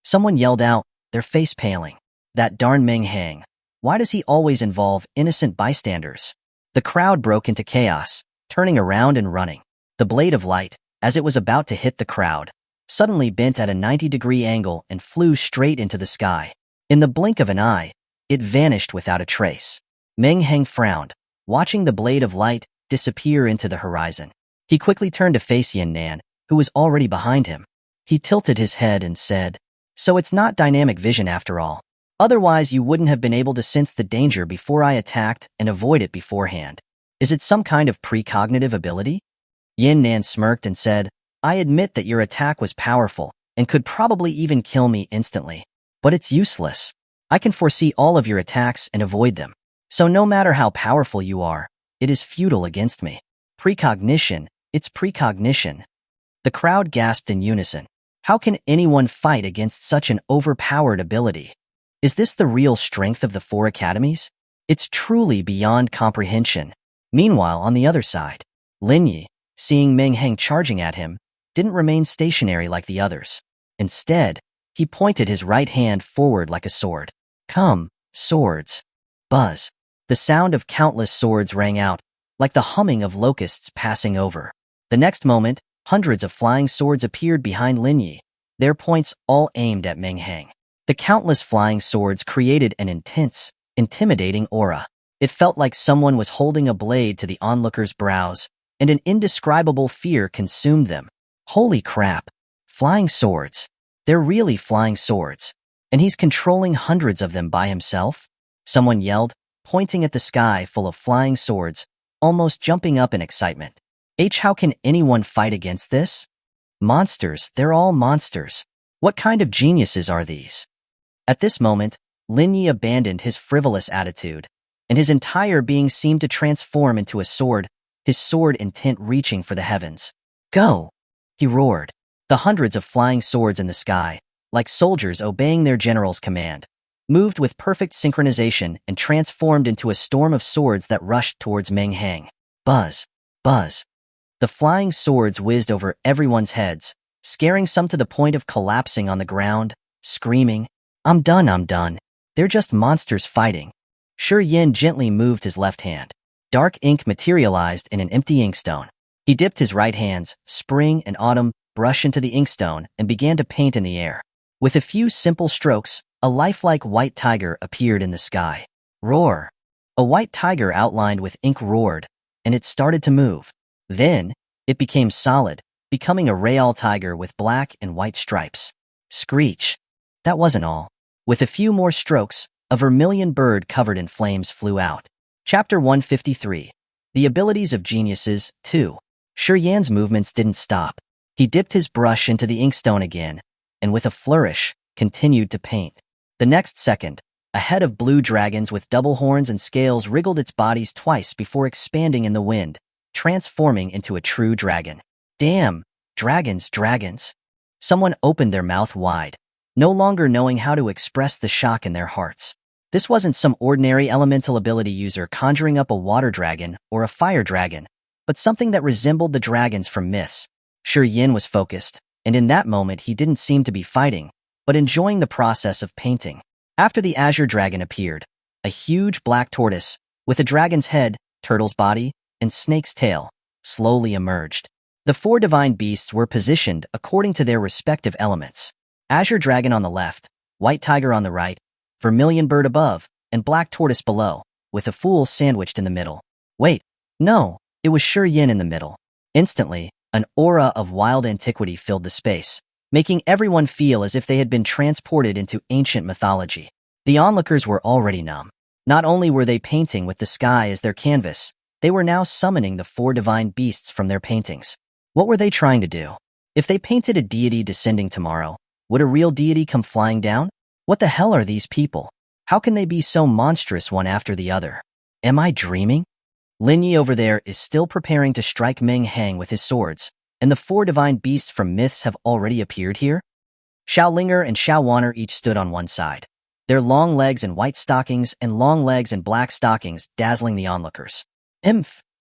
S1: Someone yelled out, their face paling. "That darn Meng Hang. Why does he always involve innocent bystanders?" The crowd broke into chaos, turning around and running. The blade of light, as it was about to hit the crowd, suddenly bent at a 90-degree angle and flew straight into the sky. In the blink of an eye, it vanished without a trace. Meng Hang frowned, watching the blade of light disappear into the horizon. He quickly turned to face Yin Nan, who was already behind him. He tilted his head and said, "So it's not dynamic vision after all. Otherwise you wouldn't have been able to sense the danger before I attacked and avoid it beforehand. Is it some kind of precognitive ability?" Yin Nan smirked and said, "I admit that your attack was powerful and could probably even kill me instantly. But it's useless. I can foresee all of your attacks and avoid them. So no matter how powerful you are, it is futile against me." Precognition, it's precognition. The crowd gasped in unison. How can anyone fight against such an overpowered ability? Is this the real strength of the four academies? It's truly beyond comprehension. Meanwhile, on the other side, Lin Yi, seeing Meng Hang charging at him, didn't remain stationary like the others. Instead, he pointed his right hand forward like a sword. Come, swords. Buzz. The sound of countless swords rang out, like the humming of locusts passing over. The next moment, hundreds of flying swords appeared behind Lin Yi, their points all aimed at Meng Hang. The countless flying swords created an intense, intimidating aura. It felt like someone was holding a blade to the onlookers' brows, and an indescribable fear consumed them. Holy crap! Flying swords. They're really flying swords. And he's controlling hundreds of them by himself? Someone yelled, pointing at the sky full of flying swords, almost jumping up in excitement. How can anyone fight against this? Monsters, they're all monsters. What kind of geniuses are these? At this moment, Lin Yi abandoned his frivolous attitude, and his entire being seemed to transform into a sword, his sword intent reaching for the heavens. Go! He roared. The hundreds of flying swords in the sky, like soldiers obeying their general's command, moved with perfect synchronization and transformed into a storm of swords that rushed towards Meng Hang. Buzz! Buzz! The flying swords whizzed over everyone's heads, scaring some to the point of collapsing on the ground, screaming, I'm done. They're just monsters fighting. Sharingan gently moved his left hand. Dark ink materialized in an empty inkstone. He dipped his right hand's spring and autumn brush into the inkstone and began to paint in the air. With a few simple strokes, a lifelike white tiger appeared in the sky. Roar! A white tiger outlined with ink roared, and it started to move. Then, it became solid, becoming a real tiger with black and white stripes. Screech! That wasn't all. With a few more strokes, a vermilion bird covered in flames flew out. Chapter 153. The Abilities of Geniuses, 2. Sharingan's movements didn't stop. He dipped his brush into the inkstone again, and with a flourish, continued to paint. The next second, a head of blue dragons with double horns and scales wriggled its bodies twice before expanding in the wind, transforming into a true dragon. Damn! Dragons! Someone opened their mouth wide, no longer knowing how to express the shock in their hearts. This wasn't some ordinary elemental ability user conjuring up a water dragon or a fire dragon, but something that resembled the dragons from myths. Sharingan was focused, and in that moment he didn't seem to be fighting, but enjoying the process of painting. After the azure dragon appeared, a huge black tortoise, with a dragon's head, turtle's body, and snake's tail, slowly emerged. The four divine beasts were positioned according to their respective elements. Azure dragon on the left, white tiger on the right, vermilion bird above, and black tortoise below, with a fool sandwiched in the middle. Wait, no, it was Sharingan in the middle. Instantly, an aura of wild antiquity filled the space, making everyone feel as if they had been transported into ancient mythology. The onlookers were already numb. Not only were they painting with the sky as their canvas, they were now summoning the four divine beasts from their paintings. What were they trying to do? If they painted a deity descending tomorrow, would a real deity come flying down? What the hell are these people? How can they be so monstrous one after the other? Am I dreaming? Lin Yi over there is still preparing to strike Meng Hang with his swords, and the four divine beasts from myths have already appeared here? Xiao Linger and Xiao Wanner each stood on one side, their long legs in white stockings and long legs in black stockings dazzling the onlookers.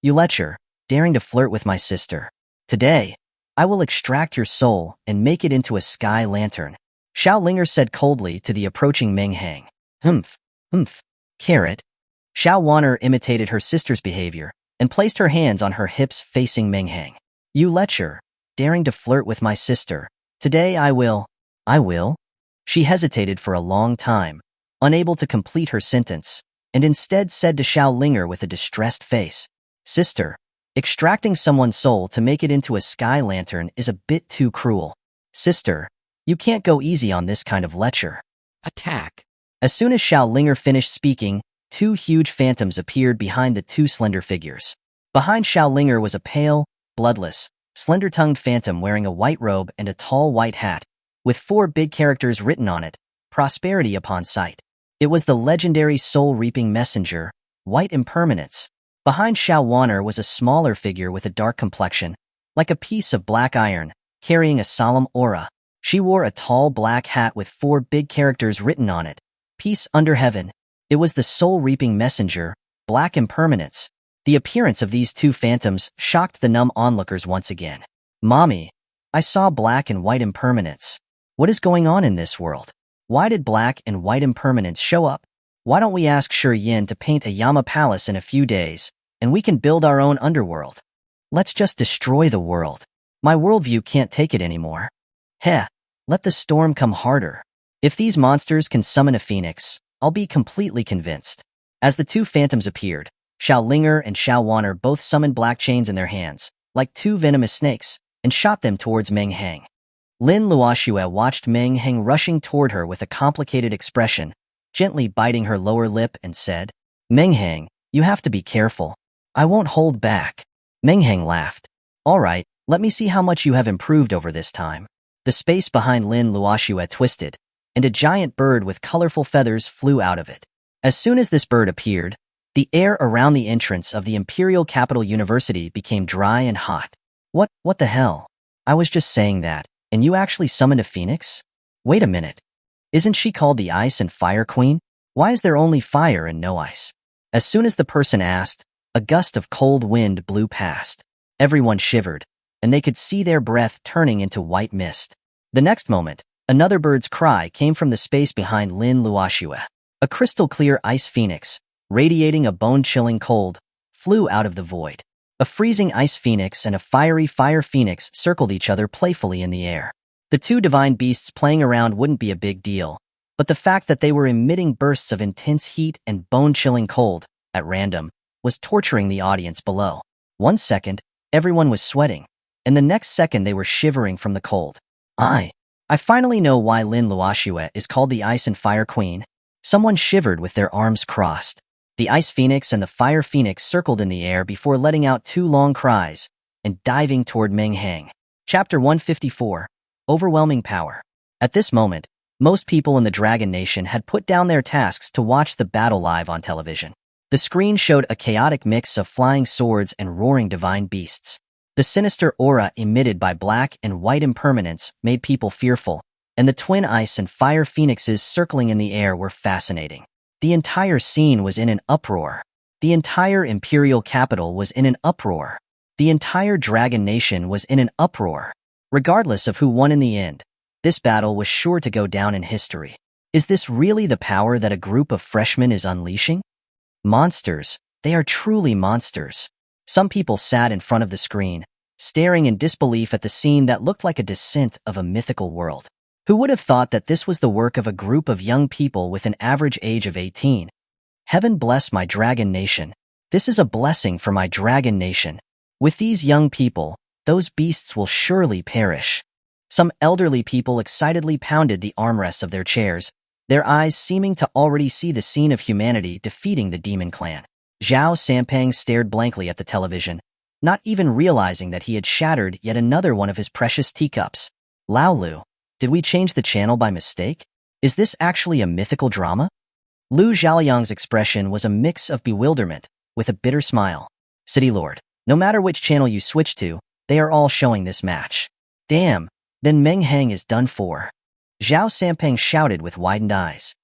S1: You lecher, daring to flirt with my sister. Today, I will extract your soul and make it into a sky lantern, Xiao Linger said coldly to the approaching Meng Hang. Carrot. Xiao Wanner imitated her sister's behavior and placed her hands on her hips facing Meng Hang. You lecher, daring to flirt with my sister. Today I will. She hesitated for a long time, unable to complete her sentence, and instead said to Xiao Linger with a distressed face, Sister, extracting someone's soul to make it into a sky lantern is a bit too cruel. Sister, you can't go easy on this kind of lecher. Attack. As soon as Xiao Linger finished speaking, two huge phantoms appeared behind the two slender figures. Behind Xiao Linger was a pale, bloodless, slender-tongued phantom wearing a white robe and a tall white hat, with four big characters written on it, prosperity upon sight. It was the legendary soul-reaping messenger, White Impermanence. Behind Xiao Wanner was a smaller figure with a dark complexion, like a piece of black iron, carrying a solemn aura. She wore a tall black hat with four big characters written on it, Peace under heaven. It was the soul-reaping messenger, Black Impermanence. The appearance of these two phantoms shocked the numb onlookers once again. Mommy, I saw Black and White Impermanence. What is going on in this world? Why did black and white impermanence show up? Why don't we ask Yin to paint a Yama palace in a few days, and we can build our own underworld? Let's just destroy the world. My worldview can't take it anymore. Heh, let the storm come harder. If these monsters can summon a phoenix, I'll be completely convinced. As the two phantoms appeared, Xiao Linger and Xiao Waner both summoned black chains in their hands, like two venomous snakes, and shot them towards Meng Hang. Lin Luoxue watched Meng Hang rushing toward her with a complicated expression, gently biting her lower lip and said, "Meng Hang, you have to be careful. I won't hold back." Meng Hang laughed. "All right, let me see how much you have improved over this time." The space behind Lin Luoxue twisted, and a giant bird with colorful feathers flew out of it. As soon as this bird appeared, the air around the entrance of the Imperial Capital University became dry and hot. What the hell? I was just saying that, and you actually summoned a phoenix? Wait a minute. Isn't she called the Ice and Fire Queen? Why is there only fire and no ice? As soon as the person asked, a gust of cold wind blew past. Everyone shivered, and they could see their breath turning into white mist. The next moment, another bird's cry came from the space behind Lin Luoxue. A crystal-clear ice phoenix, radiating a bone-chilling cold, flew out of the void. A freezing ice phoenix and a fiery fire phoenix circled each other playfully in the air. The two divine beasts playing around wouldn't be a big deal, but the fact that they were emitting bursts of intense heat and bone-chilling cold, at random, was torturing the audience below. 1 second, everyone was sweating, and the next second they were shivering from the cold. I finally know why Lin Luoxue is called the Ice and Fire Queen. Someone shivered with their arms crossed. The Ice Phoenix and the Fire Phoenix circled in the air before letting out 2 long cries and diving toward Meng Hang. Chapter 154. Overwhelming Power. At this moment, most people in the Dragon Nation had put down their tasks to watch the battle live on television. The screen showed a chaotic mix of flying swords and roaring divine beasts. The sinister aura emitted by black and white impermanence made people fearful, and the twin Ice and Fire Phoenixes circling in the air were fascinating. The entire scene was in an uproar. The entire Imperial capital was in an uproar. The entire Dragon Nation was in an uproar. Regardless of who won in the end, this battle was sure to go down in history. Is this really the power that a group of freshmen is unleashing? Monsters. They are truly monsters. Some people sat in front of the screen, staring in disbelief at the scene that looked like a descent of a mythical world. Who would have thought that this was the work of a group of young people with an average age of 18? Heaven bless my Dragon Nation. This is a blessing for my Dragon Nation. With these young people, those beasts will surely perish. Some elderly people excitedly pounded the armrests of their chairs, their eyes seeming to already see the scene of humanity defeating the demon clan. Zhao Sanpeng stared blankly at the television, not even realizing that he had shattered yet another one of his precious teacups. Lao Lu. Did we change the channel by mistake? Is this actually a mythical drama? Lu Zhaoliang's expression was a mix of bewilderment, with a bitter smile. City Lord, no matter which channel you switch to, they are all showing this match. Damn, then Meng Hang is done for. Zhao Sanpeng shouted with widened eyes.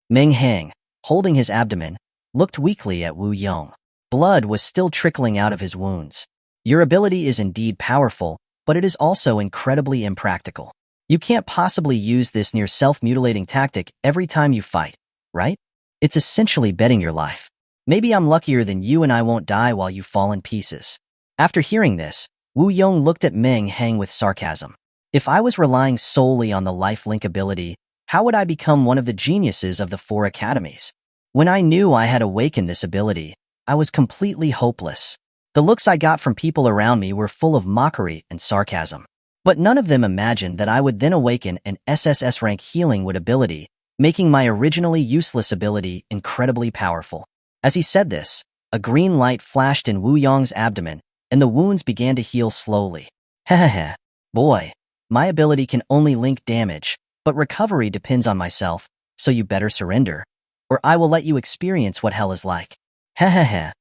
S1: Meng Hang, holding his abdomen, looked weakly at Wu Yong. Blood was still trickling out of his wounds. Your ability is indeed powerful, but it is also incredibly impractical. You can't possibly use this near self-mutilating tactic every time you fight, right? It's essentially betting your life. Maybe I'm luckier than you and I won't die while you fall in pieces. After hearing this, Wu Yong looked at Meng Hang with sarcasm. If I was relying solely on the lifelink ability, how would I become one of the geniuses of the 4 academies? When I knew I had awakened this ability, I was completely hopeless. The looks I got from people around me were full of mockery and sarcasm. But none of them imagined that I would then awaken an SSS rank healing wood ability, making my originally useless ability incredibly powerful. As he said this, a green light flashed in Wu Yong's abdomen, and the wounds began to heal slowly. Hehehe. Boy, my ability can only link damage, but recovery depends on myself, so you better surrender, or I will let you experience what hell is like. Hehehe.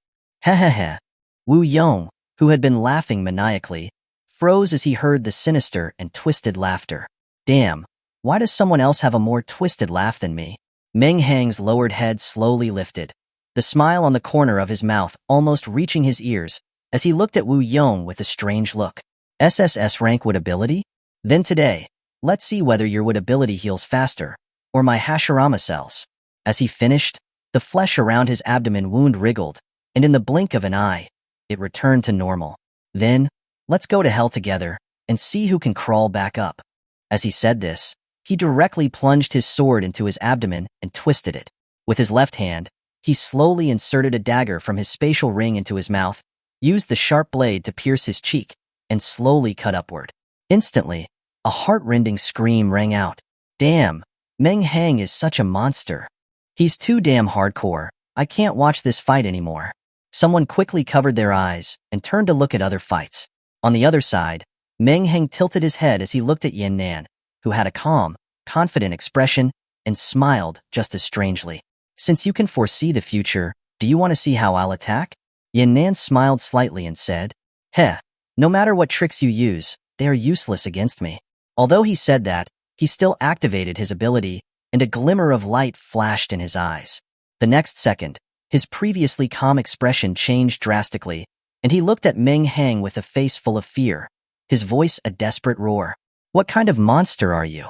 S1: Hehehe. Wu Yong, who had been laughing maniacally, froze as he heard the sinister and twisted laughter. Damn, why does someone else have a more twisted laugh than me? Meng Hang's lowered head slowly lifted, the smile on the corner of his mouth almost reaching his ears as he looked at Wu Yong with a strange look. SSS rank wood ability? Then today, Let's see whether your wood ability heals faster, or my Hashirama cells. As he finished, the flesh around his abdomen wound wriggled, and in the blink of an eye, it returned to normal. Then, let's go to hell together, and see who can crawl back up. As he said this, he directly plunged his sword into his abdomen and twisted it. With his left hand, he slowly inserted a dagger from his spatial ring into his mouth, used the sharp blade to pierce his cheek, and slowly cut upward. Instantly, a heart-rending scream rang out. Damn, Meng Hang is such a monster. He's too damn hardcore. I can't watch this fight anymore. Someone quickly covered their eyes and turned to look at other fights. On the other side, Meng Hang tilted his head as he looked at Yin Nan, who had a calm, confident expression and smiled just as strangely. Since you can foresee the future, do you want to see how I'll attack? Yin Nan smiled slightly and said, Heh, no matter what tricks you use, they are useless against me. Although he said that, he still activated his ability, and a glimmer of light flashed in his eyes. The next second, his previously calm expression changed drastically, and he looked at Meng Hang with a face full of fear, his voice a desperate roar. What kind of monster are you?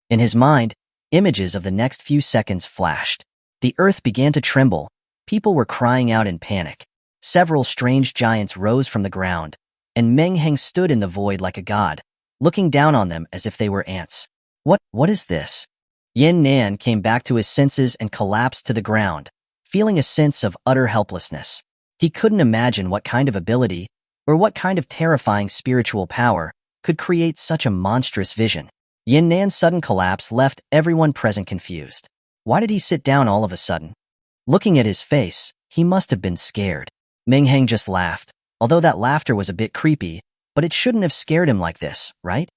S1: In his mind, images of the next few seconds flashed. The earth began to tremble. People were crying out in panic. Several strange giants rose from the ground, and Meng Hang stood in the void like a god, looking down on them as if they were ants. What is this? Yin Nan came back to his senses and collapsed to the ground, feeling a sense of utter helplessness. He couldn't imagine what kind of ability, or what kind of terrifying spiritual power, could create such a monstrous vision. Yin Nan's sudden collapse left everyone present confused. Why did he sit down all of a sudden? Looking at his face, he must have been scared. Meng Hang just laughed, although that laughter was a bit creepy, but it shouldn't have scared him like this, right?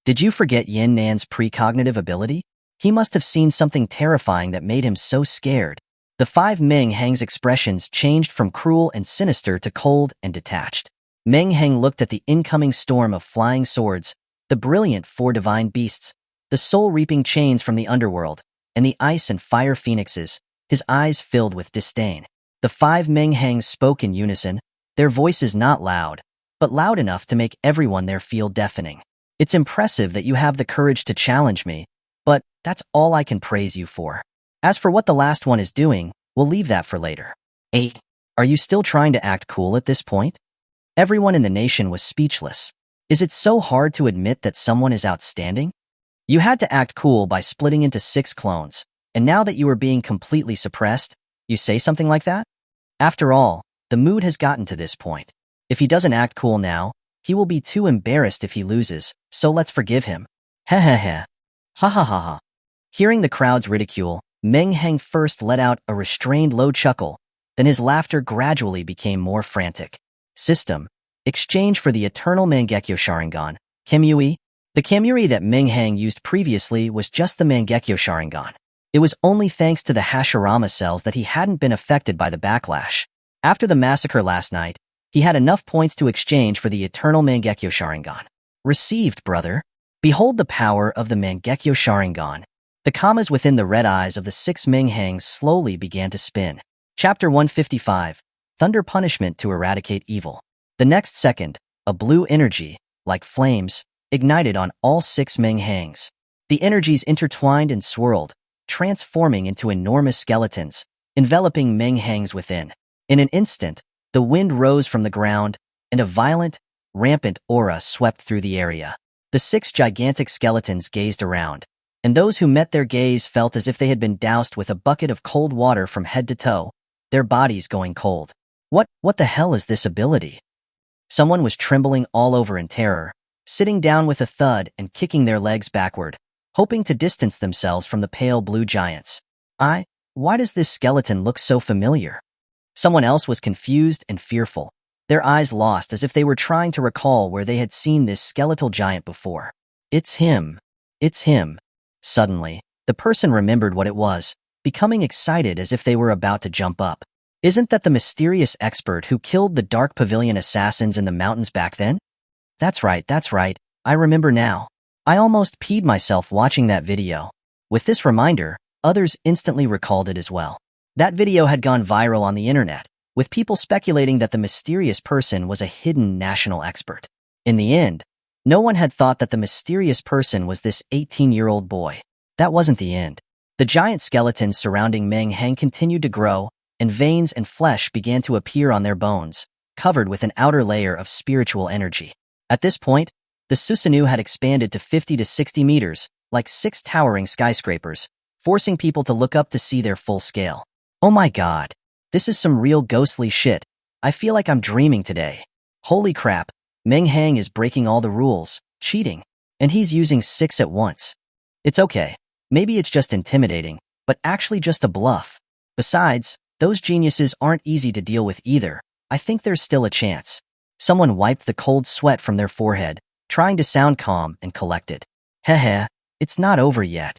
S1: Did you forget Yin Nan's precognitive ability? He must have seen something terrifying that made him so scared. The five Meng Hang's expressions changed from cruel and sinister to cold and detached. Meng Hang looked at the incoming storm of flying swords, the brilliant four divine beasts, the soul-reaping chains from the underworld, and the ice and fire phoenixes, his eyes filled with disdain. The five Meng Hangs spoke in unison, their voices not loud, but loud enough to make everyone there feel deafening. It's impressive that you have the courage to challenge me, but that's all I can praise you for. As for what the last one is doing, we'll leave that for later. 8. Are you still trying to act cool at this point? Everyone in the nation was speechless. Is it so hard to admit that someone is outstanding? You had to act cool by splitting into 6 clones, and now that you are being completely suppressed, you say something like that? After all, the mood has gotten to this point. If he doesn't act cool now, he will be too embarrassed if he loses, so let's forgive him. Heh heh heh. Ha ha ha ha. Hearing the crowd's ridicule, Meng Hang first let out a restrained low chuckle, then his laughter gradually became more frantic. System. Exchange for the eternal Mangekyo Sharingan, Kamui. The Kamui that Meng Hang used previously was just the Mangekyo Sharingan. It was only thanks to the Hashirama cells that he hadn't been affected by the backlash. After the massacre last night, he had enough points to exchange for the eternal Mangekyo Sharingan. Received, brother. Behold the power of the Mangekyo Sharingan. The commas within the red eyes of the 6 Meng Hangs slowly began to spin. Chapter 155. Thunder Punishment to Eradicate Evil. The next second, a blue energy, like flames, ignited on all 6 Meng Hangs. The energies intertwined and swirled, transforming into enormous skeletons, enveloping Meng Hangs within. In an instant, the wind rose from the ground, and a violent, rampant aura swept through the area. The 6 gigantic skeletons gazed around, and those who met their gaze felt as if they had been doused with a bucket of cold water from head to toe, their bodies going cold. What the hell is this ability? Someone was trembling all over in terror, sitting down with a thud and kicking their legs backward, hoping to distance themselves from the pale blue giants. Why does this skeleton look so familiar? Someone else was confused and fearful, their eyes lost as if they were trying to recall where they had seen this skeletal giant before. It's him. It's him. Suddenly, the person remembered what it was, becoming excited as if they were about to jump up. Isn't that the mysterious expert who killed the Dark Pavilion assassins in the mountains back then? That's right, I remember now. I almost peed myself watching that video. With this reminder, others instantly recalled it as well. That video had gone viral on the internet, with people speculating that the mysterious person was a hidden national expert. In the end, No one had thought that the mysterious person was this 18-year-old boy. That wasn't the end. The giant skeletons surrounding Meng Hang continued to grow, and veins and flesh began to appear on their bones, covered with an outer layer of spiritual energy. At this point, the Susanoo had expanded to 50 to 60 meters, like 6 towering skyscrapers, forcing people to look up to see their full scale. Oh my god. This is some real ghostly shit. I feel like I'm dreaming today. Holy crap, Meng Hang is breaking all the rules, cheating, and he's using 6 at once. It's okay. Maybe it's just intimidating, but actually just a bluff. Besides, those geniuses aren't easy to deal with either. I think there's still a chance. Someone wiped the cold sweat from their forehead, trying to sound calm and collected. Heh, it's not over yet.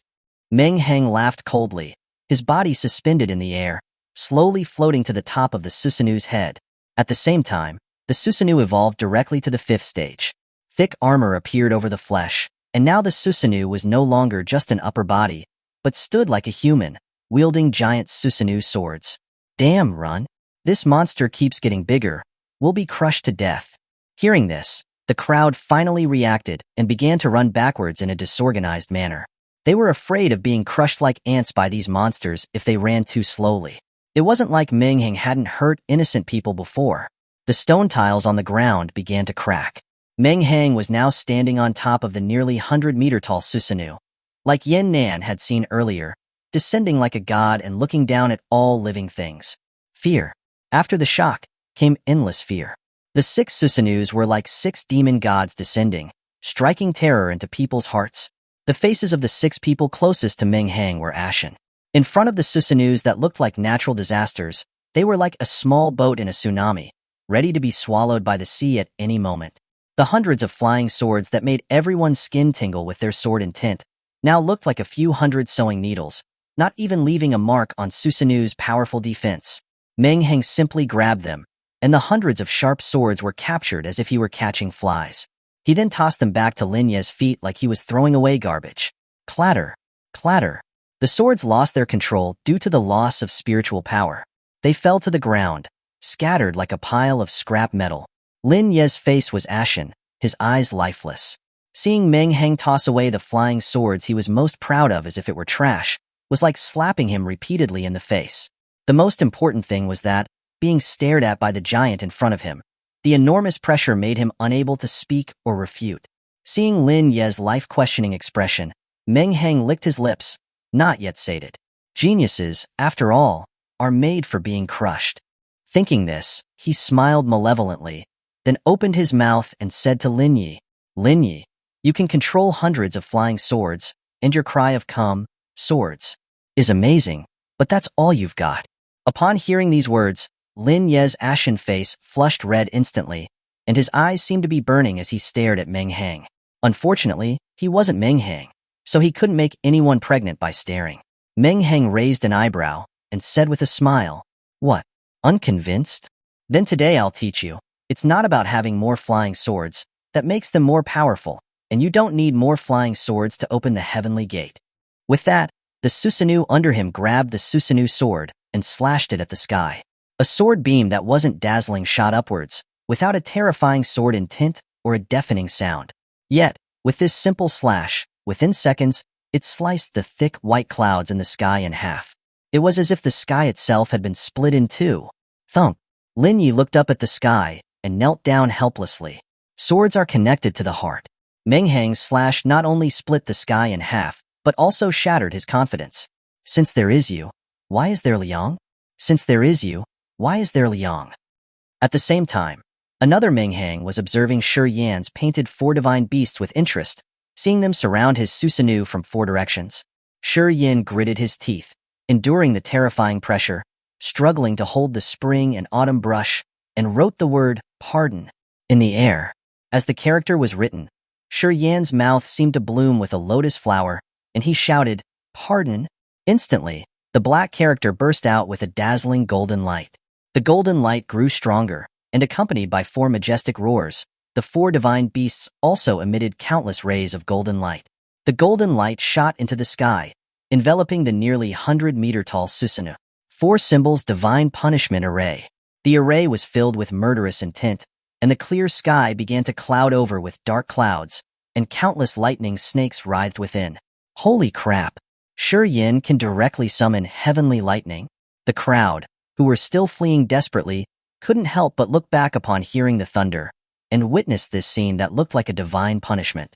S1: Meng Hang laughed coldly, his body suspended in the air, slowly floating to the top of the Susanoo's head. At the same time, the Susanoo evolved directly to the 5th stage. Thick armor appeared over the flesh, and now the Susanoo was no longer just an upper body, but stood like a human, wielding giant Susanoo swords. Damn, Run. This monster keeps getting bigger. We'll be crushed to death. Hearing this, the crowd finally reacted and began to run backwards in a disorganized manner. They were afraid of being crushed like ants by these monsters if they ran too slowly. It wasn't like Meng Hang hadn't hurt innocent people before. The stone tiles on the ground began to crack. Meng Hang was now standing on top of the nearly 100-meter-tall Susanoo, like Yen Nan had seen earlier, descending like a god and looking down at all living things. Fear. After the shock, came endless fear. The 6 Susanoos were like 6 demon gods descending, striking terror into people's hearts. The faces of the 6 people closest to Meng Hang were ashen. In front of the Susanoos that looked like natural disasters, they were like a small boat in a tsunami, ready to be swallowed by the sea at any moment. The hundreds of flying swords that made everyone's skin tingle with their sword intent now looked like a few hundred sewing needles, not even leaving a mark on Susanoo's powerful defense. Meng Hang simply grabbed them, and the hundreds of sharp swords were captured as if he were catching flies. He then tossed them back to Lin Ye's feet like he was throwing away garbage. Clatter, clatter. The swords lost their control due to the loss of spiritual power. They fell to the ground, scattered like a pile of scrap metal. Lin Ye's face was ashen, his eyes lifeless. Seeing Meng Hang toss away the flying swords he was most proud of as if it were trash was like slapping him repeatedly in the face. The most important thing was that, being stared at by the giant in front of him, the enormous pressure made him unable to speak or refute. Seeing Lin Ye's life-questioning expression, Meng Hang licked his lips, not yet sated. Geniuses, after all, are made for being crushed. Thinking this, he smiled malevolently, then opened his mouth and said to Lin Yi, "Lin Yi, you can control hundreds of flying swords, and your cry of 'come, swords' is amazing, but that's all you've got." Upon hearing these words, Lin Ye's ashen face flushed red instantly, and his eyes seemed to be burning as he stared at Meng Hang. Unfortunately, he wasn't Meng Hang, so he couldn't make anyone pregnant by staring. Meng Hang raised an eyebrow and said with a smile, "What? Unconvinced? Then today I'll teach you. It's not about having more flying swords. That makes them more powerful, and you don't need more flying swords to open the heavenly gate." With that, the Susanoo under him grabbed the Susanoo sword and slashed it at the sky. A sword beam that wasn't dazzling shot upwards, without a terrifying sword intent or a deafening sound. Yet, with this simple slash, within seconds, it sliced the thick white clouds in the sky in half. It was as if the sky itself had been split in two. Thump! Lin Yi looked up at the sky and knelt down helplessly. Swords are connected to the heart. Meng Hang's slash not only split the sky in half, but also shattered his confidence. Since there is you, why is there Liang? Since there is you, why is there Liang? At the same time, another Meng Hang was observing Shi Yan's painted 4 divine beasts with interest, seeing them surround his Susanoo from 4 directions. Shi Yan gritted his teeth, enduring the terrifying pressure, struggling to hold the spring and autumn brush, and wrote the word "pardon" in the air. As the character was written, Shi Yan's mouth seemed to bloom with a lotus flower, and he shouted, "Pardon!" Instantly, the black character burst out with a dazzling golden light. The golden light grew stronger, and accompanied by 4 majestic roars, the 4 divine beasts also emitted countless rays of golden light. The golden light shot into the sky, enveloping the nearly 100-meter-tall Susanoo. 4 symbols divine punishment array. The array was filled with murderous intent, and the clear sky began to cloud over with dark clouds, and countless lightning snakes writhed within. Holy crap! Yin can directly summon heavenly lightning? The crowd, who were still fleeing desperately, couldn't help but look back upon hearing the thunder, and witnessed this scene that looked like a divine punishment.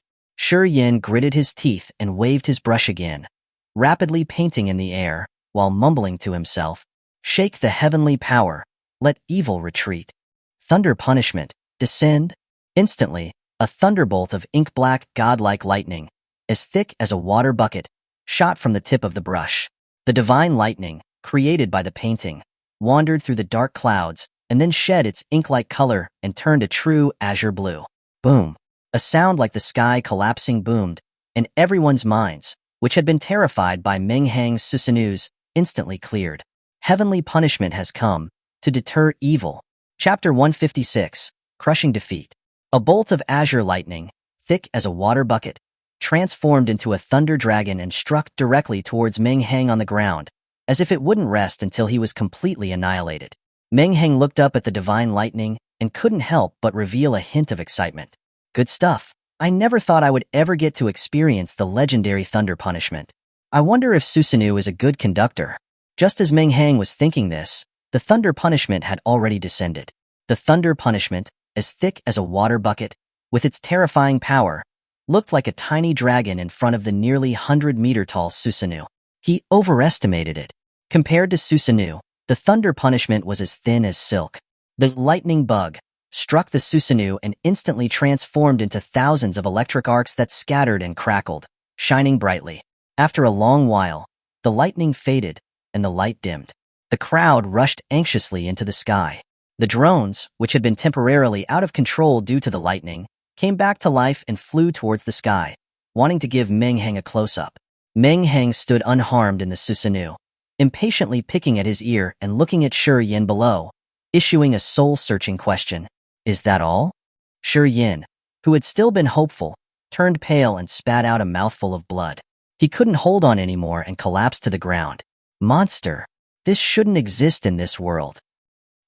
S1: Yin gritted his teeth and waved his brush again, rapidly painting in the air, while mumbling to himself, "Shake the heavenly power, let evil retreat. Thunder punishment, descend." Instantly, a thunderbolt of ink-black, godlike lightning, as thick as a water bucket, shot from the tip of the brush. The divine lightning, created by the painting, wandered through the dark clouds and then shed its ink-like color and turned a true azure blue. Boom! A sound like the sky collapsing boomed, and everyone's minds, which had been terrified by Meng Hang's Susanu's, instantly cleared. Heavenly punishment has come, to deter evil. Chapter 156, Crushing Defeat. A bolt of azure lightning, thick as a water bucket, transformed into a thunder dragon and struck directly towards Meng Hang on the ground, as if it wouldn't rest until he was completely annihilated. Meng Hang looked up at the divine lightning and couldn't help but reveal a hint of excitement. Good stuff. I never thought I would ever get to experience the legendary thunder punishment. I wonder if Susanoo is a good conductor. Just as Meng Hang was thinking this, the thunder punishment had already descended. The thunder punishment, as thick as a water bucket, with its terrifying power, looked like a tiny dragon in front of the nearly 100-meter-tall Susanoo. He overestimated it. Compared to Susanoo, the thunder punishment was as thin as silk. The lightning bug struck the Susanoo and instantly transformed into thousands of electric arcs that scattered and crackled, shining brightly. After a long while, the lightning faded and the light dimmed. The crowd rushed anxiously into the sky. The drones, which had been temporarily out of control due to the lightning, came back to life and flew towards the sky, wanting to give Meng Hang a close-up. Meng Hang stood unharmed in the Susanoo, impatiently picking at his ear and looking at Yin below, issuing a soul-searching question. "Is that all?" Yin, who had still been hopeful, turned pale and spat out a mouthful of blood. He couldn't hold on anymore and collapsed to the ground. Monster! This shouldn't exist in this world.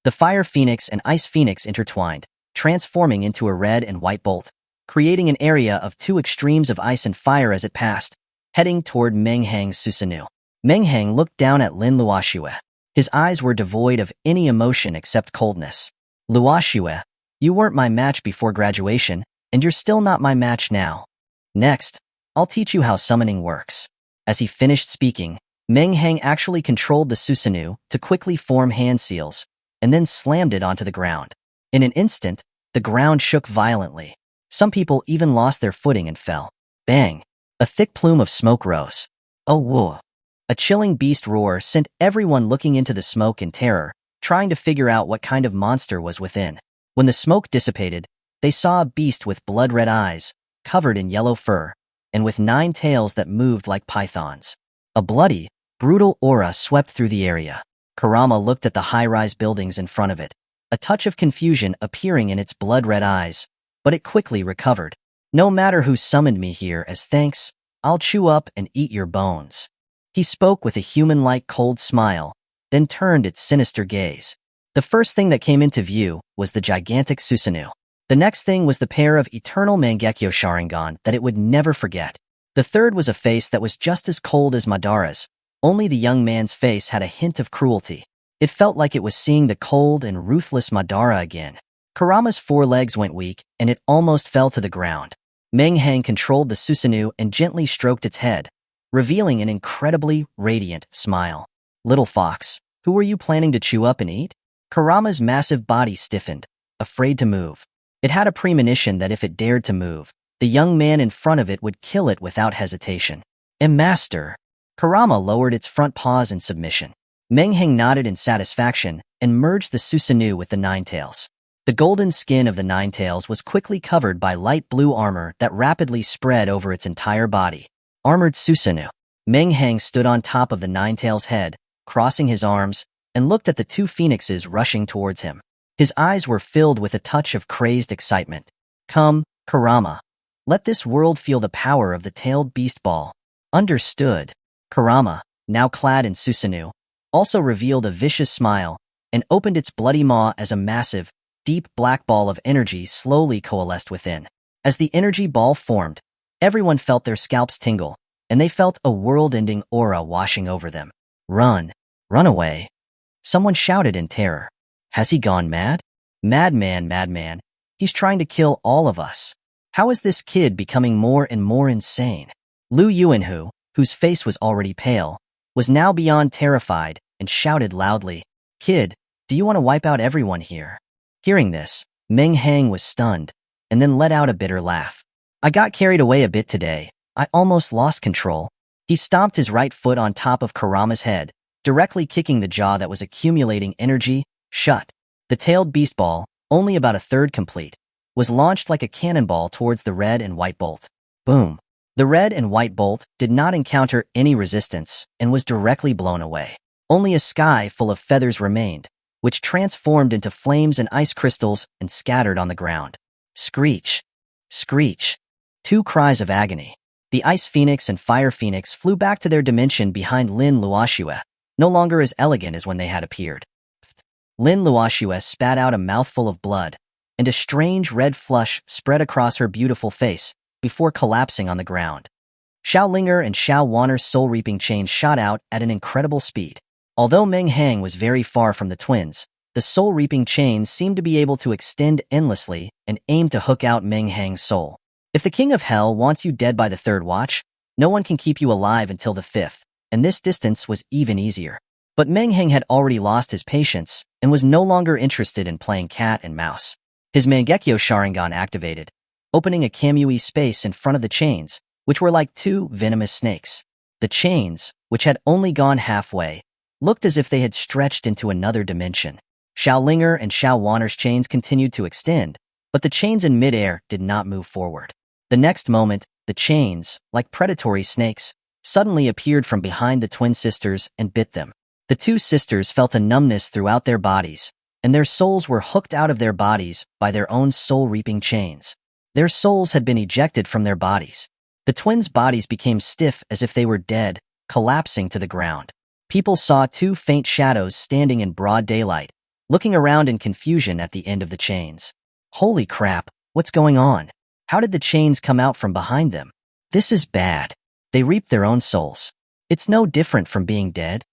S1: The Fire Phoenix and Ice Phoenix intertwined, transforming into a red and white bolt, creating an area of two extremes of ice and fire as it passed, heading toward Meng Hang's Susanoo. Meng Hang looked down at Lin Luoxue. His eyes were devoid of any emotion except coldness. "Luoxue, you weren't my match before graduation, and you're still not my match now. Next, I'll teach you how summoning works." As he finished speaking, Meng Hang actually controlled the Susanoo to quickly form hand seals, and then slammed it onto the ground. In an instant, the ground shook violently. Some people even lost their footing and fell. Bang! A thick plume of smoke rose. "Oh, whoa!" A chilling beast roar sent everyone looking into the smoke in terror, trying to figure out what kind of monster was within. When the smoke dissipated, they saw a beast with blood-red eyes, covered in yellow fur, and with 9 tails that moved like pythons. A bloody, brutal aura swept through the area. Kurama looked at the high-rise buildings in front of it, a touch of confusion appearing in its blood-red eyes, but it quickly recovered. "No matter who summoned me here, as thanks, I'll chew up and eat your bones." He spoke with a human-like cold smile, then turned its sinister gaze. The first thing that came into view was the gigantic Susanoo. The next thing was the pair of eternal Mangekyo Sharingan that it would never forget. The third was a face that was just as cold as Madara's, only the young man's face had a hint of cruelty. It felt like it was seeing the cold and ruthless Madara again. Kurama's 4 legs went weak, and it almost fell to the ground. Meng Hang controlled the Susanoo and gently stroked its head, revealing an incredibly radiant smile. "Little fox, who were you planning to chew up and eat?" Kurama's massive body stiffened, afraid to move. It had a premonition that if it dared to move, the young man in front of it would kill it without hesitation. Master!" Kurama lowered its front paws in submission. Meng Hang nodded in satisfaction and merged the Susanoo with the 9 tails. The golden skin of the 9 tails was quickly covered by light blue armor that rapidly spread over its entire body. Armored Susanoo. Meng Hang stood on top of the 9 tails' head, crossing his arms, and looked at the 2 phoenixes rushing towards him. His eyes were filled with a touch of crazed excitement. "Come, Kurama. Let this world feel the power of the tailed beast ball." "Understood." Kurama, now clad in Susanoo, also revealed a vicious smile and opened its bloody maw as a massive, deep black ball of energy slowly coalesced within. As the energy ball formed, everyone felt their scalps tingle, and they felt a world-ending aura washing over them. Run! Run away! Someone shouted in terror. Has he gone mad? Madman, madman. He's trying to kill all of us. How is this kid becoming more and more insane? Lu Yuanhu, whose face was already pale, was now beyond terrified and shouted loudly, Kid, do you want to wipe out everyone here? Hearing this, Meng Hang was stunned, and then let out a bitter laugh. I got carried away a bit today. I almost lost control. He stomped his right foot on top of Kurama's head, directly kicking the jaw that was accumulating energy shut. The tailed beast ball, only about a third complete, was launched like a cannonball towards the red and white bolt. Boom! The red and white bolt did not encounter any resistance and was directly blown away. Only a sky full of feathers remained, which transformed into flames and ice crystals and scattered on the ground. Screech! Screech! Two cries of agony. The Ice Phoenix and Fire Phoenix flew back to their dimension behind Lin Luoxue, no longer as elegant as when they had appeared. Lin Luoxue spat out a mouthful of blood, and a strange red flush spread across her beautiful face before collapsing on the ground. Xiaolinger and Xiao Wanner's soul-reaping chains shot out at an incredible speed. Although Meng Hang was very far from the twins, the soul-reaping chains seemed to be able to extend endlessly and aim to hook out Meng Hang's soul. If the King of Hell wants you dead by the third watch, no one can keep you alive until the fifth, and this distance was even easier. But Meng Hang had already lost his patience and was no longer interested in playing cat and mouse. His Mangekyo Sharingan activated, opening a Kamui space in front of the chains, which were like two venomous snakes. The chains, which had only gone halfway, looked as if they had stretched into another dimension. Xiaolinger and Xiao Wanner's chains continued to extend, but the chains in midair did not move forward. The next moment, the chains, like predatory snakes, suddenly appeared from behind the twin sisters and bit them. The two sisters felt a numbness throughout their bodies, and their souls were hooked out of their bodies by their own soul-reaping chains. Their souls had been ejected from their bodies. The twins' bodies became stiff as if they were dead, collapsing to the ground. People saw two faint shadows standing in broad daylight, looking around in confusion at the end of the chains. Holy crap, what's going on? How did the chains come out from behind them? This is bad. They reaped their own souls. It's no different from being dead.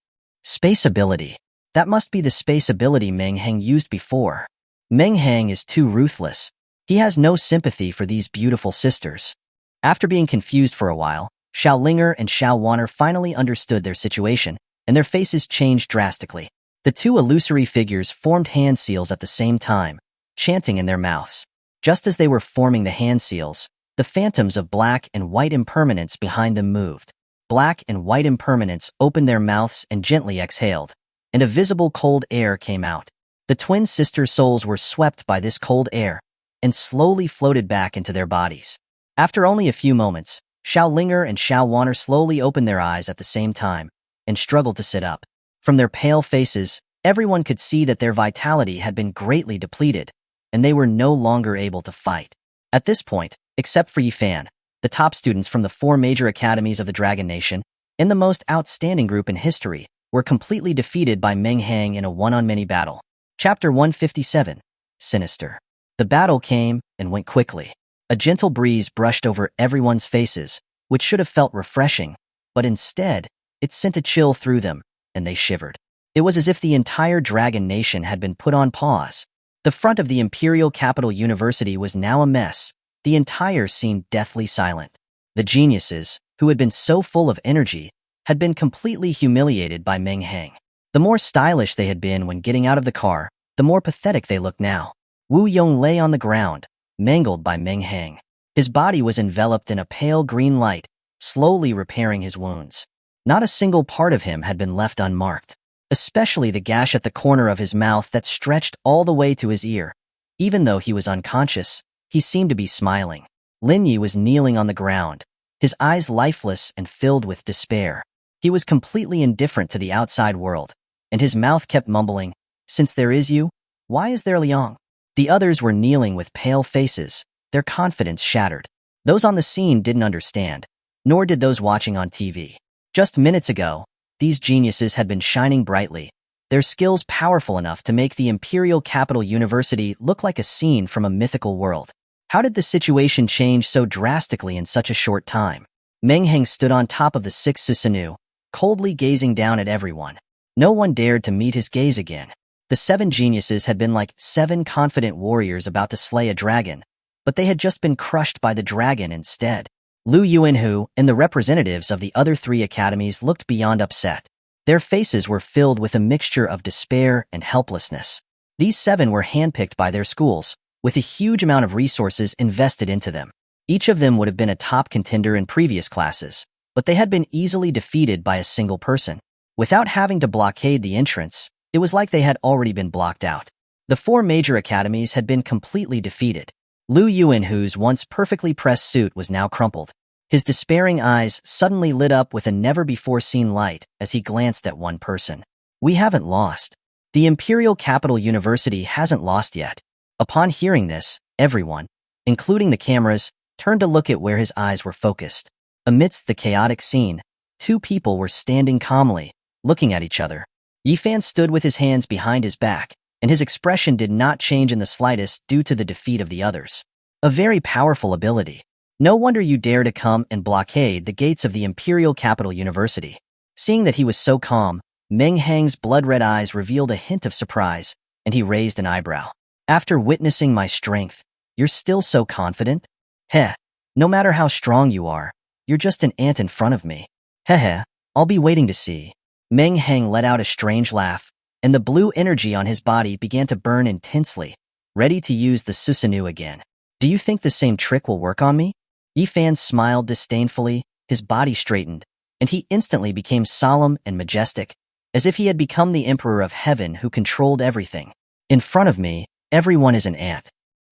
S1: Space ability. That must be the space ability Meng Hang used before. Meng Hang is too ruthless. He has no sympathy for these beautiful sisters. After being confused for a while, Xiaolinger and Xiao Wanner finally understood their situation, and their faces changed drastically. The two illusory figures formed hand seals at the same time, chanting in their mouths. Just as they were forming the hand seals, the phantoms of black and white impermanence behind them moved. Black and white impermanence opened their mouths and gently exhaled, and a visible cold air came out. The twin sister souls were swept by this cold air and slowly floated back into their bodies. After only a few moments, Xiaolinger and Xiao Wanner slowly opened their eyes at the same time and struggled to sit up. From their pale faces, everyone could see that their vitality had been greatly depleted, and they were no longer able to fight. At this point, except for Yifan, the top students from the 4 major academies of the Dragon Nation, and the most outstanding group in history, were completely defeated by Meng Hang in a one-on-many battle. Chapter 157. Sinister. The battle came and went quickly. A gentle breeze brushed over everyone's faces, which should have felt refreshing, but instead, it sent a chill through them, and they shivered. It was as if the entire Dragon Nation had been put on pause. The front of the Imperial Capital University was now a mess. The entire scene deathly silent. The geniuses, who had been so full of energy, had been completely humiliated by Meng Hang. The more stylish they had been when getting out of the car, the more pathetic they looked now. Wu Yong lay on the ground, mangled by Meng Hang. His body was enveloped in a pale green light, slowly repairing his wounds. Not a single part of him had been left unmarked, especially the gash at the corner of his mouth that stretched all the way to his ear. Even though he was unconscious, he seemed to be smiling. Lin Yi was kneeling on the ground, his eyes lifeless and filled with despair. He was completely indifferent to the outside world, and his mouth kept mumbling, "Since there is you, why is there Liang?" The others were kneeling with pale faces, their confidence shattered. Those on the scene didn't understand, nor did those watching on TV. Just minutes ago, these geniuses had been shining brightly, their skills powerful enough to make the Imperial Capital University look like a scene from a mythical world. How did the situation change so drastically in such a short time? Meng Hang stood on top of the sixth Susanoo, coldly gazing down at everyone. No one dared to meet his gaze again. The seven geniuses had been like seven confident warriors about to slay a dragon, but they had just been crushed by the dragon instead. Liu Yuanhu and the representatives of the other three academies looked beyond upset. Their faces were filled with a mixture of despair and helplessness. These seven were handpicked by their schools, with a huge amount of resources invested into them. Each of them would have been a top contender in previous classes, but they had been easily defeated by a single person. Without having to blockade the entrance, it was like they had already been blocked out. The four major academies had been completely defeated. Liu Yuanhu's once perfectly pressed suit was now crumpled. His despairing eyes suddenly lit up with a never-before-seen light as he glanced at one person. We haven't lost. The Imperial Capital University hasn't lost yet. Upon hearing this, everyone, including the cameras, turned to look at where his eyes were focused. Amidst the chaotic scene, two people were standing calmly, looking at each other. Yifan stood with his hands behind his back, and his expression did not change in the slightest due to the defeat of the others. A very powerful ability. No wonder you dare to come and blockade the gates of the Imperial Capital University. Seeing that he was so calm, Meng Hang's blood-red eyes revealed a hint of surprise, and he raised an eyebrow. After witnessing my strength, you're still so confident? Heh, no matter how strong you are, you're just an ant in front of me. Heh, I'll be waiting to see. Meng Hang let out a strange laugh, and the blue energy on his body began to burn intensely, ready to use the Susanoo again. Do you think the same trick will work on me? Yifan smiled disdainfully, his body straightened, and he instantly became solemn and majestic, as if he had become the Emperor of Heaven who controlled everything. In front of me, everyone is an ant.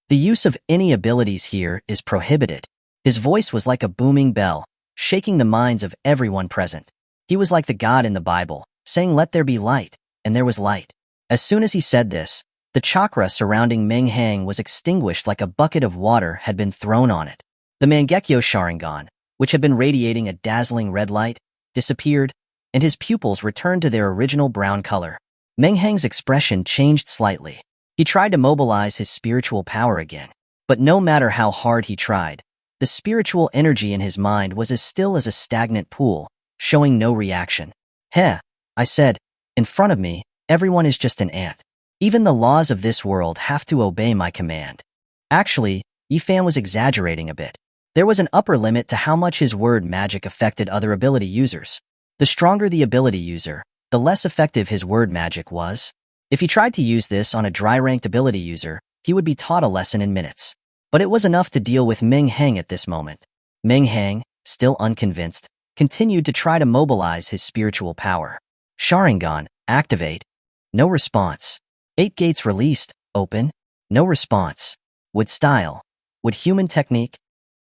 S1: The use of any abilities here is prohibited. His voice was like a booming bell, shaking the minds of everyone present. He was like the God in the Bible, saying, "Let there be light," and there was light. As soon as he said this, the chakra surrounding Meng Hang was extinguished like a bucket of water had been thrown on it. The Mangekyo Sharingan, which had been radiating a dazzling red light, disappeared, and his pupils returned to their original brown color. Meng Hang's expression changed slightly. He tried to mobilize his spiritual power again, but no matter how hard he tried, the spiritual energy in his mind was as still as a stagnant pool, showing no reaction. Heh, I said, in front of me, everyone is just an ant. Even the laws of this world have to obey my command. Actually, Yifan was exaggerating a bit. There was an upper limit to how much his word magic affected other ability users. The stronger the ability user, the less effective his word magic was. If he tried to use this on a dry-ranked ability user, he would be taught a lesson in minutes. But it was enough to deal with Meng Hang at this moment. Meng Hang, still unconvinced, continued to try to mobilize his spiritual power. Sharingan, activate. No response. 8 gates released, open. No response. Would style. Would human technique?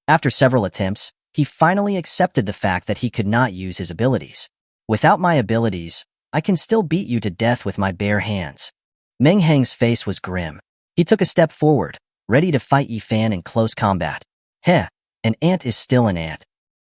S1: After several attempts, he finally accepted the fact that he could not use his abilities. Without my abilities, I can still beat you to death with my bare hands. Meng Hang's face was grim. He took a step forward, ready to fight Yifan in close combat. Heh, an ant is still an ant.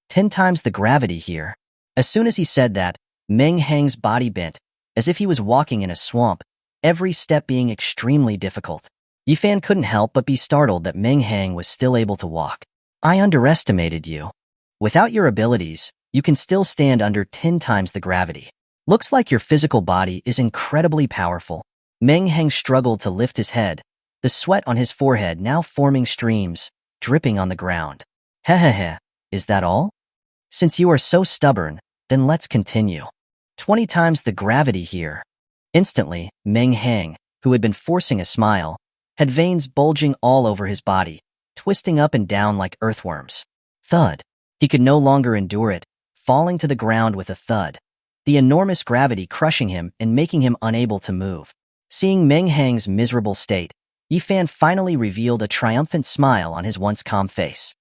S1: 10 times the gravity here. As soon as he said that, Meng Hang's body bent, as if he was walking in a swamp, every step being extremely difficult. Yifan couldn't help but be startled that Meng Hang was still able to walk. I underestimated you. Without your abilities, you can still stand under 10 times the gravity. Looks like your physical body is incredibly powerful. Meng Hang struggled to lift his head, the sweat on his forehead now forming streams, dripping on the ground. Hehehe, is that all? Since you are so stubborn, then let's continue. 20 times the gravity here. Instantly, Meng Hang, who had been forcing a smile, had veins bulging all over his body, twisting up and down like earthworms. Thud. He could no longer endure it, falling to the ground with a thud, the enormous gravity crushing him and making him unable to move. Seeing Meng Hang's miserable state, Yifan finally revealed a triumphant smile on his once calm face.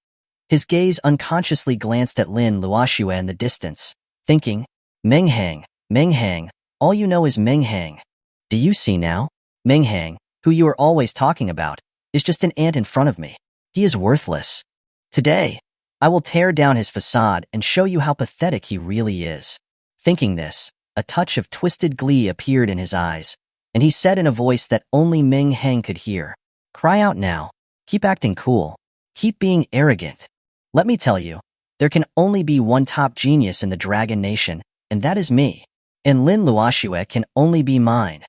S1: His gaze unconsciously glanced at Lin Luoxue in the distance, thinking, Meng Hang, all you know is Meng Hang. Do you see now? Meng Hang, who you are always talking about, is just an ant in front of me. He is worthless. Today, I will tear down his facade and show you how pathetic he really is. Thinking this, A touch of twisted glee appeared in his eyes, and he said in a voice that only Meng Hang could hear, "Cry out now. Keep acting cool. Keep being arrogant. Let me tell you, there can only be one top genius in the Dragon Nation, and that is me. And Lin Luoxue can only be mine.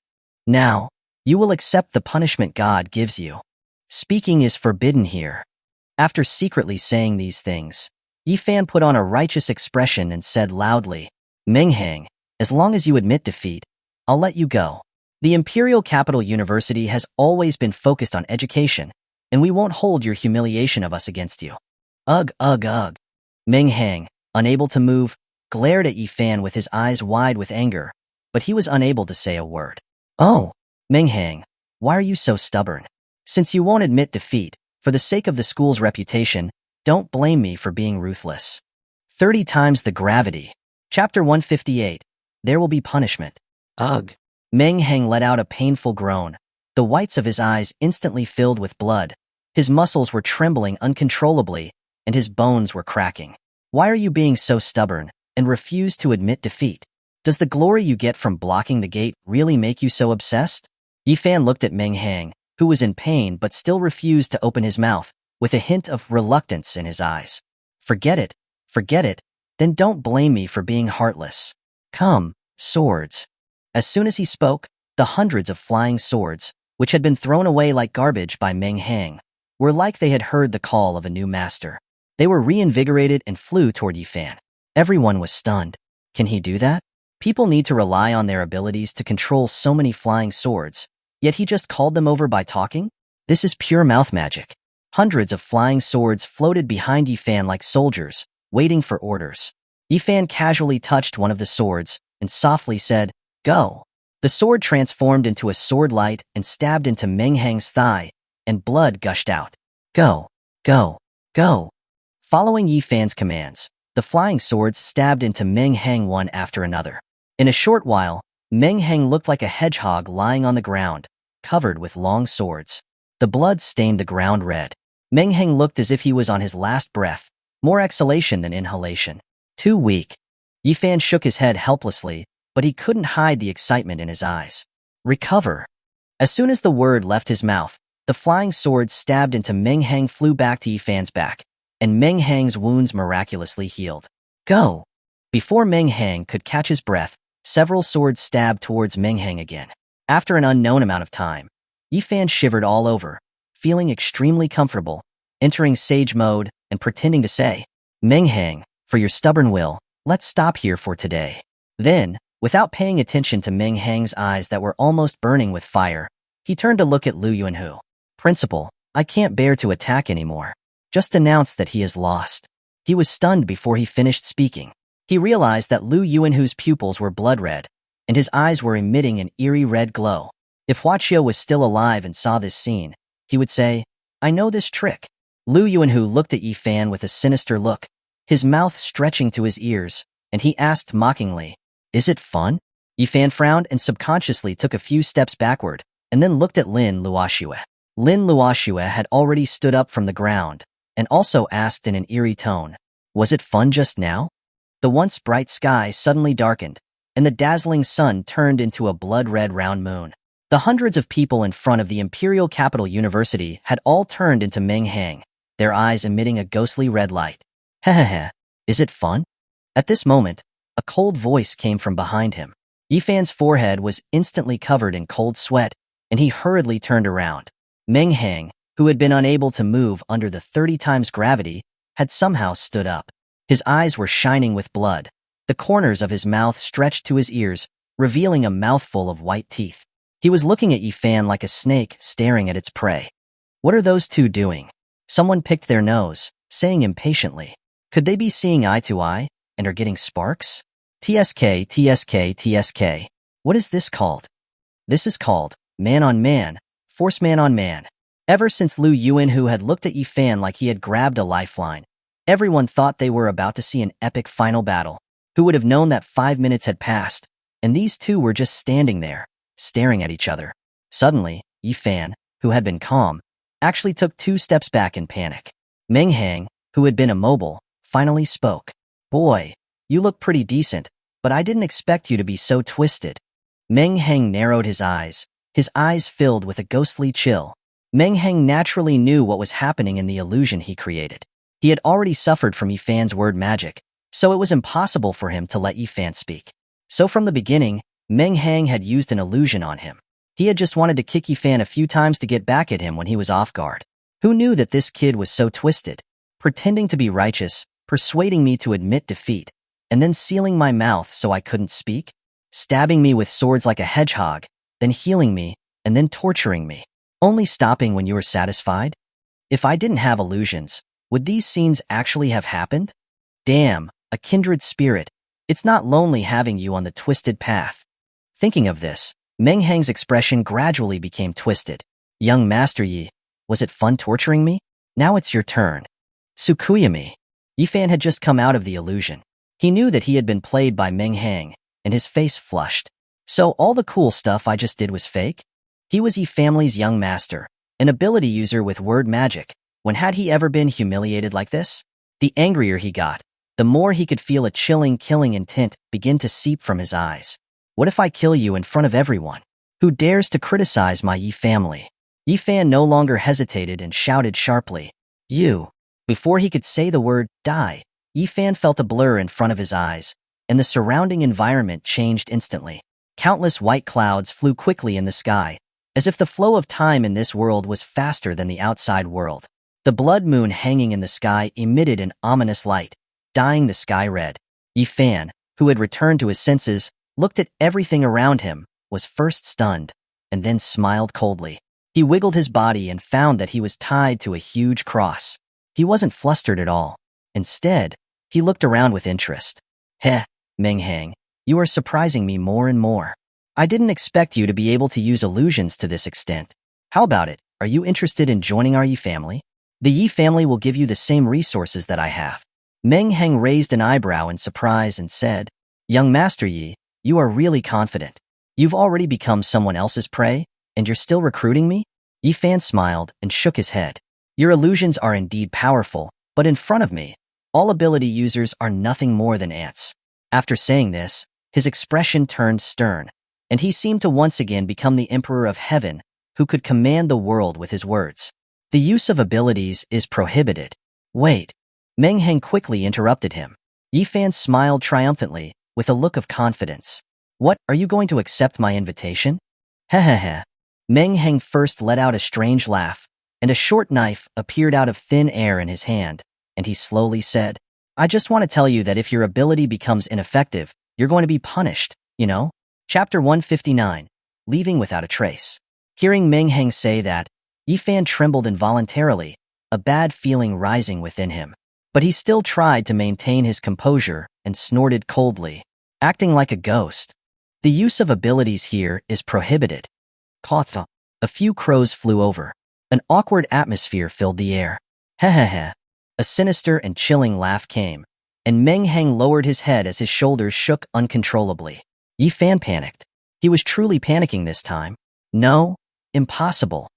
S1: Now, you will accept the punishment God gives you. Speaking is forbidden here." After secretly saying these things, Yifan put on a righteous expression and said loudly, "Meng Hang, as long as you admit defeat, I'll let you go. The Imperial Capital University has always been focused on education, and we won't hold your humiliation of us against you." Ugh, ugh, ugh. Meng Hang, unable to move, glared at Yifan with his eyes wide with anger, but he was unable to say a word. "Oh, Meng Hang, why are you so stubborn? Since you won't admit defeat, for the sake of the school's reputation, don't blame me for being ruthless." 30 times the gravity. Chapter 158. There will be punishment. Ugh. Meng Hang let out a painful groan. The whites of his eyes instantly filled with blood. His muscles were trembling uncontrollably, and his bones were cracking. "Why are you being so stubborn and refuse to admit defeat? Does the glory you get from blocking the gate really make you so obsessed?" Yifan looked at Meng Hang, who was in pain but still refused to open his mouth, with a hint of reluctance in his eyes. Forget it, then don't blame me for being heartless. Come, swords." As soon as he spoke, the hundreds of flying swords, which had been thrown away like garbage by Meng Hang, were like they had heard the call of a new master. They were reinvigorated and flew toward Yifan. Everyone was stunned. Can he do that? People need to rely on their abilities to control so many flying swords, yet he just called them over by talking? This is pure mouth magic. Hundreds of flying swords floated behind Yifan like soldiers, waiting for orders. Yifan casually touched one of the swords and softly said, "Go." The sword transformed into a sword light and stabbed into Meng Hang's thigh, and blood gushed out. "Go, go, go." Following Yifan's commands, the flying swords stabbed into Meng Hang one after another. In a short while, Meng Hang looked like a hedgehog lying on the ground, covered with long swords. The blood stained the ground red. Meng Hang looked as if he was on his last breath, more exhalation than inhalation. Too weak. Yifan shook his head helplessly, but he couldn't hide the excitement in his eyes. "Recover." As soon as the word left his mouth, the flying swords stabbed into Meng Hang flew back to Yifan's back, and Meng Hang's wounds miraculously healed. "Go." Before Meng Hang could catch his breath, several swords stabbed towards Meng Hang again. After an unknown amount of time, Yifan shivered all over, feeling extremely comfortable, entering sage mode and pretending to say, "Meng Hang, for your stubborn will, let's stop here for today." Then, without paying attention to Meng Hang's eyes that were almost burning with fire, he turned to look at Lu Yuanhu. "Principal, I can't bear to attack anymore. Just announce that he is lost." He was stunned before he finished speaking. He realized that Lu Yuanhu's pupils were blood red, and his eyes were emitting an eerie red glow. If Huaqiu was still alive and saw this scene, he would say, "I know this trick." Lu Yuanhu looked at Yifan with a sinister look, his mouth stretching to his ears, and he asked mockingly, "Is it fun?" Yifan frowned and subconsciously took a few steps backward, and then looked at Lin Luoxue. Lin Luoxue had already stood up from the ground, and also asked in an eerie tone, "Was it fun just now?" The once bright sky suddenly darkened, and the dazzling sun turned into a blood-red round moon. The hundreds of people in front of the Imperial Capital University had all turned into Meng Hang, their eyes emitting a ghostly red light. "Hehehe, is it fun?" At this moment, a cold voice came from behind him. Yifan's forehead was instantly covered in cold sweat, and he hurriedly turned around. Meng Hang, who had been unable to move under the 30 times gravity, had somehow stood up. His eyes were shining with blood. The corners of his mouth stretched to his ears, revealing a mouthful of white teeth. He was looking at Yifan like a snake staring at its prey. "What are those two doing?" Someone picked their nose, saying impatiently, "Could they be seeing eye to eye, and are getting sparks?" "TSK, TSK, TSK. What is this called?" "This is called man on man, force man on man." Ever since Lu Yuanhu had looked at Yifan like he had grabbed a lifeline, everyone thought they were about to see an epic final battle. Who would have known that 5 minutes had passed, and these two were just standing there, staring at each other. Suddenly, Yifan, who had been calm, actually took 2 steps back in panic. Meng Hang, who had been immobile, finally spoke. "Boy, you look pretty decent. but I didn't expect you to be so twisted. Meng Hang narrowed his eyes filled with a ghostly chill. Meng Hang naturally knew what was happening in the illusion he created. He had already suffered from Yifan's word magic, so it was impossible for him to let Yifan speak. So from the beginning, Meng Hang had used an illusion on him. He had just wanted to kick Yifan a few times to get back at him when he was off guard. Who knew that this kid was so twisted? Pretending to be righteous, persuading me to admit defeat, and then sealing my mouth so I couldn't speak? Stabbing me with swords like a hedgehog, then healing me, and then torturing me. Only stopping when you were satisfied? If I didn't have illusions, would these scenes actually have happened? Damn, a kindred spirit. It's not lonely having you on the twisted path. Thinking of this, Meng Hang's expression gradually became twisted. Young Master Yi, was it fun torturing me? Now it's your turn. Tsukuyami. Yifan had just come out of the illusion. He knew that he had been played by Meng Hang, and his face flushed. So all the cool stuff I just did was fake? He was Yi family's young master, an ability user with word magic. When had he ever been humiliated like this? The angrier he got, the more he could feel a chilling, killing intent begin to seep from his eyes. What if I kill you in front of everyone? Who dares to criticize my Yi family? Yifan no longer hesitated and shouted sharply, "You!" Before he could say the word, "die," Yifan felt a blur in front of his eyes, and the surrounding environment changed instantly. Countless white clouds flew quickly in the sky, as if the flow of time in this world was faster than the outside world. The blood moon hanging in the sky emitted an ominous light, dyeing the sky red. Yifan, who had returned to his senses, looked at everything around him, was first stunned, and then smiled coldly. He wiggled his body and found that he was tied to a huge cross. He wasn't flustered at all. Instead, he looked around with interest. Heh, Meng Hang, you are surprising me more and more. I didn't expect you to be able to use illusions to this extent. How about it? Are you interested in joining our Yi family? The Yi family will give you the same resources that I have. Meng Hang raised an eyebrow in surprise and said, Young Master Yi, you are really confident. You've already become someone else's prey, and you're still recruiting me? Yifan smiled and shook his head. Your illusions are indeed powerful, but in front of me, all ability users are nothing more than ants. After saying this, his expression turned stern, and he seemed to once again become the Emperor of Heaven, who could command the world with his words. The use of abilities is prohibited. Wait. Meng Hang quickly interrupted him. Yifan smiled triumphantly, with a look of confidence. What, are you going to accept my invitation? Hehehe. Meng Hang first let out a strange laugh, and a short knife appeared out of thin air in his hand, and he slowly said, I just want to tell you that if your ability becomes ineffective, you're going to be punished, you know? Chapter 159, Leaving Without a Trace. Hearing Meng Hang say that, Yifan trembled involuntarily, a bad feeling rising within him. But he still tried to maintain his composure and snorted coldly, acting like a ghost. The use of abilities here is prohibited. Kotha. A few crows flew over. An awkward atmosphere filled the air. Hehehe. A sinister and chilling laugh came, and Meng Hang lowered his head as his shoulders shook uncontrollably. Yifan panicked. He was truly panicking this time. No, impossible.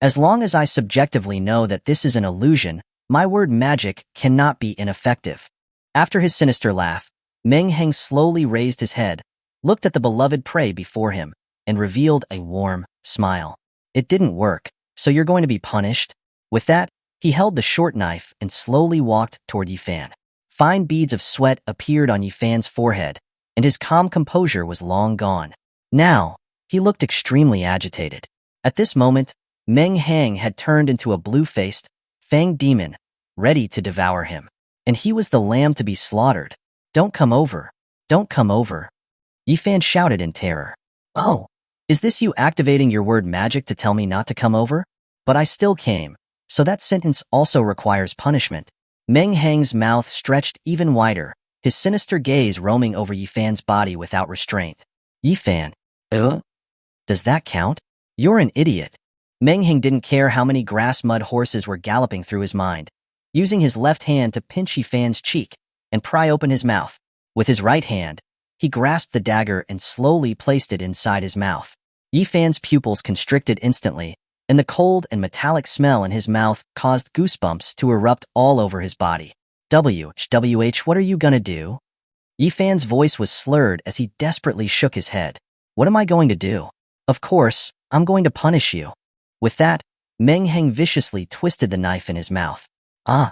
S1: As long as I subjectively know that this is an illusion, my word magic cannot be ineffective. After his sinister laugh, Meng Hang slowly raised his head, looked at the beloved prey before him, and revealed a warm smile. It didn't work, so you're going to be punished? With that, he held the short knife and slowly walked toward Yifan. Fine beads of sweat appeared on Yifan's forehead, and his calm composure was long gone. Now, he looked extremely agitated. At this moment, Meng Hang had turned into a blue-faced, fanged demon, ready to devour him. And he was the lamb to be slaughtered. Don't come over. Don't come over. Yifan shouted in terror. Oh, is this you activating your word magic to tell me not to come over? But I still came, so that sentence also requires punishment. Meng Hang's mouth stretched even wider, his sinister gaze roaming over Yifan's body without restraint. Yifan. Does that count? You're an idiot. Meng Hang didn't care how many grass-mud horses were galloping through his mind, using his left hand to pinch Yifan's cheek and pry open his mouth. With his right hand, he grasped the dagger and slowly placed it inside his mouth. Yifan's pupils constricted instantly, and the cold and metallic smell in his mouth caused goosebumps to erupt all over his body. WH, what are you gonna do? Yifan's voice was slurred as he desperately shook his head. What am I going to do? Of course, I'm going to punish you. With that, Meng Hang viciously twisted the knife in his mouth. Ah!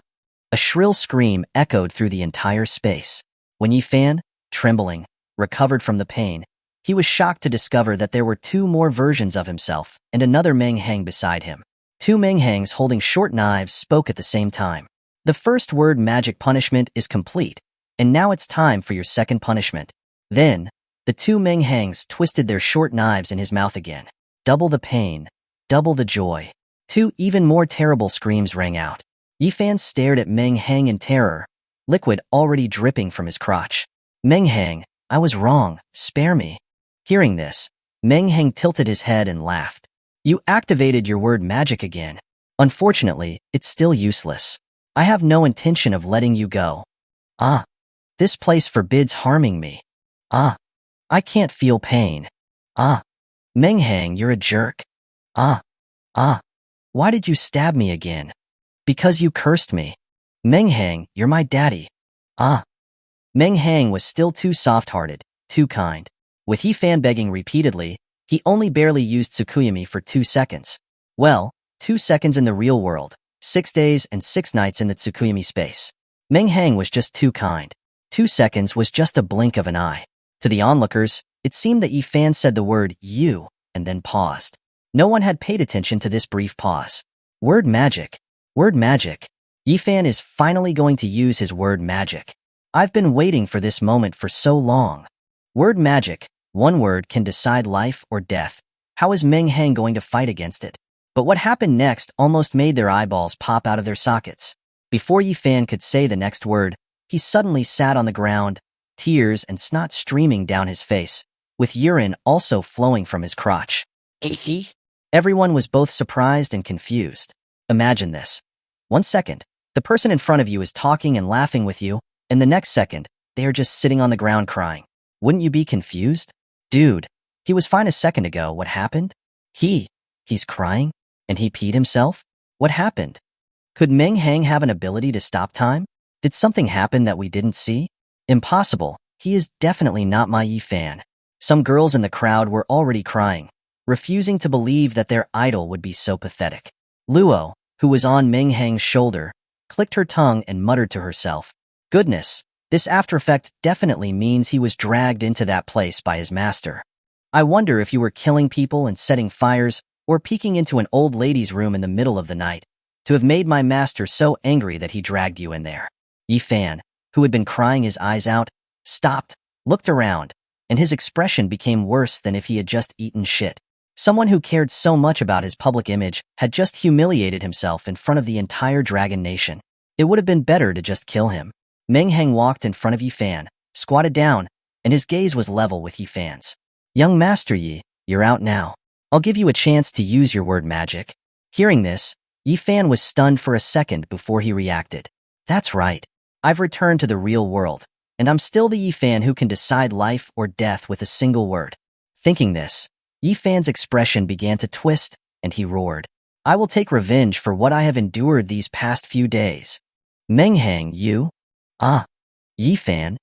S1: A shrill scream echoed through the entire space. When Yifan, trembling, recovered from the pain, he was shocked to discover that there were two more versions of himself and another Meng Hang beside him. Two Meng Hangs holding short knives spoke at the same time. The first word magic punishment is complete, and now it's time for your second punishment. Then, the two Meng Hangs twisted their short knives in his mouth again. Double the pain, double the joy. Two even more terrible screams rang out. Yifan stared at Meng Hang in terror, liquid already dripping from his crotch. Meng Hang, I was wrong, spare me. Hearing this, Meng Hang tilted his head and laughed. You activated your word magic again. Unfortunately, it's still useless. I have no intention of letting you go. Ah, this place forbids harming me. Ah, I can't feel pain. Ah, Meng Hang, you're a jerk. Ah, why did you stab me again? Because you cursed me. Meng Hang, you're my daddy. Ah. Meng Hang was still too soft-hearted, too kind. With Yifan begging repeatedly, he only barely used Tsukuyami for 2 seconds. Well, 2 seconds in the real world, 6 days and 6 nights in the Tsukuyami space. Meng Hang was just too kind. 2 seconds was just a blink of an eye. To the onlookers, it seemed that Yifan said the word you and then paused. No one had paid attention to this brief pause. Word magic. Word magic. Yifan is finally going to use his word magic. I've been waiting for this moment for so long. Word magic. One word can decide life or death. How is Meng Hang going to fight against it? But what happened next almost made their eyeballs pop out of their sockets. Before Yifan could say the next word, he suddenly sat on the ground, tears and snot streaming down his face, with urine also flowing from his crotch. Everyone was both surprised and confused. Imagine this. 1 second, the person in front of you is talking and laughing with you, and the next second, they are just sitting on the ground crying. Wouldn't you be confused? Dude, he was fine a second ago. What happened? He's crying? And he peed himself? What happened? Could Meng Hang have an ability to stop time? Did something happen that we didn't see? Impossible. He is definitely not my Yifan. Some girls in the crowd were already crying, refusing to believe that their idol would be so pathetic. Luo, who was on Meng Hang's shoulder, clicked her tongue and muttered to herself, Goodness, this after effect definitely means he was dragged into that place by his master. I wonder if you were killing people and setting fires or peeking into an old lady's room in the middle of the night to have made my master so angry that he dragged you in there. Yifan, who had been crying his eyes out, stopped, looked around, and his expression became worse than if he had just eaten shit. Someone who cared so much about his public image had just humiliated himself in front of the entire Dragon Nation. It would have been better to just kill him. Meng Hang walked in front of Yifan, squatted down, and his gaze was level with Yifan's. Young Master Yi, you're out now. I'll give you a chance to use your word magic. Hearing this, Yifan was stunned for a second before he reacted. That's right. I've returned to the real world, and I'm still the Yifan who can decide life or death with a single word. Thinking this, Yifan's expression began to twist, and he roared. I will take revenge for what I have endured these past few days. Meng Hang, you? Ah, Yifan?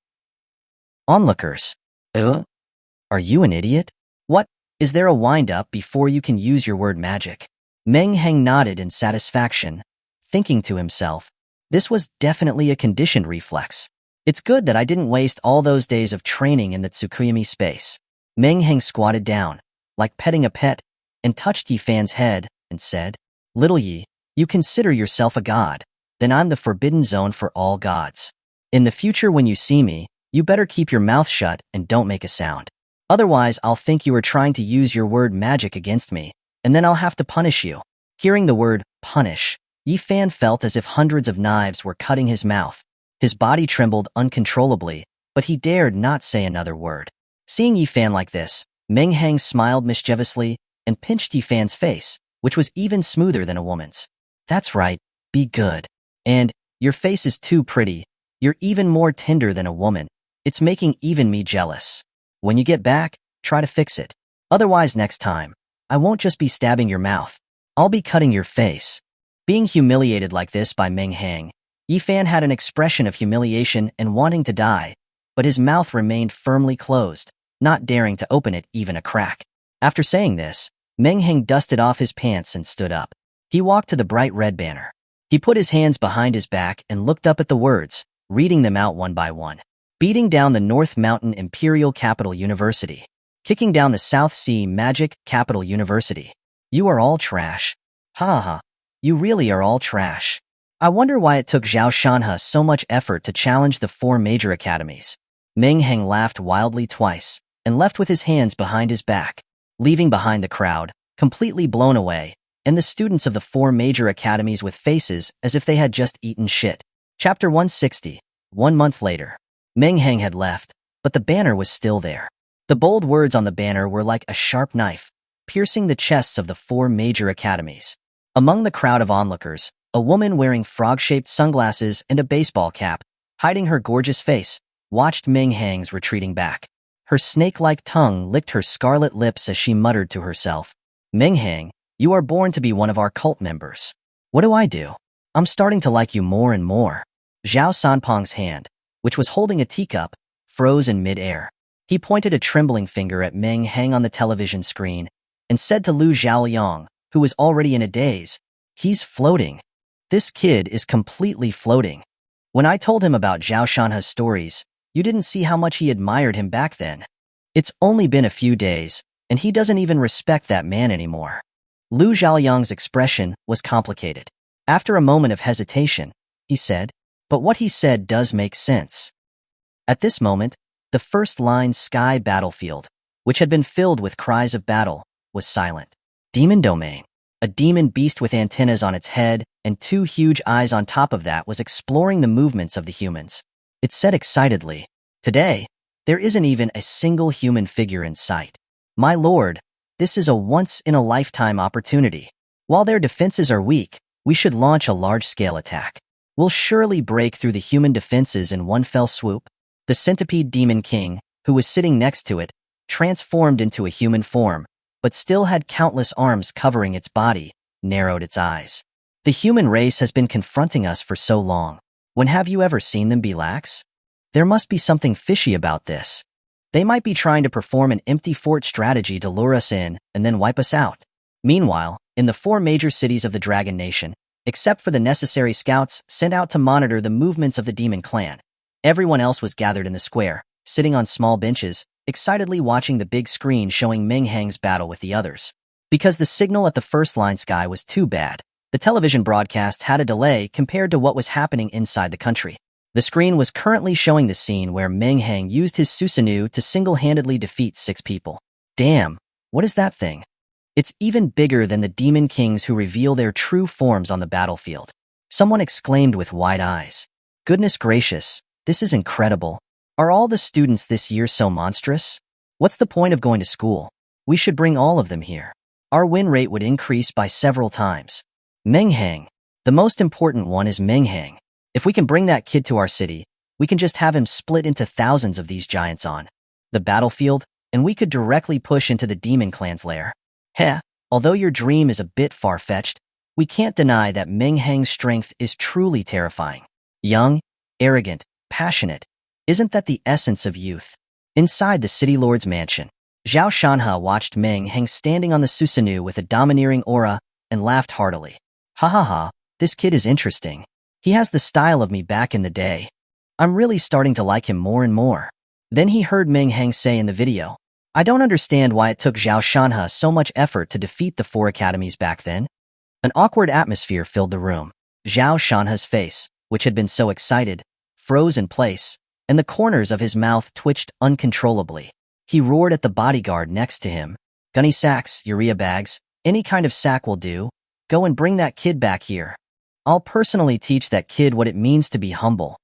S1: Onlookers. Are you an idiot? What? Is there a wind-up before you can use your word magic? Meng Hang nodded in satisfaction, thinking to himself, this was definitely a conditioned reflex. It's good that I didn't waste all those days of training in the Tsukuyami space. Meng Hang squatted down, like petting a pet, and touched Yifan's head, and said, Little Yi, you consider yourself a god, then I'm the forbidden zone for all gods. In the future when you see me, you better keep your mouth shut and don't make a sound. Otherwise I'll think you are trying to use your word magic against me, and then I'll have to punish you. Hearing the word punish, Yifan felt as if hundreds of knives were cutting his mouth. His body trembled uncontrollably, but he dared not say another word. Seeing Yifan like this, Meng Hang smiled mischievously and pinched Yifan's face, which was even smoother than a woman's. That's right, be good. And, your face is too pretty. You're even more tender than a woman. It's making even me jealous. When you get back, try to fix it. Otherwise next time, I won't just be stabbing your mouth. I'll be cutting your face. Being humiliated like this by Meng Hang, Yifan had an expression of humiliation and wanting to die, but his mouth remained firmly closed, not daring to open it even a crack. After saying this, Meng Hang dusted off his pants and stood up. He walked to the bright red banner. He put his hands behind his back and looked up at the words, reading them out one by one. Beating down the North Mountain Imperial Capital University. Kicking down the South Sea Magic Capital University. You are all trash. Ha ha. You really are all trash. I wonder why it took Zhao Shanhe so much effort to challenge the 4 major academies. Meng Hang laughed wildly twice, and left with his hands behind his back, leaving behind the crowd, completely blown away, and the students of the 4 major academies with faces as if they had just eaten shit. Chapter 160. 1 month later. Meng Hang had left, but the banner was still there. The bold words on the banner were like a sharp knife, piercing the chests of the 4 major academies. Among the crowd of onlookers, a woman wearing frog-shaped sunglasses and a baseball cap, hiding her gorgeous face, watched Meng Hang's retreating back. Her snake-like tongue licked her scarlet lips as she muttered to herself, Meng Hang, you are born to be one of our cult members. What do I do? I'm starting to like you more and more. Zhao Sanpeng's hand, which was holding a teacup, froze in mid-air. He pointed a trembling finger at Meng Hang on the television screen and said to Lu Zhaoyang, who was already in a daze, he's floating. This kid is completely floating. When I told him about Zhao Shanhe's stories, you didn't see how much he admired him back then. It's only been a few days, and he doesn't even respect that man anymore. Lu Zhaoyang's expression was complicated. After a moment of hesitation, he said, but what he said does make sense. At this moment, the first-line sky battlefield, which had been filled with cries of battle, was silent. Demon Domain. A demon beast with antennas on its head and 2 huge eyes on top of that was exploring the movements of the humans. It said excitedly, today, there isn't even a single human figure in sight. My lord, this is a once-in-a-lifetime opportunity. While their defenses are weak, we should launch a large-scale attack. We'll surely break through the human defenses in one fell swoop. The centipede demon king, who was sitting next to it, transformed into a human form, but still had countless arms covering its body, narrowed its eyes. The human race has been confronting us for so long. When have you ever seen them be lax? There must be something fishy about this. They might be trying to perform an empty fort strategy to lure us in and then wipe us out. Meanwhile, in the 4 major cities of the Dragon Nation, except for the necessary scouts sent out to monitor the movements of the demon clan, everyone else was gathered in the square, sitting on small benches, excitedly watching the big screen showing Meng Hang's battle with the others. Because the signal at the first-line sky was too bad, the television broadcast had a delay compared to what was happening inside the country. The screen was currently showing the scene where Meng Hang used his Susanoo to single-handedly defeat 6 people. Damn, what is that thing? It's even bigger than the demon kings who reveal their true forms on the battlefield. Someone exclaimed with wide eyes. Goodness gracious, this is incredible. Are all the students this year so monstrous? What's the point of going to school? We should bring all of them here. Our win rate would increase by several times. Meng Hang. The most important one is Meng Hang. If we can bring that kid to our city, we can just have him split into thousands of these giants on the battlefield, and we could directly push into the demon clan's lair. Heh, although your dream is a bit far-fetched, we can't deny that Meng Hang's strength is truly terrifying. Young, arrogant, passionate. Isn't that the essence of youth? Inside the city lord's mansion, Zhao Shanhe watched Meng Hang standing on the Susanoo with a domineering aura and laughed heartily. Ha ha ha, this kid is interesting. He has the style of me back in the day. I'm really starting to like him more and more. Then he heard Meng Hang say in the video, I don't understand why it took Zhao Shanhe so much effort to defeat the 4 academies back then. An awkward atmosphere filled the room. Zhao Shanhe's face, which had been so excited, froze in place, and the corners of his mouth twitched uncontrollably. He roared at the bodyguard next to him. Gunny sacks, urea bags, any kind of sack will do. Go and bring that kid back here. I'll personally teach that kid what it means to be humble.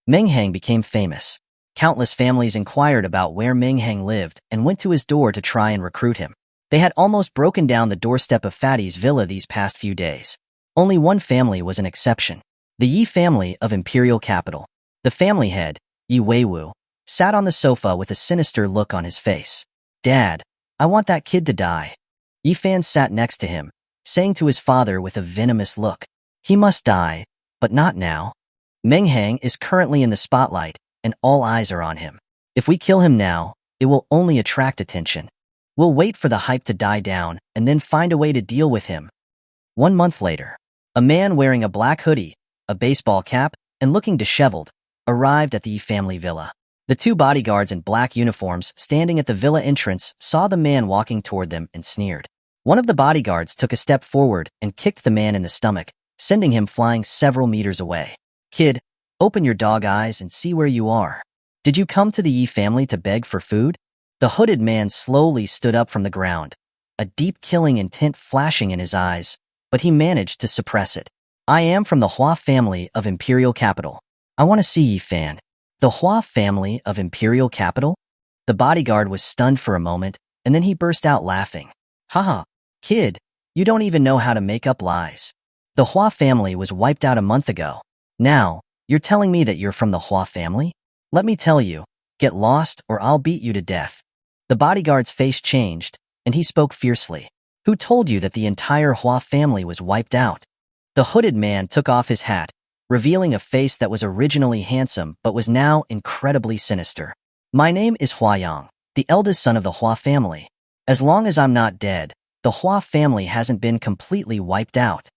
S1: Meng Hang became famous. Countless families inquired about where Meng Hang lived and went to his door to try and recruit him. They had almost broken down the doorstep of Fatty's villa these past few days. Only one family was an exception. The Yi family of Imperial Capital. The family head, Yi Weiwu, sat on the sofa with a sinister look on his face. Dad, I want that kid to die. Yi Fan sat next to him, saying to his father with a venomous look, he must die, but not now. Meng Hang is currently in the spotlight, and all eyes are on him. If we kill him now, it will only attract attention. We'll wait for the hype to die down and then find a way to deal with him. 1 month later, a man wearing a black hoodie, a baseball cap, and looking disheveled, arrived at the Yi family villa. The two bodyguards in black uniforms standing at the villa entrance saw the man walking toward them and sneered. One of the bodyguards took a step forward and kicked the man in the stomach, sending him flying several meters away. "Kid, open your dog eyes and see where you are. Did you come to the Yi family to beg for food?" The hooded man slowly stood up from the ground, a deep killing intent flashing in his eyes, but he managed to suppress it. "I am from the Hua family of Imperial Capital. I want to see Yi fan." "The Hua family of Imperial Capital?" The bodyguard was stunned for a moment, and then he burst out laughing. "Haha, kid, you don't even know how to make up lies. The Hua family was wiped out a month ago. Now, you're telling me that you're from the Hua family? Let me tell you, get lost or I'll beat you to death." The bodyguard's face changed, and he spoke fiercely. "Who told you that the entire Hua family was wiped out?" The hooded man took off his hat, revealing a face that was originally handsome but was now incredibly sinister. "My name is Huayang, the eldest son of the Hua family. As long as I'm not dead, the Hua family hasn't been completely wiped out."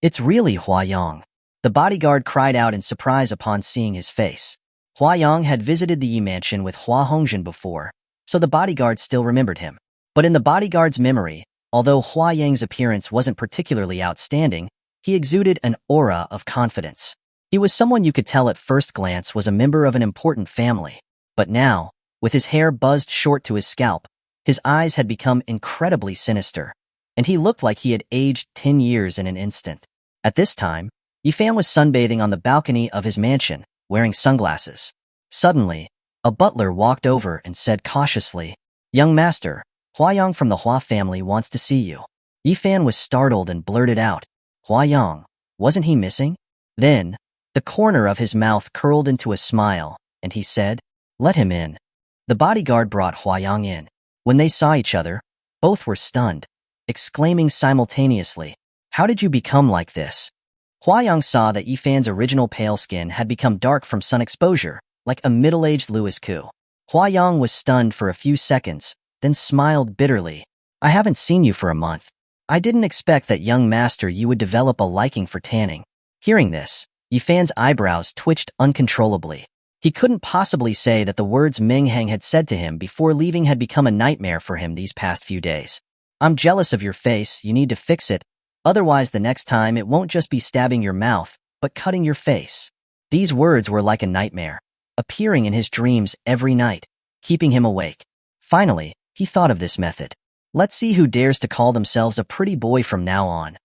S1: "It's really Huayang," the bodyguard cried out in surprise upon seeing his face. Huayang had visited the Yi mansion with Hua Hongjin before, so the bodyguard still remembered him. But in the bodyguard's memory, although Huayang's appearance wasn't particularly outstanding, he exuded an aura of confidence. He was someone you could tell at first glance was a member of an important family. But now, with his hair buzzed short to his scalp, his eyes had become incredibly sinister, and he looked like he had aged 10 years in an instant. At this time, Yifan was sunbathing on the balcony of his mansion, wearing sunglasses. Suddenly, a butler walked over and said cautiously, "Young master, Huayang from the Hua family wants to see you." Yifan was startled and blurted out, "Huayang, wasn't he missing?" Then, the corner of his mouth curled into a smile, and he said, "Let him in." The bodyguard brought Huayang in. When they saw each other, both were stunned, exclaiming simultaneously, "How did you become like this?" Huayang saw that Yifan's original pale skin had become dark from sun exposure, like a middle-aged Louis Koo. Huayang was stunned for a few seconds, then smiled bitterly. "I haven't seen you for a month. I didn't expect that, young master, you would develop a liking for tanning." Hearing this, Yifan's eyebrows twitched uncontrollably. He couldn't possibly say that the words Meng Hang had said to him before leaving had become a nightmare for him these past few days. "I'm jealous of your face, you need to fix it, otherwise the next time it won't just be stabbing your mouth, but cutting your face." These words were like a nightmare, appearing in his dreams every night, keeping him awake. Finally, he thought of this method. "Let's see who dares to call themselves a pretty boy from now on."